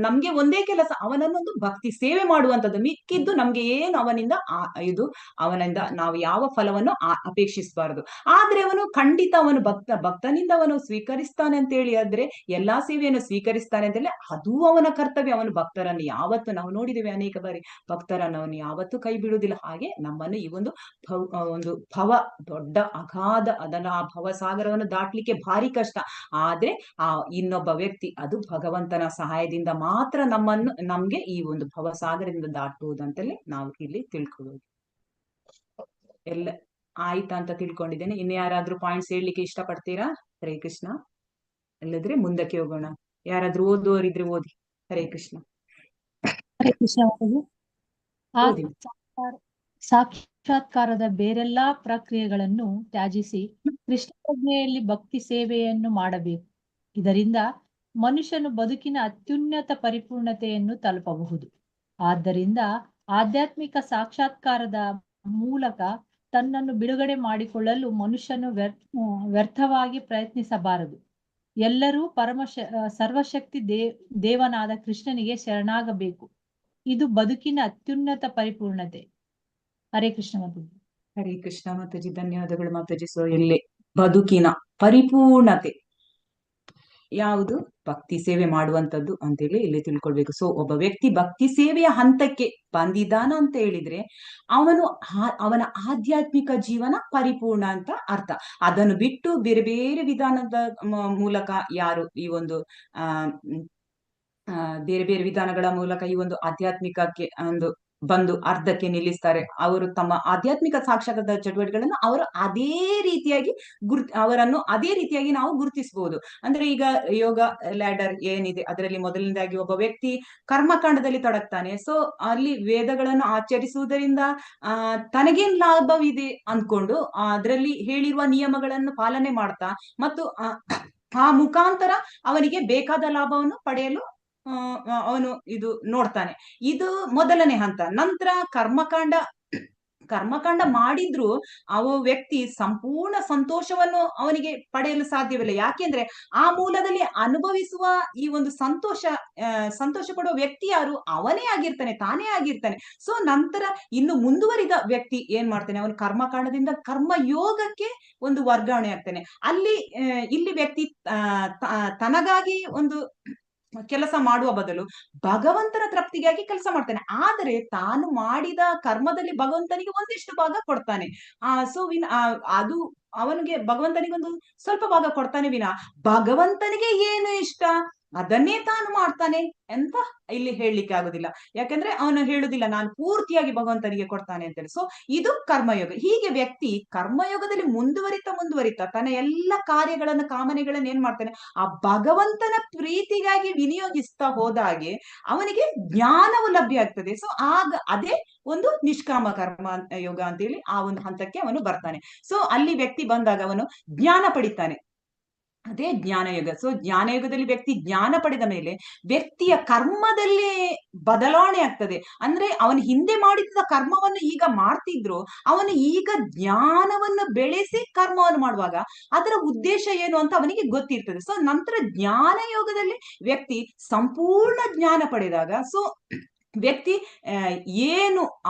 ನಮ್ಗೆ ಒಂದೇ ಕೆಲಸ, ಅವನನ್ನೊಂದು ಭಕ್ತಿ ಸೇವೆ ಮಾಡುವಂಥದ್ದು. ಮಿಕ್ಕಿದ್ದು ನಮ್ಗೆ ಏನು ಅವನಿಂದ ನಾವು ಯಾವ ಫಲವನ್ನು ಅಪೇಕ್ಷಿಸಬಾರದು. ಆದ್ರೆ ಅವನು ಖಂಡಿತ ಅವನು ಭಕ್ತನಿಂದ ಅವನು ಸ್ವೀಕರಿಸ್ತಾನೆ ಅಂತ ಹೇಳಿ ಆದ್ರೆ ಎಲ್ಲಾ ಸೇವೆಯನ್ನು ಸ್ವೀಕರಿಸ್ತಾನೆ ಅಂತ ಹೇಳಿ ಅದು ಅವನ ಕರ್ತವ್ಯ. ಅವನು ಭಕ್ತರನ್ನು ಯಾವತ್ತು ನಾವು ನೋಡಿದ್ದೇವೆ ಅನೇಕ ಬಾರಿ, ಭಕ್ತರನ್ನು ಅವನು ಯಾವತ್ತೂ ಕೈ ಬಿಡುವುದಿಲ್ಲ. ಹಾಗೆ ನಮ್ಮನ್ನು ಈ ಒಂದು ದೊಡ್ಡ ಅಗಾಧ ಅದನ್ನ ಆ ಭವಸಾಗರವನ್ನು ದಾಟ್ಲಿಕ್ಕೆ ಭಾರಿ ಕಷ್ಟ. ಆದ್ರೆ ಆ ಇನ್ನೊಬ್ಬ ವ್ಯಕ್ತಿ, ಅದು ಭಗವಂತನ ಸಹಾಯದಿಂದ ಮಾತ್ರ ನಮ್ಗೆ ಈ ಒಂದು ಭವಸಾಗರದಿಂದ ದಾಟುವುದಂತಲೇ ನಾವು ಇಲ್ಲಿ ತಿಳ್ಕೊಳ್ಳೋದು. ಎಲ್ಲ ಆಯ್ತಾ ಅಂತ ತಿಳ್ಕೊಂಡಿದ್ದೇನೆ. ಇನ್ನು ಯಾರಾದ್ರೂ ಪಾಯಿಂಟ್ಸ್ ಹೇಳಲಿಕ್ಕೆ ಇಷ್ಟಪಡ್ತೀರಾ? ಹರೇ ಕೃಷ್ಣ. ಇಲ್ಲದ್ರೆ ಮುಂದಕ್ಕೆ ಹೋಗೋಣ. ಯಾರಾದ್ರೂ ಓದುವವರಿದ್ರೆ ಓದಿ. ಹರೇ ಕೃಷ್ಣ. ಹರೇ ಕೃಷ್ಣ. ಸಾಕ್ಷಾತ್ಕಾರದ ಬೇರೆಲ್ಲಾ ಪ್ರಕ್ರಿಯೆಗಳನ್ನು ತ್ಯಜಿಸಿ ಕೃಷ್ಣ ಪ್ರಜ್ಞೆಯಲ್ಲಿ ಭಕ್ತಿ ಸೇವೆಯನ್ನು ಮಾಡಬೇಕು. ಇದರಿಂದ ಮನುಷ್ಯನು ಬದುಕಿನ ಅತ್ಯುನ್ನತ ಪರಿಪೂರ್ಣತೆಯನ್ನು ತಲುಪಬಹುದು. ಆದ್ದರಿಂದ ಆಧ್ಯಾತ್ಮಿಕ ಸಾಕ್ಷಾತ್ಕಾರದ ಮೂಲಕ ತನ್ನನ್ನು ಬಿಡುಗಡೆ ಮಾಡಿಕೊಳ್ಳಲು ಮನುಷ್ಯನು ವ್ಯರ್ಥವಾಗಿ ಪ್ರಯತ್ನಿಸಬಾರದು. ಎಲ್ಲರೂ ಸರ್ವಶಕ್ತಿ ದೇವನಾದ ಕೃಷ್ಣನಿಗೆ ಶರಣಾಗಬೇಕು. ಇದು ಬದುಕಿನ ಅತ್ಯುನ್ನತ ಪರಿಪೂರ್ಣತೆ. ಹರೇ ಕೃಷ್ಣ ಮಾತಾಜಿ. ಹರೇ ಕೃಷ್ಣ ಮಾತಾಜಿ. ಧನ್ಯವಾದಗಳು ಮಾತಾಜಿ. ಸೊ ಇಲ್ಲಿ ಬದುಕಿನ ಪರಿಪೂರ್ಣತೆ ಯಾವುದು? ಭಕ್ತಿ ಸೇವೆ ಮಾಡುವಂಥದ್ದು ಅಂತೇಳಿ ಇಲ್ಲಿ ತಿಳ್ಕೊಳ್ಬೇಕು. ಸೊ ಒಬ್ಬ ವ್ಯಕ್ತಿ ಭಕ್ತಿ ಸೇವೆಯ ಹಂತಕ್ಕೆ ಬಂದಿದ್ದಾನ ಅಂತ ಹೇಳಿದ್ರೆ ಅವನ ಆಧ್ಯಾತ್ಮಿಕ ಜೀವನ ಪರಿಪೂರ್ಣ ಅಂತ ಅರ್ಥ. ಅದನ್ನು ಬಿಟ್ಟು ಬೇರೆ ಬೇರೆ ವಿಧಾನದ ಮೂಲಕ ಯಾರು ಈ ಒಂದು ಬೇರೆ ಬೇರೆ ವಿಧಾನಗಳ ಮೂಲಕ ಈ ಒಂದು ಆಧ್ಯಾತ್ಮಿಕಕ್ಕೆ ಬಂದು ಅರ್ಧಕ್ಕೆ ನಿಲ್ಲಿಸ್ತಾರೆ, ಅವರು ತಮ್ಮ ಆಧ್ಯಾತ್ಮಿಕ ಸಾಕ್ಷಾತ್ಕಾರದ ಚಟುವಟಿಕೆಗಳನ್ನು ಅವರನ್ನು ಅದೇ ರೀತಿಯಾಗಿ ನಾವು ಗುರುತಿಸಬಹುದು. ಅಂದ್ರೆ ಈಗ ಯೋಗ ಲ್ಯಾಡರ್ ಏನಿದೆ ಅದರಲ್ಲಿ ಮೊದಲನೇದಾಗಿ ಒಬ್ಬ ವ್ಯಕ್ತಿ ಕರ್ಮಕಾಂಡದಲ್ಲಿ ತೊಡಗ್ತಾನೆ. ಸೊ ಅಲ್ಲಿ ವೇದಗಳನ್ನು ಆಚರಿಸುವುದರಿಂದ ತನಗೇನ್ ಲಾಭವಿದೆ ಅಂದ್ಕೊಂಡು ಅದರಲ್ಲಿ ಹೇಳಿರುವ ನಿಯಮಗಳನ್ನು ಪಾಲನೆ ಮಾಡ್ತಾ ಮತ್ತು ಆ ಮುಖಾಂತರ ಅವನಿಗೆ ಬೇಕಾದ ಲಾಭವನ್ನು ಪಡೆಯಲು ಅವನು ಇದು ನೋಡ್ತಾನೆ. ಇದು ಮೊದಲನೇ ಹಂತ. ನಂತರ ಕರ್ಮಕಾಂಡ ಕರ್ಮಕಾಂಡ ಮಾಡಿದ್ರು ವ್ಯಕ್ತಿ ಸಂಪೂರ್ಣ ಸಂತೋಷವನ್ನು ಅವನಿಗೆ ಪಡೆಯಲು ಸಾಧ್ಯವಿಲ್ಲ. ಯಾಕೆಂದ್ರೆ ಆ ಮೂಲದಲ್ಲಿ ಅನುಭವಿಸುವ ಈ ಒಂದು ಸಂತೋಷ ಪಡುವ ವ್ಯಕ್ತಿ ಯಾರು? ಅವನೇ ಆಗಿರ್ತಾನೆ, ತಾನೇ ಆಗಿರ್ತಾನೆ. ಸೊ ನಂತರ ಇನ್ನು ಮುಂದುವರಿದ ವ್ಯಕ್ತಿ ಏನ್ ಮಾಡ್ತಾನೆ, ಅವನು ಕರ್ಮಕಾಂಡದಿಂದ ಕರ್ಮಯೋಗಕ್ಕೆ ಒಂದು ವರ್ಗಾವಣೆ ಆಗ್ತಾನೆ. ಇಲ್ಲಿ ವ್ಯಕ್ತಿ ತನಗಾಗಿ ಒಂದು ಕೆಲಸ ಮಾಡುವ ಬದಲು ಭಗವಂತನ ತೃಪ್ತಿಗಾಗಿ ಕೆಲಸ ಮಾಡ್ತಾನೆ. ಆದರೆ ತಾನು ಮಾಡಿದ ಕರ್ಮದಲ್ಲಿ ಭಗವಂತನಿಗೆ ಒಂದಿಷ್ಟು ಭಾಗ ಕೊಡ್ತಾನೆ. ಅದು ಅವನಿಗೆ ಭಗವಂತನಿಗೊಂದು ಸ್ವಲ್ಪ ಭಾಗ ಕೊಡ್ತಾನೆ ವಿನ ಭಗವಂತನಿಗೆ ಏನು ಇಷ್ಟ ಅದನ್ನೇ ತಾನು ಮಾಡ್ತಾನೆ ಅಂತ ಇಲ್ಲಿ ಹೇಳಲಿಕ್ಕೆ ಆಗುದಿಲ್ಲ. ಯಾಕಂದ್ರೆ ಅವನು ಹೇಳುದಿಲ್ಲ ನಾನು ಪೂರ್ತಿಯಾಗಿ ಭಗವಂತನಿಗೆ ಕೊಡ್ತಾನೆ ಅಂತೇಳಿ. ಸೊ ಇದು ಕರ್ಮಯೋಗ. ಹೀಗೆ ವ್ಯಕ್ತಿ ಕರ್ಮಯೋಗದಲ್ಲಿ ಮುಂದುವರಿತಾ ತನ್ನ ಎಲ್ಲ ಕಾರ್ಯಗಳನ್ನ ಕಾಮನೆಗಳನ್ನ ಏನ್ ಮಾಡ್ತಾನೆ, ಆ ಭಗವಂತನ ಪ್ರೀತಿಗಾಗಿ ವಿನಿಯೋಗಿಸ್ತಾ ಹೋದಾಗೆ ಅವನಿಗೆ ಜ್ಞಾನವು ಲಭ್ಯ ಆಗ್ತದೆ. ಸೊ ಆಗ ಅದೇ ಒಂದು ನಿಷ್ಕಾಮ ಕರ್ಮ ಯೋಗ ಅಂತೇಳಿ ಆ ಒಂದು ಹಂತಕ್ಕೆ ಅವನು ಬರ್ತಾನೆ. ಸೊ ಅಲ್ಲಿ ವ್ಯಕ್ತಿ ಬಂದಾಗ ಅವನು ಜ್ಞಾನ ಪಡಿತಾನೆ, ಅದೇ ಜ್ಞಾನಯೋಗ. ಸೊ ಜ್ಞಾನಯೋಗದಲ್ಲಿ ವ್ಯಕ್ತಿ ಜ್ಞಾನ ಪಡೆದ ಮೇಲೆ ವ್ಯಕ್ತಿಯ ಕರ್ಮದಲ್ಲಿ ಬದಲಾವಣೆ ಆಗ್ತದೆ. ಅಂದ್ರೆ ಅವನು ಹಿಂದೆ ಮಾಡಿದ ಕರ್ಮವನ್ನು ಈಗ ಮಾಡ್ತಿದ್ರು, ಅವನು ಈಗ ಜ್ಞಾನವನ್ನು ಬೆಳೆಸಿ ಕರ್ಮವನ್ನು ಮಾಡುವಾಗ ಅದರ ಉದ್ದೇಶ ಏನು ಅಂತ ಅವನಿಗೆ ಗೊತ್ತಿರ್ತದೆ. ಸೊ ನಂತರ ಜ್ಞಾನಯೋಗದಲ್ಲಿ ವ್ಯಕ್ತಿ ಸಂಪೂರ್ಣ ಜ್ಞಾನ ಪಡೆದಾಗ ಸೊ ವ್ಯಕ್ತಿ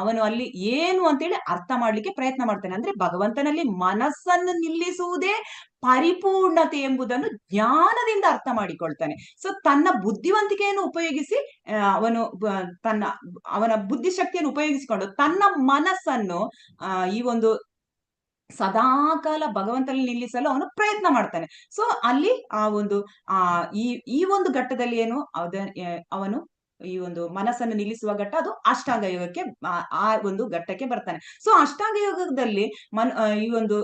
ಅವನು ಅಲ್ಲಿ ಏನು ಅಂತೇಳಿ ಅರ್ಥ ಮಾಡ್ಲಿಕ್ಕೆ ಪ್ರಯತ್ನ ಮಾಡ್ತಾನೆ. ಅಂದ್ರೆ ಭಗವಂತನಲ್ಲಿ ಮನಸ್ಸನ್ನು ನಿಲ್ಲಿಸುವುದೇ ಪರಿಪೂರ್ಣತೆ ಎಂಬುದನ್ನು ಜ್ಞಾನದಿಂದ ಅರ್ಥ ಮಾಡಿಕೊಳ್ತಾನೆ. ಸೊ ತನ್ನ ಬುದ್ಧಿವಂತಿಕೆಯನ್ನು ಉಪಯೋಗಿಸಿ ಅವನ ಬುದ್ಧಿಶಕ್ತಿಯನ್ನು ಉಪಯೋಗಿಸಿಕೊಂಡು ತನ್ನ ಮನಸ್ಸನ್ನು ಈ ಒಂದು ಸದಾಕಾಲ ಭಗವಂತನಲ್ಲಿ ನಿಲ್ಲಿಸಲು ಅವನು ಪ್ರಯತ್ನ ಮಾಡ್ತಾನೆ. ಸೊ ಅಲ್ಲಿ ಈ ಒಂದು ಘಟ್ಟದಲ್ಲಿ ಏನು ಅವನು ಈ ಒಂದು ಮನಸ್ಸನ್ನು ನಿಲ್ಲಿಸುವ ಘಟ್ಟ, ಅದು ಅಷ್ಟಾಂಗ ಯೋಗಕ್ಕೆ ಆ ಒಂದು ಘಟ್ಟಕ್ಕೆ ಬರ್ತಾನೆ. ಸೊ ಅಷ್ಟಾಂಗ ಯೋಗದಲ್ಲಿ ಈ ಒಂದು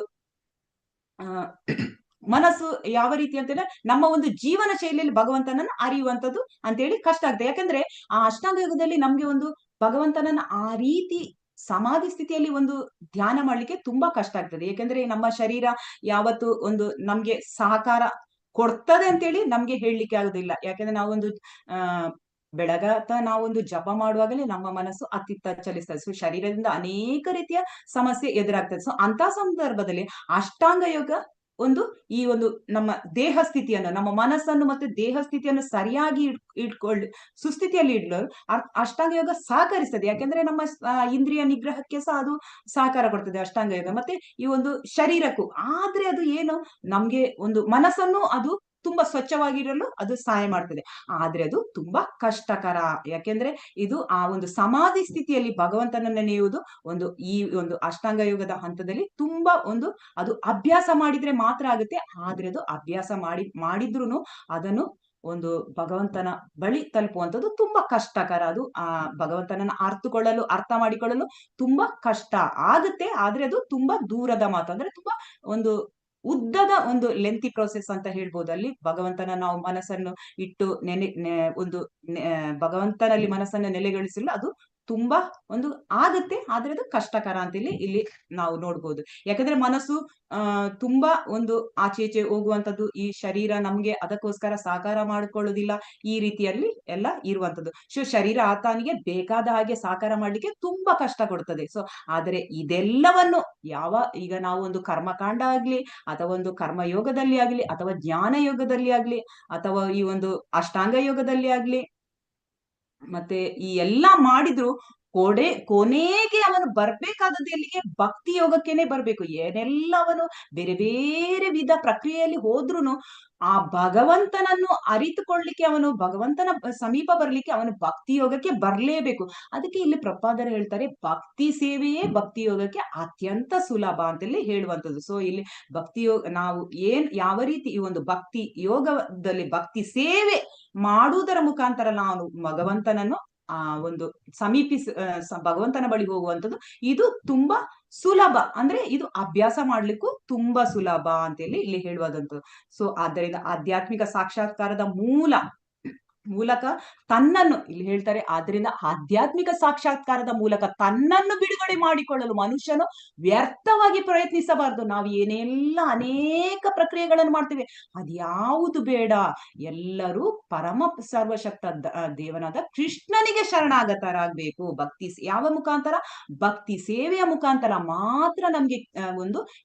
ಮನಸ್ಸು ಯಾವ ರೀತಿ ಅಂತಂದ್ರೆ ನಮ್ಮ ಒಂದು ಜೀವನ ಶೈಲಿಯಲ್ಲಿ ಭಗವಂತನನ್ನ ಅರಿಯುವಂಥದ್ದು ಅಂತೇಳಿ ಕಷ್ಟ ಆಗ್ತದೆ. ಯಾಕಂದ್ರೆ ಆ ಅಷ್ಟಾಂಗ ಯೋಗದಲ್ಲಿ ನಮ್ಗೆ ಒಂದು ಭಗವಂತನನ್ನ ಆ ರೀತಿ ಸಮಾಧಿ ಸ್ಥಿತಿಯಲ್ಲಿ ಒಂದು ಧ್ಯಾನ ಮಾಡ್ಲಿಕ್ಕೆ ತುಂಬಾ ಕಷ್ಟ ಆಗ್ತದೆ. ಯಾಕಂದ್ರೆ ನಮ್ಮ ಶರೀರ ಯಾವತ್ತು ಒಂದು ನಮ್ಗೆ ಸಹಕಾರ ಕೊಡ್ತದೆ ಅಂತೇಳಿ ನಮ್ಗೆ ಹೇಳಲಿಕ್ಕೆ ಆಗುದಿಲ್ಲ. ಯಾಕಂದ್ರೆ ನಾವೊಂದು ಬೆಳಗಾತ ನಾವೊಂದು ಜಪ ಮಾಡುವಾಗಲೇ ನಮ್ಮ ಮನಸ್ಸು ಅತ್ತಿತ್ತ ಚಲಿಸ್ತದೆ. ಸೊ ಶರೀರದಿಂದ ಅನೇಕ ರೀತಿಯ ಸಮಸ್ಯೆ ಎದುರಾಗ್ತದೆ. ಸೊ ಅಂತ ಸಂದರ್ಭದಲ್ಲಿ ಅಷ್ಟಾಂಗ ಯೋಗ ಈ ಒಂದು ನಮ್ಮ ದೇಹ ಸ್ಥಿತಿಯನ್ನು, ನಮ್ಮ ಮನಸ್ಸನ್ನು ಮತ್ತೆ ದೇಹ ಸ್ಥಿತಿಯನ್ನು ಸರಿಯಾಗಿ ಸುಸ್ಥಿತಿಯಲ್ಲಿ ಇಡಲು ಅಷ್ಟಾಂಗ ಯೋಗ ಸಹಕರಿಸ್ತದೆ. ಯಾಕೆಂದ್ರೆ ನಮ್ಮ ಇಂದ್ರಿಯ ನಿಗ್ರಹಕ್ಕೆ ಸಹ ಅದು ಸಹಕಾರ ಕೊಡ್ತದೆ ಅಷ್ಟಾಂಗ ಯೋಗ, ಮತ್ತೆ ಈ ಒಂದು ಶರೀರಕ್ಕೂ. ಆದ್ರೆ ಅದು ಏನು, ನಮ್ಗೆ ಒಂದು ಮನಸ್ಸನ್ನು ಅದು ತುಂಬಾ ಸ್ವಚ್ಛವಾಗಿರಲು ಅದು ಸಹಾಯ ಮಾಡ್ತದೆ. ಆದ್ರೆ ಅದು ತುಂಬಾ ಕಷ್ಟಕರ. ಯಾಕೆಂದ್ರೆ ಇದು ಆ ಒಂದು ಸಮಾಧಿ ಸ್ಥಿತಿಯಲ್ಲಿ ಭಗವಂತನ ನೆನೆಯುವುದು ಈ ಒಂದು ಅಷ್ಟಾಂಗ ಯೋಗದ ಹಂತದಲ್ಲಿ ತುಂಬಾ ಅದು ಅಭ್ಯಾಸ ಮಾಡಿದ್ರೆ ಮಾತ್ರ ಆಗುತ್ತೆ. ಆದ್ರೆ ಅದು ಅಭ್ಯಾಸ ಮಾಡಿದ್ರುನು ಅದನ್ನು ಒಂದು ಭಗವಂತನ ಬಳಿ ತಲುಪುವಂಥದ್ದು ತುಂಬಾ ಕಷ್ಟಕರ. ಅದು ಆ ಭಗವಂತನನ್ನ ಅರ್ಥ ಮಾಡಿಕೊಳ್ಳಲು ತುಂಬಾ ಕಷ್ಟ ಆಗುತ್ತೆ. ಆದ್ರೆ ಅದು ತುಂಬಾ ದೂರದ ಮಾತು. ಅಂದ್ರೆ ತುಂಬಾ ಒಂದು ಉದ್ದದ ಒಂದು ಲೆಂತಿ ಪ್ರೋಸೆಸ್ ಅಂತ ಹೇಳ್ಬೋದು. ಅಲ್ಲಿ ಭಗವಂತನ ನಾವು ಮನಸ್ಸನ್ನು ಇಟ್ಟು ಭಗವಂತನಲ್ಲಿ ಮನಸ್ಸನ್ನು ನೆಲೆಗೊಳಿಸಲು ಅದು ತುಂಬಾ ಆಗುತ್ತೆ. ಆದ್ರೆ ಅದು ಕಷ್ಟಕರ ಅಂತ ಇಲ್ಲಿ ನಾವು ನೋಡ್ಬೋದು. ಯಾಕಂದ್ರೆ ಮನಸ್ಸು ತುಂಬಾ ಆಚೆ ಈಚೆ ಹೋಗುವಂಥದ್ದು, ಈ ಶರೀರ ನಮ್ಗೆ ಅದಕ್ಕೋಸ್ಕರ ಸಹಕಾರ ಮಾಡಿಕೊಳ್ಳುವುದಿಲ್ಲ, ಈ ರೀತಿಯಲ್ಲಿ ಎಲ್ಲ ಇರುವಂಥದ್ದು. ಸೊ ಶರೀರ ಆತನಿಗೆ ಬೇಕಾದ ಹಾಗೆ ಸಹಕಾರ ಮಾಡ್ಲಿಕ್ಕೆ ತುಂಬಾ ಕಷ್ಟ ಕೊಡ್ತದೆ. ಸೊ ಆದ್ರೆ ಇದೆಲ್ಲವನ್ನು ಈಗ ನಾವು ಒಂದು ಕರ್ಮಕಾಂಡ ಆಗ್ಲಿ ಅಥವಾ ಒಂದು ಕರ್ಮಯೋಗದಲ್ಲಿ ಆಗ್ಲಿ ಅಥವಾ ಜ್ಞಾನ ಯೋಗದಲ್ಲಿ ಆಗ್ಲಿ ಅಥವಾ ಈ ಒಂದು ಅಷ್ಟಾಂಗ ಯೋಗದಲ್ಲಿ ಆಗ್ಲಿ ಮತ್ತೆ ಈ ಎಲ್ಲಾ ಮಾಡಿದ್ರು ಕೊನೆಗೆ ಅವನು ಬರ್ಬೇಕಾದದ್ದು ಎಲ್ಲಿಗೆ? ಭಕ್ತಿ ಯೋಗಕ್ಕೇನೆ ಬರ್ಬೇಕು. ಏನೆಲ್ಲ ಅವನು ಬೇರೆ ಬೇರೆ ವಿಧ ಪ್ರಕ್ರಿಯೆಯಲ್ಲಿ ಹೋದ್ರುನು ಆ ಭಗವಂತನನ್ನು ಅರಿತುಕೊಳ್ಳಿಕ್ಕೆ, ಅವನು ಭಗವಂತನ ಸಮೀಪ ಬರ್ಲಿಕ್ಕೆ ಅವನು ಭಕ್ತಿ ಯೋಗಕ್ಕೆ ಬರ್ಲೇಬೇಕು. ಅದಕ್ಕೆ ಇಲ್ಲಿ ಪ್ರಪಾದರು ಹೇಳ್ತಾರೆ, ಭಕ್ತಿ ಸೇವೆಯೇ ಭಕ್ತಿ ಯೋಗಕ್ಕೆ ಅತ್ಯಂತ ಸುಲಭ ಅಂತೇಳಿ ಹೇಳುವಂಥದ್ದು. ಸೊ ಇಲ್ಲಿ ಭಕ್ತಿ ಯೋಗ ನಾವು ಯಾವ ರೀತಿ ಈ ಒಂದು ಭಕ್ತಿ ಯೋಗದಲ್ಲಿ ಭಕ್ತಿ ಸೇವೆ ಮಾಡುವುದರ ಮುಖಾಂತರ ನಾವು ಭಗವಂತನನ್ನು ಭಗವಂತನ ಬಳಿ ಹೋಗುವಂಥದ್ದು ಇದು ತುಂಬಾ ಸುಲಭ. ಅಂದ್ರೆ ಇದು ಅಭ್ಯಾಸ ಮಾಡ್ಲಿಕ್ಕೂ ತುಂಬಾ ಸುಲಭ ಅಂತೇಳಿ ಇಲ್ಲಿ ಹೇಳುವಂಥದ್ದು. ಸೊ ಆದ್ದರಿಂದ ಆಧ್ಯಾತ್ಮಿಕ ಸಾಕ್ಷಾತ್ಕಾರದ ಮೂಲ ಮೂಲಕ ತನ್ನನ್ನು ಇಲ್ಲಿ ಹೇಳ್ತಾರೆ. ಆದ್ರಿಂದ ಆಧ್ಯಾತ್ಮಿಕ ಸಾಕ್ಷಾತ್ಕಾರದ ಮೂಲಕ ತನ್ನನ್ನು ಬಿಡುಗಡೆ ಮಾಡಿಕೊಳ್ಳಲು ಮನುಷ್ಯನು ವ್ಯರ್ಥವಾಗಿ ಪ್ರಯತ್ನಿಸಬಾರದು. ನಾವು ಏನೆಲ್ಲ ಅನೇಕ ಪ್ರಕ್ರಿಯೆಗಳನ್ನು ಮಾಡ್ತೀವಿ, ಅದ್ಯಾವುದು ಬೇಡ. ಎಲ್ಲರೂ ಪರಮ ಸರ್ವಶಕ್ತ ದೇವನಾದ ಕೃಷ್ಣನಿಗೆ ಶರಣಾಗತರಾಗಬೇಕು. ಭಕ್ತಿ ಯಾವ ಮುಖಾಂತರ? ಭಕ್ತಿ ಸೇವೆಯ ಮುಖಾಂತರ ಮಾತ್ರ ನಮ್ಗೆ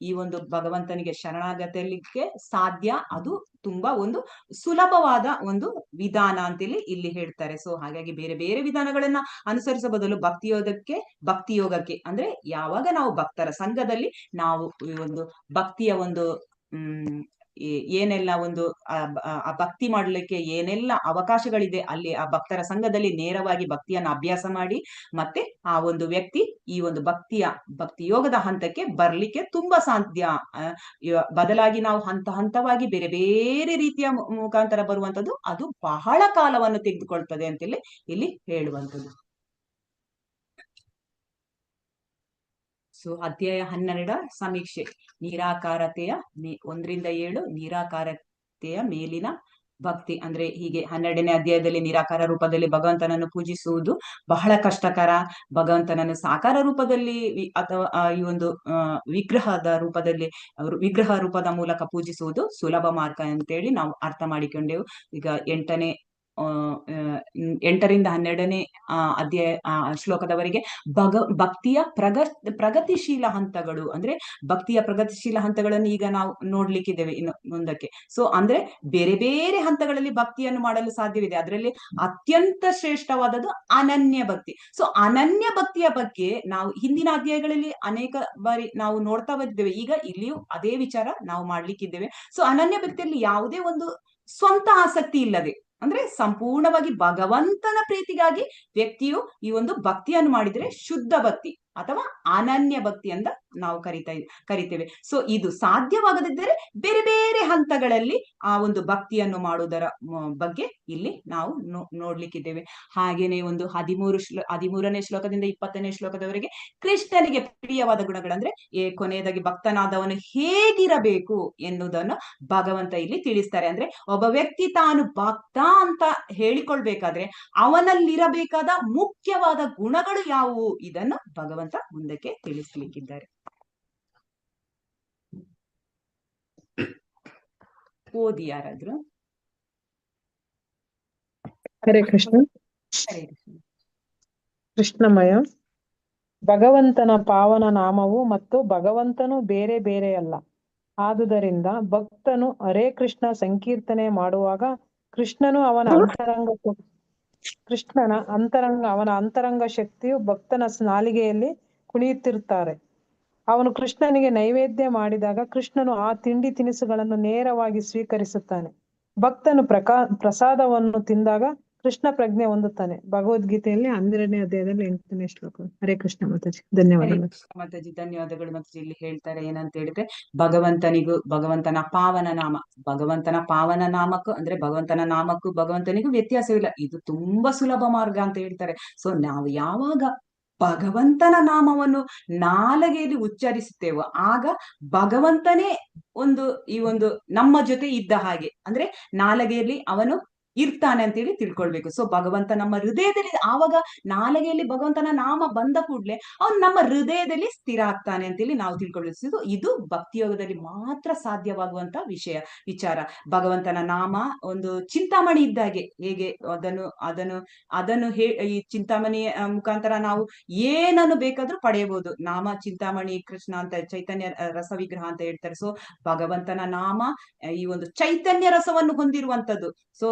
ಈ ಒಂದು ಭಗವಂತನಿಗೆ ಶರಣಾಗತಲಿಕ್ಕೆ ಸಾಧ್ಯ. ಅದು ತುಂಬಾ ಒಂದು ಸುಲಭವಾದ ಒಂದು ವಿಧಾನ ಅಂತೇಳಿ ಇಲ್ಲಿ ಹೇಳ್ತಾರೆ. ಸೊ ಹಾಗಾಗಿ ಬೇರೆ ಬೇರೆ ವಿಧಾನಗಳನ್ನ ಅನುಸರಿಸ ಬದಲು ಭಕ್ತಿ ಯೋಗಕ್ಕೆ ಅಂದ್ರೆ ಯಾವಾಗ ನಾವು ಭಕ್ತರ ಸಂಘದಲ್ಲಿ ನಾವು ಈ ಒಂದು ಭಕ್ತಿಯ ಒಂದು ಏನೆಲ್ಲ ಒಂದು ಆ ಭಕ್ತಿ ಮಾಡ್ಲಿಕ್ಕೆ ಏನೆಲ್ಲ ಅವಕಾಶಗಳಿದೆ ಅಲ್ಲಿ ಆ ಭಕ್ತರ ಸಂಘದಲ್ಲಿ ನೇರವಾಗಿ ಭಕ್ತಿಯನ್ನ ಅಭ್ಯಾಸ ಮಾಡಿ ಮತ್ತೆ ಆ ಒಂದು ವ್ಯಕ್ತಿ ಈ ಒಂದು ಭಕ್ತಿ ಯೋಗದ ಹಂತಕ್ಕೆ ಬರ್ಲಿಕ್ಕೆ ತುಂಬಾ ಸಾಧ್ಯ. ಬದಲಾಗಿ ನಾವು ಹಂತವಾಗಿ ಬೇರೆ ಬೇರೆ ರೀತಿಯ ಮುಖಾಂತರ ಬರುವಂತದ್ದು ಅದು ಬಹಳ ಕಾಲವನ್ನು ತೆಗೆದುಕೊಳ್ತದೆ ಅಂತೇಳಿ ಇಲ್ಲಿ ಹೇಳುವಂಥದ್ದು. ಸೊ ಅಧ್ಯಾಯ 12 ಸಮೀಕ್ಷೆ. ನಿರಾಕಾರತೆಯ 1-7 ನಿರಾಕಾರತೆಯ ಮೇಲಿನ ಭಕ್ತಿ. ಅಂದ್ರೆ ಹೀಗೆ 12ನೇ ಅಧ್ಯಾಯದಲ್ಲಿ ನಿರಾಕಾರ ರೂಪದಲ್ಲಿ ಭಗವಂತನನ್ನು ಪೂಜಿಸುವುದು ಬಹಳ ಕಷ್ಟಕರ. ಭಗವಂತನನ್ನು ಸಾಕಾರ ರೂಪದಲ್ಲಿ ಅಥವಾ ಈ ಒಂದು ವಿಗ್ರಹದ ರೂಪದಲ್ಲಿ ವಿಗ್ರಹ ರೂಪದ ಮೂಲಕ ಪೂಜಿಸುವುದು ಸುಲಭ ಮಾರ್ಗ ಅಂತೇಳಿ ನಾವು ಅರ್ಥ ಮಾಡಿಕೊಂಡೆವು. ಈಗ 8ರಿಂದ 12ನೇ ಅಧ್ಯಾಯ ಶ್ಲೋಕದವರೆಗೆ ಭಕ್ತಿಯ ಪ್ರಗತಿಶೀಲ ಹಂತಗಳು. ಅಂದ್ರೆ ಭಕ್ತಿಯ ಪ್ರಗತಿಶೀಲ ಹಂತಗಳನ್ನು ಈಗ ನಾವು ನೋಡ್ಲಿಕ್ಕಿದ್ದೇವೆ ಇನ್ನು ಮುಂದಕ್ಕೆ. ಸೊ ಅಂದ್ರೆ ಬೇರೆ ಬೇರೆ ಹಂತಗಳಲ್ಲಿ ಭಕ್ತಿಯನ್ನು ಮಾಡಲು ಸಾಧ್ಯವಿದೆ. ಅದರಲ್ಲಿ ಅತ್ಯಂತ ಶ್ರೇಷ್ಠವಾದದ್ದು ಅನನ್ಯ ಭಕ್ತಿ. ಸೊ ಅನನ್ಯ ಭಕ್ತಿಯ ಬಗ್ಗೆ ನಾವು ಹಿಂದಿನ ಅಧ್ಯಾಯಗಳಲ್ಲಿ ಅನೇಕ ಬಾರಿ ನಾವು ನೋಡ್ತಾ ಬಂದಿದ್ದೇವೆ. ಈಗ ಇಲ್ಲಿಯೂ ಅದೇ ವಿಚಾರ ನಾವು ಮಾಡ್ಲಿಕ್ಕಿದ್ದೇವೆ. ಸೊ ಅನನ್ಯ ಭಕ್ತಿಯಲ್ಲಿ ಯಾವುದೇ ಒಂದು ಸ್ವಂತ ಆಸಕ್ತಿ ಇಲ್ಲದೆ, ಅಂದ್ರೆ ಸಂಪೂರ್ಣವಾಗಿ ಭಗವಂತನ ಪ್ರೀತಿಗಾಗಿ ವ್ಯಕ್ತಿಯು ಈ ಒಂದು ಭಕ್ತಿಯನ್ನು ಮಾಡಿದ್ರೆ ಶುದ್ಧ ಭಕ್ತಿ ಅಥವಾ ಅನನ್ಯ ಭಕ್ತಿ ಅಂತ ನಾವು ಕರಿತೇವೆ. ಸೊ ಇದು ಸಾಧ್ಯವಾಗದಿದ್ದರೆ ಬೇರೆ ಬೇರೆ ಹಂತಗಳಲ್ಲಿ ಆ ಒಂದು ಭಕ್ತಿಯನ್ನು ಮಾಡುವುದರ ಬಗ್ಗೆ ಇಲ್ಲಿ ನಾವು ನೋಡ್ಲಿಕ್ಕಿದ್ದೇವೆ. ಹಾಗೇನೆ ಒಂದು 13ನೇ ಶ್ಲೋಕದಿಂದ 20ನೇ ಶ್ಲೋಕದವರೆಗೆ ಕೃಷ್ಣನಿಗೆ ಪ್ರಿಯವಾದ ಗುಣಗಳಂದ್ರೆ ಕೊನೆಯದಾಗಿ ಭಕ್ತನಾದವನು ಹೇಗಿರಬೇಕು ಎನ್ನುವುದನ್ನು ಭಗವಂತ ಇಲ್ಲಿ ತಿಳಿಸ್ತಾರೆ. ಅಂದ್ರೆ ಒಬ್ಬ ವ್ಯಕ್ತಿ ತಾನು ಭಕ್ತ ಅಂತ ಹೇಳಿಕೊಳ್ಬೇಕಾದ್ರೆ ಅವನಲ್ಲಿರಬೇಕಾದ ಮುಖ್ಯವಾದ ಗುಣಗಳು ಯಾವುವು ಇದನ್ನು ಭಗವಂತ ಮುಂದಕ್ಕೆ ತಿಳಿಸ್ಲಿಕ್ಕಿದ್ದಾರೆ. ಓದಿ ಯಾರಾದ್ರು. ಹರೇ ಕೃಷ್ಣ. ಹರೇ ಕೃಷ್ಣ. ಕೃಷ್ಣಮಯ. ಭಗವಂತನ ಪಾವನ ನಾಮವು ಮತ್ತು ಭಗವಂತನು ಬೇರೆ ಬೇರೆಯಲ್ಲ. ಆದುದರಿಂದ ಭಕ್ತನು ಹರೇ ಕೃಷ್ಣ ಸಂಕೀರ್ತನೆ ಮಾಡುವಾಗ ಕೃಷ್ಣನ ಅಂತರಂಗ ಶಕ್ತಿಯು ಭಕ್ತನ ನಾಲಿಗೆಯಲ್ಲಿ ಕುಣಿಯುತ್ತಿರುತ್ತಾರೆ. ಅವನು ಕೃಷ್ಣನಿಗೆ ನೈವೇದ್ಯ ಮಾಡಿದಾಗ ಕೃಷ್ಣನು ಆ ತಿಂಡಿ ತಿನಿಸುಗಳನ್ನು ನೇರವಾಗಿ ಸ್ವೀಕರಿಸುತ್ತಾನೆ. ಭಕ್ತನು ಪ್ರಸಾದವನ್ನು ತಿಂದಾಗ ಕೃಷ್ಣ ಪ್ರಜ್ಞೆ ಹೊಂದುತ್ತಾನೆ. ಭಗವದ್ಗೀತೆಯಲ್ಲಿ 12ನೇ ಅಧ್ಯಾಯದಲ್ಲಿ 8ನೇ ಶ್ಲೋಕ. ಹರೇ ಕೃಷ್ಣ ಮಾತಾಜಿ. ಧನ್ಯವಾದಗಳು. ಮಾತಾಜಿ ಧನ್ಯವಾದಗಳು. ಮಾತಾಜಿ ಇಲ್ಲಿ ಹೇಳ್ತಾರೆ ಏನಂತ ಹೇಳಿದ್ರೆ ಭಗವಂತನ ಪಾವನ ನಾಮಕ್ಕೂ ಅಂದ್ರೆ ಭಗವಂತನ ನಾಮಕ್ಕೂ ಭಗವಂತನಿಗೂ ವ್ಯತ್ಯಾಸವಿಲ್ಲ. ಇದು ತುಂಬಾ ಸುಲಭ ಮಾರ್ಗ ಅಂತ ಹೇಳ್ತಾರೆ. ಸೊ ನಾವು ಯಾವಾಗ ಭಗವಂತನ ನಾಮವನ್ನು ನಾಲಿಗೆಯಲ್ಲಿ ಉಚ್ಚರಿಸುತ್ತೇವೋ ಆಗ ಭಗವಂತನೇ ಈ ಒಂದು ನಮ್ಮ ಜೊತೆ ಇದ್ದ ಹಾಗೆ, ಅಂದ್ರೆ ನಾಲಿಗೆಯಲ್ಲಿ ಅವನು ಇರ್ತಾನೆ ಅಂತೇಳಿ ತಿಳ್ಕೊಳ್ಬೇಕು. ಸೊ ಭಗವಂತ ನಮ್ಮ ಹೃದಯದಲ್ಲಿ, ಆವಾಗ ನಾಲಿಗೆಯಲ್ಲಿ ಭಗವಂತನ ನಾಮ ಬಂದ ಕೂಡ್ಲೆ ಅವನು ನಮ್ಮ ಹೃದಯದಲ್ಲಿ ಸ್ಥಿರ ಆಗ್ತಾನೆ ಅಂತೇಳಿ ನಾವು ತಿಳ್ಕೊಳ್ಬೇಕು. ಇದು ಭಕ್ತಿಯೋಗದಲ್ಲಿ ಮಾತ್ರ ಸಾಧ್ಯವಾಗುವಂತ ವಿಚಾರ. ಭಗವಂತನ ನಾಮ ಒಂದು ಚಿಂತಾಮಣಿ ಇದ್ದಾಗೆ. ಹೇಗೆ ಅದನ್ನು ಈ ಚಿಂತಾಮಣಿ ಮುಖಾಂತರ ನಾವು ಏನನ್ನು ಬೇಕಾದ್ರೂ ಪಡೆಯಬಹುದು. ನಾಮ ಚಿಂತಾಮಣಿ ಕೃಷ್ಣ ಅಂತ ಚೈತನ್ಯ ರಸ ವಿಗ್ರಹ ಅಂತ ಹೇಳ್ತಾರೆ. ಸೊ ಭಗವಂತನ ನಾಮ ಈ ಒಂದು ಚೈತನ್ಯ ರಸವನ್ನು ಹೊಂದಿರುವಂತದ್ದು. ಸೊ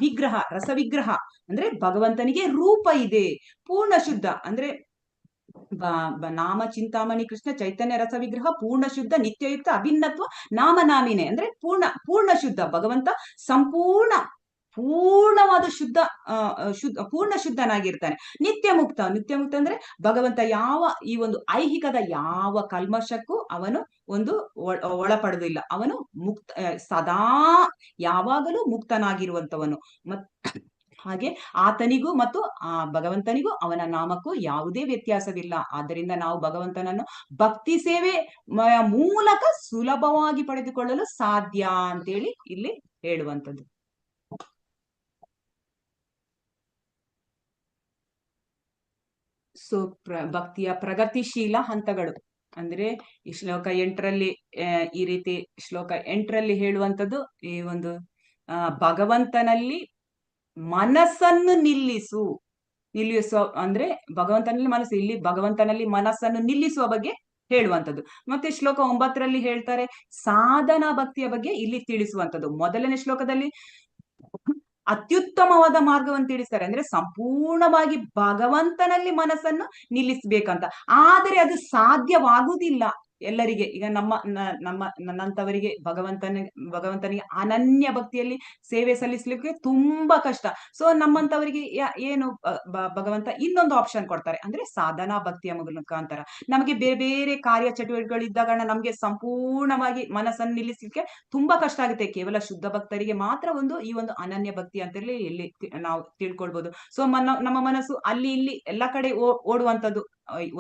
ವಿಗ್ರಹ ರಸ ವಿಗ್ರಹ ಅಂದ್ರೆ ಭಗವಂತನಿಗೆ ರೂಪ ಇದೆ, ಪೂರ್ಣ ಶುದ್ಧ. ಅಂದ್ರೆ ನಾಮ ಚಿಂತಾಮಣಿ ಕೃಷ್ಣ ಚೈತನ್ಯ ರಸ ವಿಗ್ರಹ ಪೂರ್ಣ ಶುದ್ಧ ನಿತ್ಯಯುಕ್ತ ಅಭಿನ್ನತ್ವ ನಾಮನಾಮಿನೇ. ಅಂದ್ರೆ ಪೂರ್ಣ ಶುದ್ಧ ಭಗವಂತ ಪೂರ್ಣವಾದ ಪೂರ್ಣ ಶುದ್ಧನಾಗಿರ್ತಾನೆ. ನಿತ್ಯ ಮುಕ್ತ ಅಂದ್ರೆ ಭಗವಂತ ಈ ಒಂದು ಐಹಿಕದ ಯಾವ ಕಲ್ಮಶಕ್ಕೂ ಅವನು ಒಳಪಡುವುದಿಲ್ಲ. ಅವನು ಸದಾ ಯಾವಾಗಲೂ ಮುಕ್ತನಾಗಿರುವಂತವನು. ಹಾಗೆ ಆತನಿಗೂ ಮತ್ತು ಭಗವಂತನಿಗೂ ಅವನ ನಾಮಕ್ಕೂ ಯಾವುದೇ ವ್ಯತ್ಯಾಸವಿಲ್ಲ. ಆದ್ದರಿಂದ ನಾವು ಭಗವಂತನನ್ನು ಭಕ್ತಿ ಸೇವೆ ಮೂಲಕ ಸುಲಭವಾಗಿ ಪಡೆದುಕೊಳ್ಳಲು ಸಾಧ್ಯ ಅಂತೇಳಿ ಇಲ್ಲಿ ಹೇಳುವಂಥದ್ದು. ಸೊ ಭಕ್ತಿಯ ಪ್ರಗತಿಶೀಲ ಹಂತಗಳು ಅಂದ್ರೆ ಈ ಶ್ಲೋಕ 8ರಲ್ಲಿ ಈ ರೀತಿ ಶ್ಲೋಕ 8ರಲ್ಲಿ ಹೇಳುವಂಥದ್ದು ಈ ಒಂದು ಭಗವಂತನಲ್ಲಿ ಮನಸ್ಸನ್ನು ನಿಲ್ಲಿಸುವ ಅಂದ್ರೆ ಭಗವಂತನಲ್ಲಿ ಮನಸ್ಸು, ಇಲ್ಲಿ ಭಗವಂತನಲ್ಲಿ ಮನಸ್ಸನ್ನು ನಿಲ್ಲಿಸುವ ಬಗ್ಗೆ ಹೇಳುವಂಥದ್ದು. ಮತ್ತೆ ಶ್ಲೋಕ 9ರಲ್ಲಿ ಹೇಳ್ತಾರೆ ಸಾಧನಾ ಭಕ್ತಿಯ ಬಗ್ಗೆ ಇಲ್ಲಿ ತಿಳಿಸುವಂಥದ್ದು. ಮೊದಲನೇ ಶ್ಲೋಕದಲ್ಲಿ ಅತ್ಯುತ್ತಮವಾದ ಮಾರ್ಗವನ್ನು ತಿಳಿಸ್ತಾರೆ, ಅಂದ್ರೆ ಸಂಪೂರ್ಣವಾಗಿ ಭಗವಂತನಲ್ಲಿ ಮನಸ್ಸನ್ನು ನಿಲ್ಲಿಸ್ಬೇಕಂತ. ಆದರೆ ಅದು ಸಾಧ್ಯವಾಗುವುದಿಲ್ಲ ಎಲ್ಲರಿಗೆ. ಈಗ ನನ್ನಂತವರಿಗೆ ಭಗವಂತನಿಗೆ ಅನನ್ಯ ಭಕ್ತಿಯಲ್ಲಿ ಸೇವೆ ಸಲ್ಲಿಸ್ಲಿಕ್ಕೆ ತುಂಬಾ ಕಷ್ಟ. ಸೊ ನಮ್ಮಂತವರಿಗೆ ಏನು ಭಗವಂತ ಇನ್ನೊಂದು ಆಪ್ಷನ್ ಕೊಡ್ತಾರೆ, ಅಂದ್ರೆ ಸಾಧನಾ ಭಕ್ತಿಯ ಮುಖಾಂತರ ನಮಗೆ ಬೇರೆ ಬೇರೆ ಕಾರ್ಯ ಚಟುವಟಿಕೆಗಳಿದ್ದಾಗ ನಮ್ಗೆ ಸಂಪೂರ್ಣವಾಗಿ ಮನಸ್ಸನ್ನು ನಿಲ್ಲಿಸ್ಲಿಕ್ಕೆ ತುಂಬಾ ಕಷ್ಟ ಆಗುತ್ತೆ. ಕೇವಲ ಶುದ್ಧ ಭಕ್ತರಿಗೆ ಮಾತ್ರ ಈ ಒಂದು ಅನನ್ಯ ಭಕ್ತಿ ಅಂತೇಳಿ ಇಲ್ಲಿ ನಾವು ತಿಳ್ಕೊಳ್ಬಹುದು. ಸೊ ನಮ್ಮ ಮನಸ್ಸು ಅಲ್ಲಿ ಇಲ್ಲಿ ಎಲ್ಲ ಕಡೆ ಓಡುವಂತದ್ದು.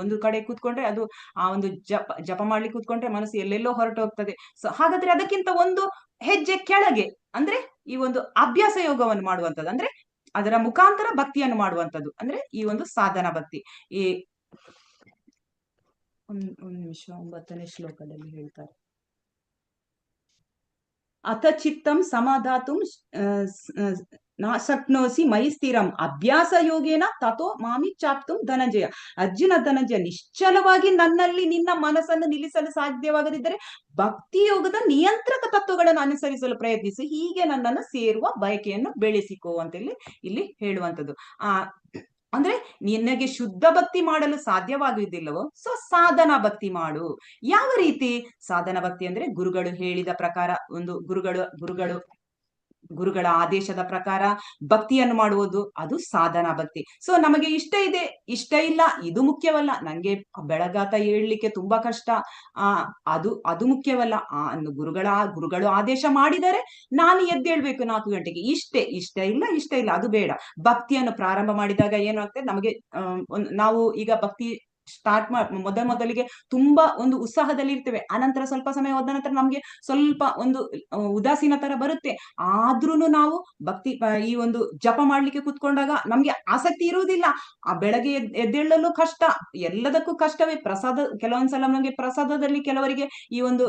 ಒಂದು ಕಡೆ ಕೂತ್ಕೊಂಡ್ರೆ ಅದು ಆ ಒಂದು ಜಪ ಮಾಡ್ಲಿಕ್ಕೆ ಕೂತ್ಕೊಂಡ್ರೆ ಮನಸ್ಸು ಎಲ್ಲೆಲ್ಲೋ ಹೊರಟು ಹೋಗ್ತದೆ. ಸೊ ಹಾಗಾದ್ರೆ ಅದಕ್ಕಿಂತ ಒಂದು ಹೆಜ್ಜೆ ಕೆಳಗೆ ಅಂದ್ರೆ ಈ ಒಂದು ಅಭ್ಯಾಸ ಯೋಗವನ್ನು ಮಾಡುವಂಥದ್ದು, ಅಂದ್ರೆ ಅದರ ಮುಖಾಂತರ ಭಕ್ತಿಯನ್ನು ಮಾಡುವಂಥದ್ದು, ಅಂದ್ರೆ ಈ ಒಂದು ಸಾಧನಾ ಭಕ್ತಿ. ಈ ಒಂದು ನಿಮಿಷ 9ನೇ ಶ್ಲೋಕದಲ್ಲಿ ಹೇಳ್ತಾರೆ, ಅಥ ಚಿತ್ತಂ ಸಮಾಧಾತುಂ ನ ಶಕ್ನೋಸಿ ಮೈ ಸ್ಥಿರಂ ಅಭ್ಯಾಸ ಯೋಗೇನ ತಥೋ ಮಾಮಿ ಚಾಪ್ತುಂ ಧನಂಜಯ. ಧನಂಜಯ, ನಿಶ್ಚಲವಾಗಿ ನನ್ನಲ್ಲಿ ನಿನ್ನ ಮನಸ್ಸನ್ನು ನಿಲ್ಲಿಸಲು ಸಾಧ್ಯವಾಗದಿದ್ದರೆ ಭಕ್ತಿ ಯೋಗದ ನಿಯಂತ್ರಕ ತತ್ವಗಳನ್ನು ಅನುಸರಿಸಲು ಪ್ರಯತ್ನಿಸಿ, ಹೀಗೆ ನನ್ನನ್ನು ಸೇರುವ ಬಯಕೆಯನ್ನು ಬೆಳೆಸಿಕೋ ಅಂತೇಳಿ ಇಲ್ಲಿ ಹೇಳುವಂಥದ್ದು. ಅಂದ್ರೆ ನಿನಗೆ ಶುದ್ಧ ಭಕ್ತಿ ಮಾಡಲು ಸಾಧ್ಯವಾಗುವುದಿಲ್ಲವೋ ಸೊ ಸಾಧನಾ ಭಕ್ತಿ ಮಾಡು. ಯಾವ ರೀತಿ ಸಾಧನಾ ಭಕ್ತಿ ಅಂದ್ರೆ ಗುರುಗಳು ಹೇಳಿದ ಪ್ರಕಾರ, ಒಂದು ಗುರುಗಳ ಆದೇಶದ ಪ್ರಕಾರ ಭಕ್ತಿಯನ್ನು ಮಾಡುವುದು, ಅದು ಸಾಧನಾ ಭಕ್ತಿ. ಸೊ ನಮಗೆ ಇಷ್ಟ ಇದೆ, ಇಷ್ಟ ಇಲ್ಲ, ಇದು ಮುಖ್ಯವಲ್ಲ. ನಂಗೆ ಬೆಳಗಾತ ಏಳ್ಲಿಕ್ಕೆ ತುಂಬಾ ಕಷ್ಟ, ಅದು ಮುಖ್ಯವಲ್ಲ. ಗುರುಗಳು ಆದೇಶ ಮಾಡಿದರೆ ನಾನು ಎದ್ದೇಳ್ಬೇಕು 4 ಗಂಟೆಗೆ, ಇಷ್ಟ ಇಲ್ಲ ಅದು ಬೇಡ. ಭಕ್ತಿಯನ್ನು ಪ್ರಾರಂಭ ಮಾಡಿದಾಗ ಏನಾಗ್ತದೆ, ನಮಗೆ ನಾವು ಈಗ ಭಕ್ತಿ ಸ್ಟಾರ್ಟ್ ಮೊದಲಿಗೆ ತುಂಬಾ ಒಂದು ಉತ್ಸಾಹದಲ್ಲಿ ಇರ್ತೇವೆ. ಅನಂತರ ಸ್ವಲ್ಪ ಸಮಯ ಹೋದ ನಂತರ ನಮ್ಗೆ ಸ್ವಲ್ಪ ಒಂದು ಉದಾಸೀನ ತರ ಬರುತ್ತೆ. ಆದ್ರೂನು ನಾವು ಭಕ್ತಿ ಈ ಒಂದು ಜಪ ಮಾಡ್ಲಿಕ್ಕೆ ಕುತ್ಕೊಂಡಾಗ ನಮ್ಗೆ ಆಸಕ್ತಿ ಇರುವುದಿಲ್ಲ. ಬೆಳಗ್ಗೆ ಎದ್ದೇಳಲು ಕಷ್ಟ, ಎಲ್ಲದಕ್ಕೂ ಕಷ್ಟವೇ. ಕೆಲವೊಂದ್ಸಲ ನಮ್ಗೆ ಪ್ರಸಾದದಲ್ಲಿ ಕೆಲವರಿಗೆ ಈ ಒಂದು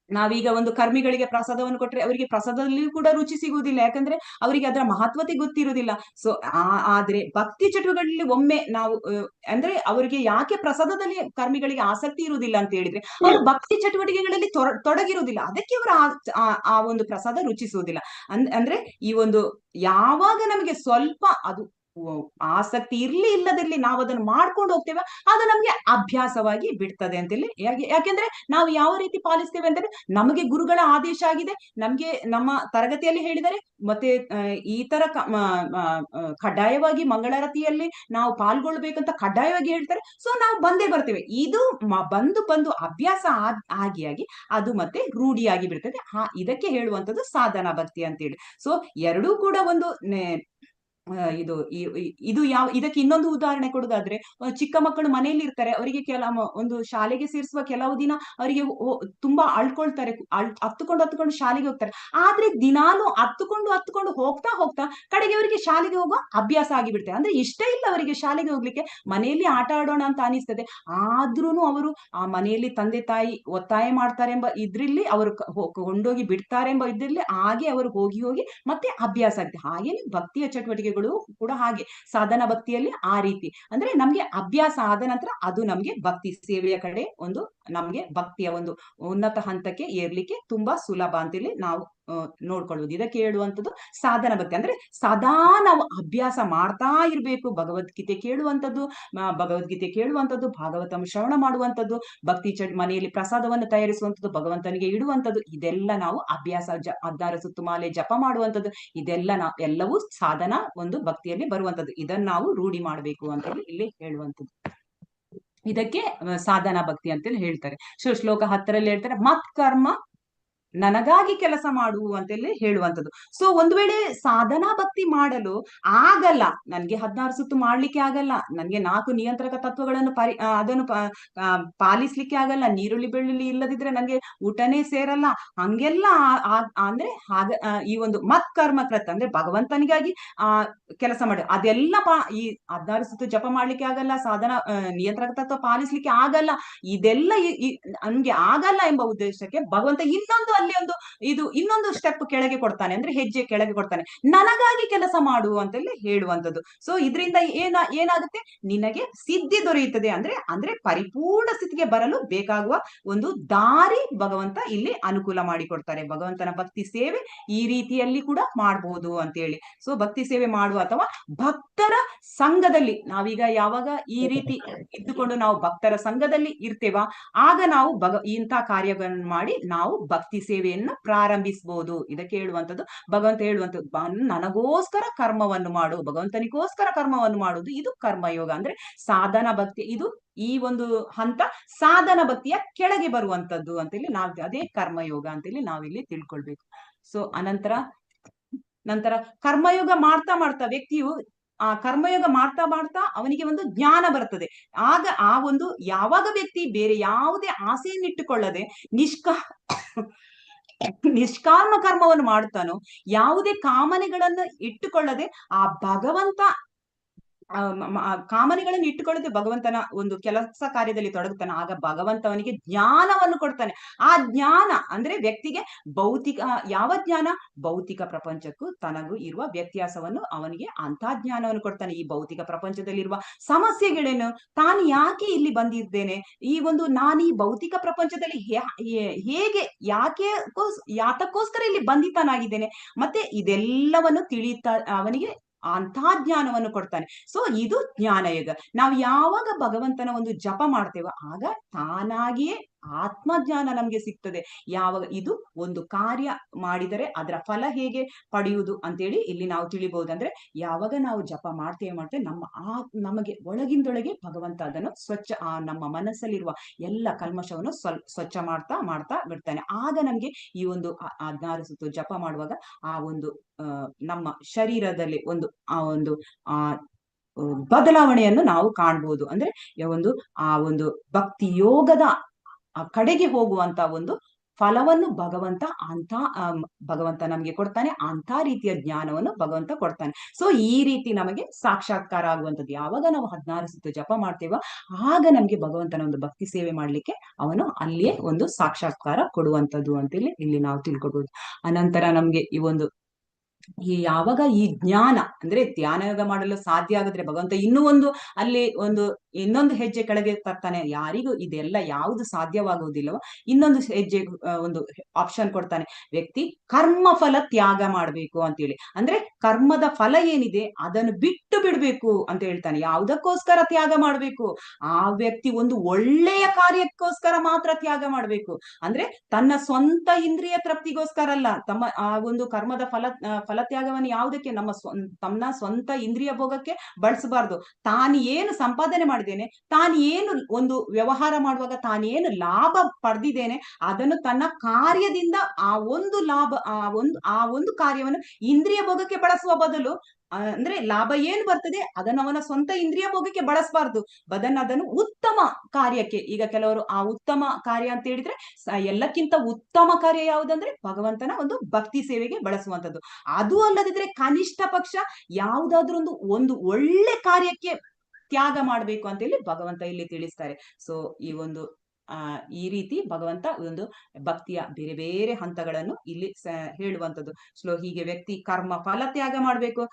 ನಾವೀಗ ಒಂದು ಕರ್ಮಿಗಳಿಗೆ ಪ್ರಸಾದವನ್ನು ಕೊಟ್ರೆ ಅವರಿಗೆ ಪ್ರಸಾದದಲ್ಲಿಯೂ ಕೂಡ ರುಚಿ ಸಿಗುವುದಿಲ್ಲ, ಯಾಕಂದ್ರೆ ಅವರಿಗೆ ಅದರ ಮಹತ್ವತೆ ಗೊತ್ತಿರುವುದಿಲ್ಲ. ಸೊ ಆದ್ರೆ ಭಕ್ತಿ ಚಟುವಟಿಕೆಗಳಲ್ಲಿ ಒಮ್ಮೆ ನಾವು ಅಂದ್ರೆ ಅವರಿಗೆ ಯಾಕೆ ಪ್ರಸಾದದಲ್ಲಿ ಕರ್ಮಿಗಳಿಗೆ ಆಸಕ್ತಿ ಇರುವುದಿಲ್ಲ ಅಂತ ಹೇಳಿದ್ರೆ, ಅವರು ಭಕ್ತಿ ಚಟುವಟಿಕೆಗಳಲ್ಲಿ ತೊಡಗಿರುವುದಿಲ್ಲ, ಅದಕ್ಕೆ ಅವರು ಆ ಒಂದು ಪ್ರಸಾದ ರುಚಿಸುವುದಿಲ್ಲ. ಅಂದ್ರೆ ಈ ಒಂದು ಯಾವಾಗ ನಮಗೆ ಸ್ವಲ್ಪ ಅದು ಆಸಕ್ತಿ ಇರ್ಲಿ ಇಲ್ಲದಿರ್ಲಿ ನಾವು ಅದನ್ನು ಮಾಡ್ಕೊಂಡು ಹೋಗ್ತೇವೆ, ಅದು ನಮ್ಗೆ ಅಭ್ಯಾಸವಾಗಿ ಬಿಡ್ತದೆ ಅಂತೇಳಿ. ಯಾಕೆಂದ್ರೆ ನಾವು ಯಾವ ರೀತಿ ಪಾಲಿಸ್ತೇವೆ ಅಂತಂದ್ರೆ, ನಮಗೆ ಗುರುಗಳ ಆದೇಶ ಆಗಿದೆ, ನಮ್ಗೆ ನಮ್ಮ ತರಗತಿಯಲ್ಲಿ ಹೇಳಿದರೆ, ಮತ್ತೆ ಈ ತರ ಕಡ್ಡಾಯವಾಗಿ ಮಂಗಳಾರತಿಯಲ್ಲಿ ನಾವು ಪಾಲ್ಗೊಳ್ಬೇಕಂತ ಕಡ್ಡಾಯವಾಗಿ ಹೇಳ್ತಾರೆ. ಸೊ ನಾವು ಬಂದೇ ಬರ್ತೇವೆ. ಇದು ಬಂದು ಅಭ್ಯಾಸ ಆಗಿ ಅದು ಮತ್ತೆ ರೂಢಿಯಾಗಿ ಬಿಡ್ತದೆ. ಇದಕ್ಕೆ ಹೇಳುವಂಥದ್ದು ಸಾಧನಾ ಭಕ್ತಿ ಅಂತೇಳಿ. ಸೊ ಎರಡೂ ಕೂಡ ಒಂದು ಇದಕ್ಕೆ ಇನ್ನೊಂದು ಉದಾಹರಣೆ ಕೊಡುದಾದ್ರೆ, ಚಿಕ್ಕ ಮಕ್ಕಳು ಮನೆಯಲ್ಲಿ ಇರ್ತಾರೆ, ಅವರಿಗೆ ಒಂದು ಶಾಲೆಗೆ ಸೇರಿಸುವ ಕೆಲವು ದಿನ ಅವರಿಗೆ ತುಂಬಾ ಅಳ್ಕೊಳ್ತಾರೆ, ಹತ್ತುಕೊಂಡು ಶಾಲೆಗೆ ಹೋಗ್ತಾರೆ. ಆದ್ರೆ ದಿನಾಲು ಹತ್ತುಕೊಂಡು ಹೋಗ್ತಾ ಕಡೆಗೆ ಅವರಿಗೆ ಶಾಲೆಗೆ ಹೋಗುವ ಅಭ್ಯಾಸ ಆಗಿಬಿಡ್ತಾರೆ. ಅಂದ್ರೆ ಇಷ್ಟ ಇಲ್ಲ ಅವರಿಗೆ ಶಾಲೆಗೆ ಹೋಗ್ಲಿಕ್ಕೆ, ಮನೆಯಲ್ಲಿ ಆಟ ಆಡೋಣ ಅಂತ ಅನಿಸ್ತದೆ. ಆದ್ರೂನು ಅವರು ಆ ಮನೆಯಲ್ಲಿ ತಂದೆ ತಾಯಿ ಒತ್ತಾಯ ಮಾಡ್ತಾರೆ ಎಂಬ ಇದ್ರಲ್ಲಿ ಅವರು ಕೊಂಡೋಗಿ ಬಿಡ್ತಾರೆ ಎಂಬ ಇದ್ರಲ್ಲಿ ಹಾಗೆ ಅವರು ಹೋಗಿ ಮತ್ತೆ ಅಭ್ಯಾಸ ಆಗುತ್ತೆ. ಹಾಗೇನೆ ಭಕ್ತಿಯ ಚಟುವಟಿಕೆಗಳು ಕೂಡ ಹಾಗೆ. ಸಾಧನಾ ಭಕ್ತಿಯಲ್ಲಿ ಆ ರೀತಿ ಅಂದ್ರೆ ನಮ್ಗೆ ಅಭ್ಯಾಸ ಆದ ನಂತರ ಅದು ನಮ್ಗೆ ಭಕ್ತಿ ಸೇವೆಯ ಕಡೆ ನಮ್ಗೆ ಭಕ್ತಿಯ ಒಂದು ಉನ್ನತ ಹಂತಕ್ಕೆ ಏರ್ಲಿಕ್ಕೆ ತುಂಬಾ ಸುಲಭ ಅಂತೇಳಿ ನಾವು ನೋಡ್ಕೊಳ್ಳುವುದು. ಇದಕ್ಕೆ ಹೇಳುವಂಥದ್ದು ಸಾಧನಾ ಭಕ್ತಿ. ಅಂದ್ರೆ ಸದಾ ನಾವು ಅಭ್ಯಾಸ ಮಾಡ್ತಾ ಇರ್ಬೇಕು. ಭಗವದ್ಗೀತೆ ಕೇಳುವಂಥದ್ದು, ಭಾಗವತ ಶ್ರವಣ ಮಾಡುವಂಥದ್ದು, ಭಕ್ತಿ ಮನೆಯಲ್ಲಿ ಪ್ರಸಾದವನ್ನು ತಯಾರಿಸುವಂಥದ್ದು, ಭಗವಂತನಿಗೆ ಇಡುವಂಥದ್ದು, ಇದೆಲ್ಲ ನಾವು ಅಭ್ಯಾಸ. 16 ಸುತ್ತು ಮಾಲೆ ಜಪ ಮಾಡುವಂಥದ್ದು, ಎಲ್ಲವೂ ಸಾಧನಾ ಒಂದು ಭಕ್ತಿಯಲ್ಲಿ ಬರುವಂಥದ್ದು. ಇದನ್ನ ನಾವು ರೂಢಿ ಮಾಡಬೇಕು ಅಂತ ಇಲ್ಲಿ ಹೇಳುವಂಥದ್ದು. ಇದಕ್ಕೆ ಸಾಧನಾ ಭಕ್ತಿ ಅಂತೇಳಿ ಹೇಳ್ತಾರೆ. ಶ್ಲೋಕ 10ರಲ್ಲಿ ಹೇಳ್ತಾರೆ, ಮತ್ ಕರ್ಮ ನನಗಾಗಿ ಕೆಲಸ ಮಾಡು ಅಂತೇಳಿ ಹೇಳುವಂಥದ್ದು. ಸೊ ಒಂದು ವೇಳೆ ಸಾಧನಾ ಭಕ್ತಿ ಮಾಡಲು ಆಗಲ್ಲ, ನನ್ಗೆ 16 ಸುತ್ತು ಮಾಡ್ಲಿಕ್ಕೆ ಆಗಲ್ಲ, ನನ್ಗೆ 4 ನಿಯಂತ್ರಕ ತತ್ವಗಳನ್ನು ಅದನ್ನು ಪಾಲಿಸ್ಲಿಕ್ಕೆ ಆಗಲ್ಲ, ನೀರುಳ್ಳಿ ಬೆಳ್ಳುಳ್ಳಿ ಇಲ್ಲದಿದ್ರೆ ನನ್ಗೆ ಊಟನೇ ಸೇರಲ್ಲ, ಹಂಗೆಲ್ಲ ಅಂದ್ರೆ ಈ ಒಂದು ಮತ್ಕರ್ಮಕೃತ್ ಅಂದ್ರೆ ಭಗವಂತನಿಗಾಗಿ ಕೆಲಸ ಮಾಡಿ ಅದೆಲ್ಲ ಈ 16 ಸುತ್ತು ಜಪ ಮಾಡ್ಲಿಕ್ಕೆ ಆಗಲ್ಲ, ಸಾಧನ ನಿಯಂತ್ರಕ ತತ್ವ ಪಾಲಿಸ್ಲಿಕ್ಕೆ ಆಗಲ್ಲ, ಇದೆಲ್ಲ ನನ್ಗೆ ಆಗಲ್ಲ ಎಂಬ ಉದ್ದೇಶಕ್ಕೆ ಭಗವಂತ ಇನ್ನೊಂದು ಸ್ಟೆಪ್ ಕೆಳಗೆ ಕೊಡ್ತಾನೆ, ಅಂದ್ರೆ ಹೆಜ್ಜೆ ಕೆಳಗೆ ಕೊಡ್ತಾನೆ, ನನಗಾಗಿ ಕೆಲಸ ಮಾಡು ಅಂತೇಳಿ ಹೇಳುವಂಥದ್ದು. ಸೊ ಇದರಿಂದ ಏನಾಗುತ್ತೆ, ನಿನಗೆ ಸಿದ್ಧಿ ದೊರೆಯುತ್ತದೆ, ಅಂದ್ರೆ ಪರಿಪೂರ್ಣ ಸ್ಥಿತಿಗೆ ಬರಲು ಬೇಕಾಗುವ ಒಂದು ದಾರಿ ಭಗವಂತ ಇಲ್ಲಿ ಅನುಕೂಲ ಮಾಡಿಕೊಡ್ತಾರೆ. ಭಗವಂತನ ಭಕ್ತಿ ಸೇವೆ ಈ ರೀತಿಯಲ್ಲಿ ಕೂಡ ಮಾಡಬಹುದು ಅಂತೇಳಿ. ಸೊ ಭಕ್ತಿ ಸೇವೆ ಮಾಡುವ ಅಥವಾ ಭಕ್ತರ ಸಂಘದಲ್ಲಿ ನಾವೀಗ ಯಾವಾಗ ಈ ರೀತಿ ಇದ್ದುಕೊಂಡು ನಾವು ಭಕ್ತರ ಸಂಘದಲ್ಲಿ ಇರ್ತೇವ, ಆಗ ನಾವು ಇಂಥ ಕಾರ್ಯಗಳನ್ನು ಮಾಡಿ ನಾವು ಭಕ್ತಿ ಸೇವೆಯನ್ನು ಪ್ರಾರಂಭಿಸಬಹುದು. ಇದಕ್ಕೆ ಹೇಳುವಂಥದ್ದು ಭಗವಂತ ಹೇಳುವಂಥದ್ದು, ನನಗೋಸ್ಕರ ಕರ್ಮವನ್ನು ಮಾಡು, ಭಗವಂತನಿಗೋಸ್ಕರ ಕರ್ಮವನ್ನು ಮಾಡುವುದು, ಇದು ಕರ್ಮಯೋಗ. ಅಂದ್ರೆ ಸಾಧನ ಭಕ್ತಿ, ಇದು ಈ ಒಂದು ಹಂತ ಸಾಧನ ಭಕ್ತಿಯ ಕೆಳಗೆ ಬರುವಂತದ್ದು ಅಂತೇಳಿ ಅದೇ ಕರ್ಮಯೋಗ ಅಂತೇಳಿ ನಾವಿಲ್ಲಿ ತಿಳ್ಕೊಳ್ಬೇಕು. ಸೊ ನಂತರ ಕರ್ಮಯೋಗ ಮಾಡ್ತಾ ಮಾಡ್ತಾ ವ್ಯಕ್ತಿಯು ಆ ಕರ್ಮಯೋಗ ಮಾಡ್ತಾ ಮಾಡ್ತಾ ಅವನಿಗೆ ಒಂದು ಜ್ಞಾನ ಬರ್ತದೆ. ಆಗ ಯಾವಾಗ ವ್ಯಕ್ತಿ ಬೇರೆ ಯಾವುದೇ ಆಸೆಯನ್ನಿಟ್ಟುಕೊಳ್ಳದೆ ನಿಷ್ಕಾಮ ಕರ್ಮವನ್ನು ಮಾಡುತ್ತಾನೋ, ಯಾವುದೇ ಕಾಮನೆಗಳನ್ನು ಇಟ್ಟುಕೊಳ್ಳದೆ ಆ ಭಗವಂತ ಕಾಮನೆಗಳನ್ನು ಇಟ್ಟುಕೊಳ್ಳದೆ ಭಗವಂತನ ಒಂದು ಕೆಲಸ ಕಾರ್ಯದಲ್ಲಿ ತೊಡಗುತ್ತಾನೆ, ಆಗ ಭಗವಂತ ಅವನಿಗೆ ಜ್ಞಾನವನ್ನು ಕೊಡ್ತಾನೆ. ಆ ಜ್ಞಾನ ಅಂದ್ರೆ ವ್ಯಕ್ತಿಗೆ ಯಾವ ಜ್ಞಾನ, ಭೌತಿಕ ಪ್ರಪಂಚಕ್ಕೂ ತನಗೂ ಇರುವ ವ್ಯತ್ಯಾಸವನ್ನು ಅವನಿಗೆ ಅಂತ ಜ್ಞಾನವನ್ನು ಕೊಡ್ತಾನೆ. ಈ ಭೌತಿಕ ಪ್ರಪಂಚದಲ್ಲಿರುವ ಸಮಸ್ಯೆಗಳೇನು, ತಾನು ಯಾಕೆ ಇಲ್ಲಿ ಬಂದಿದ್ದೇನೆ, ನಾನು ಈ ಭೌತಿಕ ಪ್ರಪಂಚದಲ್ಲಿ ಹೇಗೆ ಯಾತಕ್ಕೋಸ್ಕರ ಇಲ್ಲಿ ಬಂಧಿತನಾಗಿದ್ದೇನೆ, ಮತ್ತೆ ಇದೆಲ್ಲವನ್ನು ತಿಳಿಯುತ್ತಾ ಅವನಿಗೆ ಅಂತ ಜ್ಞಾನವನ್ನು ಕೊಡ್ತಾನೆ. ಸೊ ಇದು ಜ್ಞಾನಯುಗ. ನಾವು ಯಾವಾಗ ಭಗವಂತನ ಒಂದು ಜಪ ಮಾಡ್ತೇವೋ ಆಗ ತಾನಾಗಿಯೇ ಆತ್ಮಜ್ಞಾನ ನಮ್ಗೆ ಸಿಗ್ತದೆ. ಯಾವಾಗ ಇದು ಒಂದು ಕಾರ್ಯ ಮಾಡಿದರೆ ಅದರ ಫಲ ಹೇಗೆ ಪಡೆಯುವುದು ಅಂತೇಳಿ ಇಲ್ಲಿ ನಾವು ತಿಳಿಬಹುದು. ಅಂದ್ರೆ ಯಾವಾಗ ನಾವು ಜಪ ಮಾಡ್ತೇವೆ ನಮಗೆ ಒಳಗಿಂದೊಳಗೆ ಭಗವಂತ ಅದನ್ನು ನಮ್ಮ ಮನಸ್ಸಲ್ಲಿರುವ ಎಲ್ಲ ಕಲ್ಮಶವನ್ನು ಸ್ವಚ್ಛ ಮಾಡ್ತಾ ಬಿಡ್ತಾನೆ. ಆಗ ನಮ್ಗೆ ಈ ಒಂದು 16 ಸುತ್ತು ಜಪ ಮಾಡುವಾಗ ಆ ಒಂದು ನಮ್ಮ ಶರೀರದಲ್ಲಿ ಒಂದು ಬದಲಾವಣೆಯನ್ನು ನಾವು ಕಾಣ್ಬೋದು. ಅಂದ್ರೆ ಆ ಒಂದು ಭಕ್ತಿ ಯೋಗದ ಕಡೆಗೆ ಹೋಗುವಂತ ಒಂದು ಫಲವನ್ನು ಭಗವಂತ ನಮ್ಗೆ ಕೊಡ್ತಾನೆ, ಅಂತ ರೀತಿಯ ಜ್ಞಾನವನ್ನು ಭಗವಂತ ಕೊಡ್ತಾನೆ. ಸೊ ಈ ರೀತಿ ನಮಗೆ ಸಾಕ್ಷಾತ್ಕಾರ ಆಗುವಂಥದ್ದು ಯಾವಾಗ ನಾವು 16 ಸುತ್ತು ಜಪ ಮಾಡ್ತೇವೋ ಆಗ ನಮ್ಗೆ ಭಗವಂತನ ಒಂದು ಭಕ್ತಿ ಸೇವೆ ಮಾಡ್ಲಿಕ್ಕೆ ಅವನು ಅಲ್ಲಿಯೇ ಒಂದು ಸಾಕ್ಷಾತ್ಕಾರ ಕೊಡುವಂಥದ್ದು ಅಂತೇಳಿ ಇಲ್ಲಿ ನಾವು ತಿಳ್ಕೊಬಹುದು. ಅನಂತರ ನಮ್ಗೆ ಯಾವಾಗ ಈ ಜ್ಞಾನ ಅಂದ್ರೆ ಧ್ಯಾನಯೋಗ ಮಾಡಲು ಸಾಧ್ಯ ಆಗಿದ್ರೆ ಭಗವಂತ ಇನ್ನೊಂದು ಹೆಜ್ಜೆ ಕೆಳಗೆ ತರ್ತಾನೆ. ಯಾರಿಗೂ ಇದೆಲ್ಲ ಯಾವುದು ಸಾಧ್ಯವಾಗುವುದಿಲ್ಲವೋ ಇನ್ನೊಂದು ಹೆಜ್ಜೆ ಒಂದು ಆಪ್ಷನ್ ಕೊಡ್ತಾನೆ, ವ್ಯಕ್ತಿ ಕರ್ಮ ಫಲ ತ್ಯಾಗ ಮಾಡ್ಬೇಕು ಅಂತೇಳಿ. ಅಂದ್ರೆ ಕರ್ಮದ ಫಲ ಏನಿದೆ ಅದನ್ನು ಬಿಟ್ಟು ಬಿಡ್ಬೇಕು ಅಂತ ಹೇಳ್ತಾನೆ. ಯಾವುದಕ್ಕೋಸ್ಕರ ತ್ಯಾಗ ಮಾಡ್ಬೇಕು, ಆ ವ್ಯಕ್ತಿ ಒಂದು ಒಳ್ಳೆಯ ಕಾರ್ಯಕ್ಕೋಸ್ಕರ ಮಾತ್ರ ತ್ಯಾಗ ಮಾಡ್ಬೇಕು. ಅಂದ್ರೆ ತನ್ನ ಸ್ವಂತ ಇಂದ್ರಿಯ ತೃಪ್ತಿಗೋಸ್ಕರ ಅಲ್ಲ, ಆ ಒಂದು ಕರ್ಮದ ಫಲತ್ಯಾಗವನ್ನು ಯಾವುದಕ್ಕೆ, ತನ್ನ ಸ್ವಂತ ಇಂದ್ರಿಯ ಭೋಗಕ್ಕೆ ಬಳಸಬಾರ್ದು. ತಾನು ಏನು ಸಂಪಾದನೆ ಮಾಡಿದ್ದೇನೆ, ತಾನು ಏನು ಒಂದು ವ್ಯವಹಾರ ಮಾಡುವಾಗ ತಾನೇನು ಲಾಭ ಪಡೆದಿದ್ದೇನೆ ಅದನ್ನು ತನ್ನ ಕಾರ್ಯದಿಂದ ಆ ಒಂದು ಕಾರ್ಯವನ್ನು ಇಂದ್ರಿಯ ಭೋಗಕ್ಕೆ ಬಳಸುವ ಬದಲು, ಅಂದ್ರೆ ಲಾಭ ಏನು ಬರ್ತದೆ ಅದನ್ನು ಅವನ ಸ್ವಂತ ಇಂದ್ರಿಯ ಭೋಗಕ್ಕೆ ಬಳಸಬಾರ್ದು, ಅದನ್ನು ಉತ್ತಮ ಕಾರ್ಯಕ್ಕೆ. ಈಗ ಕೆಲವರು ಆ ಉತ್ತಮ ಕಾರ್ಯ ಅಂತ ಹೇಳಿದ್ರೆ ಎಲ್ಲಕ್ಕಿಂತ ಉತ್ತಮ ಕಾರ್ಯ ಯಾವುದಂದ್ರೆ ಭಗವಂತನ ಒಂದು ಭಕ್ತಿ ಸೇವೆಗೆ ಬಳಸುವಂಥದ್ದು. ಅದು ಅಲ್ಲದಿದ್ರೆ ಕನಿಷ್ಠ ಪಕ್ಷ ಯಾವುದಾದ್ರೂ ಒಂದು ಒಳ್ಳೆ ಕಾರ್ಯಕ್ಕೆ ತ್ಯಾಗ ಮಾಡ್ಬೇಕು ಅಂತ ಹೇಳಿ ಭಗವಂತ ಇಲ್ಲಿ ತಿಳಿಸ್ತಾರೆ. ಸೊ ಈ ರೀತಿ ಭಗವಂತ ಒಂದು ಭಕ್ತಿಯ ಬೇರೆ ಬೇರೆ ಹಂತಗಳನ್ನು ಇಲ್ಲಿ ಹೇಳುವಂಥದ್ದು. ಹೀಗೆ ವ್ಯಕ್ತಿ ಕರ್ಮ ಫಲ ತ್ಯಾಗ ಮಾಡ್ಬೇಕು.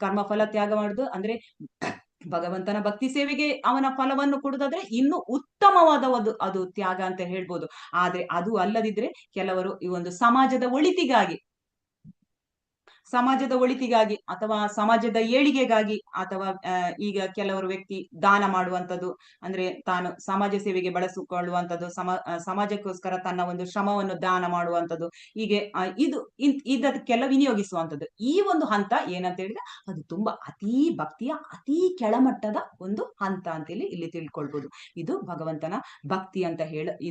ಕರ್ಮ ಫಲ ತ್ಯಾಗ ಮಾಡುದು ಅಂದ್ರೆ ಭಗವಂತನ ಭಕ್ತಿ ಸೇವೆಗೆ ಅವನ ಫಲವನ್ನು ಕೊಡುದಾದ್ರೆ ಇನ್ನು ಉತ್ತಮವಾದ ಅದು ತ್ಯಾಗ ಅಂತ ಹೇಳ್ಬೋದು. ಆದ್ರೆ ಅದು ಅಲ್ಲದಿದ್ರೆ ಕೆಲವರು ಈ ಒಂದು ಸಮಾಜದ ಒಳಿತಿಗಾಗಿ ಅಥವಾ ಸಮಾಜದ ಏಳಿಗೆಗಾಗಿ ಅಥವಾ ಈಗ ಕೆಲವರು ವ್ಯಕ್ತಿ ದಾನ ಮಾಡುವಂಥದ್ದು, ಅಂದ್ರೆ ತಾನು ಸಮಾಜ ಸೇವೆಗೆ ಬಳಸಿಕೊಳ್ಳುವಂಥದ್ದು, ಸಮಾಜಕ್ಕೋಸ್ಕರ ತನ್ನ ಒಂದು ಶ್ರಮವನ್ನು ದಾನ ಮಾಡುವಂಥದ್ದು, ಹೀಗೆ ಇದಕ್ಕೆಲ್ಲ ವಿನಿಯೋಗಿಸುವಂಥದ್ದು. ಈ ಒಂದು ಹಂತ ಏನಂತ ಹೇಳಿದ್ರೆ ಅದು ತುಂಬಾ ಭಕ್ತಿಯ ಅತಿ ಕೆಳಮಟ್ಟದ ಒಂದು ಹಂತ ಅಂತೇಳಿ ಇಲ್ಲಿ ತಿಳ್ಕೊಳ್ಬಹುದು. ಇದು ಭಗವಂತನ ಭಕ್ತಿ ಅಂತ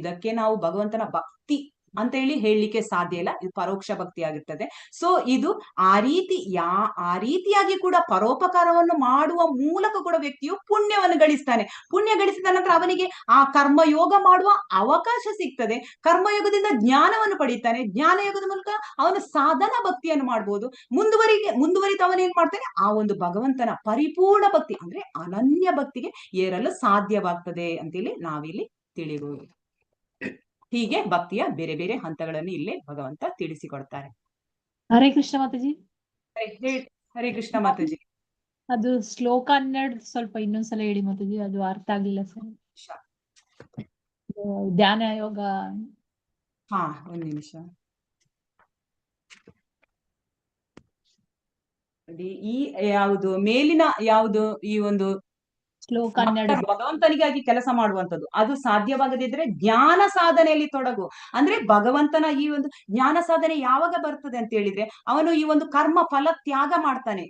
ಇದಕ್ಕೆ ನಾವು ಭಗವಂತನ ಅಂತ ಹೇಳಲಿಕ್ಕೆ ಸಾಧ್ಯ ಇಲ್ಲ. ಇದು ಪರೋಕ್ಷ ಭಕ್ತಿ ಆಗಿರ್ತದೆ. ಸೊ ಇದು ಆ ರೀತಿಯಾಗಿ ಕೂಡ ಪರೋಪಕಾರವನ್ನು ಮಾಡುವ ಮೂಲಕ ಕೂಡ ವ್ಯಕ್ತಿಯು ಪುಣ್ಯವನ್ನು ಗಳಿಸ್ತಾನೆ. ಪುಣ್ಯ ಗಳಿಸಿದ ನಂತರ ಅವನಿಗೆ ಆ ಕರ್ಮಯೋಗ ಮಾಡುವ ಅವಕಾಶ ಸಿಗ್ತದೆ. ಕರ್ಮಯೋಗದಿಂದ ಜ್ಞಾನವನ್ನು ಪಡೀತಾನೆ. ಜ್ಞಾನಯೋಗದ ಮೂಲಕ ಅವನು ಸಾಧನ ಭಕ್ತಿಯನ್ನು ಮಾಡ್ಬೋದು. ಮುಂದುವರಿತು ಅವನು ಏನ್ ಮಾಡ್ತಾನೆ, ಆ ಒಂದು ಭಗವಂತನ ಪರಿಪೂರ್ಣ ಭಕ್ತಿ ಅಂದ್ರೆ ಅನನ್ಯ ಭಕ್ತಿಗೆ ಏರಲು ಸಾಧ್ಯವಾಗ್ತದೆ ಅಂತೇಳಿ ನಾವಿಲ್ಲಿ ತಿಳಿಬಹುದು. ಹೀಗೆ ಭಕ್ತಿಯ ಬೇರೆ ಬೇರೆ ಹಂತಗಳನ್ನು ಇಲ್ಲೇ ಭಗವಂತ ತಿಳಿಸಿಕೊಡ್ತಾರೆ. ಹರೇ ಕೃಷ್ಣ ಮಾತಾಜಿ. ಹರೇ ಕೃಷ್ಣ ಮಾತಾಜಿ. ಅದು ಶ್ಲೋಕ 12 ಸ್ವಲ್ಪ ಇನ್ನೊಂದ್ಸಲ ಹೇಳಿ ಮಾತಾಜಿ, ಅದು ಅರ್ಥ ಆಗ್ಲಿಲ್ಲ ಸರ್. ಧ್ಯಾನ ಯೋಗ. ಹಾ, ಒಂದ್ ನಿಮಿಷ. ಈ ಯಾವುದು ಮೇಲಿನ ಯಾವುದು ಈ ಒಂದು ಶ್ಲೋಕ 12 ಭಗವಂತನಿಗಾಗಿ ಕೆಲಸ ಮಾಡುವಂಥದ್ದು ಅದು ಸಾಧ್ಯವಾಗದಿದ್ರೆ ಜ್ಞಾನ ಸಾಧನೆಯಲ್ಲಿ ತೊಡಗು. ಅಂದ್ರೆ ಭಗವಂತನ ಈ ಒಂದು ಜ್ಞಾನ ಸಾಧನೆ ಯಾವಾಗ ಬರ್ತದೆ ಅಂತ ಹೇಳಿದ್ರೆ ಅವನು ಈ ಒಂದು ಕರ್ಮ ಫಲ ತ್ಯಾಗ ಮಾಡ್ತಾನೆ.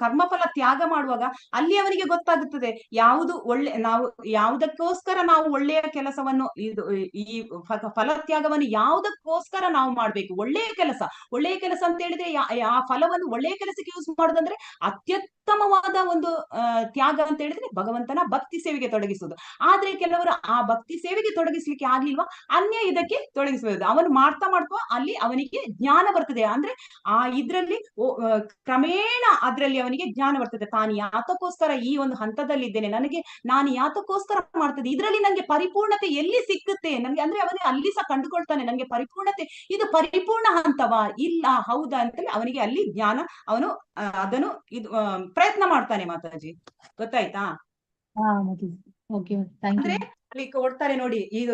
ಕರ್ಮಫಲ ತ್ಯಾಗ ಮಾಡುವಾಗ ಅಲ್ಲಿ ಅವನಿಗೆ ಗೊತ್ತಾಗುತ್ತದೆ ಯಾವುದು ನಾವು ಯಾವುದಕ್ಕೋಸ್ಕರ ನಾವು ಒಳ್ಳೆಯ ಕೆಲಸವನ್ನು ಈ ಫಲತ್ಯಾಗವನ್ನು ಯಾವುದಕ್ಕೋಸ್ಕರ ನಾವು ಮಾಡ್ಬೇಕು. ಒಳ್ಳೆಯ ಕೆಲಸ ಅಂತ ಹೇಳಿದ್ರೆ ಆ ಫಲವನ್ನು ಒಳ್ಳೆಯ ಕೆಲಸಕ್ಕೆ ಯೂಸ್ ಮಾಡೋದಂದ್ರೆ ಅತ್ಯುತ್ತಮವಾದ ಒಂದು ತ್ಯಾಗ ಅಂತ ಹೇಳಿದ್ರೆ ಭಗವಂತನ ಭಕ್ತಿ ಸೇವೆಗೆ ತೊಡಗಿಸುವುದು. ಆದ್ರೆ ಕೆಲವರು ಆ ಭಕ್ತಿ ಸೇವೆಗೆ ತೊಡಗಿಸ್ಲಿಕ್ಕೆ ಆಗ್ಲಿಲ್ವಾ, ಅನ್ಯ ಇದಕ್ಕೆ ತೊಡಗಿಸಬಹುದು. ಅವನು ಮಾಡ್ತಾ ಅಲ್ಲಿ ಅವನಿಗೆ ಜ್ಞಾನ ಬರ್ತದೆ. ಅಂದ್ರೆ ಆ ಇದ್ರಲ್ಲಿ ಕ್ರಮೇಣ ಅದ್ರಲ್ಲಿ ಅವನಿಗೆ ಜ್ಞಾನ ಬರ್ತದೆ. ತಾನು ಯಾತಕ್ಕೋಸ್ಕರ ಈ ಒಂದು ಹಂತದಲ್ಲಿ ಇದ್ದೇನೆ, ನಾನು ಯಾತಕ್ಕೋಸ್ಕರ ಮಾಡ್ತದೆ, ಇದರಲ್ಲಿ ನಂಗೆ ಪರಿಪೂರ್ಣತೆ ಎಲ್ಲಿ ಸಿಕ್ಕುತ್ತೆ ನನ್ಗೆ, ಅಂದ್ರೆ ಅವನಿಗೆ ಅಲ್ಲಿ ಸಹ ಕಂಡುಕೊಳ್ತಾನೆ ನಂಗೆ ಪರಿಪೂರ್ಣತೆ ಇದು ಪರಿಪೂರ್ಣ ಹಂತವಾ ಇಲ್ಲ ಹೌದಾ ಅಂತೇಳಿ ಅವನಿಗೆ ಅಲ್ಲಿ ಜ್ಞಾನ ಅವನು ಅದನ್ನು ಪ್ರಯತ್ನ ಮಾಡ್ತಾನೆ. ಮಾತಾಜಿ ಗೊತ್ತಾಯ್ತಾ? ಅಂದ್ರೆ ಅಲ್ಲಿ ಕೊಡ್ತಾರೆ ನೋಡಿ, ಇದು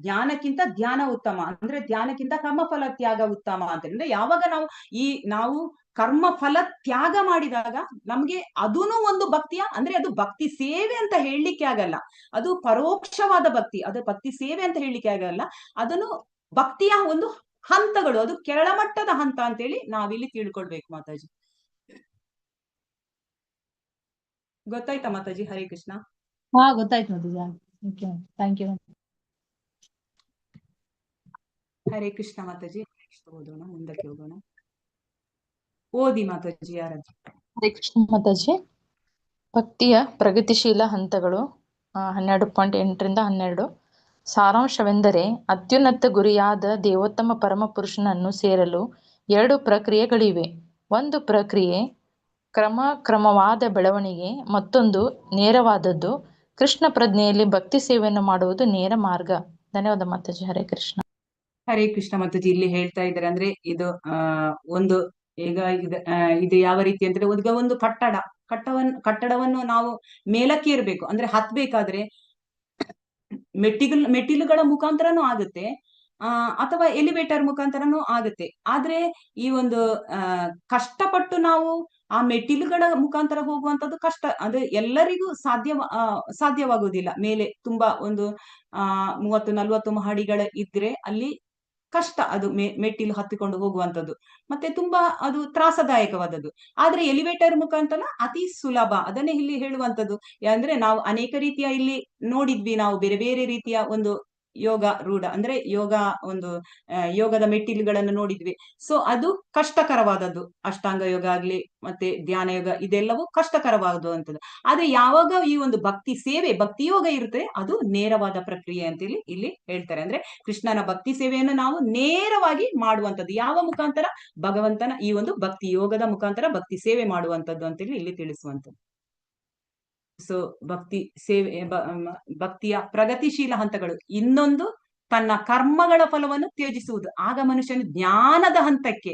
ಜ್ಞಾನಕ್ಕಿಂತ ಧ್ಯಾನ ಉತ್ತಮ, ಅಂದ್ರೆ ಧ್ಯಾನಕ್ಕಿಂತ ಕರ್ಮಫಲ ತ್ಯಾಗ ಉತ್ತಮ ಅಂತ. ಅಂದ್ರೆ ಯಾವಾಗ ನಾವು ಕರ್ಮಫಲ ತ್ಯಾಗ ಮಾಡಿದಾಗ ನಮ್ಗೆ ಅದೂ ಒಂದು ಭಕ್ತಿಯ ಅಂದ್ರೆ ಅದು ಭಕ್ತಿ ಸೇವೆ ಅಂತ ಹೇಳಲಿಕ್ಕೆ ಆಗಲ್ಲ, ಅದು ಪರೋಕ್ಷವಾದ ಭಕ್ತಿ, ಅದು ಭಕ್ತಿ ಸೇವೆ ಅಂತ ಹೇಳಲಿಕ್ಕೆ ಆಗಲ್ಲ. ಅದನ್ನು ಭಕ್ತಿಯ ಒಂದು ಹಂತಗಳು, ಅದು ಕೆಳಮಟ್ಟದ ಹಂತ ಅಂತೇಳಿ ನಾವಿಲ್ಲಿ ತಿಳ್ಕೊಳ್ಬೇಕು. ಮಾತಾಜಿ ಗೊತ್ತಾಯ್ತಾ ಮಾತಾಜಿ? ಹರೇ ಕೃಷ್ಣ. ಹಾ, ಗೊತ್ತಾಯ್ತು ಮಾತಾಜಿ. Thank you. ಹರೇ ಕೃಷ್ಣ ಮಾತಾಜಿ. ಓದೋಣ, ಮುಂದಕ್ಕೆ ಹೋಗೋಣ. ಓದಿ ಮಾತಾಜಿ ಯಾರಾದ್ರೂ. ಹರೇ ಕೃಷ್ಣ ಮಾತಾಜಿ. ಭಕ್ತಿಯ ಪ್ರಗತಿಶೀಲ ಹಂತಗಳು 12.8 ರಿಂದ 12. ಸಾರಾಂಶವೆಂದರೆ ಅತ್ಯುನ್ನತ ಗುರಿಯಾದ ದೇವೋತ್ತಮ ಪರಮ ಪುರುಷನನ್ನು ಸೇರಲು 2 ಪ್ರಕ್ರಿಯೆಗಳಿವೆ. ಒಂದು ಪ್ರಕ್ರಿಯೆ ಕ್ರಮವಾದ ಬೆಳವಣಿಗೆ, ಮತ್ತೊಂದು ನೇರವಾದದ್ದು. ಕೃಷ್ಣ ಪ್ರಜ್ಞೆಯಲ್ಲಿ ಭಕ್ತಿ ಸೇವೆಯನ್ನು ಮಾಡುವುದು ನೇರ ಮಾರ್ಗ. ಧನ್ಯವಾದ ಮಾತಾಜಿ. ಹರೇ ಕೃಷ್ಣ. ಹರೇ ಕೃಷ್ಣ ಮಾತಾಜಿ. ಇಲ್ಲಿ ಹೇಳ್ತಾ ಇದ್ದಾರೆ ಅಂದ್ರೆ ಇದು ಒಂದು ಈಗ ಇದು ಯಾವ ರೀತಿ ಅಂದ್ರೆ ಒಂದು ಕಟ್ಟಡವನ್ನು ನಾವು ಮೇಲಕ್ಕೆ ಇರಬೇಕು ಅಂದ್ರೆ ಹತ್ಬೇಕಾದ್ರೆ ಮೆಟ್ಟಿಲುಗಳ ಮುಖಾಂತರನೂ ಆಗುತ್ತೆ, ಅಥವಾ ಎಲಿವೇಟರ್ ಮುಖಾಂತರನೂ ಆಗುತ್ತೆ. ಆದ್ರೆ ಈ ಒಂದು ಕಷ್ಟಪಟ್ಟು ನಾವು ಆ ಮೆಟ್ಟಿಲುಗಳ ಮುಖಾಂತರ ಹೋಗುವಂತದ್ದು ಕಷ್ಟ, ಅದು ಎಲ್ಲರಿಗೂ ಸಾಧ್ಯವಾಗುವುದಿಲ್ಲ. ಮೇಲೆ ತುಂಬಾ ಒಂದು 30-40 ಮಹಡಿಗಳ ಇದ್ರೆ ಅಲ್ಲಿ ಕಷ್ಟ, ಅದು ಮೆಟ್ಟಿಲು ಹತ್ತಿಕೊಂಡು ಹೋಗುವಂಥದ್ದು, ಮತ್ತೆ ತುಂಬಾ ಅದು ತ್ರಾಸದಾಯಕವಾದದ್ದು. ಆದ್ರೆ ಎಲಿವೇಟರ್ ಮುಖಾಂತರ ಅತಿ ಸುಲಭ. ಅದನ್ನೇ ಇಲ್ಲಿ ಹೇಳುವಂಥದ್ದು. ಅಂದ್ರೆ ನಾವು ಅನೇಕ ರೀತಿಯ ಇಲ್ಲಿ ನೋಡಿದ್ವಿ, ನಾವು ಬೇರೆ ಬೇರೆ ರೀತಿಯ ಒಂದು ಯೋಗ ರೂಢ ಅಂದ್ರೆ ಯೋಗದ ಮೆಟ್ಟಿಲುಗಳನ್ನು ನೋಡಿದ್ವಿ. ಸೊ ಅದು ಕಷ್ಟಕರವಾದದ್ದು. ಅಷ್ಟಾಂಗ ಯೋಗ ಆಗ್ಲಿ ಮತ್ತೆ ಧ್ಯಾನ ಯೋಗ ಇದೆಲ್ಲವೂ ಕಷ್ಟಕರವಾದಂಥದ್ದು. ಆದ್ರೆ ಯಾವಾಗ ಈ ಒಂದು ಭಕ್ತಿ ಸೇವೆ ಭಕ್ತಿ ಯೋಗ ಇರುತ್ತೆ ಅದು ನೇರವಾದ ಪ್ರಕ್ರಿಯೆ ಅಂತೇಳಿ ಇಲ್ಲಿ ಹೇಳ್ತಾರೆ. ಅಂದ್ರೆ ಕೃಷ್ಣನ ಭಕ್ತಿ ಸೇವೆಯನ್ನು ನಾವು ನೇರವಾಗಿ ಮಾಡುವಂಥದ್ದು. ಯಾವ ಮುಖಾಂತರ? ಭಗವಂತನ ಈ ಒಂದು ಭಕ್ತಿ ಯೋಗದ ಮುಖಾಂತರ ಭಕ್ತಿ ಸೇವೆ ಮಾಡುವಂಥದ್ದು ಅಂತೇಳಿ ಇಲ್ಲಿ ತಿಳಿಸುವಂಥದ್ದು. ಸೊ ಭಕ್ತಿಯ ಪ್ರಗತಿಶೀಲ ಹಂತಗಳು. ಇನ್ನೊಂದು ತನ್ನ ಕರ್ಮಗಳ ಫಲವನ್ನು ತ್ಯಜಿಸುವುದು. ಆಗ ಮನುಷ್ಯನು ಜ್ಞಾನದ ಹಂತಕ್ಕೆ,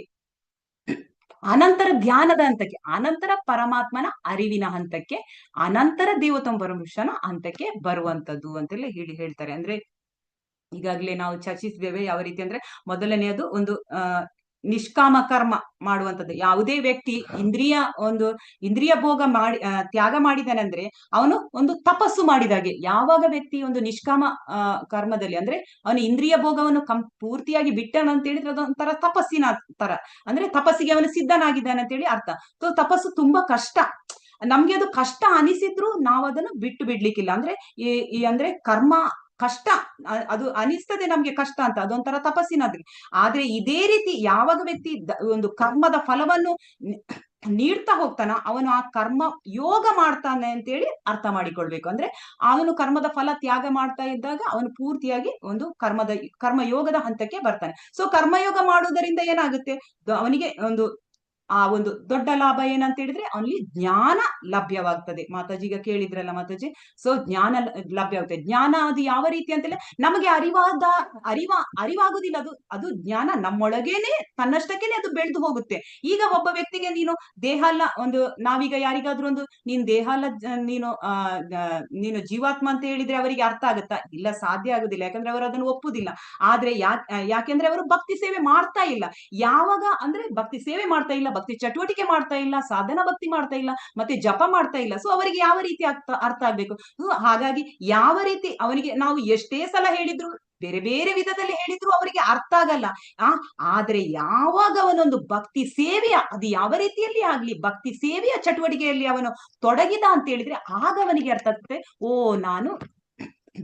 ಅನಂತರ ಧ್ಯಾನದ ಹಂತಕ್ಕೆ, ಅನಂತರ ಪರಮಾತ್ಮನ ಅರಿವಿನ ಹಂತಕ್ಕೆ, ಅನಂತರ ದೇವೋತ್ತಮ ಪರಮಪುರುಷನ ಹಂತಕ್ಕೆ ಬರುವಂತದ್ದು ಅಂತೆಲ್ಲ ಹೇಳ್ತಾರೆ. ಅಂದ್ರೆ ಈಗಾಗಲೇ ನಾವು ಚರ್ಚಿಸಿದ್ದೇವೆ ಯಾವ ರೀತಿ ಅಂದ್ರೆ ಮೊದಲನೆಯದು ಒಂದು ನಿಷ್ಕಾಮ ಕರ್ಮ ಮಾಡುವಂಥದ್ದು. ಯಾವುದೇ ವ್ಯಕ್ತಿ ಇಂದ್ರಿಯ ಭೋಗ ತ್ಯಾಗ ಮಾಡಿದಾನೆ ಅಂದ್ರೆ ಅವನು ಒಂದು ತಪಸ್ಸು ಮಾಡಿದಾಗೆ. ಯಾವಾಗ ವ್ಯಕ್ತಿ ಒಂದು ನಿಷ್ಕಾಮ ಕರ್ಮದಲ್ಲಿ ಅಂದ್ರೆ ಅವನು ಇಂದ್ರಿಯ ಭೋಗವನ್ನು ಪೂರ್ತಿಯಾಗಿ ಬಿಟ್ಟನು ಅಂತ ಹೇಳಿದ್ರೆ ಅದೊಂಥರ ತಪಸ್ಸಿನ ತರ, ಅಂದ್ರೆ ತಪಸ್ಸಿಗೆ ಅವನು ಸಿದ್ಧನಾಗಿದ್ದಾನೆ ಅಂತೇಳಿ ಅರ್ಥ. ಸೊ ತಪಸ್ಸು ತುಂಬಾ ಕಷ್ಟ. ನಮ್ಗೆ ಅದು ಕಷ್ಟ ಅನಿಸಿದ್ರು ನಾವು ಅದನ್ನು ಬಿಟ್ಟು ಬಿಡ್ಲಿಕ್ಕಿಲ್ಲ. ಅಂದ್ರೆ ಅಂದ್ರೆ ಕಷ್ಟ, ಅದು ಅನಿಸ್ತದೆ ನಮ್ಗೆ ಕಷ್ಟ ಅಂತ, ಅದೊಂಥರ ತಪಸ್ಸಿನಾದ್ರಿ. ಆದ್ರೆ ಇದೇ ರೀತಿ ಯಾವಾಗ ವ್ಯಕ್ತಿ ಒಂದು ಕರ್ಮದ ಫಲವನ್ನು ನೀಡ್ತಾ ಹೋಗ್ತಾನ, ಅವನು ಆ ಕರ್ಮ ಯೋಗ ಮಾಡ್ತಾನೆ ಅಂತೇಳಿ ಅರ್ಥ ಮಾಡಿಕೊಳ್ಬೇಕು. ಅಂದ್ರೆ ಅವನು ಕರ್ಮದ ಫಲ ತ್ಯಾಗ ಮಾಡ್ತಾ ಇದ್ದಾಗ ಅವನು ಪೂರ್ತಿಯಾಗಿ ಒಂದು ಕರ್ಮಯೋಗದ ಹಂತಕ್ಕೆ ಬರ್ತಾನೆ. ಸೊ ಕರ್ಮಯೋಗ ಮಾಡುವುದರಿಂದ ಏನಾಗುತ್ತೆ, ಅವನಿಗೆ ಆ ಒಂದು ದೊಡ್ಡ ಲಾಭ ಏನಂತ ಹೇಳಿದ್ರೆ ಅವನಿಗೆ ಜ್ಞಾನ ಲಭ್ಯವಾಗ್ತದೆ. ಮಾತಾಜಿ ಈಗ ಕೇಳಿದ್ರಲ್ಲ ಮಾತಾಜಿ, ಸೊ ಜ್ಞಾನ ಲಭ್ಯವಾಗ್ತದೆ. ಜ್ಞಾನ ಅದು ಯಾವ ರೀತಿ ಅಂತೇಳಿ ನಮಗೆ ಅರಿವಾಗುದಿಲ್ಲ, ಅದು ಜ್ಞಾನ ನಮ್ಮೊಳಗೇನೆ ತನ್ನಷ್ಟಕ್ಕೇನೆ ಅದು ಬೆಳೆದು ಹೋಗುತ್ತೆ. ಈಗ ಒಬ್ಬ ವ್ಯಕ್ತಿಗೆ ನೀನು ದೇಹ ಅಲ್ಲ, ನಾವೀಗ ಯಾರಿಗಾದ್ರೂ ನೀನ್ ದೇಹ ಅಲ್ಲ, ನೀನು ಜೀವಾತ್ಮ ಅಂತ ಹೇಳಿದ್ರೆ ಅವರಿಗೆ ಅರ್ಥ ಆಗುತ್ತಾ? ಇಲ್ಲ, ಸಾಧ್ಯ ಆಗುದಿಲ್ಲ. ಯಾಕಂದ್ರೆ ಅವರು ಅದನ್ನು ಒಪ್ಪುದಿಲ್ಲ. ಆದ್ರೆ ಯಾಕೆಂದ್ರೆ ಅವರು ಭಕ್ತಿ ಸೇವೆ ಮಾಡ್ತಾ ಇಲ್ಲ. ಯಾವಾಗ ಅಂದ್ರೆ ಭಕ್ತಿ ಸೇವೆ ಮಾಡ್ತಾ ಇಲ್ಲ, ಭಕ್ತಿ ಚಟುವಟಿಕೆ ಮಾಡ್ತಾ ಇಲ್ಲ, ಸಾಧನ ಭಕ್ತಿ ಮಾಡ್ತಾ ಇಲ್ಲ, ಮತ್ತೆ ಜಪ ಮಾಡ್ತಾ ಇಲ್ಲ. ಸೊ ಅವರಿಗೆ ಯಾವ ರೀತಿ ಅರ್ಥ ಆಗ್ಬೇಕು? ಹಾಗಾಗಿ ಯಾವ ರೀತಿ ಅವನಿಗೆ ನಾವು ಎಷ್ಟೇ ಸಲ ಹೇಳಿದ್ರು, ಬೇರೆ ಬೇರೆ ವಿಧದಲ್ಲಿ ಹೇಳಿದ್ರು ಅವರಿಗೆ ಅರ್ಥ ಆಗಲ್ಲ. ಆದ್ರೆ ಯಾವಾಗ ಅವನೊಂದು ಭಕ್ತಿ ಸೇವೆಯ, ಅದು ಯಾವ ರೀತಿಯಲ್ಲಿ ಆಗ್ಲಿ, ಭಕ್ತಿ ಸೇವೆಯ ಚಟುವಟಿಕೆಯಲ್ಲಿ ಅವನು ತೊಡಗಿದ ಅಂತ ಹೇಳಿದ್ರೆ ಆಗ ಅವನಿಗೆ ಅರ್ಥ ಆಗ್ತದೆ, ಓ ನಾನು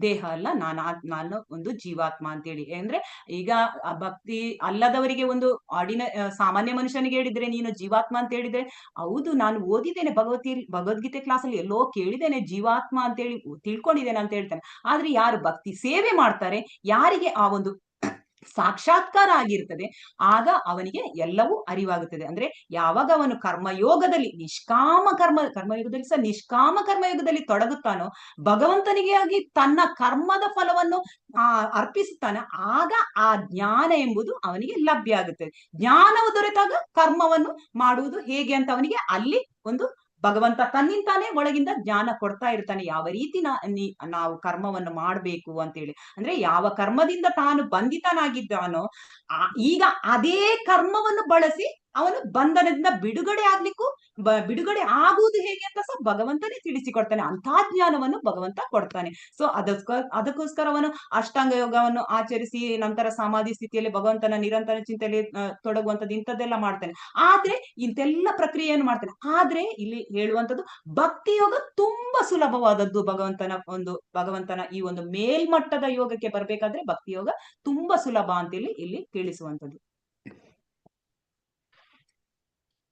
ದೇಹ ಅಲ್ಲ, ನಾನು ಒಂದು ಜೀವಾತ್ಮ ಅಂತೇಳಿ. ಅಂದ್ರೆ ಈಗ ಭಕ್ತಿ ಅಲ್ಲದವರಿಗೆ ಸಾಮಾನ್ಯ ಮನುಷ್ಯನಿಗೆ ಹೇಳಿದ್ರೆ ನೀನು ಜೀವಾತ್ಮ ಅಂತ ಹೇಳಿದ್ರೆ, ಹೌದು ನಾನು ಓದಿದ್ದೇನೆ, ಭಗವದ್ಗೀತೆ ಕ್ಲಾಸ್ ಅಲ್ಲಿ ಎಲ್ಲೋ ಕೇಳಿದ್ದೇನೆ ಜೀವಾತ್ಮ ಅಂತೇಳಿ, ತಿಳ್ಕೊಂಡಿದ್ದೇನೆ ಅಂತ ಹೇಳ್ತಾನೆ. ಆದ್ರೆ ಯಾರು ಭಕ್ತಿ ಸೇವೆ ಮಾಡ್ತಾರೆ, ಯಾರಿಗೆ ಆ ಒಂದು ಸಾಕ್ಷಾತ್ಕಾರ ಆಗಿರ್ತದೆ, ಆಗ ಅವನಿಗೆ ಎಲ್ಲವೂ ಅರಿವಾಗುತ್ತದೆ. ಅಂದ್ರೆ ಯಾವಾಗ ಅವನು ಕರ್ಮಯೋಗದಲ್ಲಿ ಕರ್ಮಯೋಗದಲ್ಲಿ ಸಹ ನಿಷ್ಕಾಮ ಕರ್ಮಯೋಗದಲ್ಲಿ ತೊಡಗುತ್ತಾನೋ, ಭಗವಂತನಿಗೆ ಆಗಿ ತನ್ನ ಕರ್ಮದ ಫಲವನ್ನು ಅರ್ಪಿಸುತ್ತಾನೆ, ಆಗ ಆ ಜ್ಞಾನ ಎಂಬುದು ಅವನಿಗೆ ಲಭ್ಯ ಆಗುತ್ತದೆ. ಜ್ಞಾನವು ದೊರೆತಾಗ ಕರ್ಮವನ್ನು ಮಾಡುವುದು ಹೇಗೆ ಅಂತ ಅವನಿಗೆ ಅಲ್ಲಿ ಒಂದು ಭಗವಂತ ತನ್ನಿಂತಾನೆ ಒಳಗಿಂದ ಜ್ಞಾನ ಕೊಡ್ತಾ ಇರ್ತಾನೆ, ಯಾವ ರೀತಿ ನಾವು ಕರ್ಮವನ್ನು ಮಾಡ್ಬೇಕು ಅಂತೇಳಿ. ಅಂದ್ರೆ ಯಾವ ಕರ್ಮದಿಂದ ತಾನು ಬಂಧಿತನಾಗಿದ್ದಾನೋ ಈಗ ಅದೇ ಕರ್ಮವನ್ನು ಬಳಸಿ ಅವನು ಬಂಧನದಿಂದ ಬಿಡುಗಡೆ ಆಗುವುದು ಹೇಗೆ ಅಂತ ಸಹ ಭಗವಂತನೇ ತಿಳಿಸಿಕೊಡ್ತಾನೆ. ಅಂತಹ ಜ್ಞಾನವನ್ನು ಭಗವಂತ ಕೊಡ್ತಾನೆ. ಸೊ ಅದಕ್ಕೋಸ್ಕರ ಅವನು ಅಷ್ಟಾಂಗ ಯೋಗವನ್ನು ಆಚರಿಸಿ ನಂತರ ಸಮಾಧಿ ಸ್ಥಿತಿಯಲ್ಲಿ ಭಗವಂತನ ನಿರಂತರ ಚಿಂತೆಯಲ್ಲಿ ತೊಡಗುವಂಥದ್ದು ಇಂಥದ್ದೆಲ್ಲ ಮಾಡ್ತಾನೆ. ಆದ್ರೆ ಇಂತೆಲ್ಲ ಪ್ರಕ್ರಿಯೆಯನ್ನು ಮಾಡ್ತಾನೆ. ಆದ್ರೆ ಇಲ್ಲಿ ಹೇಳುವಂಥದ್ದು ಭಕ್ತಿ ಯೋಗ ತುಂಬಾ ಸುಲಭವಾದದ್ದು. ಭಗವಂತನ ಈ ಒಂದು ಮೇಲ್ಮಟ್ಟದ ಯೋಗಕ್ಕೆ ಬರ್ಬೇಕಾದ್ರೆ ಭಕ್ತಿ ಯೋಗ ತುಂಬಾ ಸುಲಭ ಅಂತೇಳಿ ಇಲ್ಲಿ ತಿಳಿಸುವಂಥದ್ದು.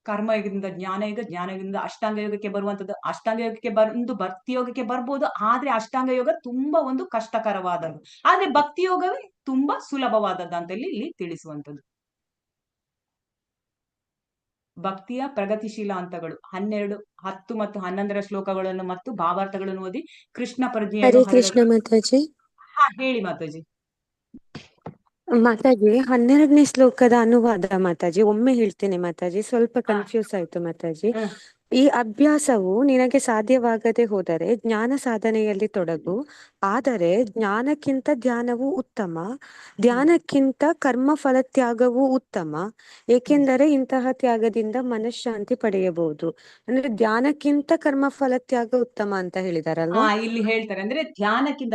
ಕರ್ಮಯೋಗದಿಂದ ಜ್ಞಾನಯೋಗ, ಜ್ಞಾನಯೋಗದಿಂದ ಅಷ್ಟಾಂಗ ಯೋಗಕ್ಕೆ ಬರುವಂತದ್ದು, ಅಷ್ಟಾಂಗ ಯೋಗಕ್ಕೆ ಬಂದು ಭಕ್ತಿ ಯೋಗಕ್ಕೆ ಬರ್ಬೋದು. ಆದ್ರೆ ಅಷ್ಟಾಂಗ ಯೋಗ ತುಂಬಾ ಒಂದು ಕಷ್ಟಕರವಾದದ್ದು, ಆದ್ರೆ ಭಕ್ತಿ ಯೋಗವೇ ತುಂಬಾ ಸುಲಭವಾದದ್ದು ಅಂತ ಇಲ್ಲಿ ತಿಳಿಸುವಂಥದ್ದು. ಭಕ್ತಿಯ ಪ್ರಗತಿಶೀಲ ಹಂತಗಳು 12, 10 ಮತ್ತು 11ರ ಶ್ಲೋಕಗಳನ್ನು ಮತ್ತು ಭಾವಾರ್ಥಗಳನ್ನು ಓದಿ ಕೃಷ್ಣ ಪ್ರಜ್ಞೆಯನ್ನು ಕೃಷ್ಣ ಮಾತಾಜಿ. ಹೇಳಿ ಮಾತಾಜಿ. ಮಾತಾಜಿ 12ನೇ ಶ್ಲೋಕದ ಅನುವಾದ ಮಾತಾಜಿ ಒಮ್ಮೆ ಹೇಳ್ತೇನೆ ಮಾತಾಜಿ, ಸ್ವಲ್ಪ ಕನ್ಫ್ಯೂಸ್ ಆಯ್ತು ಮಾತಾಜಿ. ಈ ಅಭ್ಯಾಸವು ನಿನಗೆ ಸಾಧ್ಯವಾಗದೆ ಹೋದರೆ ಜ್ಞಾನ ಸಾಧನೆಯಲ್ಲಿ ತೊಡಗು, ಆದರೆ ಜ್ಞಾನಕ್ಕಿಂತ ಧ್ಯಾನವು ಉತ್ತಮ, ಧ್ಯಾನಕ್ಕಿಂತ ಕರ್ಮ ಫಲತ್ಯಾಗವೂ ಉತ್ತಮ, ಏಕೆಂದರೆ ಇಂತಹ ತ್ಯಾಗದಿಂದ ಮನಃಶಾಂತಿ ಪಡೆಯಬಹುದು. ಅಂದ್ರೆ ಧ್ಯಾನಕ್ಕಿಂತ ಕರ್ಮ ಫಲತ್ಯಾಗ ಉತ್ತಮ ಅಂತ ಹೇಳಿದಾರಲ್ವಾ? ಇಲ್ಲಿ ಹೇಳ್ತಾರೆ ಅಂದ್ರೆ ಧ್ಯಾನಕ್ಕಿಂತ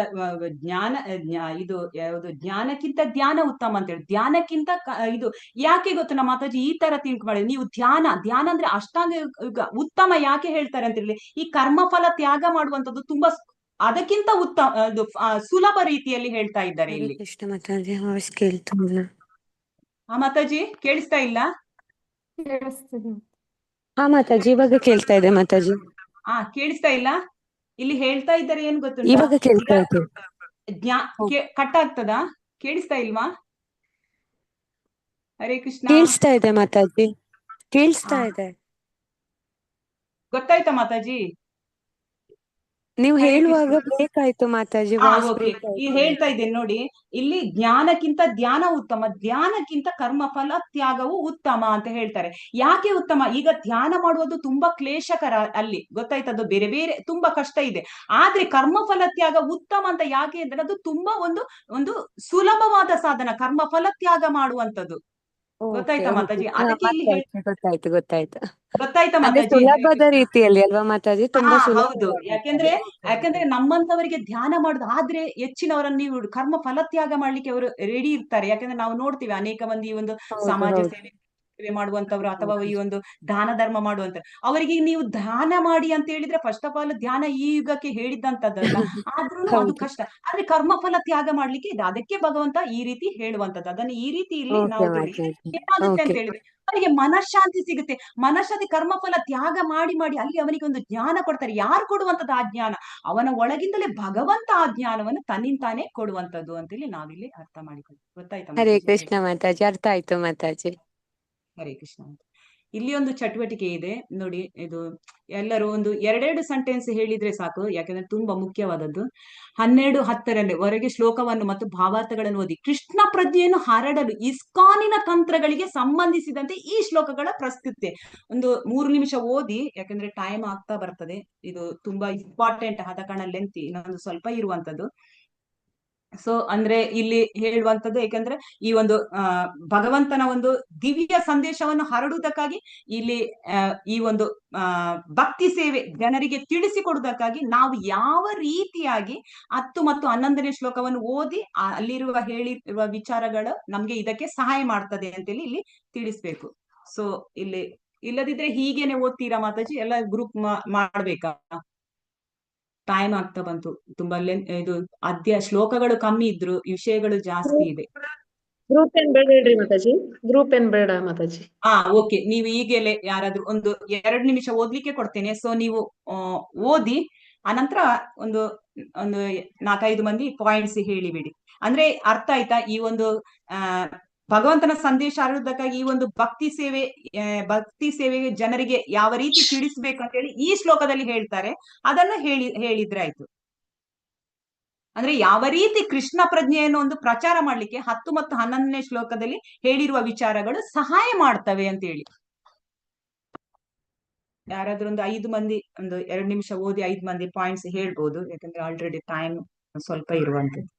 ಇದು ಯಾವುದು, ಜ್ಞಾನಕ್ಕಿಂತ ಧ್ಯಾನ ಉತ್ತಮ ಅಂತ ಹೇಳಿ. ಧ್ಯಾನಕ್ಕಿಂತ ಇದು ಯಾಕೆ ಗೊತ್ತು ನಮ್ಮ ಮಾತಾಜಿ ಈ ತರ ತಿಂಕ್ ಮಾಡಿದ್ರೆ, ನೀವು ಧ್ಯಾನ ಅಂದ್ರೆ ಅಷ್ಟಾಂಗ ಉತ್ತಮ ಯಾಕೆ ಹೇಳ್ತಾರೆ ಅಂತ ಹೇಳಿ, ಈ ಕರ್ಮಫಲ ತ್ಯಾಗ ಮಾಡುವಂತದ್ದು ತುಂಬಾ ಅದಕ್ಕಿಂತ ಉತ್ತಮ ಸುಲಭ ರೀತಿಯಲ್ಲಿ ಹೇಳ್ತಾ ಇದ್ದಾರೆ ಇಲ್ಲಿ. ಕೃಷ್ಣ ಮಾತಾಜಿ ವಾಯ್ಸ್ ಕೇಳ್ತಿಲ್ಲ. ಮಾತಾಜಿ ಕೇಳಿಸ್ತಾ ಇಲ್ಲ? ಮಾತಾಜಿ ಇವಾಗ ಕೇಳ್ತಾ ಇದೆ ಮಾತಾಜಿ. ಕೇಳಿಸ್ತಾ ಇಲ್ಲ? ಇಲ್ಲಿ ಹೇಳ್ತಾ ಇದ್ದಾರೆ ಏನ್ ಗೊತ್ತುಂಟಾ, ಇವಾಗ ಕೇಳ್ತಾ ಇದೆ. ಕಟ್ ಆಗ್ತದಾ? ಕೇಳಿಸ್ತಾ ಇಲ್ವಾ? ಹರೇ ಕೃಷ್ಣ. ಕೇಳಿಸ್ತಾ ಇದೆ ಮಾತಾಜಿ, ಕೇಳಿಸ್ತಾ ಇದೆ. ಗೊತ್ತಾಯ್ತಾ ಮಾತಾಜಿ? ನೀವು ಹೇಳುವಾಗ ಬ್ರೇಕ್ ಆಯ್ತು ಮಾತಾಜಿ, ವಾಯ್ಸ್ ಬ್ರೇಕ್ ಆಯ್ತು. ಈ ಹೇಳ್ತಾ ಇದ್ದೇನೆ ನೋಡಿ, ಇಲ್ಲಿ ಜ್ಞಾನಕ್ಕಿಂತ ಧ್ಯಾನ ಉತ್ತಮ, ಧ್ಯಾನಕ್ಕಿಂತ ಕರ್ಮಫಲ ತ್ಯಾಗವು ಉತ್ತಮ ಅಂತ ಹೇಳ್ತಾರೆ. ಯಾಕೆ ಉತ್ತಮ? ಈಗ ಧ್ಯಾನ ಮಾಡುವುದು ತುಂಬಾ ಕ್ಲೇಶಕರ, ಅಲ್ಲಿ ಗೊತ್ತಾಯ್ತದ್ದು ಬೇರೆ ಬೇರೆ ತುಂಬಾ ಕಷ್ಟ ಇದೆ. ಆದ್ರೆ ಕರ್ಮಫಲ ತ್ಯಾಗ ಉತ್ತಮ ಅಂತ ಯಾಕೆ ಅಂದ್ರೆ ಅದು ತುಂಬಾ ಒಂದು ಸುಲಭವಾದ ಸಾಧನ ಕರ್ಮಫಲ ತ್ಯಾಗ ಮಾಡುವಂತದ್ದು. ಗೊತ್ತಾಯ್ತಾ ಮಾತಾಜಿ? ಅದಕ್ಕೆ ಇಲ್ಲಿ ಗೊತ್ತಾಯ್ತಾ ಮಾತಾಜಿ? ಸುಲಭದ ರೀತಿಯಲ್ಲಿ ಅಲ್ವಾ ಮಾತಾಜಿ? ತುಂಬಾ ಹೌದು. ಯಾಕೆಂದ್ರೆ ನಮ್ಮಂತವರಿಗೆ ಧ್ಯಾನ ಮಾಡುದು, ಆದ್ರೆ ಹೆಚ್ಚಿನವರನ್ನು ನೀವು ಕರ್ಮ ಫಲತ್ಯಾಗ ಮಾಡ್ಲಿಕ್ಕೆ ಅವರು ರೆಡಿ ಇರ್ತಾರೆ. ಯಾಕಂದ್ರೆ ನಾವು ನೋಡ್ತೀವಿ ಅನೇಕ ಮಂದಿ ಒಂದು ಸಮಾಜ ಸೇವೆ ಸೇವೆ ಮಾಡುವಂತವ್ರು ಅಥವಾ ಈ ಒಂದು ದಾನ ಧರ್ಮ ಮಾಡುವಂತ ಅವರಿಗೆ ನೀವು ದಾನ ಮಾಡಿ ಅಂತ ಹೇಳಿದ್ರೆ ಫಸ್ಟ್ ಆಫ್ ಆಲ್ ಧ್ಯಾನ ಈ ಯುಗಕ್ಕೆ ಹೇಳಿದ್ದಂತದ್ದಲ್ಲ, ಆದ್ರೂ ಅದು ಹೌದು. ಕಷ್ಟ. ಆದ್ರೆ ಕರ್ಮಫಲ ತ್ಯಾಗ ಮಾಡ್ಲಿಕ್ಕೆ ಇದೆ, ಅದಕ್ಕೆ ಭಗವಂತ ಈ ರೀತಿ ಹೇಳುವಂತದ್ದು. ಅದನ್ನು ಈ ರೀತಿ ಇಲ್ಲಿ ಓಕೆ ನಾವು ತಿಳಿದ್ರೆ ಮಾತಾಜಿ. ಏನಾಗುತ್ತೆ ಅಂತ ಓಕೆ. ಹೇಳಿದ್ರೆ ಅವನಿಗೆ ಮನಃಶಾಂತಿ ಸಿಗುತ್ತೆ. ಮನಃಶಾಂತಿ ಕರ್ಮಫಲ ತ್ಯಾಗ ಮಾಡಿ ಮಾಡಿ ಅಲ್ಲಿ ಅವನಿಗೆ ಒಂದು ಜ್ಞಾನ ಕೊಡ್ತಾರೆ. ಯಾರು ಕೊಡುವಂತದ್ದು ಆ ಜ್ಞಾನ? ಅವನ ಒಳಗಿಂದಲೇ ಭಗವಂತ ಆ ಜ್ಞಾನವನ್ನು ತನ್ನಿಂತಾನೇ ಕೊಡುವಂತದ್ದು ಅಂತೇಳಿ ನಾವಿಲ್ಲಿ ಅರ್ಥ ಮಾಡಿಕೊಳ್ಳಿ. ಗೊತ್ತಾಯ್ತಾ ಹರೇ ಮಾತಾಜಿ? ಕೃಷ್ಣ ಮಾತಾಜಿ, ಅರ್ಥ ಆಯ್ತು ಮಾತಾಜಿ. ಹರೇ ಕೃಷ್ಣ ಅಂತ. ಇಲ್ಲಿ ಒಂದು ಚಟುವಟಿಕೆ ಇದೆ ನೋಡಿ, ಇದು ಎಲ್ಲರೂ ಒಂದು ಎರಡೆರಡು ಸೆಂಟೆನ್ಸ್ ಹೇಳಿದ್ರೆ ಸಾಕು, ಯಾಕಂದ್ರೆ ತುಂಬಾ ಮುಖ್ಯವಾದದ್ದು. 12:10 ವರೆಗೆ ಶ್ಲೋಕವನ್ನು ಮತ್ತು ಭಾವಾರ್ಥಗಳನ್ನು ಓದಿ ಕೃಷ್ಣ ಪ್ರಜ್ಞೆಯನ್ನು ಹರಡಲು ಇಸ್ಕಾನಿನ ತಂತ್ರಗಳಿಗೆ ಸಂಬಂಧಿಸಿದಂತೆ ಈ ಶ್ಲೋಕಗಳ ಪ್ರಸ್ತುತಿ ಒಂದು 3 ನಿಮಿಷ ಓದಿ, ಯಾಕಂದ್ರೆ ಟೈಮ್ ಆಗ್ತಾ ಬರ್ತದೆ. ಇದು ತುಂಬಾ ಇಂಪಾರ್ಟೆಂಟ್ ಆದ ಕಾರಣ ಲೆಂತಿ ಇನ್ನೊಂದು ಸ್ವಲ್ಪ ಇರುವಂತದ್ದು. ಸೊ ಅಂದ್ರೆ ಇಲ್ಲಿ ಹೇಳುವಂತದ್ದು, ಯಾಕಂದ್ರೆ ಈ ಒಂದು ಭಗವಂತನ ಒಂದು ದಿವ್ಯ ಸಂದೇಶವನ್ನು ಹರಡುವುದಕ್ಕಾಗಿ ಇಲ್ಲಿ ಈ ಒಂದು ಭಕ್ತಿ ಸೇವೆ ಜನರಿಗೆ ತಿಳಿಸಿಕೊಡುವುದಕ್ಕಾಗಿ ನಾವು ಯಾವ ರೀತಿಯಾಗಿ 10 ಮತ್ತು 11ನೇ ಶ್ಲೋಕವನ್ನು ಓದಿ ಅಲ್ಲಿರುವ ಹೇಳಿರುವ ವಿಚಾರಗಳು ನಮ್ಗೆ ಇದಕ್ಕೆ ಸಹಾಯ ಮಾಡ್ತದೆ ಅಂತೇಳಿ ಇಲ್ಲಿ ತಿಳಿಸ್ಬೇಕು. ಸೊ ಇಲ್ಲಿ ಇಲ್ಲದಿದ್ರೆ ಹೀಗೇನೆ ಓದ್ತೀರಾ ಮಾತಾಜಿ? ಎಲ್ಲ ಗ್ರೂಪ್ ಮಾಡ್ಬೇಕಾ? ಟೈಮ್ ಆಗ್ತಾ ಬಂತು ತುಂಬಾ. ಇದು ಶ್ಲೋಕಗಳು ಕಮ್ಮಿ ಇದ್ರು ವಿಷಯಗಳು ಜಾಸ್ತಿ ಇದೆ. ಗ್ರೂಪ್ ಏನ್ ಬೇಡ ಹೇಳ್ರಿ ಮಾತಾಜಿ, ಗ್ರೂಪ್ ಏನ್ ಬೇಡ ಮಾತಾಜಿ. ಓಕೆ, ನೀವು ಈಗಲೇ ಯಾರಾದ್ರೂ ಒಂದು 2 ನಿಮಿಷ ಓದ್ಲಿಕ್ಕೆ ಕೊಡ್ತೇನೆ. ಸೊ ನೀವು ಓದಿ ಅನಂತರ ಒಂದು 4-5 ಮಂದಿ ಪಾಯಿಂಟ್ಸ್ ಹೇಳಿಬಿಡಿ. ಅಂದ್ರೆ ಅರ್ಥ ಆಯ್ತಾ? ಈ ಒಂದು ಭಗವಂತನ ಸಂದೇಶ ಹರಡುವುದಕ್ಕಾಗಿ ಈ ಒಂದು ಭಕ್ತಿ ಸೇವೆಗೆ ಜನರಿಗೆ ಯಾವ ರೀತಿ ತಿಳಿಸ್ಬೇಕಂತ ಹೇಳಿ ಈ ಶ್ಲೋಕದಲ್ಲಿ ಹೇಳ್ತಾರೆ. ಅದನ್ನ ಹೇಳಿದ್ರೆ ಆಯ್ತು. ಅಂದ್ರೆ ಯಾವ ರೀತಿ ಕೃಷ್ಣ ಪ್ರಜ್ಞೆಯನ್ನು ಒಂದು ಪ್ರಚಾರ ಮಾಡ್ಲಿಕ್ಕೆ 10 ಮತ್ತು 11ನೇ ಶ್ಲೋಕದಲ್ಲಿ ಹೇಳಿರುವ ವಿಚಾರಗಳು ಸಹಾಯ ಮಾಡ್ತವೆ ಅಂತ ಹೇಳಿ. ಯಾರಾದ್ರೂ ಒಂದು 5 ಮಂದಿ ಒಂದು 2 ನಿಮಿಷ ಓದಿ 5 ಮಂದಿ ಪಾಯಿಂಟ್ಸ್ ಹೇಳ್ಬೋದು, ಯಾಕಂದ್ರೆ ಆಲ್ರೆಡಿ ಟೈಮ್ ಸ್ವಲ್ಪ ಇರುವಂತದ್ದು.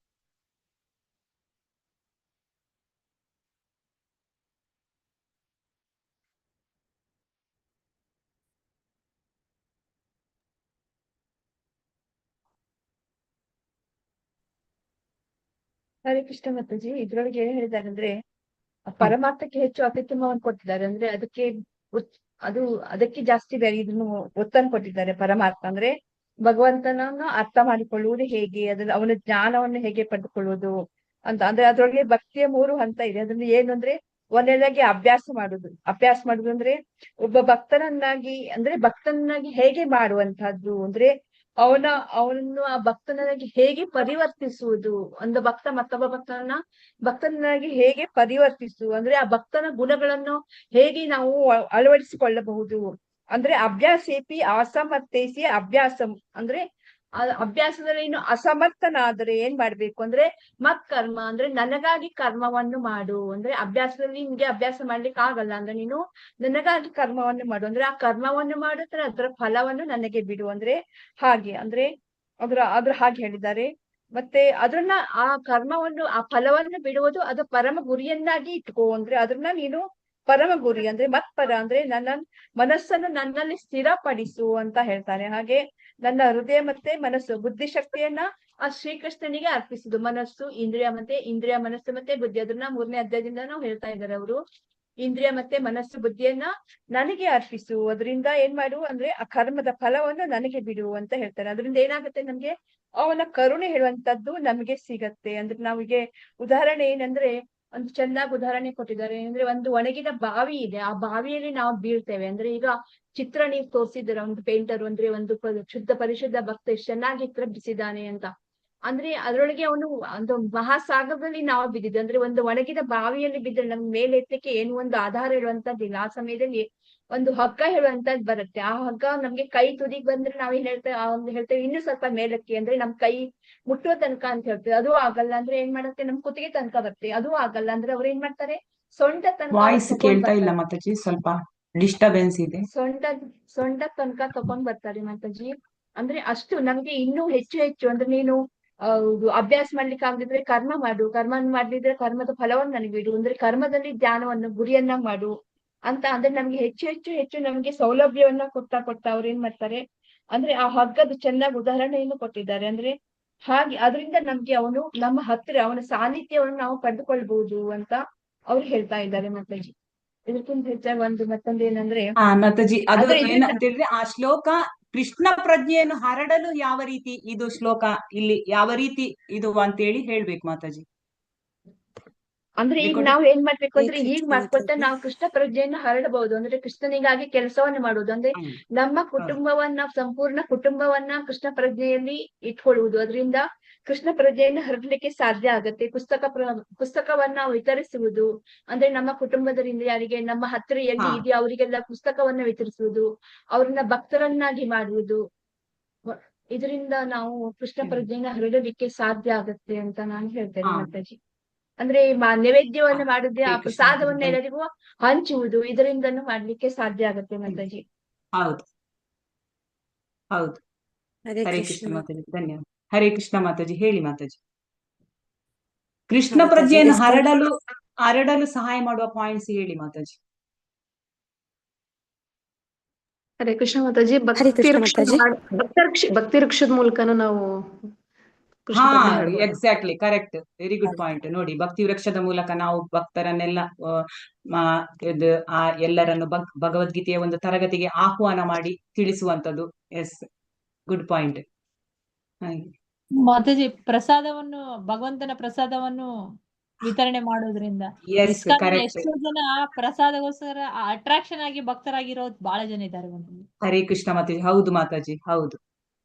ಹರೇ ಕೃಷ್ಣ ಮಾತಾಜಿ, ಇದ್ರೊಳಗೆ ಏನ್ ಹೇಳಿದ್ದಾರೆ ಅಂದ್ರೆ ಪರಮಾರ್ಥಕ್ಕೆ ಹೆಚ್ಚು ಅತ್ಯುತ್ತಮವನ್ನು ಕೊಟ್ಟಿದ್ದಾರೆ. ಅಂದ್ರೆ ಅದಕ್ಕೆ ಜಾಸ್ತಿ ಇದನ್ನು ಒತ್ತನ್ನು ಕೊಟ್ಟಿದ್ದಾರೆ. ಪರಮಾರ್ಥ ಅಂದ್ರೆ ಭಗವಂತನನ್ನ ಅರ್ಥ ಮಾಡಿಕೊಳ್ಳುವುದು ಹೇಗೆ, ಅವನ ಜ್ಞಾನವನ್ನು ಹೇಗೆ ಪಡೆದುಕೊಳ್ಳುವುದು ಅಂತ. ಅಂದ್ರೆ ಅದ್ರೊಳಗೆ ಭಕ್ತಿಯ 3 ಹಂತ ಇದೆ. ಅದ್ರಲ್ಲಿ ಏನು ಅಂದ್ರೆ ಒಂದನೇದಾಗಿ ಅಭ್ಯಾಸ ಮಾಡುದು ಅಂದ್ರೆ ಒಬ್ಬ ಭಕ್ತನನ್ನಾಗಿ ಹೇಗೆ ಮಾಡುವಂತಹದ್ದು, ಅಂದ್ರೆ ಅವನನ್ನು ಆ ಭಕ್ತನಾಗಿ ಹೇಗೆ ಪರಿವರ್ತಿಸುವುದು, ಒಂದು ಭಕ್ತ ಮತ್ತೊಬ್ಬ ಭಕ್ತನಾಗಿ ಹೇಗೆ ಅಂದ್ರೆ ಆ ಭಕ್ತನ ಗುಣಗಳನ್ನು ಹೇಗೆ ನಾವು ಅಳವಡಿಸಿಕೊಳ್ಳಬಹುದು. ಅಂದ್ರೆ ಅಭ್ಯಾಸೇಪಿ ಅಸಮರ್ಥೇಸಿ ಅಭ್ಯಾಸಂ ಅಂದ್ರೆ ಅಭ್ಯಾಸದಲ್ಲಿ ಇನ್ನು ಅಸಮರ್ಥನಾದರೆ ಏನ್ ಮಾಡ್ಬೇಕು ಅಂದ್ರೆ ಕರ್ಮ ಅಂದ್ರೆ ನನಗಾಗಿ ಕರ್ಮವನ್ನು ಮಾಡು. ಅಂದ್ರೆ ಅಭ್ಯಾಸದಲ್ಲಿ ನಿಮ್ಗೆ ಅಭ್ಯಾಸ ಮಾಡ್ಲಿಕ್ಕೆ ಆಗಲ್ಲ ಅಂದ್ರೆ ನೀನು ನನಗಾಗಿ ಕರ್ಮವನ್ನು ಮಾಡು. ಅಂದ್ರೆ ಆ ಕರ್ಮವನ್ನು ಮಾಡಿದ್ರೆ ಅದರ ಫಲವನ್ನು ನನಗೆ ಬಿಡು. ಅಂದ್ರೆ ಹಾಗೆ ಅಂದ್ರೆ ಹಾಗೆ ಹೇಳಿದ್ದಾರೆ. ಮತ್ತೆ ಆ ಫಲವನ್ನು ಬಿಡುವುದು ಅದು ಪರಮ ಗುರಿಯನ್ನಾಗಿ ಇಟ್ಕೋ. ಅಂದ್ರೆ ಅದನ್ನ ನೀನು ಪರಮ ಗುರಿ ಅಂದ್ರೆ ಮತ್ಪರ ಅಂದ್ರೆ ಮನಸ್ಸನ್ನು ನನ್ನಲ್ಲಿ ಸ್ಥಿರಪಡಿಸು ಅಂತ ಹೇಳ್ತಾರೆ. ಹಾಗೆ ನನ್ನ ಹೃದಯ ಮತ್ತೆ ಮನಸ್ಸು ಬುದ್ಧಿಶಕ್ತಿಯನ್ನ ಆ ಶ್ರೀಕೃಷ್ಣನಿಗೆ ಅರ್ಪಿಸುದು. ಇಂದ್ರಿಯ ಮನಸ್ಸು ಮತ್ತೆ ಬುದ್ಧಿ, ಅದನ್ನ 3ನೇ ಅಧ್ಯಾಯದಿಂದ ನಾವು ಹೇಳ್ತಾ ಇದ್ದಾರೆ ಅವರು. ಇಂದ್ರಿಯ ಮತ್ತೆ ಮನಸ್ಸು ಬುದ್ಧಿಯನ್ನ ನನಗೆ ಅರ್ಪಿಸು, ಅದರಿಂದ ಏನ್ ಮಾಡು ಅಂದ್ರೆ ಆ ಕರ್ಮದ ಫಲವನ್ನು ನನಗೆ ಬಿಡು ಅಂತ ಹೇಳ್ತಾರೆ. ಅದರಿಂದ ಏನಾಗುತ್ತೆ, ನಮ್ಗೆ ಅವನ ಕರುಣೆ ಹೇಳುವಂತದ್ದು ನಮಗೆ ಸಿಗತ್ತೆ. ಅಂದ್ರೆ ನಾವಿಗೆ ಉದಾಹರಣೆ ಏನಂದ್ರೆ ಒಂದು ಚೆನ್ನಾಗಿ ಉದಾಹರಣೆ ಕೊಟ್ಟಿದ್ದಾರೆ. ಅಂದ್ರೆ ಒಂದು ಒಣಗಿದ ಬಾವಿ ಇದೆ, ಆ ಬಾವಿಯಲ್ಲಿ ನಾವು ಬೀಳ್ತೇವೆ. ಅಂದ್ರೆ ಈಗ ಚಿತ್ರ ನೀವು ತೋರಿಸಿದ್ದೀರ ಒಂದು ಪೇಂಟರ್, ಅಂದ್ರೆ ಒಂದು ಪರಿಶುದ್ಧ ಭಕ್ತ ಎಷ್ಟು ಚೆನ್ನಾಗಿ ಚಿತ್ರ ಬಿಡಿಸಿದ್ದಾನೆ ಅಂತ. ಅಂದ್ರೆ ಅದ್ರೊಳಗೆ ಅವನು ಒಂದು ಮಹಾಸಾಗರದಲ್ಲಿ ನಾವು ಬಿದ್ದಿದ್ದೆ. ಅಂದ್ರೆ ಒಂದು ಒಣಗಿದ ಬಾವಿಯಲ್ಲಿ ಬಿದ್ದರೆ ನಮ್ಗೆ ಮೇಲೆ ಎತ್ತಕ್ಕೆ ಏನು ಒಂದು ಆಧಾರ ಇರುವಂತದ್ದಿಲ್ಲ. ಆ ಸಮಯದಲ್ಲಿ ಒಂದು ಹಗ್ಗ ಹೇಳುವಂತದ್ದು ಬರುತ್ತೆ. ಆ ಹಗ್ಗ ನಮ್ಗೆ ಕೈ ತುದಿಗೆ ಬಂದ್ರೆ ನಾವೇನ್ ಹೇಳ್ತೇವೆ ಇನ್ನೂ ಸ್ವಲ್ಪ ಮೇಲಕ್ಕೆ, ಅಂದ್ರೆ ನಮ್ ಕೈ ಮುಟ್ಟುವ ತನಕ ಅಂತ ಹೇಳ್ತೇವೆ. ಅದು ಆಗಲ್ಲ ಅಂದ್ರೆ ಏನ್ ಮಾಡುತ್ತೆ, ನಮ್ ಕುತ್ತಿಗೆ ತನಕ ಬರುತ್ತೆ. ಅದು ಆಗಲ್ಲ ಅಂದ್ರೆ ಅವ್ರು ಏನ್ ಮಾಡ್ತಾರೆ, ಸೊಂಟ ತನಕ ವಾಯ್ಸ್ ಕೇಳ್ತಾ ಇಲ್ಲ ಮಾತಾಜಿ, ಸ್ವಲ್ಪ ಡಿಸ್ಟರ್ಬೆನ್ಸ್ ಇದೆ. ಸೊಂಟ ತನಕ ತಕೊಂಡ್ ಬರ್ತಾರೆ ಮಾತಾಜಿ. ಅಂದ್ರೆ ಅಷ್ಟು ನಮ್ಗೆ ಇನ್ನೂ ಹೆಚ್ಚು ಅಂದ್ರೆ ನೀನು ಅಭ್ಯಾಸ ಮಾಡ್ಲಿಕ್ಕೆ ಆಗದಿದ್ರೆ ಕರ್ಮ ಮಾಡ್ಲಿದ್ರೆ ಕರ್ಮದ ಫಲವನ್ನು ನನಗೆ ಬಿಡು. ಅಂದ್ರೆ ಕರ್ಮದಲ್ಲಿ ಜ್ಞಾನವನ್ನು ಗುರಿಯನ್ನ ಮಾಡು ಅಂತ. ಅಂದ್ರೆ ನಮ್ಗೆ ಹೆಚ್ಚು ನಮ್ಗೆ ಸೌಲಭ್ಯವನ್ನ ಕೊಟ್ಟ ಅವ್ರು ಏನ್ ಮಾಡ್ತಾರೆ ಅಂದ್ರೆ ಆ ಹಗ್ಗದ ಚೆನ್ನಾಗಿ ಉದಾಹರಣೆಯನ್ನು ಕೊಟ್ಟಿದ್ದಾರೆ. ಅಂದ್ರೆ ಹಾಗೆ ಅದರಿಂದ ನಮ್ಗೆ ಅವನು ನಮ್ಮ ಹತ್ತಿರ ಅವನ ಸಾನ್ನಿಧ್ಯವನ್ನು ನಾವು ಪಡೆದುಕೊಳ್ಬಹುದು ಅಂತ ಅವ್ರು ಹೇಳ್ತಾ ಇದ್ದಾರೆ ಮಾತಾಜಿ. ಇದಕ್ಕಿಂತ ಹೆಚ್ಚಾಗಿ ಒಂದು ಮತ್ತೊಂದು ಏನಂದ್ರೆ ಮಾತಾಜಿ ಅದು ಆದ್ರೆ ಇದನ್ನ ಏನಂತ ಹೇಳಿದ್ರೆ ಆ ಶ್ಲೋಕ ಕೃಷ್ಣ ಪ್ರಜ್ಞೆಯನ್ನು ಹರಡಲು ಯಾವ ರೀತಿ ಇದು ಶ್ಲೋಕ ಇಲ್ಲಿ ಯಾವ ರೀತಿ ಇದು ಅಂತೇಳಿ ಹೇಳ್ಬೇಕು ಮಾತಾಜಿ. ಅಂದ್ರೆ ಈಗ ನಾವು ಏನ್ ಮಾಡ್ಬೇಕು ಅಂದ್ರೆ ಈಗ ಮಾಡ್ಕೊಳ್ತಾ ನಾವು ಕೃಷ್ಣ ಪ್ರಜ್ಞೆಯನ್ನು ಹರಡಬಹುದು. ಅಂದ್ರೆ ಕೃಷ್ಣನಿಗಾಗಿ ಕೆಲಸವನ್ನ ಮಾಡುವುದು. ಅಂದ್ರೆ ನಮ್ಮ ಕುಟುಂಬವನ್ನ ಸಂಪೂರ್ಣ ಕುಟುಂಬವನ್ನ ಕೃಷ್ಣ ಪ್ರಜ್ಞೆಯಲ್ಲಿ ಇಟ್ಕೊಳ್ಳುವುದು. ಅದರಿಂದ ಕೃಷ್ಣ ಪ್ರಜ್ಞೆಯನ್ನು ಹರಡಲಿಕ್ಕೆ ಸಾಧ್ಯ ಆಗತ್ತೆ. ಪುಸ್ತಕವನ್ನ ವಿತರಿಸುವುದು ಅಂದ್ರೆ ನಮ್ಮ ಕುಟುಂಬದರಿಂದ ಯಾರಿಗೆ ನಮ್ಮ ಹತ್ತಿರ ಎಲ್ಲಿ ಇದೆಯೋ ಅವರಿಗೆಲ್ಲ ಪುಸ್ತಕವನ್ನ ವಿತರಿಸುವುದು, ಅವ್ರನ್ನ ಭಕ್ತರನ್ನಾಗಿ ಮಾಡುವುದು. ಇದರಿಂದ ನಾವು ಕೃಷ್ಣ ಪ್ರಜ್ಞೆಯನ್ನ ಹರಡಲಿಕ್ಕೆ ಸಾಧ್ಯ ಆಗತ್ತೆ ಅಂತ ನಾನು ಹೇಳ್ತೇನೆ ಮಾತಾಜಿ. ಅಂದ್ರೆ ನೈವೇದ್ಯವನ್ನ ಮಾಡಿದ್ರೆ ಆ ಪ್ರಸಾದವನ್ನ ಎಲ್ಲರಿಗೂ ಹಂಚುವುದು, ಇದರಿಂದನೂ ಮಾಡ್ಲಿಕ್ಕೆ ಸಾಧ್ಯ ಆಗತ್ತೆ ಮಾತಾಜಿ. ಹೌದು ಹೌದು. ಹರೇ ಕೃಷ್ಣ ಮಾತಾಜಿ, ಧನ್ಯವಾದ. ಹರೇ ಕೃಷ್ಣ ಮಾತಾಜಿ, ಹೇಳಿ ಮಾತಾಜಿ. ಕೃಷ್ಣ ಪ್ರಜ್ಞೆಯನ್ನು ಹರಡಲು ಸಹಾಯ ಮಾಡುವ ಪಾಯಿಂಟ್ಸ್ ಹೇಳಿ ಮಾತಾಜಿ. ಹರೇ ಕೃಷ್ಣ ಮಾತಾಜಿ. ಭಕ್ತಿ ವೃಕ್ಷದ ಮೂಲಕನೂ ನಾವು exactly correct, very good point. ನೋಡಿ, ಭಕ್ತಿ ವೃಕ್ಷದ ಮೂಲಕ ನಾವು ಭಕ್ತರನ್ನೆಲ್ಲ ಎಲ್ಲರನ್ನು ಭಗವದ್ಗೀತೆಯ ಒಂದು ತರಗತಿಗೆ ಆಹ್ವಾನ ಮಾಡಿ ತಿಳಿಸುವಂತದ್ದು. Yes, good point. ಮಾತಾಜಿ, ಪ್ರಸಾದವನ್ನು ಭಗವಂತನ ಪ್ರಸಾದವನ್ನು ವಿತರಣೆ ಮಾಡೋದ್ರಿಂದ ಎಷ್ಟೋ ಜನ ಪ್ರಸಾದಗೋಸ್ಕರ ಅಟ್ರಾಕ್ಷನ್ ಆಗಿ ಭಕ್ತರಾಗಿರೋದು ಬಹಳ ಜನ ಇದ್ದಾರೆ. ಹರೇ ಕೃಷ್ಣ ಮಾತಾಜಿ, ಹೌದು ಮಾತಾಜಿ, ಹೌದು.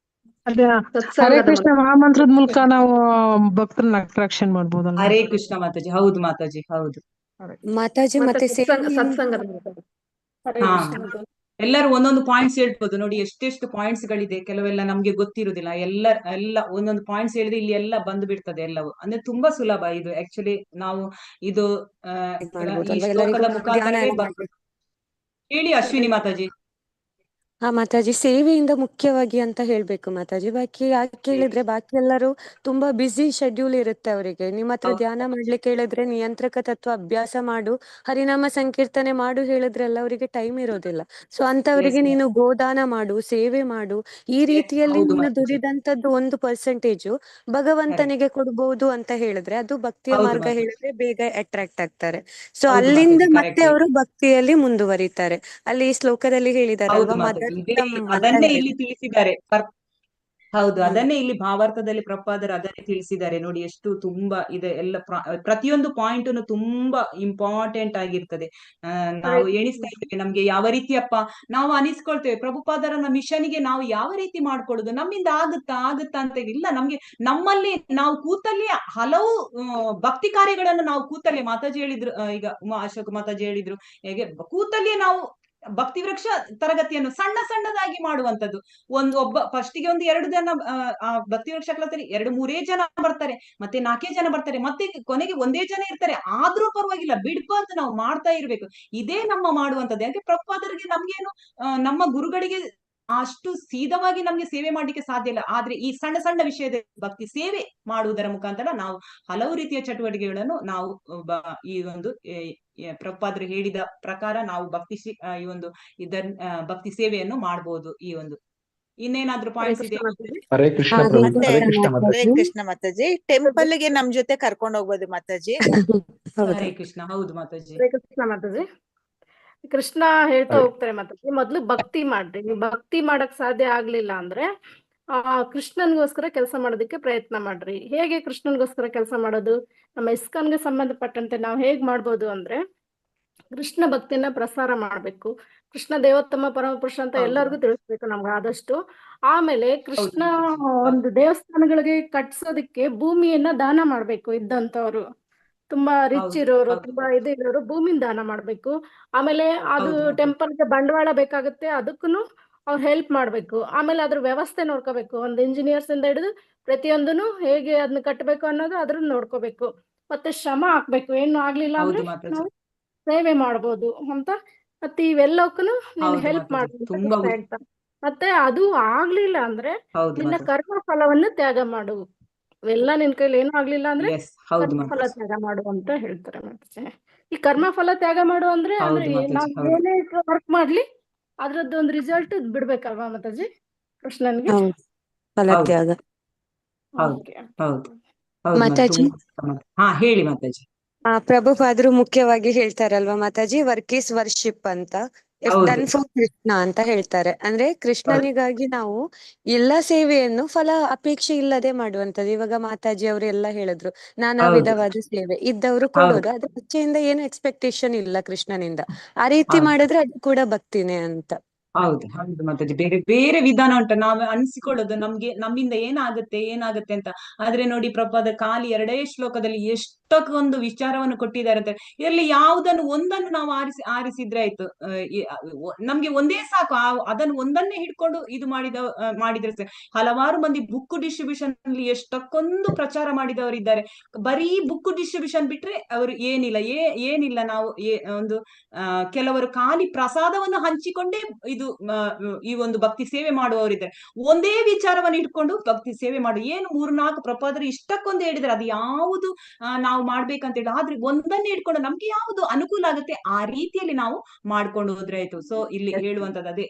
ಅದೇ ಹರೇ ಕೃಷ್ಣ ಮಹಾಮಂತ್ರದ ಮೂಲಕ ನಾವು ಭಕ್ತರನ್ನ ಅಟ್ರಾಕ್ಷನ್ ಮಾಡ್ಬೋದಲ್ಲ. ಹರೇ ಕೃಷ್ಣ ಮಾತಾಜಿ, ಹೌದು ಮಾತಾಜಿ, ಹೌದು ಮಾತಾಜಿ. ಮತ್ತೆ ಎಲ್ಲರೂ ಒಂದೊಂದು ಪಾಯಿಂಟ್ಸ್ ಹೇಳ್ಬೋದು. ನೋಡಿ, ಎಷ್ಟೆಷ್ಟು ಪಾಯಿಂಟ್ಸ್ ಗಳಿದೆ, ಕೆಲವೆಲ್ಲ ನಮ್ಗೆ ಗೊತ್ತಿರುವುದಿಲ್ಲ. ಎಲ್ಲ ಒಂದೊಂದು ಪಾಯಿಂಟ್ಸ್ ಹೇಳಿದ್ರೆ ಇಲ್ಲಿ ಎಲ್ಲ ಬಂದು ಬಿಡ್ತದೆ ಎಲ್ಲವೂ. ಅಂದ್ರೆ ತುಂಬಾ ಸುಲಭ ಇದು ಆಕ್ಚುಲಿ. ನಾವು ಇದು ಈ ಶ್ಲೋಕದ ಮುಖಾಂತರವೇ ಹೇಳಿ ಅಶ್ವಿನಿ ಮಾತಾಜಿ. ಮಾತಾಜಿ, ಸೇವೆಯಿಂದ ಮುಖ್ಯವಾಗಿ ಅಂತ ಹೇಳ್ಬೇಕು ಮಾತಾಜಿ. ಬಾಕಿ ಯಾಕೆ ಕೇಳಿದ್ರೆ ಬಾಕಿ ಎಲ್ಲರೂ ತುಂಬಾ ಬ್ಯುಸಿ ಶೆಡ್ಯೂಲ್ ಇರುತ್ತೆ ಅವರಿಗೆ. ನಿಮ್ಮ ಹತ್ರ ಧ್ಯಾನ ಮಾಡ್ಲಿಕ್ಕೆ ಹೇಳಿದ್ರೆ ನಿಯಂತ್ರಕ ತತ್ವ ಅಭ್ಯಾಸ ಮಾಡು, ಹರಿನಾಮ ಸಂಕೀರ್ತನೆ ಮಾಡು ಹೇಳಿದ್ರೆಲ್ಲ ಅವರಿಗೆ ಟೈಮ್ ಇರೋದಿಲ್ಲ. ಸೊ ಅಂತವರಿಗೆ ನೀನು ಗೋದಾನ ಮಾಡು, ಸೇವೆ ಮಾಡು. ಈ ರೀತಿಯಲ್ಲಿ ನೀನು ದುಡಿದಂತದ್ದು 1% ಭಗವಂತನಿಗೆ ಕೊಡ್ಬಹುದು ಅಂತ ಹೇಳಿದ್ರೆ ಅದು ಭಕ್ತಿಯ ಮಾರ್ಗ ಹೇಳಿದ್ರೆ ಬೇಗ ಅಟ್ರಾಕ್ಟ್ ಆಗ್ತಾರೆ. ಸೊ ಅಲ್ಲಿಂದ ಮತ್ತೆ ಅವರು ಭಕ್ತಿಯಲ್ಲಿ ಮುಂದುವರಿತಾರೆ. ಅಲ್ಲಿ ಈ ಶ್ಲೋಕದಲ್ಲಿ ಹೇಳಿದಾರಲ್ವಾ, ಅದನ್ನೇ ಇಲ್ಲಿ ತಿಳಿಸಿದ್ದಾರೆ. ಹೌದು, ಅದನ್ನೇ ಇಲ್ಲಿ ಭಾವಾರ್ಥದಲ್ಲಿ ಪ್ರಪಾದರು ಅದನ್ನೇ ತಿಳಿಸಿದ್ದಾರೆ. ನೋಡಿ, ಎಷ್ಟು ತುಂಬಾ ಇದೆ ಎಲ್ಲ. ಪ್ರತಿಯೊಂದು ಪಾಯಿಂಟ್ ತುಂಬಾ ಇಂಪಾರ್ಟೆಂಟ್ ಆಗಿರ್ತದೆ. ನಾವು ಎಣಿಸ್ತಾ ಇದ್ದೇವೆ ನಮ್ಗೆ ಯಾವ ರೀತಿಯಪ್ಪ ನಾವು ಅನಿಸ್ಕೊಳ್ತೇವೆ, ಪ್ರಭುಪಾದರನ್ನ ಮಿಷನ್ಗೆ ನಾವು ಯಾವ ರೀತಿ ಮಾಡ್ಕೊಳ್ಳುದು, ನಮ್ಮಿಂದ ಆಗುತ್ತಾ ಅಂತ ಇಲ್ಲ. ನಮ್ಗೆ ನಮ್ಮಲ್ಲಿ ನಾವು ಕೂತಲ್ಲಿ ಹಲವು ಭಕ್ತಿ ಕಾರ್ಯಗಳನ್ನು ನಾವು ಕೂತಲ್ಲೇ ಮಾತಾಜಿ ಹೇಳಿದ್ರು, ಈಗ ಉಮಾ ಅಶೋಕ್ ಮಾತಾಜಿ ಹೇಳಿದ್ರು, ಹೇಗೆ ಕೂತಲ್ಲಿಯೇ ನಾವು ಭಕ್ತಿ ವೃಕ್ಷ ತರಗತಿಯನ್ನು ಸಣ್ಣದಾಗಿ ಮಾಡುವಂತದ್ದು. ಫಸ್ಟಿಗೆ 2 ಜನ ಭಕ್ತಿ ವೃಕ್ಷ ಕ್ಲಾಸಲ್ಲಿ 2-3 ಜನ ಬರ್ತಾರೆ, ಮತ್ತೆ 4 ಜನ ಬರ್ತಾರೆ, ಮತ್ತೆ ಕೊನೆಗೆ 1 ಜನ ಇರ್ತಾರೆ. ಆದ್ರೂ ಪರವಾಗಿಲ್ಲ, ಬಿಡ್ಬಾರ್ದು, ನಾವು ಮಾಡ್ತಾ ಇರ್ಬೇಕು. ಇದೇ ನಮ್ಮ ಮಾಡುವಂತದ್ದು. ಯಾಕೆ ಪ್ರಭುಪಾದರಿಗೆ ನಮ್ಗೇನು ನಮ್ಮ ಗುರುಗಳಿಗೆ ಅಷ್ಟು ಸೀದವಾಗಿ ನಮ್ಗೆ ಸೇವೆ ಮಾಡ್ಲಿಕ್ಕೆ ಸಾಧ್ಯ ಇಲ್ಲ. ಆದ್ರೆ ಈ ಸಣ್ಣ ವಿಷಯದ ಭಕ್ತಿ ಸೇವೆ ಮಾಡುವುದರ ಮುಖಾಂತರ ನಾವು ಹಲವು ರೀತಿಯ ಚಟುವಟಿಕೆಗಳನ್ನು ನಾವು ಈ ಒಂದು ಪ್ರಭುಪಾದರು ಹೇಳಿದ ಪ್ರಕಾರ ನಾವು ಈ ಒಂದು ಭಕ್ತಿ ಸೇವೆಯನ್ನು ಮಾಡಬಹುದು. ಈ ಒಂದು ಇನ್ನೇನಾದ್ರೂ ಪಾಯಿಂಟ್ಸ್ ಇದೆ? ಹರೇ ಕೃಷ್ಣ ಮಾತಾಜಿ. ಟೆಂಪಲ್ ಗೆ ನಮ್ ಜೊತೆ ಕರ್ಕೊಂಡು ಹೋಗ್ಬೋದು ಮಾತಾಜಿ. ಹರೇ ಕೃಷ್ಣ, ಹೌದು ಮಾತಾಜಿ. ಹರೇ ಕೃಷ್ಣ ಮಾತಾಜಿ. ಕೃಷ್ಣ ಹೇಳ್ತಾ ಹೋಗ್ತಾರೆ ಮಾತಾಜಿ, ಮೊದ್ಲು ಭಕ್ತಿ ಮಾಡ್ರಿ. ನೀವು ಭಕ್ತಿ ಮಾಡಕ್ ಸಾಧ್ಯ ಆಗ್ಲಿಲ್ಲ ಅಂದ್ರೆ ಕೃಷ್ಣನ್ಗೋಸ್ಕರ ಕೆಲಸ ಮಾಡೋದಕ್ಕೆ ಪ್ರಯತ್ನ ಮಾಡ್ರಿ. ಹೇಗೆ ಕೃಷ್ಣನ್ಗೋಸ್ಕರ ಕೆಲಸ ಮಾಡೋದು? ನಮ್ಮ ಇಸ್ಕಾನ್ಗೆ ಸಂಬಂಧಪಟ್ಟಂತೆ ನಾವು ಹೇಗ್ ಮಾಡ್ಬೋದು ಅಂದ್ರೆ, ಕೃಷ್ಣ ಭಕ್ತಿನ ಪ್ರಸಾರ ಮಾಡ್ಬೇಕು. ಕೃಷ್ಣ ದೇವೋತ್ತಮ ಪರಮಪುರುಷ ಅಂತ ಎಲ್ಲರಿಗೂ ತಿಳಿಸ್ಬೇಕು ನಮ್ಗೆ ಆದಷ್ಟು. ಆಮೇಲೆ ಕೃಷ್ಣ ಒಂದು ದೇವಸ್ಥಾನಗಳಿಗೆ ಕಟ್ಸೋದಕ್ಕೆ ಭೂಮಿಯನ್ನ ದಾನ ಮಾಡ್ಬೇಕು. ಇದ್ದಂತವ್ರು ತುಂಬಾ ರಿಚ್ ಇರೋರು, ತುಂಬಾ ಇರೋರು ಭೂಮಿನ ದಾನ ಮಾಡ್ಬೇಕು. ಆಮೇಲೆ ಅದು ಟೆಂಪಲ್ಗೆ ಬಂಡವಾಳ ಬೇಕಾಗುತ್ತೆ, ಅದಕ್ಕೂ ಅವ್ರು ಹೆಲ್ಪ್ ಮಾಡ್ಬೇಕು. ಆಮೇಲೆ ಅದ್ರ ವ್ಯವಸ್ಥೆ ನೋಡ್ಕೋಬೇಕು. ಒಂದು ಇಂಜಿನಿಯರ್ಸ್ ಇಂದ ಹಿಡಿದು ಪ್ರತಿಯೊಂದನ್ನು ಹೇಗೆ ಅದನ್ನ ಕಟ್ಟಬೇಕು ಅನ್ನೋದು ಅದ್ರನ್ನ ನೋಡ್ಕೋಬೇಕು. ಮತ್ತೆ ಶ್ರಮ ಹಾಕ್ಬೇಕು. ಏನು ಆಗ್ಲಿಲ್ಲ ಅಂದ್ರೆ ನಾವು ಸೇವೆ ಮಾಡ್ಬೋದು ಅಂತ. ಮತ್ತೆ ಇವೆಲ್ಲಕ್ಕೂ ನೀನು ಹೆಲ್ಪ್ ಮಾಡ್ಬೇಕು ಅಂತ. ಮತ್ತೆ ಅದು ಆಗ್ಲಿಲ್ಲ ಅಂದ್ರೆ ನಿನ್ನ ಕರ್ಮ ಫಲವನ್ನು ತ್ಯಾಗ ಮಾಡು. ಇವೆಲ್ಲ ನಿನ್ ಕೈಲಿ ಏನೂ ಆಗ್ಲಿಲ್ಲ ಅಂದ್ರೆ ಕರ್ಮಫಲ ತ್ಯಾಗ ಮಾಡು ಅಂತ ಹೇಳ್ತಾರೆ. ಮತ್ತೆ ಈ ಕರ್ಮಫಲ ತ್ಯಾಗ ಮಾಡು ಅಂದ್ರೆ ನಾವ್ ಏನೇ ವರ್ಕ್ ಮಾಡ್ಲಿ ಅದ್ರದ್ದು ಒಂದು ರಿಸಲ್ಟ್ ಬಿಡ್ಬೇಕಲ್ವಾ ಮಾತಾಜಿ ಕೃಷ್ಣನ್ಗೆ? ಮಾತಾಜಿ, ಹೇಳಿ ಮಾತಾಜಿ. ಪ್ರಭುಪಾದರು ಮುಖ್ಯವಾಗಿ ಹೇಳ್ತಾರಲ್ವಾ ಮಾತಾಜಿ, ವರ್ಕ್ ಈಸ್ ವರ್ಷಿಪ್ ಅಂತ, ಇಫ್ ಹೌದು. ಡನ್ ಫಾರ್ ಕೃಷ್ಣ ಅಂತ ಹೇಳ್ತಾರೆ. ಅಂದ್ರೆ ಕೃಷ್ಣನಿಗಾಗಿ ನಾವು ಎಲ್ಲಾ ಸೇವೆಯನ್ನು ಫಲ ಅಪೇಕ್ಷೆ ಇಲ್ಲದೆ ಮಾಡುವಂತದ್ದು. ಇವಾಗ ಮಾತಾಜಿ ಅವರು ಎಲ್ಲ ಹೇಳಿದ್ರು, ನಾನಾ ಹೌದು. ವಿಧವಾದ ಸೇವೆ ಇದ್ದವರು ಹೌದು. ಕೊಡೋದು, ಅದ್ರ ಇಚ್ಛೆಯಿಂದ ಏನು ಎಕ್ಸ್ಪೆಕ್ಟೇಷನ್ ಇಲ್ಲ ಕೃಷ್ಣನಿಂದ. ಆ ರೀತಿ ಹೌದು. ಮಾಡಿದ್ರೆ ಅದು ಕೂಡ ಭಕ್ತಿನೇ ಅಂತ. ಹೌದು ಹೌದು ಮಾತಾಜಿ, ಬೇರೆ ಬೇರೆ ವಿಧಾನ ಉಂಟು. ನಾವು ಅನಿಸಿಕೊಳ್ಳೋದು ನಮ್ಮಿಂದ ಏನಾಗುತ್ತೆ ಅಂತ. ಆದ್ರೆ ನೋಡಿ ಪ್ರಭುಪಾದ ಖಾಲಿ 2 ಶ್ಲೋಕದಲ್ಲಿ ಎಷ್ಟಕ್ಕೊಂದು ವಿಚಾರವನ್ನು ಕೊಟ್ಟಿದ್ದಾರೆ ಅಂತ. ಇದರಲ್ಲಿ ಯಾವುದನ್ನು ಒಂದನ್ನು ನಾವು ಆರಿಸಿದ್ರೆ ಆಯ್ತು. ನಮ್ಗೆ ಒಂದೇ ಸಾಕು. ಅದನ್ನು ಒಂದನ್ನೇ ಹಿಡ್ಕೊಂಡು ಇದು ಮಾಡಿದ್ರೆ ಸರಿ. ಹಲವಾರು ಮಂದಿ ಬುಕ್ ಡಿಸ್ಟ್ರಿಬ್ಯೂಷನ್ ಅಲ್ಲಿ ಎಷ್ಟಕ್ಕೊಂದು ಪ್ರಚಾರ ಮಾಡಿದವರಿದ್ದಾರೆ. ಬರೀ ಬುಕ್ ಡಿಸ್ಟ್ರಿಬ್ಯೂಷನ್ ಬಿಟ್ರೆ ಅವರು ಏನಿಲ್ಲ. ನಾವು ಒಂದು ಕೆಲವರು ಖಾಲಿ ಪ್ರಸಾದವನ್ನು ಹಂಚಿಕೊಂಡೇ ಈ ಒಂದು ಭಕ್ತಿ ಸೇವೆ ಮಾಡುವವರಿದ್ದಾರೆ. ಒಂದೇ ವಿಚಾರವನ್ನು ಇಟ್ಕೊಂಡು ಭಕ್ತಿ ಸೇವೆ ಮಾಡು. ಏನು 3-4 ಪ್ರಪಾದರು ಇಷ್ಟಕ್ಕೊಂದು ಹೇಳಿದ್ರೆ ಅದು ಯಾವುದು ನಾವು ಮಾಡ್ಬೇಕಂತ ಹೇಳಿ. ಆದ್ರೆ ಒಂದನ್ನೇ ಇಟ್ಕೊಂಡು ನಮ್ಗೆ ಯಾವುದು ಅನುಕೂಲ ಆಗುತ್ತೆ ಆ ರೀತಿಯಲ್ಲಿ ನಾವು ಮಾಡ್ಕೊಂಡು ಹೋದ್ರೆ ಆಯ್ತು. ಸೊ ಇಲ್ಲಿ ಹೇಳುವಂತದ್ದು ಅದೇ,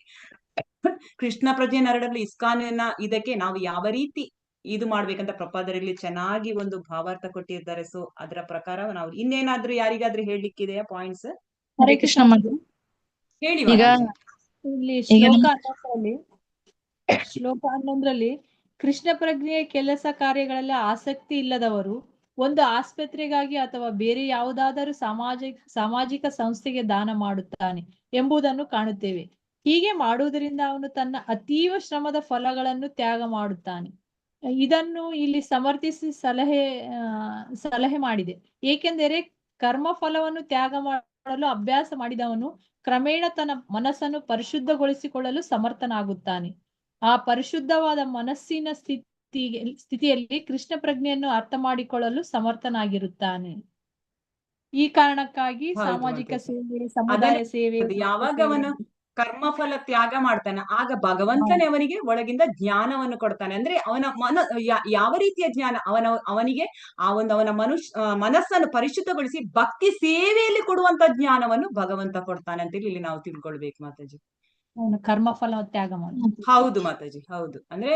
ಕೃಷ್ಣ ಪ್ರಜ್ಞೆ ನರಡಲ್ಲಿ ಇಸ್ಕಾನಿನ ಇದಕ್ಕೆ ನಾವು ಯಾವ ರೀತಿ ಇದು ಮಾಡ್ಬೇಕಂತ ಪ್ರಪಾದರಲ್ಲಿ ಚೆನ್ನಾಗಿ ಒಂದು ಭಾವಾರ್ಥ ಕೊಟ್ಟಿದ್ದಾರೆ. ಸೊ ಅದರ ಪ್ರಕಾರ ನಾವು ಇನ್ನೇನಾದ್ರೂ ಯಾರಿಗಾದ್ರೂ ಹೇಳಲಿಕ್ಕಿದೆಯಾ ಪಾಯಿಂಟ್ಸ್? ಹರೇ ಕೃಷ್ಣ ಮಾತಾಜಿ. ಹೇಳಿ ಈಗ ಮಾತಾಜಿ. ಇಲ್ಲಿ ಈಗ ಶ್ಲೋಕ 11ರಲ್ಲಿ ಕೃಷ್ಣ ಪ್ರಜ್ಞೆಯ ಕೆಲಸ ಕಾರ್ಯಗಳಲ್ಲಿ ಆಸಕ್ತಿ ಇಲ್ಲದವರು ಒಂದು ಆಸ್ಪತ್ರೆಗಾಗಿ ಅಥವಾ ಬೇರೆ ಯಾವುದಾದರೂ ಸಾಮಾಜಿಕ ಸಂಸ್ಥೆಗೆ ದಾನ ಮಾಡುತ್ತಾನೆ ಎಂಬುದನ್ನು ಕಾಣುತ್ತೇವೆ. ಹೀಗೆ ಮಾಡುವುದರಿಂದ ಅವನು ತನ್ನ ಅತೀವ ಶ್ರಮದ ಫಲಗಳನ್ನು ತ್ಯಾಗ ಮಾಡುತ್ತಾನೆ. ಇದನ್ನು ಇಲ್ಲಿ ಸಮರ್ಥಿಸಿ ಸಲಹೆ ಮಾಡಿದೆ. ಏಕೆಂದರೆ ಕರ್ಮ ಫಲವನ್ನು ತ್ಯಾಗ ಮಾಡಲು ಅಭ್ಯಾಸ ಮಾಡಿದವನು ಕ್ರಮೇಣ ತನ್ನ ಮನಸ್ಸನ್ನು ಪರಿಶುದ್ಧಗೊಳಿಸಿಕೊಳ್ಳಲು ಸಮರ್ಥನಾಗುತ್ತಾನೆ. ಆ ಪರಿಶುದ್ಧವಾದ ಮನಸ್ಸಿನ ಸ್ಥಿತಿಯಲ್ಲಿ ಕೃಷ್ಣ ಪ್ರಜ್ಞೆಯನ್ನು ಅರ್ಥ ಮಾಡಿಕೊಳ್ಳಲು ಸಮರ್ಥನಾಗಿರುತ್ತಾನೆ. ಈ ಕಾರಣಕ್ಕಾಗಿ ಸಾಮಾಜಿಕ ಸೇವೆ, ಸಮುದಾಯ ಸೇವೆ, ಯಾವಾಗ ಅವನು ಕರ್ಮಫಲ ತ್ಯಾಗ ಮಾಡ್ತಾನೆ ಆಗ ಭಗವಂತನೇ ಅವನಿಗೆ ಒಳಗಿಂದ ಜ್ಞಾನವನ್ನು ಕೊಡ್ತಾನೆ. ಅಂದ್ರೆ ಅವನ ಯಾವ ರೀತಿಯ ಜ್ಞಾನ? ಅವನಿಗೆ ಅವನ ಮನಸ್ಸನ್ನು ಪರಿಶುದ್ಧಗೊಳಿಸಿ ಭಕ್ತಿ ಸೇವೆಯಲ್ಲಿ ಕೊಡುವಂತ ಜ್ಞಾನವನ್ನು ಭಗವಂತ ಕೊಡ್ತಾನೆ ಅಂತ ಇಲ್ಲಿ ನಾವು ತಿಳ್ಕೊಳ್ಬೇಕು ಮಾತಾಜಿ. ಕರ್ಮಫಲ ತ್ಯಾಗ ಮಾಡಿ. ಹೌದು ಮಾತಾಜಿ, ಹೌದು. ಅಂದ್ರೆ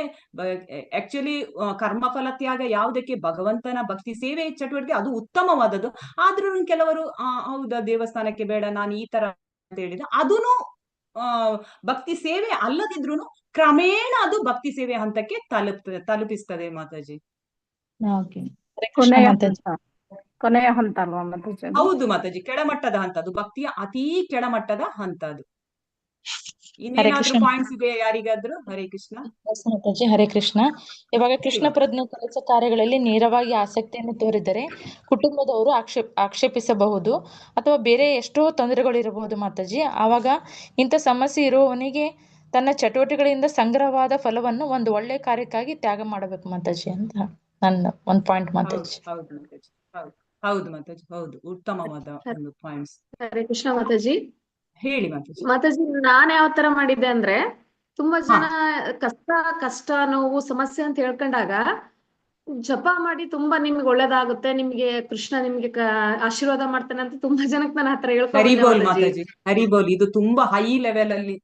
ಆಕ್ಚುಲಿ ಕರ್ಮಫಲ ತ್ಯಾಗ ಯಾವುದಕ್ಕೆ? ಭಗವಂತನ ಭಕ್ತಿ ಸೇವೆ ಚಟುವಟಿಕೆ, ಅದು ಉತ್ತಮವಾದದ್ದು. ಆದ್ರೂ ಕೆಲವರು ಹೌದಾ ದೇವಸ್ಥಾನಕ್ಕೆ ಬೇಡ, ನಾನು ಈ ತರ ಅಂತ ಹೇಳಿದ ಅದೂನು ಭಕ್ತಿ ಸೇವೆ ಅಲ್ಲದಿದ್ರು ಕ್ರಮೇಣ ಅದು ಭಕ್ತಿ ಸೇವೆ ಹಂತಕ್ಕೆ ತಲುಪಿಸ್ತದೆ ಮಾತಾಜಿ. ಕೊನೆಯ ಹಂತ ಅಲ್ವಾ ಮಾತಾಜಿ? ಹೌದು ಮಾತಾಜಿ, ಕೆಳಮಟ್ಟದ ಹಂತ ಅದು, ಭಕ್ತಿಯ ಅತೀ ಕೆಳಮಟ್ಟದ ಹಂತ ಅದು. ಇನ್ನೇನಾದ್ರೂ ಪಾಯಿಂಟ್ಸ್ ಇದೆ ಯಾರಿಗಾದ್ರೂ? ಹರೇ ಕೃಷ್ಣ ಮಾತಾಜಿ. ಹರೇ ಕೃಷ್ಣ. ಇವಾಗ ಕೃಷ್ಣ ಪ್ರಜ್ಞೆ ಕೆಲಸ ಕಾರ್ಯಗಳಲ್ಲಿ ನೇರವಾಗಿ ಆಸಕ್ತಿಯನ್ನು ತೋರಿದರೆ ಕುಟುಂಬದವರು ಆಕ್ಷೇಪಿಸಬಹುದು ಅಥವಾ ಬೇರೆ ಎಷ್ಟೋ ತೊಂದರೆಗಳು ಇರಬಹುದು ಮಾತಾಜಿ. ಆವಾಗ ಇಂಥ ಸಮಸ್ಯೆ ಇರುವವನಿಗೆ ತನ್ನ ಚಟುವಟಿಕೆಗಳಿಂದ ಸಂಗ್ರಹವಾದ ಫಲವನ್ನು ಒಂದು ಒಳ್ಳೆ ಕಾರ್ಯಕ್ಕಾಗಿ ತ್ಯಾಗ ಮಾಡಬೇಕು ಮಾತಾಜಿ ಅಂತ ನನ್ನ ಒಂದು ಪಾಯಿಂಟ್ ಮಾತಾಜಿ. ಹೌದು ಮಾತಾಜಿ, ಹೌದು ಮಾತಾಜಿ, ಹೌದು. ಉತ್ತಮವಾದ ಒಂದು ಪಾಯಿಂಟ್ಸ್. ಹರೇ ಕೃಷ್ಣ ಮಾತಾಜಿ. ಹೇಳಿ ಮಾತಾಜಿ. ಮಾತಾಜಿ, ನಾನ್ ಯಾವ ತರ ಮಾಡಿದ್ದೆ ಅಂದ್ರೆ, ತುಂಬಾ ಜನ ಕಷ್ಟ ನೋವು ಸಮಸ್ಯೆ ಅಂತ ಹೇಳ್ಕೊಂಡಾಗ ಜಪ ಮಾಡಿ ತುಂಬಾ ನಿಮ್ಗೆ ಒಳ್ಳೇದಾಗುತ್ತೆ, ನಿಮ್ಗೆ ಕೃಷ್ಣ ನಿಮ್ಗೆ ಆಶೀರ್ವಾದ ಮಾಡ್ತಾನೆ ಅಂತ ತುಂಬಾ ಜನಕ್ಕೆ ನಾನು ಆತರ ಹರಿಬೋಲ್ ಮಾತಾಜಿ, ಹರಿಬೋಲ್. ಇದು ತುಂಬಾ ಹೈ ಲೆವೆಲ್ ಅಲ್ಲಿ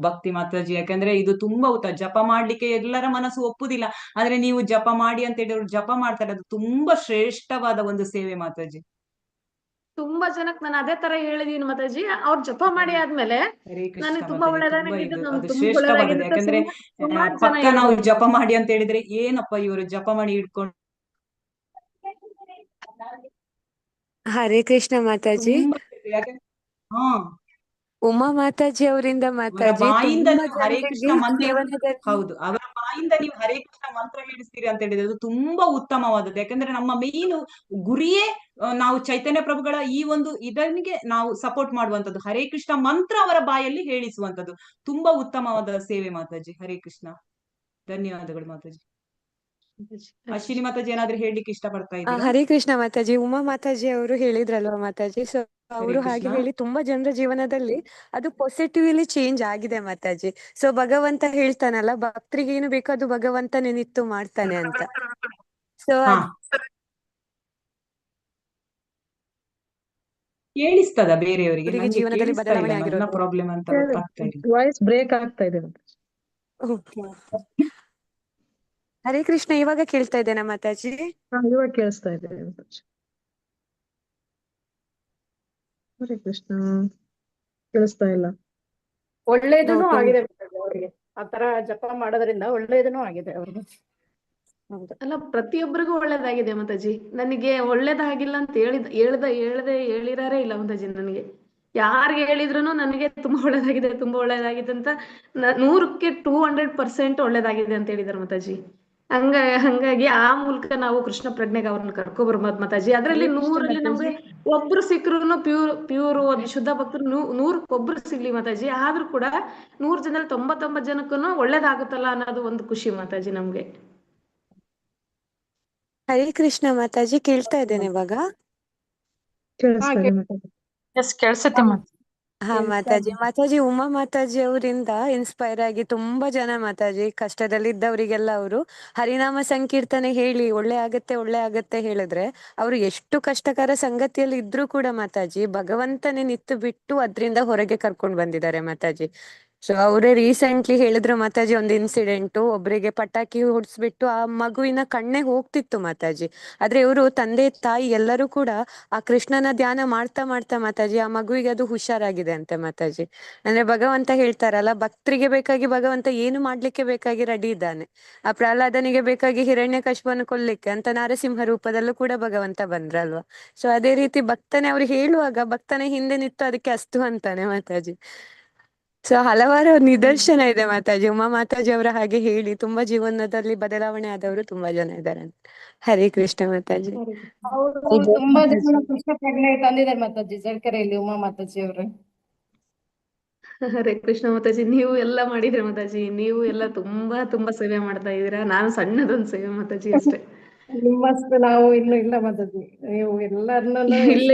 ಭಕ್ತಿ ಮಾತಾಜಿ. ಯಾಕಂದ್ರೆ ಇದು ತುಂಬಾ ಜಪ ಮಾಡ್ಲಿಕ್ಕೆ ಎಲ್ಲರ ಮನಸ್ಸು ಒಪ್ಪುದಿಲ್ಲ. ಆದ್ರೆ ನೀವು ಜಪ ಮಾಡಿ ಅಂತ ಹೇಳಿ ಅವ್ರು ಜಪ ಮಾಡ್ತಾರೆ, ಅದು ತುಂಬಾ ಶ್ರೇಷ್ಠವಾದ ಒಂದು ಸೇವೆ ಮಾತಾಜಿ. ತುಂಬಾ ಜನಕ್ಕೆ ನಾನು ಅದೇ ತರ ಹೇಳಿದೀನಿ ಮಾತಾಜಿ. ಅವ್ರು ಜಪ ಮಾಡಿ ಆದ್ಮೇಲೆ ನನಗೆ ತುಂಬಾ ಒಳ್ಳೇದಾಗಿದೆ, ಶ್ರೇಷ್ಠವಾದದ್ದು. ಯಾಕಂದ್ರೆ ಪಕ್ಕ ನಾವು ಜಪ ಮಾಡಿ ಅಂತ ಹೇಳಿದ್ರೆ ಏನಪ್ಪ ಇವರು ಜಪ ಮಾಡಿ ಇಟ್ಕೊಂಡು. ಹರೇ ಕೃಷ್ಣ ಮಾತಾಜಿ. ಉಮಾ ಮಾತಾಜಿ ಅವರಿಂದ ಮಾತಾಜಿ, ಬಾಯಿಂದ ಹರೇ ಕೃಷ್ಣ ಮಂತ್ರ, ಹೌದು, ಅವರ ಬಾಯಿಂದ ನೀವು ಹರೇ ಕೃಷ್ಣ ಮಂತ್ರ ಹೇಳಿಸ್ತೀರಿ ಅಂತ ಹೇಳಿದ್ರೆ ಅದು ತುಂಬಾ ಉತ್ತಮವಾದದ್ದು. ಯಾಕಂದ್ರೆ ನಮ್ಮ ಮೇನ್ ಗುರಿಯೇ ನಾವು ಚೈತನ್ಯ ಪ್ರಭುಗಳ ಈ ಒಂದು ಇದನಿಗೆ ನಾವು ಸಪೋರ್ಟ್ ಮಾಡುವಂತದ್ದು. ಹರೇ ಕೃಷ್ಣ ಮಂತ್ರ ಅವರ ಬಾಯಲ್ಲಿ ಹೇಳಿಸುವಂತದ್ದು ತುಂಬಾ ಉತ್ತಮವಾದ ಸೇವೆ ಮಾತಾಜಿ. ಹರೇ ಕೃಷ್ಣ, ಧನ್ಯವಾದಗಳು ಮಾತಾಜಿ. ಅಶ್ವಿನಿ ಮಾತಾಜಿ ಏನಾದ್ರೂ ಹೇಳಲಿಕ್ಕೆ ಇಷ್ಟಪಡ್ತಾ ಇದ್ದೀರಾ? ಹರೇ ಕೃಷ್ಣ ಮಾತಾಜಿ. ಉಮಾ ಮಾತಾಜಿ ಅವರು ಹೇಳಿದ್ರಲ್ವಾ ಮಾತಾಜಿ, ಸೊ ಅವರು ಹಾಗೆ ಹೇಳಿ ತುಂಬಾ ಜನರ ಜೀವನದಲ್ಲಿ ಅದು ಪಾಸಿಟಿವ್ಲಿ ಚೇಂಜ್ ಆಗಿದೆ ಮಾತಾಜಿ. ಸೊ ಭಗವಂತ ಹೇಳ್ತಾನಲ್ಲ, ಭಕ್ತರಿಗೆ ಏನು ಬೇಕೋ ಅದು ಭಗವಂತ ನೆನಿತ್ತು ಮಾಡ್ತಾನೆ ಅಂತ. ಸೊ ಕೇಳಿಸ್ತದ ಬೇರೆಯವರಿಗೆ? ಜೀವನದಲ್ಲಿ ಬದಲಾವಣೆ ಆಗಿರೋದು. ಪ್ರಾಬ್ಲಮ್ ಅಂತ ವಾಯ್ಸ್ ಬ್ರೇಕ್ ಆಗ್ತಾ ಇದೆ. ಹರೇ ಕೃಷ್ಣ, ಇವಾಗ ಕೇಳ್ತಾ ಇದ್ದೇನಾ ಮಾತಾಜಿ? ಇವಾಗ ಕೇಳಿಸ್ತಾ ಇದೆ. ಹರೇ ಕೃಷ್ಣ. ಕೇಳಿಸ್ತಾ ಇಲ್ಲ. ಒಳ್ಳೇದನ್ನು ಆಗಿದೆ ಅವರಿಗೆ. ಆತರ ಜಪ ಮಾಡೋದ್ರಿಂದ ಒಳ್ಳೇದನ್ನು ಆಗಿದೆ ಅವ್ರಿಗೆ. ಅಲ್ಲ, ಪ್ರತಿಯೊಬ್ಬರಿಗೂ ಒಳ್ಳೇದಾಗಿದೆ ಮಾತಾಜಿ. ನನಗೆ ಒಳ್ಳೇದಾಗಿಲ್ಲ ಅಂತ ಹೇಳಿರಾರೇ ಇಲ್ಲ ಮಾತಾಜಿ. ನನಗೆ ಯಾರಿಗೆ ಹೇಳಿದ್ರು ನನಗೆ ತುಂಬಾ ಒಳ್ಳೇದಾಗಿದೆ ಅಂತ 100ಕ್ಕೆ 200% ಒಳ್ಳೇದಾಗಿದೆ ಅಂತ ಹೇಳಿದಾರೆ ಮಾತಾಜಿ. ಹಂಗಾಗಿ ಆ ಮೂಲಕ ನಾವು ಕೃಷ್ಣ ಪ್ರಜ್ಞೆಗೆ ಅವ್ರನ್ನ ಕರ್ಕೊಬರ್ಬೋದು ಮಾತಾಜಿ. ಅದ್ರಲ್ಲಿ 100ರಲ್ಲಿ ನಮ್ಗೆ ಒಬ್ರು ಸಿಕ್ಕರು ಪ್ಯೂರ್ ಶುದ್ಧ ಭಕ್ತರು 100ಕ್ಕೆ1 ಸಿಗ್ಲಿ ಮಾತಾಜಿ. ಆದ್ರೂ ಕೂಡ 100 ಜನರಲ್ಲಿ 99 ಜನಕ್ಕೂ ಒಳ್ಳೇದಾಗುತ್ತಲ್ಲ ಅನ್ನೋದು ಒಂದು ಖುಷಿ ಮಾತಾಜಿ ನಮ್ಗೆ. ಹರೇ ಕೃಷ್ಣ ಮಾತಾಜಿ, ಕೇಳ್ತಾ ಇದ್ದೇನೆ ಇವಾಗ. ಕೇಳಿಸುತ್ತೆ ಹಾ ಮಾತಾಜಿ ಉಮಾ ಮಾತಾಜಿ ಅವರಿಂದ ಇನ್ಸ್ಪೈರ್ ಆಗಿ ತುಂಬಾ ಜನ ಮಾತಾಜಿ ಕಷ್ಟದಲ್ಲಿದ್ದವರಿಗೆಲ್ಲ ಅವರು ಹರಿನಾಮ ಸಂಕೀರ್ತನೆ ಹೇಳಿ ಒಳ್ಳೆ ಆಗತ್ತೆ ಹೇಳಿದ್ರೆ ಅವರು ಎಷ್ಟು ಕಷ್ಟಕರ ಸಂಗತಿಯಲ್ಲಿ ಇದ್ರೂ ಕೂಡ ಮಾತಾಜಿ ಭಗವಂತನೇ ನಿತ್ತು ಬಿಟ್ಟು ಅದ್ರಿಂದ ಹೊರಗೆ ಕರ್ಕೊಂಡ್ ಬಂದಿದ್ದಾರೆ ಮಾತಾಜಿ. ಸೊ ಅವರೇ ರೀಸೆಂಟ್ಲಿ ಹೇಳಿದ್ರು ಮಾತಾಜಿ, ಒಂದು ಇನ್ಸಿಡೆಂಟ್, ಒಬ್ರಿಗೆ ಪಟಾಕಿ ಹೊಡ್ಸ್ಬಿಟ್ಟು ಆ ಮಗುವಿನ ಕಣ್ಣೆ ಹೋಗ್ತಿತ್ತು ಮಾತಾಜಿ. ಆದ್ರೆ ಇವರು ತಂದೆ ತಾಯಿ ಎಲ್ಲರೂ ಕೂಡ ಆ ಕೃಷ್ಣನ ಧ್ಯಾನ ಮಾಡ್ತಾ ಮಾತಾಜಿ ಆ ಮಗುವಿಗೆ ಅದು ಹುಷಾರಾಗಿದೆ ಅಂತೆ ಮಾತಾಜಿ. ಅಂದ್ರೆ ಭಗವಂತ ಹೇಳ್ತಾರಲ್ಲ, ಭಕ್ತರಿಗೆ ಬೇಕಾಗಿ ಭಗವಂತ ಏನು ಮಾಡ್ಲಿಕ್ಕೆ ಬೇಕಾಗಿ ರೆಡಿ ಇದ್ದಾನೆ. ಆ ಪ್ರಹ್ಲಾದನಿಗೆ ಬೇಕಾಗಿ ಹಿರಣ್ಯಕಶಿಪನ್ನು ಕೊಲ್ಲಿಕ್ಕೆ ಅಂತ ನರಸಿಂಹ ರೂಪದಲ್ಲೂ ಕೂಡ ಭಗವಂತ ಬಂದ್ರಲ್ವಾ. ಸೊ ಅದೇ ರೀತಿ ಭಕ್ತನೇ ಅವ್ರು ಹೇಳುವಾಗ ಭಕ್ತನೇ ಹಿಂದೆ ನಿಂತು ಅದಕ್ಕೆ ಅಸ್ತು ಅಂತಾನೆ ಮಾತಾಜಿ. ಸೊ ಹಲವಾರು ನಿದರ್ಶನ ಇದೆ ಮಾತಾಜಿ. ಉಮಾ ಮಾತಾಜಿ ಅವರ ಹಾಗೆ ಹೇಳಿ ತುಂಬಾ ಜೀವನದಲ್ಲಿ ಬದಲಾವಣೆ ಆದವರು ತುಂಬಾ ಜನ ಇದ್ದಾರೆ. ಹರೇ ಕೃಷ್ಣ ಮಾತಾಜಿ. ಅವರು ತುಂಬಾ ಜನ ಕೃಷ್ಣ ಪ್ರಜ್ಞೆ ತಂದಿದ್ದಾರೆ ಮಾತಾಜಿ ಜಲ್ಕೆರೆಯಲ್ಲಿ ಉಮಾ ಮಾತಾಜಿ ಅವರು. ಹರೇ ಕೃಷ್ಣ ಮಾತಾಜಿ, ನೀವು ಎಲ್ಲ ಮಾಡಿದ್ರಿ ಮಾತಾಜಿ. ನೀವು ಎಲ್ಲ ತುಂಬಾ ಸೇವೆ ಮಾಡ್ತಾ ಇದೀರಾ. ನಾನು ಸಣ್ಣದೊಂದು ಸೇವೆ ಮಾತಾಜಿ ಅಷ್ಟೇ. ನಿಮ್ಮಷ್ಟು ನಾವು ಇನ್ನು ಇಲ್ಲ ಮಾತಾಜಿ. ನೀವು ಎಲ್ಲರನ್ನೂ ಇಲ್ಲ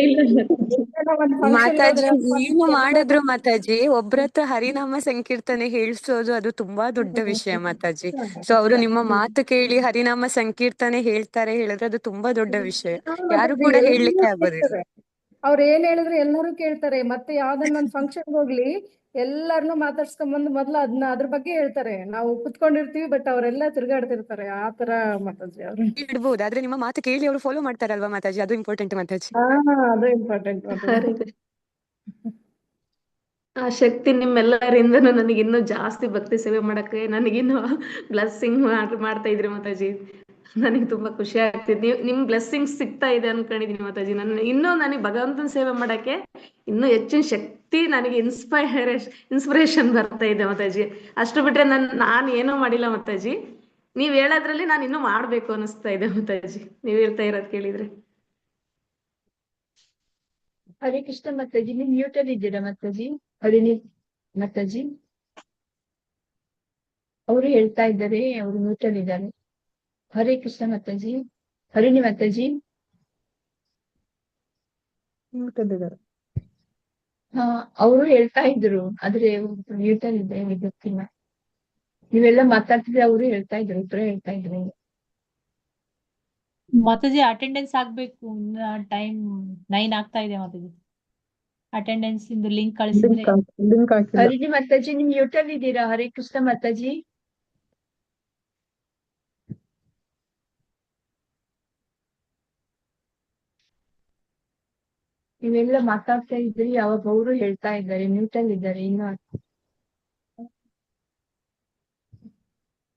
ಮಾತಾಜಿ ಏನು ಮಾಡಿದ್ರು ಮಾತಾಜಿ ಒಬ್ರತ್ರ ಹರಿನಾಮ ಸಂಕೀರ್ತನೆ ಹೇಳ್ಸೋದು ಅದು ತುಂಬಾ ದೊಡ್ಡ ವಿಷಯ ಮಾತಾಜಿ. ಸೊ ಅವರು ನಿಮ್ಮ ಮಾತು ಕೇಳಿ ಹರಿನಾಮ ಸಂಕೀರ್ತನೆ ಹೇಳ್ತಾರೆ ಹೇಳಿದ್ರೆ ಅದು ತುಂಬಾ ದೊಡ್ಡ ವಿಷಯ. ಯಾರು ಕೂಡ ಹೇಳಲಿಕ್ಕೆ ಆಗೋದಿಲ್ಲ. ಅವ್ರು ಏನ್ ಹೇಳಿದ್ರೆ ಎಲ್ಲರೂ ಕೇಳ್ತಾರೆ. ಮತ್ತೆ ಯಾವ್ದನ್ನ ಒಂದು ಫಂಕ್ಷನ್ ಹೋಗ್ಲಿ ಎಲ್ಲಾರನ್ನೂ ಮಾತಾಡ್ಸ್ಕೊಂಡ್ ಬಂದು ಮೊದ್ಲು ಅದ್ರ ಬಗ್ಗೆ ಹೇಳ್ತಾರೆ. ನಾವು ಕುತ್ಕೊಂಡಿರ್ತೀವಿ ಬಟ್ ಅವರೆಲ್ಲ ತಿರ್ಗಾಡ್ತಿರ್ತಾರೆ. ಆತರ ಮಾತಾಜಿ ಅವ್ರು ಇಡ್ಬೋದು, ಆದ್ರೆ ನಿಮ್ಮ ಮಾತು ಕೇಳಿ ಅವರು ಫಾಲೋ ಮಾಡ್ತಾರಲ್ವಾ ಮಾತಾಜಿ, ಅದು ಇಂಪಾರ್ಟೆಂಟ್ ಮಾತಾಜಿ. ಅದು ಇಂಪಾರ್ಟೆಂಟ್ ಮಾತಾಜಿ. ಆ ಶಕ್ತಿ ನಿಮ್ಮೆಲ್ಲರಿಂದನೂ ನನಗೆ ಇನ್ನೂ ಜಾಸ್ತಿ ಭಕ್ತಿ ಸೇವೆ ಮಾಡಕ್ಕೆ ನನಗಿನ್ನೂ ಬ್ಲೆಸ್ಸಿಂಗ್ ಮಾಡ್ತಾ ಇದ್ರಿ ಮಾತಾಜಿ. ನನಗೆ ತುಂಬಾ ಖುಷಿ ಆಗ್ತಿದೆ. ನಿಮ್ ಬ್ಲೆಸ್ಸಿಂಗ್ ಸಿಗ್ತಾ ಇದೆ ಅನ್ಕೊಂಡಿದೀನಿ ಮಾತಾಜಿ. ನನಗೆ ಭಗವಂತನ ಸೇವೆ ಮಾಡಕ್ಕೆ ಇನ್ನೂ ಹೆಚ್ಚಿನ ಶಕ್ತಿ, ನನಗೆ ಇನ್ಸ್ಪಿರೇಷನ್ ಬರ್ತಾ ಇದೆ ಮಾತಾಜಿ. ಅಷ್ಟು ಬಿಟ್ರೆ ನಾನು ಏನೂ ಮಾಡಿಲ್ಲ ಮಾತಾಜಿ. ನೀವ್ ಹೇಳೋದ್ರಲ್ಲಿ ನಾನು ಇನ್ನೂ ಮಾಡ್ಬೇಕು ಅನಿಸ್ತಾ ಇದೆ ಮಾತಾಜಿ, ನೀವ್ ಹೇಳ್ತಾ ಇರೋದ್ ಕೇಳಿದ್ರೆ. ಹರೇ ಕೃಷ್ಣ ಮಾತಾಜಿ, ನೀವು ಮ್ಯೂಟ್ ಅಲ್ಲಿ ಇದ್ದೀರಾ ಮಾತಾಜಿ? ಹರಿಣಿ ಮಾತಾಜಿ ಅವರು ಹೇಳ್ತಾ ಇದ್ದಾರೆ, ಅವರು ಮ್ಯೂಟ್ ಅಲ್ಲಿ ಇದ್ದಾರೆ. ಹರೇ ಕೃಷ್ಣ ಮಾತಾಜಿ. ಹರಿಣಿ ಮಾತಾಜಿ ಹಾ, ಅವರು ಹೇಳ್ತಾ ಇದ್ರು, ಆದ್ರೆ ಮ್ಯೂಟ್ ಅಲ್ಲಿ ಇದೆ, ಗೊತ್ತಿಲ್ಲ. ನೀವೆಲ್ಲ ಮಾತಾಡ್ತಿದ್ರೆ ಅವರು ಹೇಳ್ತಾ ಇದ್ರು, ಉತ್ತರ ಹೇಳ್ತಾ ಇದ್ರು. ಮಾತಾಜಿ ಅಟೆಂಡೆನ್ಸ್ ಆಗ್ಬೇಕು, ಟೈಮ್ 9 ಆಗ್ತಾ ಇದೆ ಮಾತಾಜಿ. ಅಟೆಂಡೆನ್ಸ್ ಇಂದು ಲಿಂಕ್ ಕಳಿಸಿದ್ರೆ. ಹರಿಣಿ ಮಾತಾಜಿ ನಿಮ್ ಮ್ಯೂಟ್ ಅಲ್ಲಿ ಇದ್ದೀರಾ? ಹರೇ ಕೃಷ್ಣ ಮಾತಾಜಿ. ನೀವೆಲ್ಲ ಮಾತಾಡ್ತಾ ಇದ್ರಿ, ಅವಾಗ ಅವರು ಹೇಳ್ತಾ ಇದ್ದಾರೆ, ಮ್ಯೂಟ್ ಅಲ್ಲಿ ಇದ್ದಾರೆ ಇನ್ನು.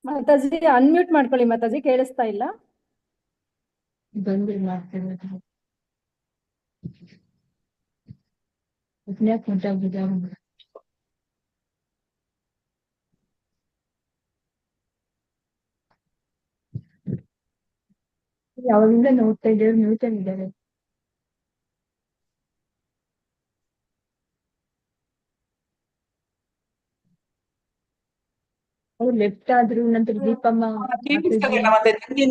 ಮಾತಾಜಿ ಅನ್ಮ್ಯೂಟ್ ಮಾಡ್ಕೊಳ್ಳಿ ಮಾತಾಜಿ, ಕೇಳಿಸ್ತಾ ಇಲ್ಲ. ಬಂದು ಮಾಡ್ತೇನೆ ಯಾವಾಗಿಂದ ನೋಡ್ತಾ ಇದ್ದೇವೆ, ಮ್ಯೂಟ್ ಅಲ್ಲಿ ಇದ್ದಾರೆ. ಅವ್ರು ಲೆಫ್ಟ್ ಆದ್ರು. ನಂತರ ದೀಪಮ್ಮ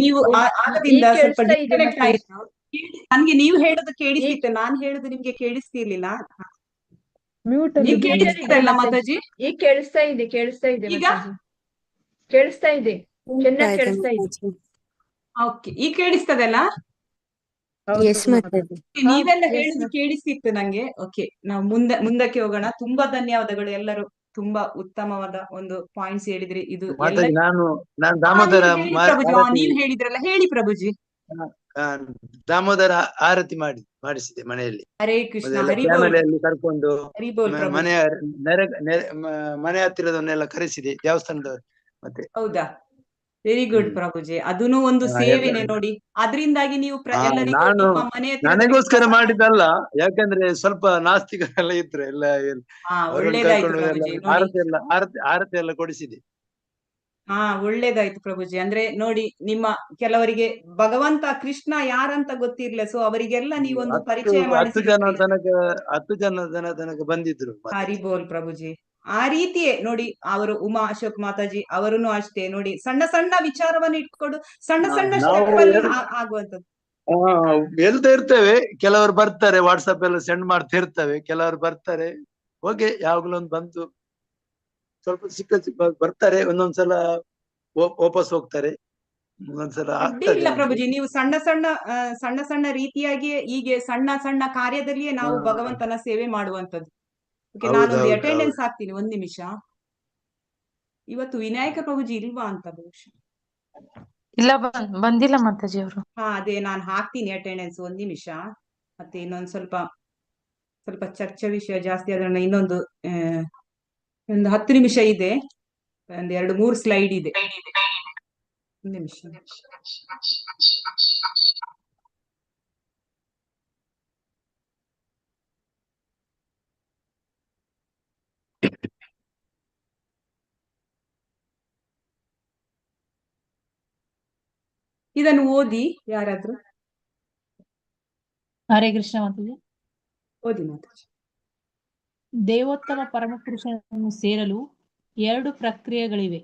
ನೀವು ಆಗದಿಂದ ಸ್ವಲ್ಪ ಡಿಸ್ಕನೆಕ್ಟ್ ಆಯ್ತು. ನನ್ಗೆ ನೀವು ಹೇಳೋದು ಕೇಳಿಸ್ತಿತ್ತು, ನಾನ್ ಹೇಳೋದು ನಿಮ್ಗೆ ಕೇಳಿಸ್ತಿರ್ಲಿಲ್ಲ. ಈಗ ಕೇಳಿಸ್ತಿದೆ ಇಲ್ಲ ಮಾತಾಜಿ? ಈಗ ಕೇಳಿಸ್ತಾ ಇದೆ, ಕೇಳಿಸ್ತಾ ಇದೆ ಮಾತಾಜಿ, ಕೇಳಿಸ್ತಾ ಇದೆ, ಚೆನ್ನಾಗಿ ಕೇಳಿಸ್ತಾ ಇದೆ. ಓಕೆ, ಈಗ ಕೇಳಿಸ್ತದಲ್ಲ? ನೀವೆಲ್ಲ ಹೇಳುದು ಕೇಳಿಸ್ತಿತ್ತು ನಂಗೆ. ಓಕೆ, ನಾವು ಮುಂದಕ್ಕೆ ಹೋಗೋಣ. ತುಂಬಾ ಧನ್ಯವಾದಗಳು ಎಲ್ಲರೂ. ತುಂಬಾ ಉತ್ತಮವಾದ ಒಂದು ಪಾಯಿಂಟ್ಸ್ ಹೇಳಿದ್ರಿ. ಇದು ನಾನು ದಾಮೋದರ ನೀವ್ ಹೇಳಿದ್ರಲ್ಲ, ಹೇಳಿ ಪ್ರಭುಜಿ. ಆ, ದಾಮೋದರ ಆರತಿ ಮಾಡಿಸಿದೆ ಮನೆಯಲ್ಲಿ. ಹರೇ ಕೃಷ್ಣ, ಮೊದಲೆಲ್ಲ ಹರಿ ಬೋಲ್, ಫ್ಯಾಮಿಲಿಯಲ್ಲಿ ಕರ್ಕೊಂಡು ಹರಿ ಬೋಲ್ ಪ್ರಭುಜಿ. ಮನೆಯ ಮನೆ ಹತ್ತಿರದವನ್ನೆಲ್ಲ ಕರೆಸಿದೆ ದೇವಸ್ಥಾನದವರು. ಮತ್ತೆ ಹೌದಾ, ವೆರಿ ಗುಡ್ ಪ್ರಭುಜಿ. ಅದೂನು ಒಂದು ಸೇವೆನೆ ನೋಡಿ. ಅದರಿಂದಾಗಿ ನೀವು ಎಲ್ಲರಿಗೂ ನಾನು ನಿಮ್ಮ ಮನೆ ನನಗೋಸ್ಕರ ಮಾಡಿದ್ದಲ್ಲ, ಯಾಕಂದ್ರೆ ಸ್ವಲ್ಪ ನಾಸ್ತಿಕರೆಲ್ಲ ಇದ್ರು ಎಲ್ಲ ಅವರನ್ನು ಒಳ್ಳೇದಾಯ್ತು ಕರ್ಕೊಂಡು ಎಲ್ಲ ಪ್ರಭುಜಿ ನೋಡಿ. ಆರತಿ ಎಲ್ಲ ಕೊಡಿಸಿದೆ. ಒಳ್ಳೇದಾಯ್ತು ಪ್ರಭುಜಿ. ಅಂದ್ರೆ ನೋಡಿ, ನಿಮ್ಮ ಕೆಲವರಿಗೆ ಭಗವಂತ ಕೃಷ್ಣ ಯಾರಂತ ಗೊತ್ತಿರ್ಲಿಲ್ಲ, ಸೊ ಅವರಿಗೆಲ್ಲ ನೀವೊಂದು ಪರಿಚಯ ಹತ್ತು ಜನ ಮಾಡಿಸಿದ್ರಿ. ತನಕ ಬಂದಿದ್ರು. ಹರಿ ಬೋಲ್ ಪ್ರಭುಜಿ. ಆ ರೀತಿಯೇ ನೋಡಿ, ಅವರು ಉಮಾ ಅಶೋಕ್ ಮಾತಾಜಿ ಅವರನ್ನು ಅಷ್ಟೇ ನೋಡಿ, ಸಣ್ಣ ಸಣ್ಣ ವಿಚಾರವನ್ನು ಇಟ್ಕೊಂಡು ಸಣ್ಣ ಸಣ್ಣ ಸ್ಟೆಪ್ ಅಲ್ಲಿ ಆಗುವಂತದ್ದು. ಹೇಳ್ತಾ ಇರ್ತೇವೆ, ಕೆಲವರು ಬರ್ತಾರೆ, ವಾಟ್ಸಪ್ ಎಲ್ಲ ಸೆಂಡ್ ಮಾಡ್ತಾ ಇರ್ತೇವೆ, ಕೆಲವರು ಬರ್ತಾರೆ, ಓಕೆ ಯಾವಾಗ್ಲೂ ಒಂದು ಬಂತು ಸ್ವಲ್ಪ ಸಿಕ್ಕ ಬರ್ತಾರೆ, ಒಂದೊಂದ್ಸಲ ವಾಪಸ್ ಹೋಗ್ತಾರೆ, ಒಂದೊಂದ್ಸಲ ಇಲ್ಲ ಪ್ರಭುಜಿ, ನೀವು ಸಣ್ಣ ಸಣ್ಣ ರೀತಿಯಾಗಿ ಹೀಗೆ ಸಣ್ಣ ಸಣ್ಣ ಕಾರ್ಯದಲ್ಲಿಯೇ ನಾವು ಭಗವಂತನ ಸೇವೆ ಮಾಡುವಂತದ್ದು. ನಾನೊಂದು ಅಟೆಂಡೆನ್ಸ್ ಹಾಕ್ತೀನಿ, 1 ನಿಮಿಷ. ಇವತ್ತು ವಿನಾಯಕ ಪ್ರಭುಜಿ ಇಲ್ವಾ ಅಂತ ಬಹುಶಃ. ಇಲ್ಲ, ಬಂದಿಲ್ಲ ಮಾತಾಜಿ ಅವರು. ಅದೇ ನಾನು ಹಾಕ್ತೀನಿ ಅಟೆಂಡೆನ್ಸ್, 1 ನಿಮಿಷ. ಮತ್ತೆ ಇನ್ನೊಂದು ಸ್ವಲ್ಪ ಚರ್ಚೆ ವಿಷಯ ಜಾಸ್ತಿ ಆದ್ರೆ ಇನ್ನೊಂದು ಒಂದು 10 ನಿಮಿಷ ಇದೆ, ಒಂದು 2-3 ಸ್ಲೈಡ್ ಇದೆ. 1 ನಿಮಿಷ. ಇದನ್ನು ಓದಿ ಯಾರಾದ್ರೂ. ಹರೇ ಕೃಷ್ಣ ಮಾತಾಜಿ. ಓದಿ ಮಾತಾಜಿ. ದೇವೋತ್ತಮ ಪರಮಪುರುಷನನ್ನು ಸೇರಲು 2 ಪ್ರಕ್ರಿಯೆಗಳಿವೆ: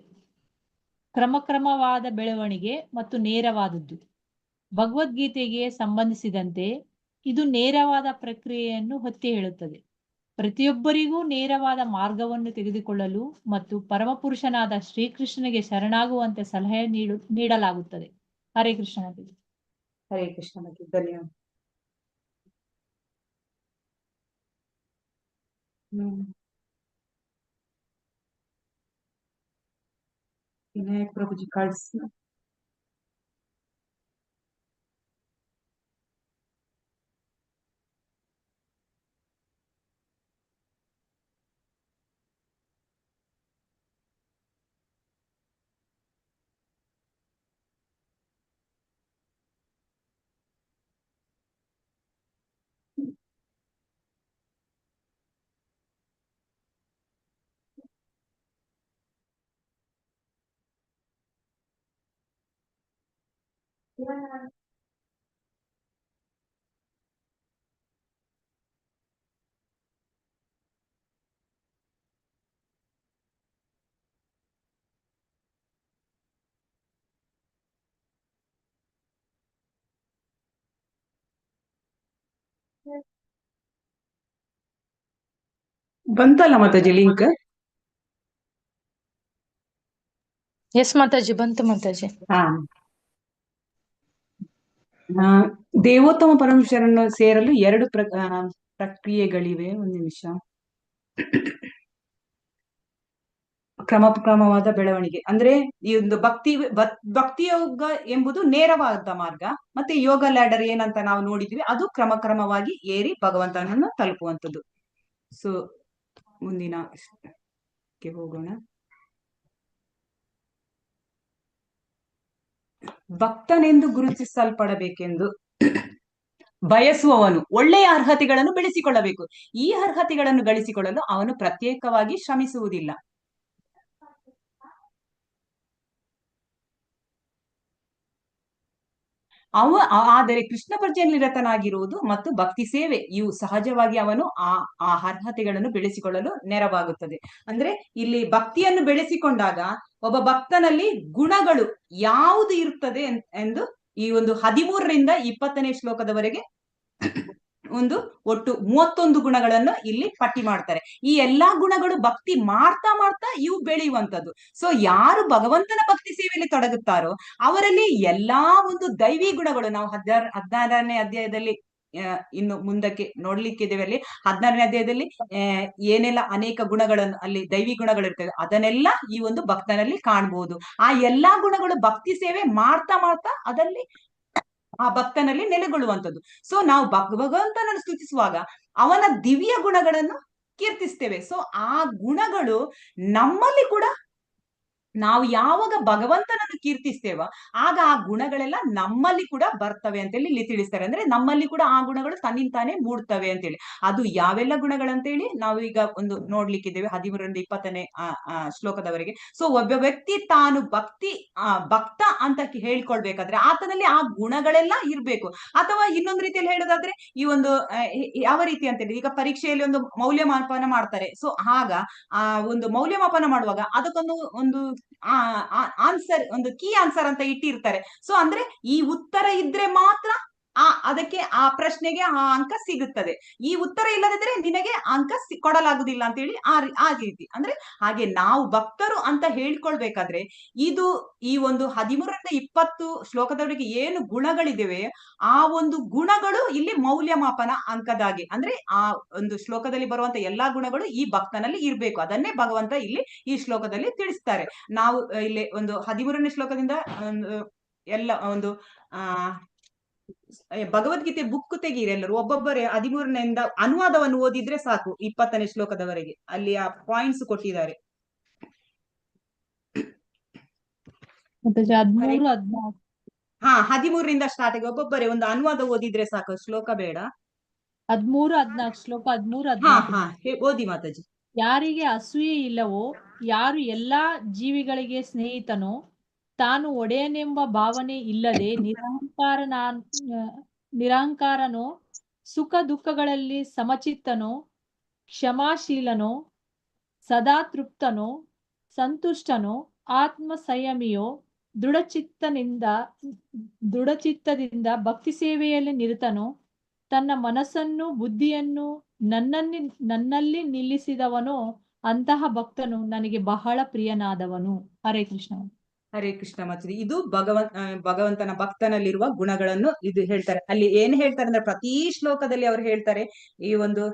ಕ್ರಮವಾದ ಬೆಳವಣಿಗೆ ಮತ್ತು ನೇರವಾದದ್ದು. ಭಗವದ್ಗೀತೆಗೆ ಸಂಬಂಧಿಸಿದಂತೆ ಇದು ನೇರವಾದ ಪ್ರಕ್ರಿಯೆಯನ್ನು ಒತ್ತಿ ಹೇಳುತ್ತದೆ. ಪ್ರತಿಯೊಬ್ಬರಿಗೂ ನೇರವಾದ ಮಾರ್ಗವನ್ನು ತೆಗೆದುಕೊಳ್ಳಲು ಮತ್ತು ಪರಮಪುರುಷನಾದ ಶ್ರೀಕೃಷ್ಣನಿಗೆ ಶರಣಾಗುವಂತೆ ಸಲಹೆ ನೀಡಲಾಗುತ್ತದೆ. ಹರೇ ಕೃಷ್ಣ ಮಾತಾಜಿ. ಹರೇ ಕೃಷ್ಣ ಮಾತಾಜಿ, ಧನ್ಯವಾದ. ವಿನಾಯಕ್ ಪ್ರಭುಜಿ ಕಳಿಸಿ. ಬಂತಲ್ಲ ಮಾತಾಜಿ ಲಿಂಕ್? ಎಸ್ ಮಾತಾಜಿ, ಬಂತು ಮಾತಾಜಿ. ದೇವೋತ್ತಮ ಪರಮೇಶ್ವರನ್ನು ಸೇರಲು 2 ಪ್ರಕ್ರಿಯೆಗಳಿವೆ. 1 ನಿಮಿಷ. ಕ್ರಮವಾದ ಬೆಳವಣಿಗೆ ಅಂದ್ರೆ ಈ ಒಂದು ಭಕ್ತಿಯೋಗ ಎಂಬುದು ನೇರವಾದ ಮಾರ್ಗ, ಮತ್ತೆ ಯೋಗ ಲ್ಯಾಡರ್ ಏನಂತ ನಾವು ನೋಡಿದ್ವಿ, ಅದು ಕ್ರಮವಾಗಿ ಏರಿ ಭಗವಂತನನ್ನು ತಲುಪುವಂಥದ್ದು. ಸೊ ಮುಂದಿನ ಹೋಗೋಣ. ಭಕ್ತನೆಂದು ಗುರುತಿಸಲ್ಪಡಬೇಕೆಂದು ಬಯಸುವವನು ಒಳ್ಳೆಯ ಅರ್ಹತೆಗಳನ್ನು ಬೆಳೆಸಿಕೊಳ್ಳಬೇಕು. ಈ ಅರ್ಹತೆಗಳನ್ನು ಗಳಿಸಿಕೊಳ್ಳಲು ಅವನು ಪ್ರತ್ಯೇಕವಾಗಿ ಶ್ರಮಿಸುವುದಿಲ್ಲ. ಆದರೆ ಕೃಷ್ಣ ಪ್ರಜ್ಞೆಯಲ್ಲಿ ನಿರತನಾಗಿರುವುದು ಮತ್ತು ಭಕ್ತಿ ಸೇವೆ ಇವು ಸಹಜವಾಗಿ ಅವನು ಆ ಅರ್ಹತೆಗಳನ್ನು ಬೆಳೆಸಿಕೊಳ್ಳಲು ನೆರವಾಗುತ್ತದೆ. ಅಂದ್ರೆ ಇಲ್ಲಿ ಭಕ್ತಿಯನ್ನು ಬೆಳೆಸಿಕೊಂಡಾಗ ಒಬ್ಬ ಭಕ್ತನಲ್ಲಿ ಗುಣಗಳು ಯಾವುದು ಇರುತ್ತದೆ ಎಂದು ಈ ಒಂದು 13ರಿಂದ 20ನೇ ಶ್ಲೋಕದವರೆಗೆ ಒಂದು ಒಟ್ಟು 31 ಗುಣಗಳನ್ನು ಇಲ್ಲಿ ಪಟ್ಟಿ ಮಾಡ್ತಾರೆ. ಈ ಎಲ್ಲಾ ಗುಣಗಳು ಭಕ್ತಿ ಮಾಡ್ತಾ ಇವು ಬೆಳೆಯುವಂತದ್ದು. ಸೊ ಯಾರು ಭಗವಂತನ ಭಕ್ತಿ ಸೇವೆಯಲ್ಲಿ ತೊಡಗುತ್ತಾರೋ ಅವರಲ್ಲಿ ಎಲ್ಲಾ ಒಂದು ದೈವಿ ಗುಣಗಳು, ನಾವು 16ನೇ ಅಧ್ಯಾಯದಲ್ಲಿ ಇನ್ನು ಮುಂದಕ್ಕೆ ನೋಡ್ಲಿಕ್ಕಿದ್ದೇವೆ. ಅಲ್ಲಿ 16ನೇ ಅಧ್ಯಾಯದಲ್ಲಿ ಏನೆಲ್ಲ ಅನೇಕ ಗುಣಗಳನ್ನು ಅಲ್ಲಿ ದೈವಿ ಗುಣಗಳು ಇರ್ತವೆ, ಅದನ್ನೆಲ್ಲ ಈ ಒಂದು ಭಕ್ತನಲ್ಲಿ ಕಾಣಬಹುದು. ಆ ಎಲ್ಲಾ ಗುಣಗಳು ಭಕ್ತಿ ಸೇವೆ ಮಾಡ್ತಾ ಅದರಲ್ಲಿ ಆ ಭಕ್ತನಲ್ಲಿ ನೆಲೆಗೊಳ್ಳುವಂಥದ್ದು. ಸೊ ನಾವು ಭಗವಂತನನ್ನು ಸ್ತುತಿಸುವಾಗ ಅವನ ದಿವ್ಯ ಗುಣಗಳನ್ನು ಕೀರ್ತಿಸ್ತೇವೆ. ಸೊ ಆ ಗುಣಗಳು ನಮ್ಮಲ್ಲಿ ಕೂಡ, ನಾವು ಯಾವಾಗ ಭಗವಂತನನ್ನು ಕೀರ್ತಿಸ್ತೇವ ಆಗ ಆ ಗುಣಗಳೆಲ್ಲ ನಮ್ಮಲ್ಲಿ ಕೂಡ ಬರ್ತವೆ ಅಂತೇಳಿ ಇಲ್ಲಿ ತಿಳಿಸ್ತಾರೆ. ಅಂದ್ರೆ ನಮ್ಮಲ್ಲಿ ಕೂಡ ಆ ಗುಣಗಳು ತನ್ನಿಂತಾನೇ ಮೂಡ್ತವೆ ಅಂತೇಳಿ. ಅದು ಯಾವೆಲ್ಲ ಗುಣಗಳಂತೇಳಿ ನಾವು ಈಗ ಒಂದು ನೋಡ್ಲಿಕ್ಕಿದ್ದೇವೆ 13ರಿಂದ 20ನೇ ಶ್ಲೋಕದವರೆಗೆ. ಸೊ ಒಬ್ಬ ವ್ಯಕ್ತಿ ತಾನು ಭಕ್ತ ಅಂತ ಹೇಳ್ಕೊಳ್ಬೇಕಾದ್ರೆ ಆತನಲ್ಲಿ ಆ ಗುಣಗಳೆಲ್ಲ ಇರ್ಬೇಕು. ಅಥವಾ ಇನ್ನೊಂದು ರೀತಿಯಲ್ಲಿ ಹೇಳೋದಾದ್ರೆ ಈ ಒಂದು ಯಾವ ರೀತಿ ಅಂತೇಳಿ, ಈಗ ಪರೀಕ್ಷೆಯಲ್ಲಿ ಒಂದು ಮೌಲ್ಯಮಾಪನ ಮಾಡ್ತಾರೆ. ಸೊ ಆಗ ಆ ಒಂದು ಮೌಲ್ಯಮಾಪನ ಮಾಡುವಾಗ ಅದಕ್ಕೊಂದು ಆನ್ಸರ್, ಒಂದು ಕೀ ಆನ್ಸರ್ ಅಂತ ಇಟ್ಟಿರ್ತಾರೆ. ಸೊ ಅಂದ್ರೆ ಈ ಉತ್ತರ ಇದ್ರೆ ಮಾತ್ರ ಅದಕ್ಕೆ ಆ ಪ್ರಶ್ನೆಗೆ ಆ ಅಂಕ ಸಿಗುತ್ತದೆ. ಈ ಉತ್ತರ ಇಲ್ಲದಿದ್ರೆ ನಿನಗೆ ಅಂಕ ಕೊಡಲಾಗುದಿಲ್ಲ ಅಂತ ಹೇಳಿ ಆ ರೀತಿ. ಅಂದ್ರೆ ಹಾಗೆ ನಾವು ಭಕ್ತರು ಅಂತ ಹೇಳ್ಕೊಳ್ಬೇಕಾದ್ರೆ ಇದು ಈ ಒಂದು 13ರಿಂದ 20 ಶ್ಲೋಕದವರೆಗೆ ಏನು ಗುಣಗಳಿದ್ದೇವೆ ಆ ಒಂದು ಗುಣಗಳು ಇಲ್ಲಿ ಮೌಲ್ಯಮಾಪನ ಅಂಕದಾಗೆ. ಅಂದ್ರೆ ಆ ಒಂದು ಶ್ಲೋಕದಲ್ಲಿ ಬರುವಂತ ಎಲ್ಲಾ ಗುಣಗಳು ಈ ಭಕ್ತನಲ್ಲಿ ಇರ್ಬೇಕು. ಅದನ್ನೇ ಭಗವಂತ ಇಲ್ಲಿ ಈ ಶ್ಲೋಕದಲ್ಲಿ ತಿಳಿಸ್ತಾರೆ. ನಾವು ಇಲ್ಲಿ ಒಂದು 13ನೇ ಶ್ಲೋಕದಿಂದ ಎಲ್ಲ ಒಂದು ಭಗವದ್ಗೀತೆ ಬುಕ್ ತೆಗೀರಿ ಎಲ್ಲರೂ, ಒಬ್ಬೊಬ್ಬರೇ 13ನೇಯಿಂದ ಅನುವಾದವನ್ನು ಓದಿದ್ರೆ ಸಾಕು 20ನೇ ಶ್ಲೋಕದವರೆಗೆ. ಅಲ್ಲಿ ಆ ಪಾಯಿಂಟ್ಸ್ ಕೊಟ್ಟಿದ್ದಾರೆ. 13ರಿಂದ ಸ್ಟಾರ್ಟ್ ಆಗಿ ಒಬ್ಬೊಬ್ಬರೇ ಒಂದು ಅನುವಾದ ಓದಿದ್ರೆ ಸಾಕು, ಶ್ಲೋಕ ಬೇಡ. 13-14 ಶ್ಲೋಕ 13-14 ಓದಿ ಮಾತಾಜಿ. ಯಾರಿಗೆ ಅಸೂಯೆ ಇಲ್ಲವೋ, ಯಾರು ಎಲ್ಲಾ ಜೀವಿಗಳಿಗೆ ಸ್ನೇಹಿತನೋ, ತಾನು ಒಡೆಯನೆಂಬ ಭಾವನೆ ಇಲ್ಲದೆ ನಿರಹಂಕಾರನೋ, ಸುಖ ದುಃಖಗಳಲ್ಲಿ ಸಮಚಿತ್ತನೋ, ಕ್ಷಮಾಶೀಲನೋ, ಸದಾ ತೃಪ್ತನೋ, ಸಂತುಷ್ಟನೋ, ಆತ್ಮ ಸಂಯಮಿಯೋ, ದೃಢಚಿತ್ತದಿಂದ ಭಕ್ತಿ ಸೇವೆಯಲ್ಲಿ ನಿರತನೋ, ತನ್ನ ಮನಸ್ಸನ್ನು ಬುದ್ಧಿಯನ್ನು ನನ್ನಲ್ಲಿ ನಿಲ್ಲಿಸಿದವನೋ ಅಂತಹ ಭಕ್ತನು ನನಗೆ ಬಹಳ ಪ್ರಿಯನಾದವನು. ಹರೇ ಕೃಷ್ಣ. ಹರೇ ಕೃಷ್ಣ ಮಾತಾಜಿ. ಇದು ಭಗವಂತನ ಭಕ್ತನಲ್ಲಿರುವ ಗುಣಗಳನ್ನು ಇದು ಹೇಳ್ತಾರೆ. ಅಲ್ಲಿ ಏನ್ ಹೇಳ್ತಾರೆ ಅಂದ್ರೆ ಪ್ರತಿ ಶ್ಲೋಕದಲ್ಲಿ ಅವರು ಹೇಳ್ತಾರೆ ಈ ಒಂದು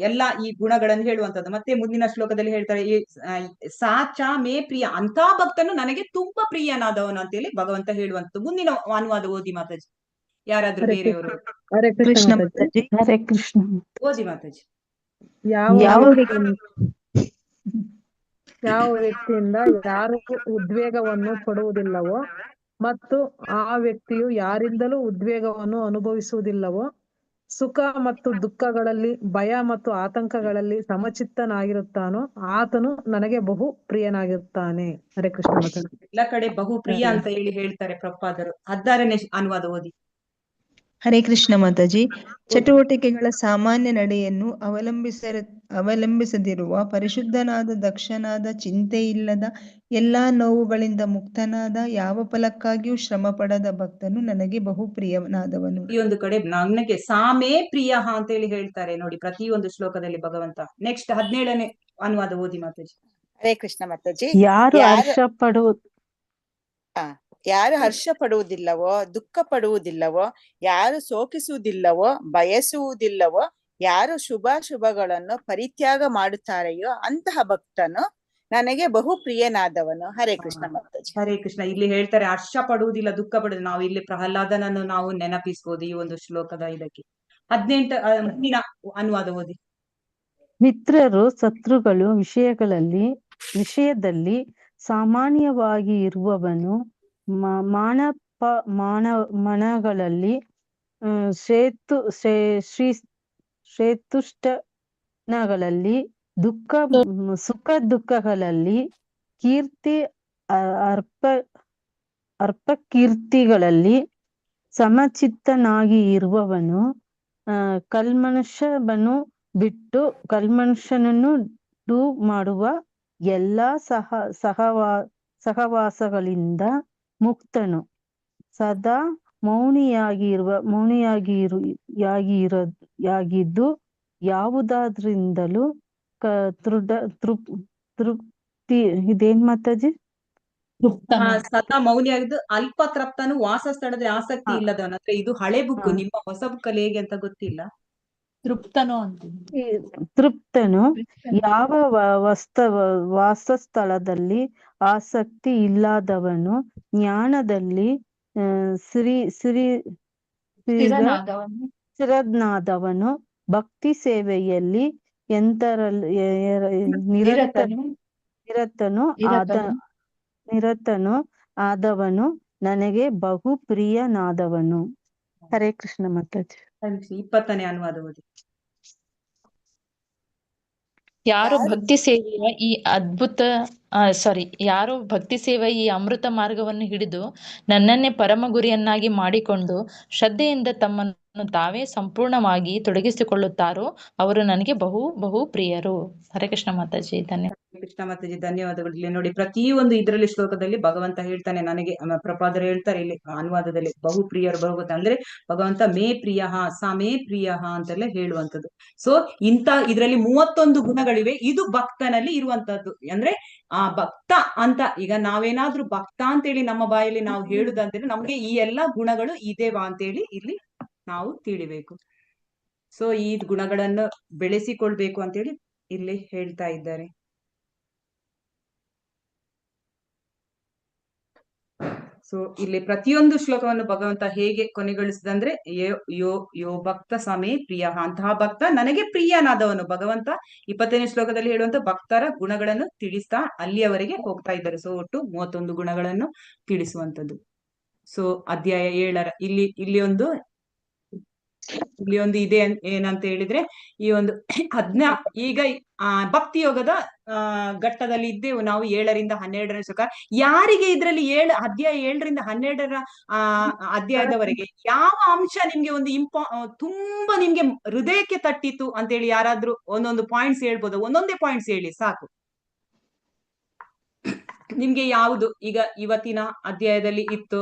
ಎಲ್ಲಾ ಈ ಗುಣಗಳನ್ನು ಹೇಳುವಂತದ್ದು. ಮತ್ತೆ ಮುಂದಿನ ಶ್ಲೋಕದಲ್ಲಿ ಹೇಳ್ತಾರೆ ಈ ಸಾಚಾ ಮೇ ಪ್ರಿಯ, ಅಂತ ಭಕ್ತನು ನನಗೆ ತುಂಬಾ ಪ್ರಿಯನಾದವನು ಅಂತೇಳಿ ಭಗವಂತ ಹೇಳುವಂತದ್ದು. ಮುಂದಿನ ಅನುವಾದ ಓದಿ ಮಾತಾಜಿ, ಯಾರಾದ್ರೂ ಬೇರೆಯವರು. ಹರೇ ಕೃಷ್ಣ ಮಾತಾಜಿ. ಹರೇ ಕೃಷ್ಣ. ಓದಿ ಮಾತಾಜಿ. ಯಾವ ವ್ಯಕ್ತಿಯಿಂದ ಯಾರು ಉದ್ವೇಗವನ್ನು ಪಡುವುದಿಲ್ಲವೋ ಮತ್ತು ಆ ವ್ಯಕ್ತಿಯು ಯಾರಿಂದಲೂ ಉದ್ವೇಗವನ್ನು ಅನುಭವಿಸುವುದಿಲ್ಲವೋ, ಸುಖ ಮತ್ತು ದುಃಖಗಳಲ್ಲಿ, ಭಯ ಮತ್ತು ಆತಂಕಗಳಲ್ಲಿ ಸಮಚಿತ್ತನಾಗಿರುತ್ತಾನೋ ಆತನು ನನಗೆ ಬಹು ಪ್ರಿಯನಾಗಿರುತ್ತಾನೆ. ಹರೇ ಕೃಷ್ಣ ಮಾತಾಜಿ. ಎಲ್ಲ ಕಡೆ ಬಹು ಪ್ರಿಯ ಅಂತ ಹೇಳಿ ಹೇಳ್ತಾರೆ ಪ್ರಭುಪಾದರು. 16ನೇ ಅನುವಾದ ಓದಿ. ಹರೇ ಕೃಷ್ಣ ಮಾತಾಜಿ. ಚಟುವಟಿಕೆಗಳ ಸಾಮಾನ್ಯ ನಡೆಯನ್ನು ಅವಲಂಬಿಸದಿರುವ, ಪರಿಶುದ್ಧನಾದ, ದಕ್ಷನಾದ, ಚಿಂತೆ ಇಲ್ಲದ, ಎಲ್ಲಾ ನೋವುಗಳಿಂದ ಮುಕ್ತನಾದ, ಯಾವ ಫಲಕ್ಕಾಗಿಯೂ ಶ್ರಮ ಪಡದ ಭಕ್ತನು ನನಗೆ ಬಹು ಪ್ರಿಯನಾದವನು. ಈ ಒಂದು ಕಡೆ ನನಗೆ ಸಾಮೇ ಪ್ರಿಯ ಅಂತ ಹೇಳಿ ಹೇಳ್ತಾರೆ ನೋಡಿ ಪ್ರತಿಯೊಂದು ಶ್ಲೋಕದಲ್ಲಿ ಭಗವಂತ. ನೆಕ್ಸ್ಟ್ 17ನೇ ಅನುವಾದ ಓದಿ ಮಾತಾಜಿ. ಹರೇ ಕೃಷ್ಣ ಮಾತಾಜಿ. ಯಾರು ಹರ್ಷ ಪಡುವುದಿಲ್ಲವೋ, ದುಃಖ ಪಡುವುದಿಲ್ಲವೋ, ಯಾರು ಸೋಕಿಸುವುದಿಲ್ಲವೋ, ಬಯಸುವುದಿಲ್ಲವೋ, ಯಾರು ಶುಭಗಳನ್ನು ಪರಿತ್ಯಾಗ ಮಾಡುತ್ತಾರೆಯೋ ಅಂತಹ ಭಕ್ತನು ನನಗೆ ಬಹು ಪ್ರಿಯನಾದವನು. ಹರೇ ಕೃಷ್ಣ ಮಾತಾಜಿ. ಹರೇ ಕೃಷ್ಣ. ಇಲ್ಲಿ ಹೇಳ್ತಾರೆ ಹರ್ಷ ಪಡುವುದಿಲ್ಲ, ದುಃಖ ಪಡುವುದು. ನಾವು ಇಲ್ಲಿ ಪ್ರಹ್ಲಾದನನ್ನು ನಾವು ನೆನಪಿಸಬಹುದು ಈ ಒಂದು ಶ್ಲೋಕದ ಇದಕ್ಕೆ. 18 ಮುಂದಿನ ಅನುವಾದ ಓದಿ. ಮಿತ್ರರು ಶತ್ರುಗಳು ವಿಷಯದಲ್ಲಿ ಸಾಮಾನ್ಯವಾಗಿ ಇರುವವನು, ಮನಗಳಲ್ಲಿ ಶ್ರೇತುಷ್ಟಗಳಲ್ಲಿ, ಸುಖ ದುಃಖಗಳಲ್ಲಿ, ಅರ್ಪಕೀರ್ತಿಗಳಲ್ಲಿ ಸಮಚಿತ್ತನಾಗಿ ಇರುವವನು, ಕಲ್ಮಷವನ್ನು ಬಿಟ್ಟು ಕಲ್ಮಷನನ್ನು ಮಾಡುವ ಎಲ್ಲಾ ಸಹವಾಸಗಳಿಂದ ಮುಕ್ತನು, ಸದಾ ಮೌನಿಯಾಗಿದ್ದು ಯಾವುದಾದ್ರಿಂದಲೂ ತೃಪ್ತಿ. ಇದೇನ್ ಮಾತಾಜಿ? ಸದಾ ಮೌನಿಯಾಗಿದ್ದು ಅಲ್ಪ ತೃಪ್ತನು, ವಾಸ ಸ್ಥಳದಲ್ಲಿ ಆಸಕ್ತಿ ಇಲ್ಲದವನು. ಅಂದ್ರೆ ಇದು ಹಳೆ ಬುಕ್, ನಿಮ್ಮ ಹೊಸ ಬುಕ್ಕಲ್ಲಿ ಹೇಗೆ ಅಂತ ಗೊತ್ತಿಲ್ಲ. ತೃಪ್ತನು, ಯಾವ ವಾಸಸ್ಥಳದಲ್ಲಿ ಆಸಕ್ತಿ ಇಲ್ಲದವನು, ಜ್ಞಾನದಲ್ಲಿ ಸಿರಿ ಸಿರಿ ಸ್ಥಿರನಾದವನು ಸ್ಥಿರನಾದವನು ಭಕ್ತಿ ಸೇವೆಯಲ್ಲಿ ನಿರತನು ನಿರತನು ಆದವನು ನನಗೆ ಬಹು ಪ್ರಿಯನಾದವನು. ಹರೇ ಕೃಷ್ಣ ಮಾತಾಜಿ. 20ನೇ ಅನುವಾದ ಓದಿ. ಯಾರು ಭಕ್ತಿ ಸೇವೆಯ ಈ ಯಾರು ಭಕ್ತಿ ಸೇವೆಯ ಈ ಅಮೃತ ಮಾರ್ಗವನ್ನು ಹಿಡಿದು ನನ್ನನ್ನೇ ಪರಮ ಗುರಿಯನ್ನಾಗಿ ಮಾಡಿಕೊಂಡು ಶ್ರದ್ಧೆಯಿಂದ ತಮ್ಮನ್ನು ತಾವೇ ಸಂಪೂರ್ಣವಾಗಿ ತೊಡಗಿಸಿಕೊಳ್ಳುತ್ತಾರೋ ಅವರು ನನಗೆ ಬಹು ಬಹು ಪ್ರಿಯರು. ಹರೇ ಕೃಷ್ಣ ಮಾತಾಜಿ. ಧನ್ಯವಾದ. ಕೃಷ್ಣ ಮಾತಾಜಿ ಧನ್ಯವಾದಗಳು. ಇಲ್ಲಿ ನೋಡಿ, ಪ್ರತಿಯೊಂದು ಇದರಲ್ಲಿ ಶ್ಲೋಕದಲ್ಲಿ ಭಗವಂತ ಹೇಳ್ತಾನೆ ನನಗೆ, ಪ್ರಪಾದರು ಹೇಳ್ತಾರೆ ಇಲ್ಲಿ ಅನುವಾದದಲ್ಲಿ, ಬಹು ಪ್ರಿಯರು ಭಗವಂತ ಅಂದ್ರೆ ಭಗವಂತ ಮೇ ಪ್ರಿಯ ಸ ಮೇ ಪ್ರಿಯ ಅಂತೆಲ್ಲ ಹೇಳುವಂಥದ್ದು. ಸೊ ಇದರಲ್ಲಿ 31 ಗುಣಗಳಿವೆ. ಇದು ಭಕ್ತನಲ್ಲಿ ಇರುವಂತದ್ದು. ಅಂದ್ರೆ ಆ ಭಕ್ತ ಅಂತ ಈಗ ನಾವೇನಾದ್ರೂ ಭಕ್ತ ಅಂತೇಳಿ ನಮ್ಮ ಬಾಯಲ್ಲಿ ನಾವು ಹೇಳುದಂತೇಳಿ ನಮ್ಗೆ ಈ ಎಲ್ಲಾ ಗುಣಗಳು ಇದೆವಾ ಅಂತೇಳಿ ಇಲ್ಲಿ ನಾವು ತಿಳಿಬೇಕು. ಸೊ ಈ ಗುಣಗಳನ್ನು ಬೆಳೆಸಿಕೊಳ್ಬೇಕು ಅಂತೇಳಿ ಇಲ್ಲಿ ಹೇಳ್ತಾ ಇದ್ದಾರೆ. ಸೊ ಇಲ್ಲಿ ಪ್ರತಿಯೊಂದು ಶ್ಲೋಕವನ್ನು ಭಗವಂತ ಹೇಗೆ ಕೊನೆಗೊಳಿಸಿದಂದ್ರೆ ಯೋ ಭಕ್ತ ಸಮೇ ಪ್ರಿಯ, ಅಂತಹ ಭಕ್ತ ನನಗೆ ಪ್ರಿಯನಾದವನು. ಭಗವಂತ 20ನೇ ಶ್ಲೋಕದಲ್ಲಿ ಹೇಳುವಂತ ಭಕ್ತರ ಗುಣಗಳನ್ನು ತಿಳಿಸ್ತಾ ಅಲ್ಲಿಯವರೆಗೆ ಹೋಗ್ತಾ ಇದ್ದಾರೆ. ಸೊ ಒಟ್ಟು 31 ಗುಣಗಳನ್ನು ತಿಳಿಸುವಂತದ್ದು. ಸೊ ಅಧ್ಯಾಯ 7 ಇಲ್ಲಿ ಒಂದು ಇದೆ. ಏನಂತ ಹೇಳಿದ್ರೆ ಈ ಒಂದು ಈಗ ಭಕ್ತಿ ಯೋಗದ ಘಟ್ಟದಲ್ಲಿ ಇದ್ದೇವೆ ನಾವು. 7ರಿಂದ 12ನೇ ಶ್ಲೋಕ. ಯಾರಿಗೆ ಇದ್ರಲ್ಲಿ ಅಧ್ಯಾಯ 7ರಿಂದ 12ರ ಅಧ್ಯಾಯದವರೆಗೆ ಯಾವ ಅಂಶ ನಿಮ್ಗೆ ಒಂದು ತುಂಬಾ ನಿಮ್ಗೆ ಹೃದಯಕ್ಕೆ ತಟ್ಟಿತು ಅಂತೇಳಿ ಯಾರಾದ್ರೂ ಒಂದೊಂದು ಪಾಯಿಂಟ್ಸ್ ಹೇಳ್ಬೋದು? ಒಂದೊಂದೇ ಪಾಯಿಂಟ್ಸ್ ಹೇಳಿ ಸಾಕು. ನಿಮ್ಗೆ ಯಾವುದು ಈಗ ಇವತ್ತಿನ ಅಧ್ಯಾಯದಲ್ಲಿ ಇತ್ತು?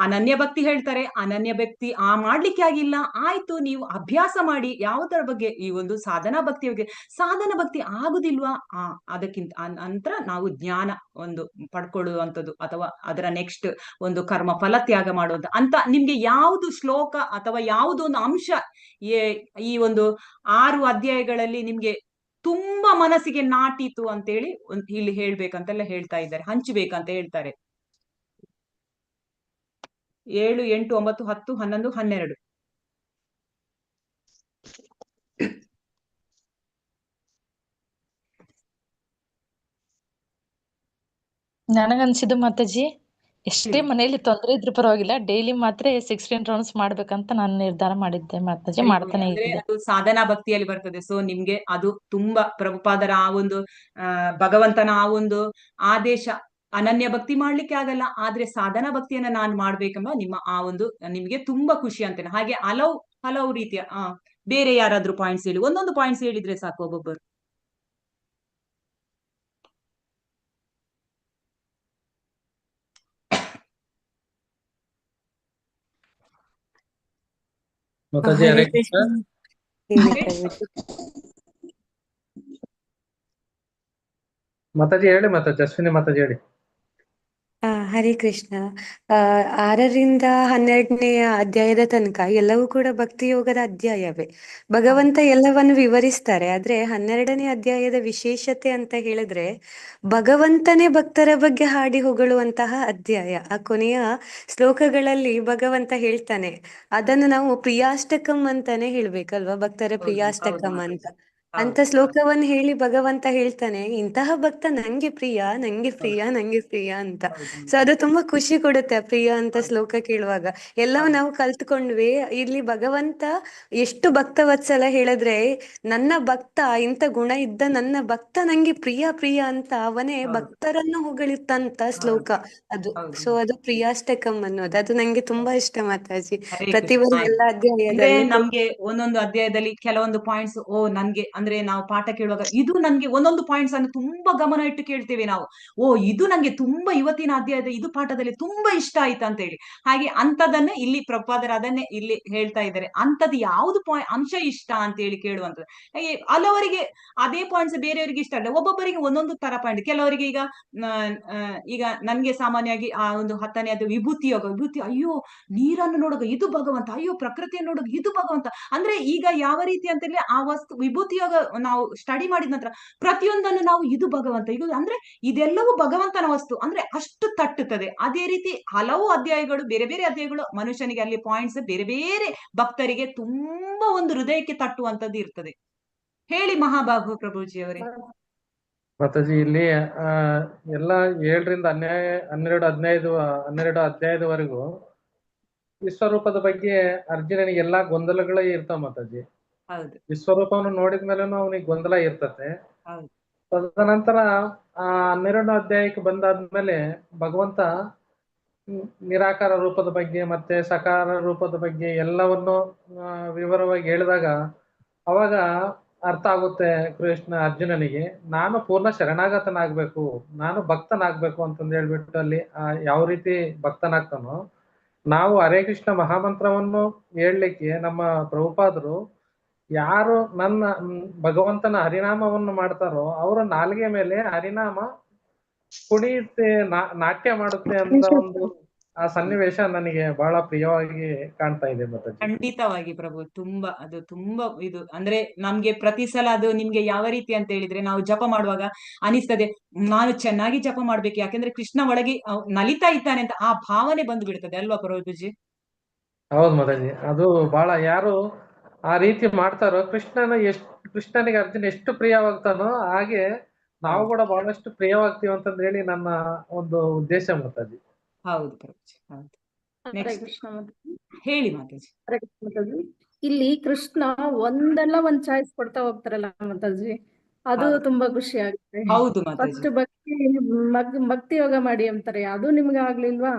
ಅನನ್ಯ ಭಕ್ತಿ ಹೇಳ್ತಾರೆ. ಅನನ್ಯ ಭಕ್ತಿ ಮಾಡ್ಲಿಕ್ಕೆ ಆಗಿಲ್ಲ, ಆಯ್ತು, ನೀವು ಅಭ್ಯಾಸ ಮಾಡಿ. ಯಾವುದರ ಬಗ್ಗೆ? ಈ ಒಂದು ಸಾಧನಾ ಭಕ್ತಿ ಬಗ್ಗೆ. ಸಾಧನಾ ಭಕ್ತಿ ಆಗುದಿಲ್ವಾ? ಅದಕ್ಕಿಂತ ನಂತರ ನಾವು ಜ್ಞಾನ ಒಂದು ಪಡ್ಕೊಳ್ಳುವಂಥದ್ದು ಅಥವಾ ಅದರ ನೆಕ್ಸ್ಟ್ ಒಂದು ಕರ್ಮ ಫಲ ತ್ಯಾಗ ಮಾಡುವಂತ ಅಂತ ನಿಮ್ಗೆ ಯಾವುದು ಶ್ಲೋಕ ಅಥವಾ ಯಾವುದೊಂದು ಅಂಶ ಈ ಒಂದು 6 ಅಧ್ಯಾಯಗಳಲ್ಲಿ ನಿಮ್ಗೆ ತುಂಬಾ ಮನಸ್ಸಿಗೆ ನಾಟಿತು ಅಂತೇಳಿ ಇಲ್ಲಿ ಹೇಳ್ಬೇಕಂತೆಲ್ಲ ಹೇಳ್ತಾ ಇದ್ದಾರೆ, ಹಂಚಬೇಕಂತ ಹೇಳ್ತಾರೆ. 7, 8, 9, 10, 11, 12. ನನಗನ್ಸಿದ್ದು ಮಾತಾಜಿ, ಎಷ್ಟೇ ಮನೆಯಲ್ಲಿ ತೊಂದರೆ ಇದ್ರೂ ಪರವಾಗಿಲ್ಲ, ಡೈಲಿ ಮಾತ್ರ 16 ರೌಂಡ್ಸ್ ಮಾಡ್ಬೇಕಂತ ನಾನು ನಿರ್ಧಾರ ಮಾಡಿದ್ದೆ ಮಾತಾಜಿ. ಮಾಡ್ತಾನೆ ಅಂದ್ರೆ ಇದ್ದೆ. ಅದು ಸಾಧನಾ ಭಕ್ತಿಯಲ್ಲಿ ಬರ್ತದೆ. ಸೊ ನಿಮ್ಗೆ ಅದು ತುಂಬಾ ಪ್ರಭುಪಾದರ ಆ ಒಂದು ಭಗವಂತನ ಆ ಒಂದು ಆದೇಶ. ಅನನ್ಯ ಭಕ್ತಿ ಮಾಡ್ಲಿಕ್ಕೆ ಆಗಲ್ಲ, ಆದ್ರೆ ಸಾಧನಾ ಭಕ್ತಿಯನ್ನ ನಾನು ಮಾಡ್ಬೇಕೆಂಬ ನಿಮ್ಮ ಆ ಒಂದು ನಿಮ್ಗೆ ತುಂಬಾ ಖುಷಿ ಅಂತೇನೆ. ಹಾಗೆ ಹಲವು ರೀತಿಯ ಬೇರೆ ಯಾರಾದ್ರೂ ಪಾಯಿಂಟ್ಸ್ ಹೇಳಿ, ಒಂದೊಂದು ಪಾಯಿಂಟ್ಸ್ ಹೇಳಿದ್ರೆ ಸಾಕು ಒಬ್ಬೊಬ್ಬರು. ಮಾತಾಜಿ ಹರೇ ಕೃಷ್ಣ. ಮಾತಾಜಿ ಹೇಳಿ. ಮಾತಾಜಿ ಅಶ್ವಿನಿ ಮಾತಾಜಿ ಹೇಳಿ. ಹರೇ ಕೃಷ್ಣ. 6ರಿಂದ 12ನೇಯ ಅಧ್ಯಾಯದ ತನಕ ಎಲ್ಲವೂ ಕೂಡ ಭಕ್ತಿ ಯೋಗದ ಅಧ್ಯಾಯವೇ. ಭಗವಂತ ಎಲ್ಲವನ್ನು ವಿವರಿಸ್ತಾರೆ. ಆದ್ರೆ 12ನೇ ಅಧ್ಯಾಯದ ವಿಶೇಷತೆ ಅಂತ ಹೇಳಿದ್ರೆ ಭಗವಂತನೇ ಭಕ್ತರ ಬಗ್ಗೆ ಹಾಡಿ ಹೊಗಳುವಂತಹ ಅಧ್ಯಾಯ. ಆ ಕೊನೆಯ ಶ್ಲೋಕಗಳಲ್ಲಿ ಭಗವಂತ ಹೇಳ್ತಾನೆ, ಅದನ್ನು ನಾವು ಪ್ರಿಯಾಷ್ಟಕಂ ಅಂತಾನೆ ಹೇಳ್ಬೇಕಲ್ವಾ, ಭಕ್ತರ ಪ್ರಿಯಾಷ್ಟಕಂ ಅಂತ ಶ್ಲೋಕವನ್ನು ಹೇಳಿ ಭಗವಂತ ಹೇಳ್ತಾನೆ, ಇಂತಹ ಭಕ್ತ ನಂಗೆ ಪ್ರಿಯ ಅಂತ. ಸೊ ಅದು ತುಂಬಾ ಖುಷಿ ಕೊಡುತ್ತೆ ಆ ಪ್ರಿಯ ಅಂತ ಶ್ಲೋಕ ಕೇಳುವಾಗ. ಎಲ್ಲವೂ ನಾವು ಕಲ್ತ್ಕೊಂಡ್ವಿ. ಇಲ್ಲಿ ಭಗವಂತ ಎಷ್ಟು ಭಕ್ತ ವತ್ಸಲ ಹೇಳಿದ್ರೆ, ನನ್ನ ಭಕ್ತ, ಇಂಥ ಗುಣ ಇದ್ದ ನನ್ನ ಭಕ್ತ ನಂಗೆ ಪ್ರಿಯ ಅಂತ ಅವನೇ ಭಕ್ತರನ್ನು ಹೊಗಳಿತಂತ ಶ್ಲೋಕ ಅದು. ಸೊ ಅದು ಪ್ರಿಯಾಷ್ಟಕಂ ಅನ್ನೋದು. ಅದು ನಂಗೆ ತುಂಬಾ ಇಷ್ಟ ಮಾತಾಜಿ. ಪ್ರತಿ ಎಲ್ಲ ಅಧ್ಯಾಯದಲ್ಲಿ ನಮ್ಗೆ ಒಂದೊಂದು ಅಧ್ಯಾಯದಲ್ಲಿ ಕೆಲವೊಂದು ಪಾಯಿಂಟ್ಸ್ ನನ್ಗೆ ಅಂದ್ರೆ ನಾವು ಪಾಠ ಕೇಳುವಾಗ ಇದು ನನ್ಗೆ ಒಂದೊಂದು ಪಾಯಿಂಟ್ಸ್ ಅನ್ನು ತುಂಬಾ ಗಮನ ಇಟ್ಟು ಕೇಳ್ತೇವೆ ನಾವು. ಇದು ನಂಗೆ ತುಂಬಾ ಇವತ್ತಿನ ಅಧ್ಯಾಯದ ಇದು ಪಾಠದಲ್ಲಿ ತುಂಬಾ ಇಷ್ಟ ಆಯ್ತು ಅಂತ ಹೇಳಿ. ಹಾಗೆ ಅಂತದನ್ನೇ ಇಲ್ಲಿ ಪ್ರಪಾದರ ಅದನ್ನೇ ಇಲ್ಲಿ ಹೇಳ್ತಾ ಇದ್ದಾರೆ. ಅಂತದ್ದು ಯಾವ್ದು ಅಂಶ ಇಷ್ಟ ಅಂತ ಹೇಳಿ ಕೇಳುವಂಥದ್ದು. ಹಾಗೆ ಹಲವರಿಗೆ ಅದೇ ಪಾಯಿಂಟ್ಸ್ ಬೇರೆಯವರಿಗೆ ಇಷ್ಟ ಅಲ್ಲ, ಒಬ್ಬೊಬ್ಬರಿಗೆ ಒಂದೊಂದು ತರ ಪಾಯಿಂಟ್. ಕೆಲವರಿಗೆ ಈಗ ನನ್ಗೆ ಸಾಮಾನ್ಯವಾಗಿ ಆ ಒಂದು 10ನೇ ಅದು ವಿಭೂತಿ ಯೋಗ. ಅಯ್ಯೋ ನೀರನ್ನು ನೋಡುವಾಗ ಇದು ಭಗವಂತ, ಅಯ್ಯೋ ಪ್ರಕೃತಿಯನ್ನು ನೋಡುವಾಗ ಇದು ಭಗವಂತ. ಅಂದ್ರೆ ಈಗ ಯಾವ ರೀತಿ ಅಂತ ಹೇಳಿ ಆ ವಸ್ತು ವಿಭೂತಿ ಯೋಗ ಇವಾಗ ನಾವು ಸ್ಟಡಿ ಮಾಡಿದ ನಂತರ ಪ್ರತಿಯೊಂದನ್ನು ನಾವು ಇದು ಭಗವಂತ ಇದು ಅಂದ್ರೆ ಇದೆಲ್ಲವೂ ಭಗವಂತನ ವಸ್ತು ಅಂದ್ರೆ ಅಷ್ಟು ತಟ್ಟುತ್ತದೆ. ಅದೇ ರೀತಿ ಹಲವು ಅಧ್ಯಾಯಗಳು, ಬೇರೆ ಬೇರೆ ಅಧ್ಯಾಯಗಳು ಮನುಷ್ಯನಿಗೆ ಅಲ್ಲಿ ಪಾಯಿಂಟ್ಸ್ ಬೇರೆ ಬೇರೆ ಭಕ್ತರಿಗೆ ತುಂಬಾ ಒಂದು ಹೃದಯಕ್ಕೆ ತಟ್ಟುವಂತದ್ದು ಇರ್ತದೆ. ಹೇಳಿ ಮಹಾಭಾಗು ಪ್ರಭುಜಿ ಅವರೇ. ಮಾತಾಜಿ ಇಲ್ಲಿ ಎಲ್ಲ 7ರಿಂದ 12 ಅಧ್ಯಾಯದವರೆಗೂ ವಿಶ್ವರೂಪದ ಬಗ್ಗೆ ಅರ್ಜುನನಿಗೆ ಎಲ್ಲಾ ಗೊಂದಲಗಳೇ ಇರ್ತಾವ ಮಾತಾಜಿ. ಹೌದು ವಿಶ್ವರೂಪವನ್ನು ನೋಡಿದ ಮೇಲೂ ಅವನಿಗೆ ಗೊಂದಲ ಇರ್ತತೆ. ಹೌದು ತದನಂತರ 12 ಅಧ್ಯಾಯಕ್ಕೆ ಬಂದಾದ್ಮೇಲೆ ಭಗವಂತ ನಿರಾಕಾರ ರೂಪದ ಬಗ್ಗೆ ಮತ್ತೆ ಸಕಾರ ರೂಪದ ಬಗ್ಗೆ ಎಲ್ಲವನ್ನು ವಿವರವಾಗಿ ಹೇಳಿದಾಗ ಅವಾಗ ಅರ್ಥ ಆಗುತ್ತೆ ಅರ್ಜುನನಿಗೆ, ನಾನು ಪೂರ್ಣ ಶರಣಾಗತನಾಗ್ಬೇಕು, ನಾನು ಭಕ್ತನಾಗ್ಬೇಕು ಅಂತಂದು ಹೇಳ್ಬಿಟ್ಟು ಅಲ್ಲಿ ಯಾವ ರೀತಿ ಭಕ್ತನಾಗ್ತಾನೋ, ನಾವು ಹರೇ ಕೃಷ್ಣ ಮಹಾಮಂತ್ರವನ್ನು ಹೇಳಲಿಕ್ಕೆ ನಮ್ಮ ಪ್ರಭುಪಾದರು ಯಾರು ನನ್ನ ಭಗವಂತನ ಹರಿನಾಮವನ್ನು ಮಾಡ್ತಾರೋ ಅವರ ನಾಲಿಗೆ ಮೇಲೆ ಹರಿನಾಮ ಕುಣಿಯುತ್ತೆ, ನಾಟ್ಯ ಮಾಡುತ್ತೆ ಅಂತ ಒಂದು ಆ ಸನ್ನಿವೇಶ ನನಗೆ ಬಹಳ ಪ್ರಿಯವಾಗಿ ಕಾಣ್ತಾ ಇದೆ ಮಾತಾಜಿ. ಖಂಡಿತವಾಗಿ ಪ್ರಭು, ಅದು ತುಂಬಾ ಇದು ಅಂದ್ರೆ ನಮ್ಗೆ ಪ್ರತಿ ಸಲ ಅದು ನಿಮ್ಗೆ ಯಾವ ರೀತಿ ಅಂತ ಹೇಳಿದ್ರೆ, ನಾವು ಜಪ ಮಾಡುವಾಗ ಅನಿಸ್ತದೆ ನಾನು ಚೆನ್ನಾಗಿ ಜಪ ಮಾಡ್ಬೇಕು, ಯಾಕಂದ್ರೆ ಕೃಷ್ಣ ಒಳಗೆ ನಲಿತಾ ಇದ್ದಾನೆ ಅಂತ ಆ ಭಾವನೆ ಬಂದು ಬಿಡ್ತದೆ ಅಲ್ವಾ ಪ್ರಭುಜಿ? ಹೌದು ಮಾತಾಜಿ, ಅದು ಬಹಳ ಯಾರು ಆ ರೀತಿ ಮಾಡ್ತಾರೋ ಕೃಷ್ಣನಿಗೆ ಅರ್ಜುನ ಎಷ್ಟು ಪ್ರಿಯವಾಗ್ತಾನೋ ಹಾಗೆ ನಾವು ಕೂಡ ಬಹಳಷ್ಟು ಪ್ರಿಯವಾಗ್ತೀವಿ ಅಂತಂದ ಹೇಳಿ ನನ್ನ ಒಂದು ಉದ್ದೇಶ ಮಾತಾಜಿ. ಹೌದು ಪ್ರಭುಜಿ, ಹೌದು. ಹರೇ ಕೃಷ್ಣ ಹೇಳಿ ಮಾತಾಜಿ. ಹರೇ ಕೃಷ್ಣ ಮಾತಾಜಿ. ಇಲ್ಲಿ ಕೃಷ್ಣ ಒಂದ್ ಚಾಯ್ಸ್ ಕೊಡ್ತಾ ಹೋಗ್ತಾರಲ್ಲ ಮಾತಾಜಿ, ಅದು ತುಂಬಾ ಖುಷಿ ಆಗುತ್ತೆ. ಹೌದು ಮಾತಾಜಿ. ಫಸ್ಟ್ ಭಕ್ತಿ ಯೋಗ ಮಾಡಿ ಅಂತಾರೆ, ಅದು ನಿಮ್ಗೆ ಆಗ್ಲಿಲ್ವಾ,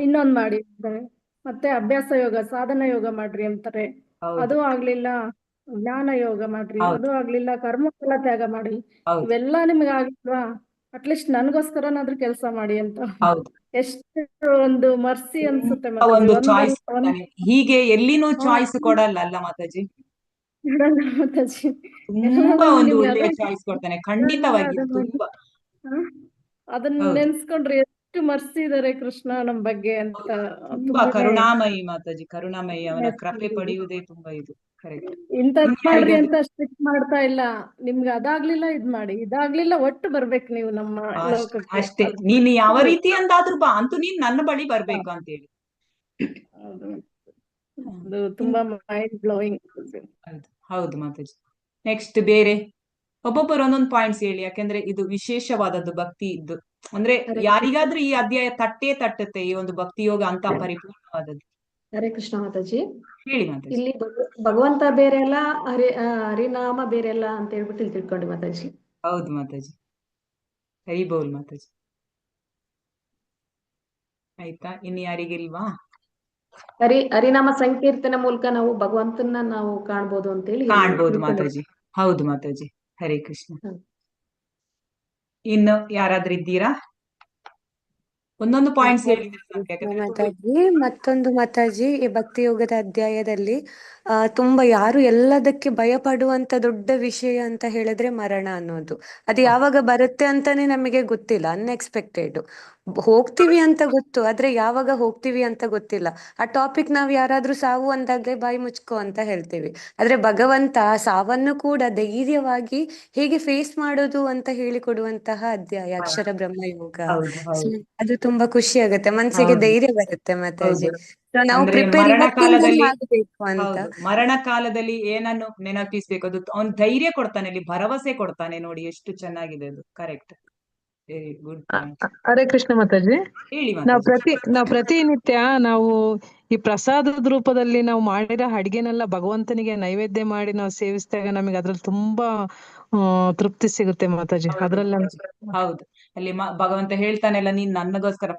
ಇನ್ನೊಂದ್ ಮಾಡಿ ಅಂತಾರೆ. ಮತ್ತೆ ಅಭ್ಯಾಸ ಯೋಗ, ಸಾಧನ ಯೋಗ ಮಾಡ್ರಿ ಅಂತಾರೆ, ಅದು ಆಗ್ಲಿಲ್ಲ ಜ್ಞಾನ ಯೋಗ ಮಾಡ್ರಿ, ಅದು ಆಗ್ಲಿಲ್ಲ ಕರ್ಮಫಲ ತ್ಯಾಗ ಮಾಡಿ. ಇವೆಲ್ಲಾ ನಿಮ್ಗೆ ಆಗ್ಲಿಲ್ವಾ, ಅಟ್ಲೀಸ್ಟ್ ನನ್ಗೋಸ್ಕರನಾದ್ರೂ ಕೆಲಸ ಮಾಡಿ ಅಂತ. ಎಷ್ಟು ಒಂದು ಮರ್ಸಿ ಅನ್ಸುತ್ತೆ ಒಂದು ಚಾಯ್ಸ್ ಹೀಗೆ ಎಲ್ಲಿನೂ ಚಾಯ್ಸ್ ಕೊಡಲ್ಲ ಅಲ್ಲ ಮಾತಾಜಿ? ಮಾತಾಜಿ ತುಂಬಾ ಒಂದು ಒಳ್ಳೆಯ ಚಾಯ್ಸ್ ಕೊಡ್ತಾನೆ ಖಂಡಿತವಾಗಿ. ತುಂಬಾ ಅದನ್ನ ನೆನ್ಸ್ಕೊಂಡ್ರೆ ಎಷ್ಟು ಮರ್ಸಿ ಇದಾರೆ ಕೃಷ್ಣ ನಮ್ ಬಗ್ಗೆ ಅಂತ. ತುಂಬಾ ಕರುಣಾಮಯಿ ಮಾತಾಜಿ, ಕರುಣಾಮಯಿ. ಅವನ ಕೃಪೆ ಪಡೆಯುವುದೇ ತುಂಬಾ ಇದು. ಇಂಥದ್ ಮಾಡ್ರಿ ಅಂತ ಸ್ಟ್ರಿಕ್ಟ್ ಮಾಡ್ತಾ ಇಲ್ಲ, ನಿಮ್ಗೆ ಅದಾಗ್ಲಿಲ್ಲ ಇದ್ ಮಾಡಿ, ಇದಾಗ್ಲಿಲ್ಲ ಒಟ್ಟು ಬರ್ಬೇಕು ನೀವು ನಮ್ಮ ಲೋಕಕ್ಕೆ ಅಷ್ಟೇ. ನೀನ್ ಯಾವ ರೀತಿ ಅಂದಾದ್ರೂ ಬಾ, ಅಂತೂ ನೀನ್ ನನ್ನ ಬಳಿ ಬರ್ಬೇಕು ಅಂತ ಹೇಳಿ. ಅದು ತುಂಬಾ ಮೈಂಡ್ ಬ್ಲೋಯಿಂಗ್. ಹೌದು ಮಾತಾಜಿ. ನೆಕ್ಸ್ಟ್ ಬೇರೆ ಒಬ್ಬೊಬ್ಬರು ಒಂದೊಂದು ಪಾಯಿಂಟ್ಸ್ ಹೇಳಿ, ಯಾಕಂದ್ರೆ ಇದು ವಿಶೇಷವಾದದ್ದು ಭಕ್ತಿ ಇದ್ದು. ಅಂದ್ರೆ ಯಾರಿಗಾದ್ರೂ ಈ ಅಧ್ಯಾಯ ತಟ್ಟುತ್ತೆ, ಈ ಒಂದು ಭಕ್ತಿ ಯೋಗ ಅಂತ ಪರಿಪೂರ್ಣವಾದದ್ದು. ಹರೇ ಕೃಷ್ಣ ಮಾತಾಜಿ. ಹೇಳಿ ಮಾತಾಜಿ. ಇಲ್ಲಿ ಭಗವಂತ ಬೇರೆ ಅಲ್ಲ, ಹರಿನಾಮ ಬೇರೆ ಅಲ್ಲ ಅಂತ ಹೇಳ್ಬಿಟ್ಟು ಇಲ್ಲಿ ತಿಳ್ಕೊಂಡಿ ಮಾತಾಜಿ. ಹೌದು ಮಾತಾಜಿ, ಹರಿ ಬೋಲ್ ಮಾತಾಜಿ. ಆಯ್ತಾ, ಇನ್ನು ಯಾರಿಗಿಲ್ವಾ? ಹರಿನಾಮ ಸಂಕೀರ್ತನ ಮೂಲಕ ನಾವು ಭಗವಂತನ ನಾವು ಕಾಣ್ಬೋದು ಅಂತ ಹೇಳಿ ಕಾಣ್ಬೋದು ಮಾತಾಜಿ. ಹೌದು ಮಾತಾಜಿ, ಹರೇ ಕೃಷ್ಣ. ಇನ್ನು ಯಾರಾದ್ರೂ ಇದ್ದೀರಾ? ಒಂದೊಂದು ಪಾಯಿಂಟ್ಸ್ ಮಾತಾಜಿ. ಮತ್ತೊಂದು ಮಾತಾಜಿ, ಈ ಭಕ್ತಿ ಯೋಗದ ಅಧ್ಯಾಯದಲ್ಲಿ ತುಂಬಾ ಯಾರು ಎಲ್ಲದಕ್ಕೆ ಭಯ ಪಡುವಂತ ದೊಡ್ಡ ವಿಷಯ ಅಂತ ಹೇಳಿದ್ರೆ ಮರಣ ಅನ್ನೋದು. ಅದು ಯಾವಾಗ ಬರುತ್ತೆ ಅಂತಾನೆ ನಮಗೆ ಗೊತ್ತಿಲ್ಲ, ಅನ್ಎಕ್ಸ್ಪೆಕ್ಟೆಡ್. ಹೋಗ್ತೀವಿ ಅಂತ ಗೊತ್ತು, ಆದ್ರೆ ಯಾವಾಗ ಹೋಗ್ತೀವಿ ಅಂತ ಗೊತ್ತಿಲ್ಲ. ಆ ಟಾಪಿಕ್ ನಾವ್ ಯಾರಾದ್ರೂ ಸಾವು ಅಂದಾಗ್ಲೇ ಬಾಯಿ ಮುಚ್ಕೋ ಅಂತ ಹೇಳ್ತೀವಿ, ಆದ್ರೆ ಭಗವಂತ ಸಾವನ್ನು ಕೂಡ ಧೈರ್ಯವಾಗಿ ಹೇಗೆ ಫೇಸ್ ಮಾಡೋದು ಅಂತ ಹೇಳಿಕೊಡುವಂತಹ ಅಧ್ಯಾಯ ಅಕ್ಷರ ಬ್ರಹ್ಮಯೋಗ. ಅದು ತುಂಬಾ ಖುಷಿ ಆಗುತ್ತೆ, ಮನ್ಸಿಗೆ ಧೈರ್ಯ ಬರುತ್ತೆ ಮಾತಾಜಿ. ನಾವು ಪ್ರಿಪೇರ್ ಆಗಬೇಕು ಅಂತ. ಮರಣ ಕಾಲದಲ್ಲಿ ಏನನ್ನು ನೆನಪಿಸ್ಬೇಕು, ಅದು ಅವ್ನು ಧೈರ್ಯ ಕೊಡ್ತಾನೆ, ಅಲ್ಲಿ ಭರವಸೆ ಕೊಡ್ತಾನೆ. ನೋಡಿ ಎಷ್ಟು ಚೆನ್ನಾಗಿದೆ ಅದು. Correct, very good. Hare Krishna Mataji. ಹೇಳಿ ನಾವು ಪ್ರತಿನಿತ್ಯ ನಾವು ಈ ಪ್ರಸಾದದ ರೂಪದಲ್ಲಿ ನಾವು ಮಾಡಿರೋ ಅಡಿಗೆನೆಲ್ಲ ಭಗವಂತನಿಗೆ ನೈವೇದ್ಯ ಮಾಡಿ ನಾವು ಸೇವಿಸಿದಾಗ ನಮಗೆ ಅದ್ರಲ್ಲಿ ತುಂಬಾ ತೃಪ್ತಿ ಸಿಗುತ್ತೆ ಮಾತಾಜಿ. ಅದ್ರಲ್ಲಿ ಹೌದು, ಅಲ್ಲಿ ಭಗವಂತ ಹೇಳ್ತಾನೆಲ್ಲ, ನೀನ್ ನನಗೋಸ್ಕರ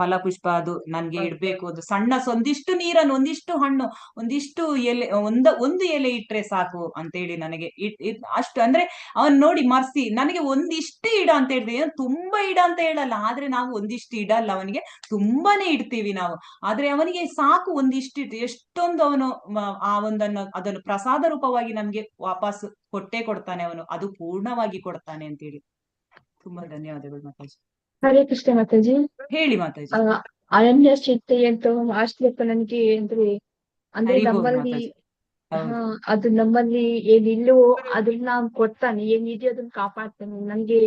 ಫಲ ಪುಷ್ಪ ಅದು ನನ್ಗೆ ಇಡ್ಬೇಕು, ಅದು ಸಣ್ಣ ಒಂದಿಷ್ಟು ನೀರನ್ನು, ಒಂದಿಷ್ಟು ಹಣ್ಣು, ಒಂದಿಷ್ಟು ಎಲೆ, ಒಂದು ಎಲೆ ಇಟ್ರೆ ಸಾಕು ಅಂತೇಳಿ ನನಗೆ ಅಷ್ಟು ಅಂದ್ರೆ ಅವನ್ ನೋಡಿ ಮರ್ಸಿ ನನಗೆ ಒಂದಿಷ್ಟು ಇಡ ಅಂತ ಹೇಳಿದ್ರೆ, ತುಂಬಾ ಇಡ ಅಂತ ಹೇಳಲ್ಲ, ಆದ್ರೆ ನಾವು ಒಂದಿಷ್ಟು ಇಡಲ್ಲ, ಅವನಿಗೆ ತುಂಬಾನೇ ಇಡ್ತೀವಿ ನಾವು. ಆದ್ರೆ ಅವನಿಗೆ ಸಾಕು ಒಂದಿಷ್ಟು, ಎಷ್ಟೊಂದು ಅವನು ಅದನ್ನು ಪ್ರಸಾದ ರೂಪವಾಗಿ ನಮ್ಗೆ ವಾಪಸ್ ಕೊಟ್ಟೆ ಕೊಡ್ತಾನೆ ಅವನು, ಅದು ಪೂರ್ಣವಾಗಿ ಕೊಡ್ತಾನೆ ಅಂತೇಳಿ. ತುಂಬಾ ಧನ್ಯವಾದಗಳು ಮಾತಾಜಿ. ಹರೇ ಕೃಷ್ಣ ಮಾತಾಜಿ. ಹೇಳಿ ಮಾತಾಜಿ. ಅನನ್ಯ ಚಿಂತೆ ಅಂತ ಆಶ್ಚರ್ಯ ನನಗೆ ಅಂದ್ರೆ ನಮ್ಮಲ್ಲಿ ಹೌದು ಅದು ನಮ್ಮಲ್ಲಿ ಏನಿಲ್ಲವೋ ಅದನ್ನ ಕೊಡ್ತಾನೆ, ಏನಿದೆಯೋ ಅದನ್ನ ಕಾಪಾಡ್ತಾನೆ. ನನ್ಗೆ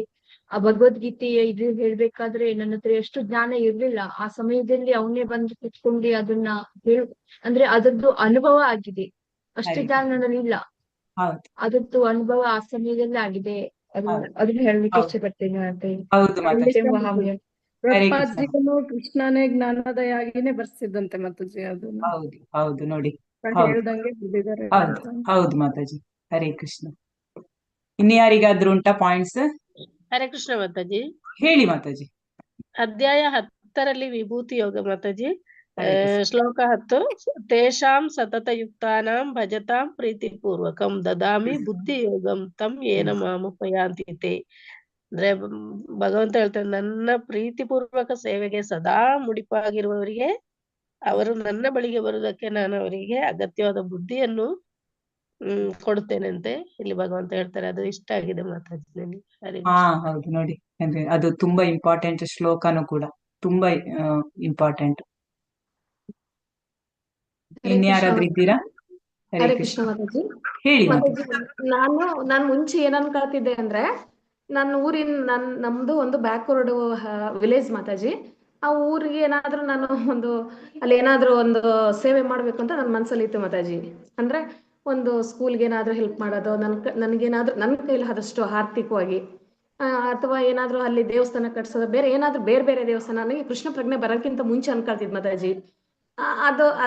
ಆ ಭಗವದ್ಗೀತೆಯ ಇದು ಹೇಳ್ಬೇಕಾದ್ರೆ ನನ್ನ ಹತ್ರ ಎಷ್ಟು ಜ್ಞಾನ ಇರ್ಲಿಲ್ಲ. ಆ ಸಮಯದಲ್ಲಿ ಅವನೇ ಬಂದು ಕುತ್ಕೊಂಡು ಅದನ್ನ ಅಂದ್ರೆ ಅದರದ್ದು ಅನುಭವ ಆಗಿದೆ. ಅಷ್ಟು ಸರಿ ಜ್ಞಾನ ನನ್ನಲ್ಲಿ ಇಲ್ಲ, ಹೌದು ಅದರದ್ದು ಅನುಭವ ಆ ಸಮಯದಲ್ಲಿ ಆಗಿದೆ. ಹೌದು ಅದನ್ನ ಹೇಳ್ಲಿಕ್ಕೆ ಹೌದು ಇಷ್ಟಪಡ್ತೇನೆ ಅಂತ ಹೇಳಿ. ಹೌದು ಮಾತಾಜಿ. ಹರೇ ಕೃಷ್ಣ. ಪ್ರಭುಪಾದಿಗೂ ಕೃಷ್ಣನೇ ಜ್ಞಾನೋದಯಾಗಿನೇ ಬರ್ಸಿದಂತೆ ಮಾತಾಜಿ ಅದನ್ನ ಹೌದು ಹೌದು ನೋಡಿ ಹೌದು ಹೇಳ್ದಂಗೆ ಬಿದ್ದಿದ್ದಾರೆ ಹೌದು ಅಂತ. ಹೌದು ಮಾತಾಜಿ. ಹರೇ ಕೃಷ್ಣ. ಇನ್ಯಾರಿಗಾದ್ರೂ ಉಂಟಾ ಪಾಯಿಂಟ್ಸ್? ಹರೇ ಕೃಷ್ಣ ಮಾತಾಜಿ. ಹೇಳಿ ಮಾತಾಜಿ. ಅಧ್ಯಾಯ 10ರಲ್ಲಿ ವಿಭೂತಿ ಯೋಗ ಮಾತಾಜಿ. ಹರೇ ಕೃಷ್ಣ. ಶ್ಲೋಕ 10 ತೇಷಾಂ ಸತತಯುಕ್ತಾನಾಂ ಭಜತಾಂ ಪ್ರೀತಿಪೂರ್ವಕಂ ದದಾಮಿ ಬುದ್ಧಿ ಯೋಗಂ ತಂ ಏನ ಮಾಮುಪಯಾಂತಿ ತೇ. ಅಂದ್ರೆ ಭಗವಂತ ಹೇಳ್ತಾರೆ, ನನ್ನ ಪ್ರೀತಿಪೂರ್ವಕ ಸೇವೆಗೆ ಸದಾ ಮುಡಿಪಾಗಿರುವವರಿಗೆ, ಅವರು ನನ್ನ ಬಳಿಗೆ ಬರುವುದಕ್ಕೆ ನಾನು ಅವರಿಗೆ ಅಗತ್ಯವಾದ ಬುದ್ಧಿಯನ್ನು ಕೊಡುತ್ತೇನಂತೆ ಇಲ್ಲಿ ಭಗವಂತ ಹೇಳ್ತಾರೆ. ಅದು ಇಷ್ಟ ಆಗಿದೆ ಮಾತಾಜಿ ನನಗೆ. ಹರೇ ಹಾ ಕೃಷ್ಣ. ಹೌದು ನೋಡಿ, ಅಂದ್ರೆ ಅದು ತುಂಬಾ ಇಂಪಾರ್ಟೆಂಟ್ ಶ್ಲೋಕನೂ ಕೂಡ, ತುಂಬಾ ಇಂಪಾರ್ಟೆಂಟ್. ಹರೇ ಕೃಷ್ಣ ಇನ್ಯಾರಾದ್ರೂ ಇದ್ದೀರಾ? ಹರೇ ಹರೇ ಕೃಷ್ಣ. ಕೃಷ್ಣ ಮಾತಾಜಿ. ಹೇಳಿ ಮಾತಾಜಿ ಮಾತಾಜಿ. ನಾನು ಮುಂಚೆ ಏನ್ ಅನ್ಕೊಳ್ತಿದ್ದೆ ಅಂದ್ರೆ, ನನ್ನ ನಮ್ದು ಒಂದು ಬ್ಯಾಕ್ವರ್ಡ್ ವಿಲೇಜ್ ಮಾತಾಜಿ. ಆ ಊರಿಗೆ ಏನಾದ್ರೂ ನಾನು ಅಲ್ಲಿ ಏನಾದ್ರೂ ಒಂದು ಸೇವೆ ಮಾಡ್ಬೇಕು ಅಂತ ನನ್ನ ಮನ್ಸಲ್ಲಿ ಇತ್ತು ಮಾತಾಜಿ. ಅಂದ್ರೆ ಒಂದು ಸ್ಕೂಲ್ಗೆ ಏನಾದ್ರೂ ಹೆಲ್ಪ್ ಮಾಡೋದು, ನನ್ಗೇನಾದ್ರೂ ನನ್ನ ಕೈಲಿ ಆದಷ್ಟು ಆರ್ಥಿಕವಾಗಿ, ಅಥವಾ ಏನಾದ್ರೂ ಅಲ್ಲಿ ದೇವಸ್ಥಾನ ಕಟ್ಸೋದು, ಬೇರೆ ಬೇರೆ ದೇವಸ್ಥಾನ. ನನಗೆ ಕೃಷ್ಣ ಪ್ರಜ್ಞೆ ಬರೋಕ್ಕಿಂತ ಮುಂಚೆ ಅನ್ಕೊಳ್ತಿದ್ ಮಾತಾಜಿ.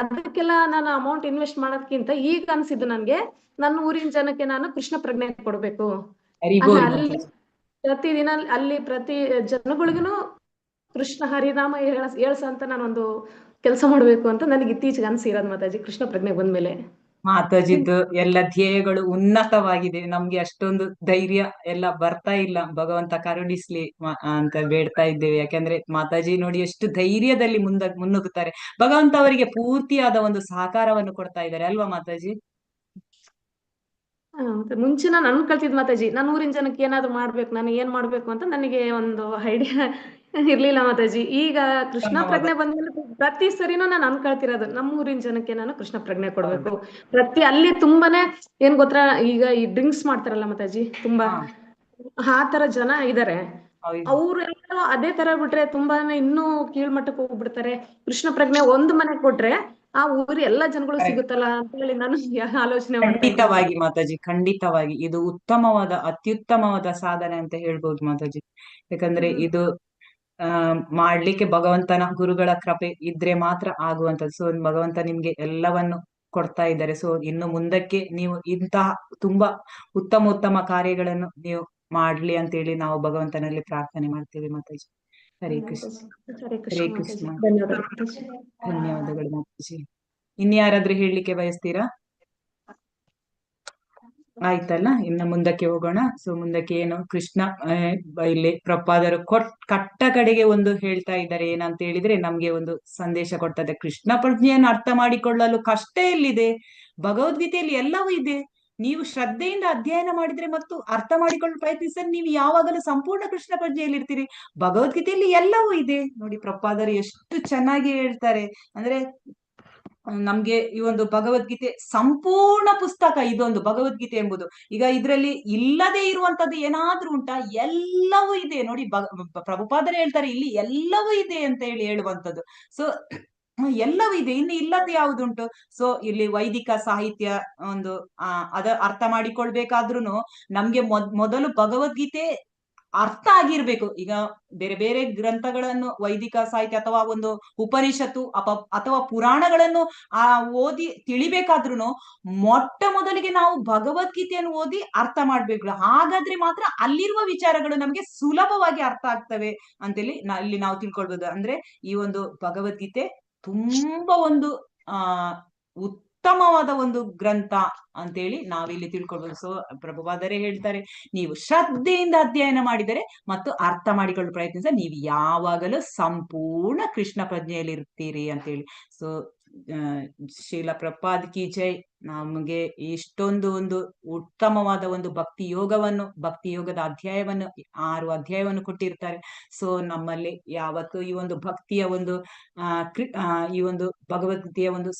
ಅದಕ್ಕೆಲ್ಲ ನಾನು ಅಮೌಂಟ್ ಇನ್ವೆಸ್ಟ್ ಮಾಡೋದಕ್ಕಿಂತ ಈಗ ಅನ್ಸಿದ್ದು ನನ್ಗೆ, ನನ್ನ ಊರಿನ ಜನಕ್ಕೆ ನಾನು ಕೃಷ್ಣ ಪ್ರಜ್ಞೆ ಕೊಡ್ಬೇಕು. ಅಲ್ಲಿ ಪ್ರತಿದಿನ ಅಲ್ಲಿ ಪ್ರತಿ ಜನಗಳಿಗೂ ಕೃಷ್ಣ ಹರಿನಾಮ ಹೇಳ್ಸಂತ ನಾನೊಂದು ಕೆಲಸ ಮಾಡ್ಬೇಕು ಅಂತ ನನಗೆ ಇತ್ತೀಚೆಗೆ ಅನ್ಸಿರೋದು ಮಾತಾಜಿ, ಕೃಷ್ಣ ಪ್ರಜ್ಞೆ ಬಂದ್ಮೇಲೆ. ಮಾತಾಜಿದ್ದು ಎಲ್ಲ ಧ್ಯೇಯಗಳು ಉನ್ನತವಾಗಿದೆ. ನಮ್ಗೆ ಅಷ್ಟೊಂದು ಧೈರ್ಯ ಎಲ್ಲ ಬರ್ತಾ ಇಲ್ಲ. ಭಗವಂತ ಕರುಣಿಸ್ಲಿ ಅಂತ ಬೇಡ್ತಾ ಇದ್ದೇವೆ. ಯಾಕಂದ್ರೆ ಮಾತಾಜಿ ನೋಡಿ ಎಷ್ಟು ಧೈರ್ಯದಲ್ಲಿ ಮುನ್ನುಗ್ಗುತ್ತಾರೆ. ಭಗವಂತ ಅವರಿಗೆ ಪೂರ್ತಿಯಾದ ಒಂದು ಸಹಕಾರವನ್ನು ಕೊಡ್ತಾ ಇದ್ದಾರೆ ಅಲ್ವಾ ಮಾತಾಜಿ? ಮುಂಚೆ ನಾನು ಅನ್ಕೊಳ್ತಿದ್ ಮಾತಾಜಿ, ನನ್ನ ಊರಿನ ಜನಕ್ಕೆ ಏನಾದ್ರು ಮಾಡ್ಬೇಕು, ನಾನು ಏನ್ ಮಾಡ್ಬೇಕು ಅಂತ ನನಗೆ ಒಂದು ಐಡಿಯಾ ಇರ್ಲಿಲ್ಲ ಮಾತಾಜಿ. ಈಗ ಕೃಷ್ಣ ಪ್ರಜ್ಞೆ ಬಂದ್ಮೇಲೆ ಪ್ರತಿ ಸರಿನೂ ನಾನು ಅನ್ಕೊಳ್ತಿರೋದು, ನಮ್ಮ ಊರಿನ ಜನಕ್ಕೆ ನಾನು ಕೃಷ್ಣ ಪ್ರಜ್ಞೆ ಕೊಡ್ಬೇಕು. ಅಲ್ಲಿ ತುಂಬಾನೇ ಏನ್ ಗೊತ್ತಾ, ಈಗ ಈ ಡ್ರಿಂಕ್ಸ್ ಮಾಡ್ತಾರಲ್ಲ ಮಾತಾಜಿ, ತುಂಬಾ ಆ ತರ ಜನ ಇದಾರೆ. ಅವ್ರೆಲ್ಲ ಅದೇ ತರ ಬಿಟ್ರೆ ತುಂಬಾನೇ ಇನ್ನೂ ಕೀಳ್ಮಟ್ಟಕ್ಕೆ ಹೋಗ್ಬಿಡ್ತಾರೆ. ಕೃಷ್ಣ ಪ್ರಜ್ಞೆ ಒಂದ್ ಮನೆ ಕೊಟ್ರೆ ಆ ಊರಿ ಎಲ್ಲಾ ಜನಗಳು ಸಿಗುತ್ತಲ್ಲ ಅಂತ ಹೇಳಿ ನಾನು ಆಲೋಚನೆ ಮಾಡ್ತಾ ಇದ್ದೀನಿ. ಖಂಡಿತವಾಗಿ ಮಾತಾಜಿ, ಖಂಡಿತವಾಗಿ ಇದು ಉತ್ತಮವಾದ ಅತ್ಯುತ್ತಮವಾದ ಸಾಧನೆ ಅಂತ ಹೇಳ್ಬೋದು ಮಾತಾಜಿ. ಯಾಕಂದ್ರೆ ಇದು ಮಾಡ್ಲಿಕ್ಕೆ ಭಗವಂತನ ಗುರುಗಳ ಕೃಪೆ ಇದ್ರೆ ಮಾತ್ರ ಆಗುವಂತದ್ದು. ಸೊ ಭಗವಂತ ನಿಮ್ಗೆ ಎಲ್ಲವನ್ನು ಕೊಡ್ತಾ ಇದ್ದಾರೆ. ಸೊ ಇನ್ನು ಮುಂದಕ್ಕೆ ನೀವು ಇಂತಹ ತುಂಬಾ ಉತ್ತಮ ಕಾರ್ಯಗಳನ್ನು ನೀವು ಮಾಡ್ಲಿ ಅಂತ ಹೇಳಿ ನಾವು ಭಗವಂತನಲ್ಲಿ ಪ್ರಾರ್ಥನೆ ಮಾಡ್ತೇವೆ ಮಾತಾಜಿ. ಹರೇ ಕೃಷ್ಣ. ಹರೇ ಕೃಷ್ಣ. ಧನ್ಯವಾದಗಳು ಮಾತಾಜಿ. ಇನ್ಯಾರಾದ್ರೂ ಹೇಳಲಿಕ್ಕೆ ಬಯಸ್ತೀರಾ? ಆಯ್ತಲ್ಲ, ಇನ್ನು ಮುಂದಕ್ಕೆ ಹೋಗೋಣ. ಸೊ ಮುಂದಕ್ಕೆ ಏನು, ಕೃಷ್ಣ ಇಲ್ಲಿ ಪ್ರಪಾದರು ಕಟ್ಟ ಕಡೆಗೆ ಒಂದು ಹೇಳ್ತಾ ಇದ್ದಾರೆ. ಏನಂತ ಹೇಳಿದ್ರೆ, ನಮ್ಗೆ ಒಂದು ಸಂದೇಶ ಕೊಡ್ತದೆ. ಕೃಷ್ಣ ಪ್ರಜ್ಞೆಯನ್ನು ಅರ್ಥ ಮಾಡಿಕೊಳ್ಳಲು ಕಷ್ಟ ಎಲ್ಲಿದೆ? ಭಗವದ್ಗೀತೆಯಲ್ಲಿ ಎಲ್ಲವೂ ಇದೆ. ನೀವು ಶ್ರದ್ಧೆಯಿಂದ ಅಧ್ಯಯನ ಮಾಡಿದ್ರೆ ಮತ್ತು ಅರ್ಥ ಮಾಡಿಕೊಳ್ಳಲು ಪ್ರಯತ್ನಿಸಿದ್ರೆ ನೀವು ಯಾವಾಗಲೂ ಸಂಪೂರ್ಣ ಕೃಷ್ಣ ಪ್ರಜ್ಞೆಯಲ್ಲಿ ಇರ್ತೀರಿ. ಭಗವದ್ಗೀತೆಯಲ್ಲಿ ಎಲ್ಲವೂ ಇದೆ ನೋಡಿ. ಪ್ರಪಾದರು ಎಷ್ಟು ಚೆನ್ನಾಗಿ ಹೇಳ್ತಾರೆ ಅಂದ್ರೆ, ನಮ್ಗೆ ಈ ಒಂದು ಭಗವದ್ಗೀತೆ ಸಂಪೂರ್ಣ ಪುಸ್ತಕ ಇದೊಂದು ಭಗವದ್ಗೀತೆ ಎಂಬುದು. ಈಗ ಇದ್ರಲ್ಲಿ ಇಲ್ಲದೆ ಇರುವಂತದ್ದು ಏನಾದ್ರೂ ಉಂಟಾ? ಎಲ್ಲವೂ ಇದೆ ನೋಡಿ. ಪ್ರಭುಪಾದರು ಹೇಳ್ತಾರೆ ಇಲ್ಲಿ ಎಲ್ಲವೂ ಇದೆ ಅಂತ ಹೇಳುವಂತದ್ದು. ಸೊ ಎಲ್ಲವೂ ಇದೆ, ಇನ್ನು ಇಲ್ಲದೆ ಯಾವುದುಂಟು? ಸೊ ಇಲ್ಲಿ ವೈದಿಕ ಸಾಹಿತ್ಯ ಒಂದು ಅದ ಅರ್ಥ ಮಾಡಿಕೊಳ್ಬೇಕಾದ್ರುನು ನಮ್ಗೆ ಮೊದಲು ಭಗವದ್ಗೀತೆ ಅರ್ಥ ಆಗಿರ್ಬೇಕು. ಈಗ ಬೇರೆ ಬೇರೆ ಗ್ರಂಥಗಳನ್ನು, ವೈದಿಕ ಸಾಹಿತ್ಯ ಅಥವಾ ಒಂದು ಉಪನಿಷತ್ತು ಅಥವಾ ಪುರಾಣಗಳನ್ನು ಓದಿ ತಿಳಿಬೇಕಾದ್ರುನು ಮೊಟ್ಟ ಮೊದಲಿಗೆ ನಾವು ಭಗವದ್ಗೀತೆಯನ್ನು ಓದಿ ಅರ್ಥ ಮಾಡ್ಬೇಕು. ಹಾಗಾದ್ರೆ ಮಾತ್ರ ಅಲ್ಲಿರುವ ವಿಚಾರಗಳು ನಮ್ಗೆ ಸುಲಭವಾಗಿ ಅರ್ಥ ಆಗ್ತವೆ ಅಂತೇಳಿ ಇಲ್ಲಿ ನಾವು ತಿಳ್ಕೊಳ್ಬೋದು. ಅಂದ್ರೆ ಈ ಒಂದು ಭಗವದ್ಗೀತೆ ತುಂಬಾ ಒಂದು ಉತ್ತಮವಾದ ಒಂದು ಗ್ರಂಥ ಅಂತೇಳಿ ನಾವಿಲ್ಲಿ ತಿಳ್ಕೊಳ್ಬೋದು. ಸೊ ಪ್ರಭುಪಾದರೇ ಹೇಳ್ತಾರೆ, ನೀವು ಶ್ರದ್ಧೆಯಿಂದ ಅಧ್ಯಯನ ಮಾಡಿದರೆ ಮತ್ತು ಅರ್ಥ ಮಾಡಿಕೊಳ್ಳಲು ಪ್ರಯತ್ನಿಸಿದರೆ ನೀವು ಯಾವಾಗಲೂ ಸಂಪೂರ್ಣ ಕೃಷ್ಣ ಪ್ರಜ್ಞೆಯಲ್ಲಿ ಇರ್ತೀರಿ ಅಂತೇಳಿ. ಸೊ ಶ್ರೀಲ ಪ್ರಭುಪಾದ್ ಕಿ ಜೈ. ನಮಗೆ ಇಷ್ಟೊಂದು ಒಂದು ಉತ್ತಮವಾದ ಒಂದು ಭಕ್ತಿ ಯೋಗದ ಅಧ್ಯಾಯವನ್ನು 6 ಅಧ್ಯಾಯವನ್ನು ಕೊಟ್ಟಿರ್ತಾರೆ. ಸೊ ನಮ್ಮಲ್ಲಿ ಯಾವತ್ತು ಈ ಒಂದು ಭಕ್ತಿಯ ಒಂದು ಈ ಒಂದು ಭಗವದ್ಗೀತೆಯ ಒಂದು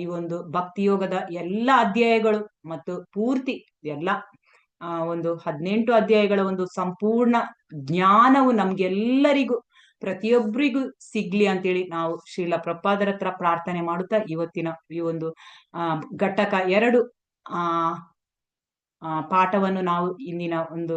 ಈ ಒಂದು ಭಕ್ತಿ ಯೋಗದ ಎಲ್ಲ ಅಧ್ಯಾಯಗಳು ಮತ್ತು ಪೂರ್ತಿ ಎಲ್ಲ ಒಂದು 18 ಅಧ್ಯಾಯಗಳ ಒಂದು ಸಂಪೂರ್ಣ ಜ್ಞಾನವು ನಮ್ಗೆಲ್ಲರಿಗೂ ಪ್ರತಿಯೊಬ್ಬರಿಗೂ ಸಿಗ್ಲಿ ಅಂತೇಳಿ ನಾವು ಶ್ರೀಲ ಪ್ರಭುಪಾದರ ಹತ್ರ ಪ್ರಾರ್ಥನೆ ಮಾಡುತ್ತಾ ಇವತ್ತಿನ ಈ ಒಂದು ಘಟಕ 2 ಪಾಠವನ್ನು ನಾವು ಇಂದಿನ ಒಂದು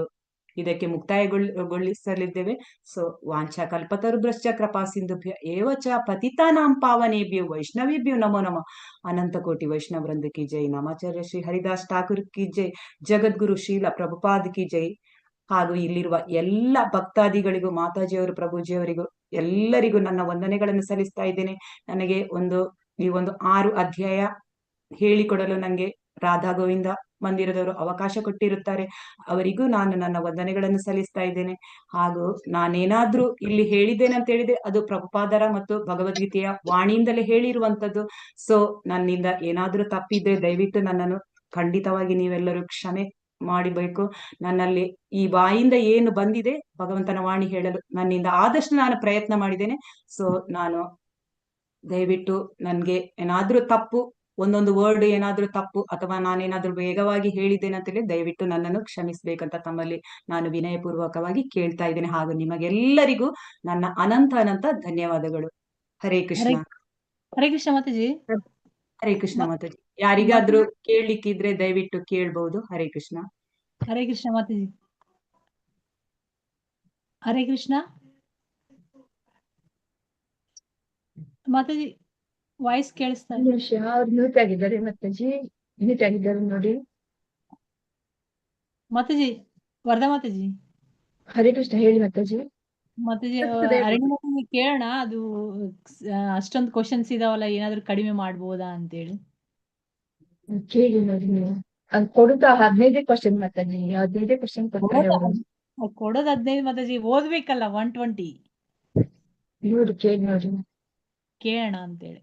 ಇದಕ್ಕೆ ಮುಕ್ತಾಯಗೊಳಿಸಲಿದ್ದೇವೆ. ಸೊ ವಾಂಛಾ ಕಲ್ಪತರುಭ್ಯಶ್ಚ ಕೃಪಾ ಸಿಂಧುಭ್ಯ ಏವ ಚ ಪತಿತಾನಾಂ ಪಾವನೇಭ್ಯೋ ವೈಷ್ಣವೇಭ್ಯೋ ನಮೋ ನಮಃ. ಅನಂತ ಕೋಟಿ ವೈಷ್ಣವ ವೃಂದ ಕಿ ಜೈ. ನಮಾಚಾರ್ಯ ಶ್ರೀ ಹರಿದಾಸ್ ಠಾಕೂರ್ ಕಿ ಜೈ. ಜಗದ್ಗುರು ಶ್ರೀಲ ಪ್ರಭುಪಾದ್ ಕಿ ಜೈ. ಹಾಗೂ ಇಲ್ಲಿರುವ ಎಲ್ಲ ಭಕ್ತಾದಿಗಳಿಗೂ, ಮಾತಾಜಿಯವರು, ಪ್ರಭುಜಿಯವರಿಗೂ ಎಲ್ಲರಿಗೂ ನನ್ನ ವಂದನೆಗಳನ್ನು ಸಲ್ಲಿಸ್ತಾ ಇದ್ದೇನೆ. ನನಗೆ ಈ ಒಂದು 6 ಅಧ್ಯಾಯ ಹೇಳಿಕೊಡಲು ನನಗೆ ರಾಧಾ ಗೋವಿಂದ ಮಂದಿರದವರು ಅವಕಾಶ ಕೊಟ್ಟಿರುತ್ತಾರೆ. ಅವರಿಗೂ ನಾನು ನನ್ನ ವಂದನೆಗಳನ್ನು ಸಲ್ಲಿಸ್ತಾ ಇದ್ದೇನೆ. ಹಾಗೂ ನಾನೇನಾದ್ರೂ ಇಲ್ಲಿ ಹೇಳಿದ್ದೇನೆ ಅಂತ ಹೇಳಿದ್ರೆ ಅದು ಪ್ರಭುಪಾದರ ಮತ್ತು ಭಗವದ್ಗೀತೆಯ ವಾಣಿಯಿಂದಲೇ ಹೇಳಿರುವಂತದ್ದು. ಸೊ ನನ್ನಿಂದ ಏನಾದ್ರೂ ತಪ್ಪಿದ್ರೆ ದಯವಿಟ್ಟು ನನ್ನನ್ನು ಖಂಡಿತವಾಗಿ ನೀವೆಲ್ಲರೂ ಕ್ಷಮೆ ಮಾಡಬೇಕು. ನನ್ನಲ್ಲಿ ಈ ಬಾಯಿಂದ ಏನು ಬಂದಿದೆ ಭಗವಂತನ ವಾಣಿ ಹೇಳಲು ನನ್ನಿಂದ ಆದಷ್ಟು ನಾನು ಪ್ರಯತ್ನ ಮಾಡಿದ್ದೇನೆ. ಸೊ ನಾನು ದಯವಿಟ್ಟು ನನ್ಗೆ ಏನಾದ್ರೂ ತಪ್ಪು, ಒಂದೊಂದು ವರ್ಡ್ ಏನಾದ್ರೂ ತಪ್ಪು ಅಥವಾ ನಾನೇನಾದ್ರೂ ವೇಗವಾಗಿ ಹೇಳಿದ್ದೇನೆ ಅಂತ ಹೇಳಿ ದಯವಿಟ್ಟು ನನ್ನನ್ನು ಕ್ಷಮಿಸ್ಬೇಕಂತ ತಮ್ಮಲ್ಲಿ ನಾನು ವಿನಯಪೂರ್ವಕವಾಗಿ ಕೇಳ್ತಾ ಇದ್ದೇನೆ. ಹಾಗೂ ನಿಮಗೆಲ್ಲರಿಗೂ ನನ್ನ ಅನಂತ ಧನ್ಯವಾದಗಳು. ಹರೇ ಕೃಷ್ಣ. ಹರೇ ಕೃಷ್ಣ ಮಾತಾಜಿ. ಹರೇ ಕೃಷ್ಣ ಮಾತಾಜಿ. ಯಾರಿಗಾದ್ರೂ ಕೇಳಲಿಕ್ಕಿದ್ರೆ ದಯವಿಟ್ಟು ಕೇಳ್ಬಹುದು. ಹರೇ ಕೃಷ್ಣ. ಹರೇ ಕೃಷ್ಣ ಮಾತಾಜಿ. ಹರೇ ಕೃಷ್ಣ ಮಾತಾಜಿ. ವಾಯ್ಸ್ ಕೇಳಿಸ್ತಾ ಇದೆ. ಅವ್ರು ಮ್ಯೂಟ್ ಆಗಿದ್ದಾರೆ ಮಾತಾಜಿ, ಮ್ಯೂಟ್ ಆಗಿದ್ದಾರೆ ನೋಡಿ ಮಾತಾಜಿ. ವರದಾ ಮಾತಾಜಿ. ಹರೇ ಕೃಷ್ಣ ಹೇಳಿ ಮಾತಾಜಿ. ಮಾತಾಜಿ ಅರಣ್ಯ ಕೇಳೋಣ, ಅದು ಅಷ್ಟೊಂದು ಕ್ವಶನ್ಸ್ ಇದಾವಲ್ಲ, ಏನಾದ್ರು ಕಡಿಮೆ ಮಾಡ್ಬೋದಾ ಅಂತೇಳಿ ಕೇಳಿ ನೋಡಿ. ನೀವು ಅದು ಕೊಡುತ್ತಾ 15 ಕ್ವಶನ್ ಮಾತಾಜಿ, 15 ಕ್ವಶನ್ ಕೊಡ್ತಾರೆ ಅವರು. ಕೊಡೋದು 15 ಮಾತಾಜಿ, ಓದ್ಬೇಕಲ್ಲ 120. ನೋಡಿ ಕೇಳಿ ನೋಡಿ ಕೇಳೋಣ ಅಂತೇಳಿ.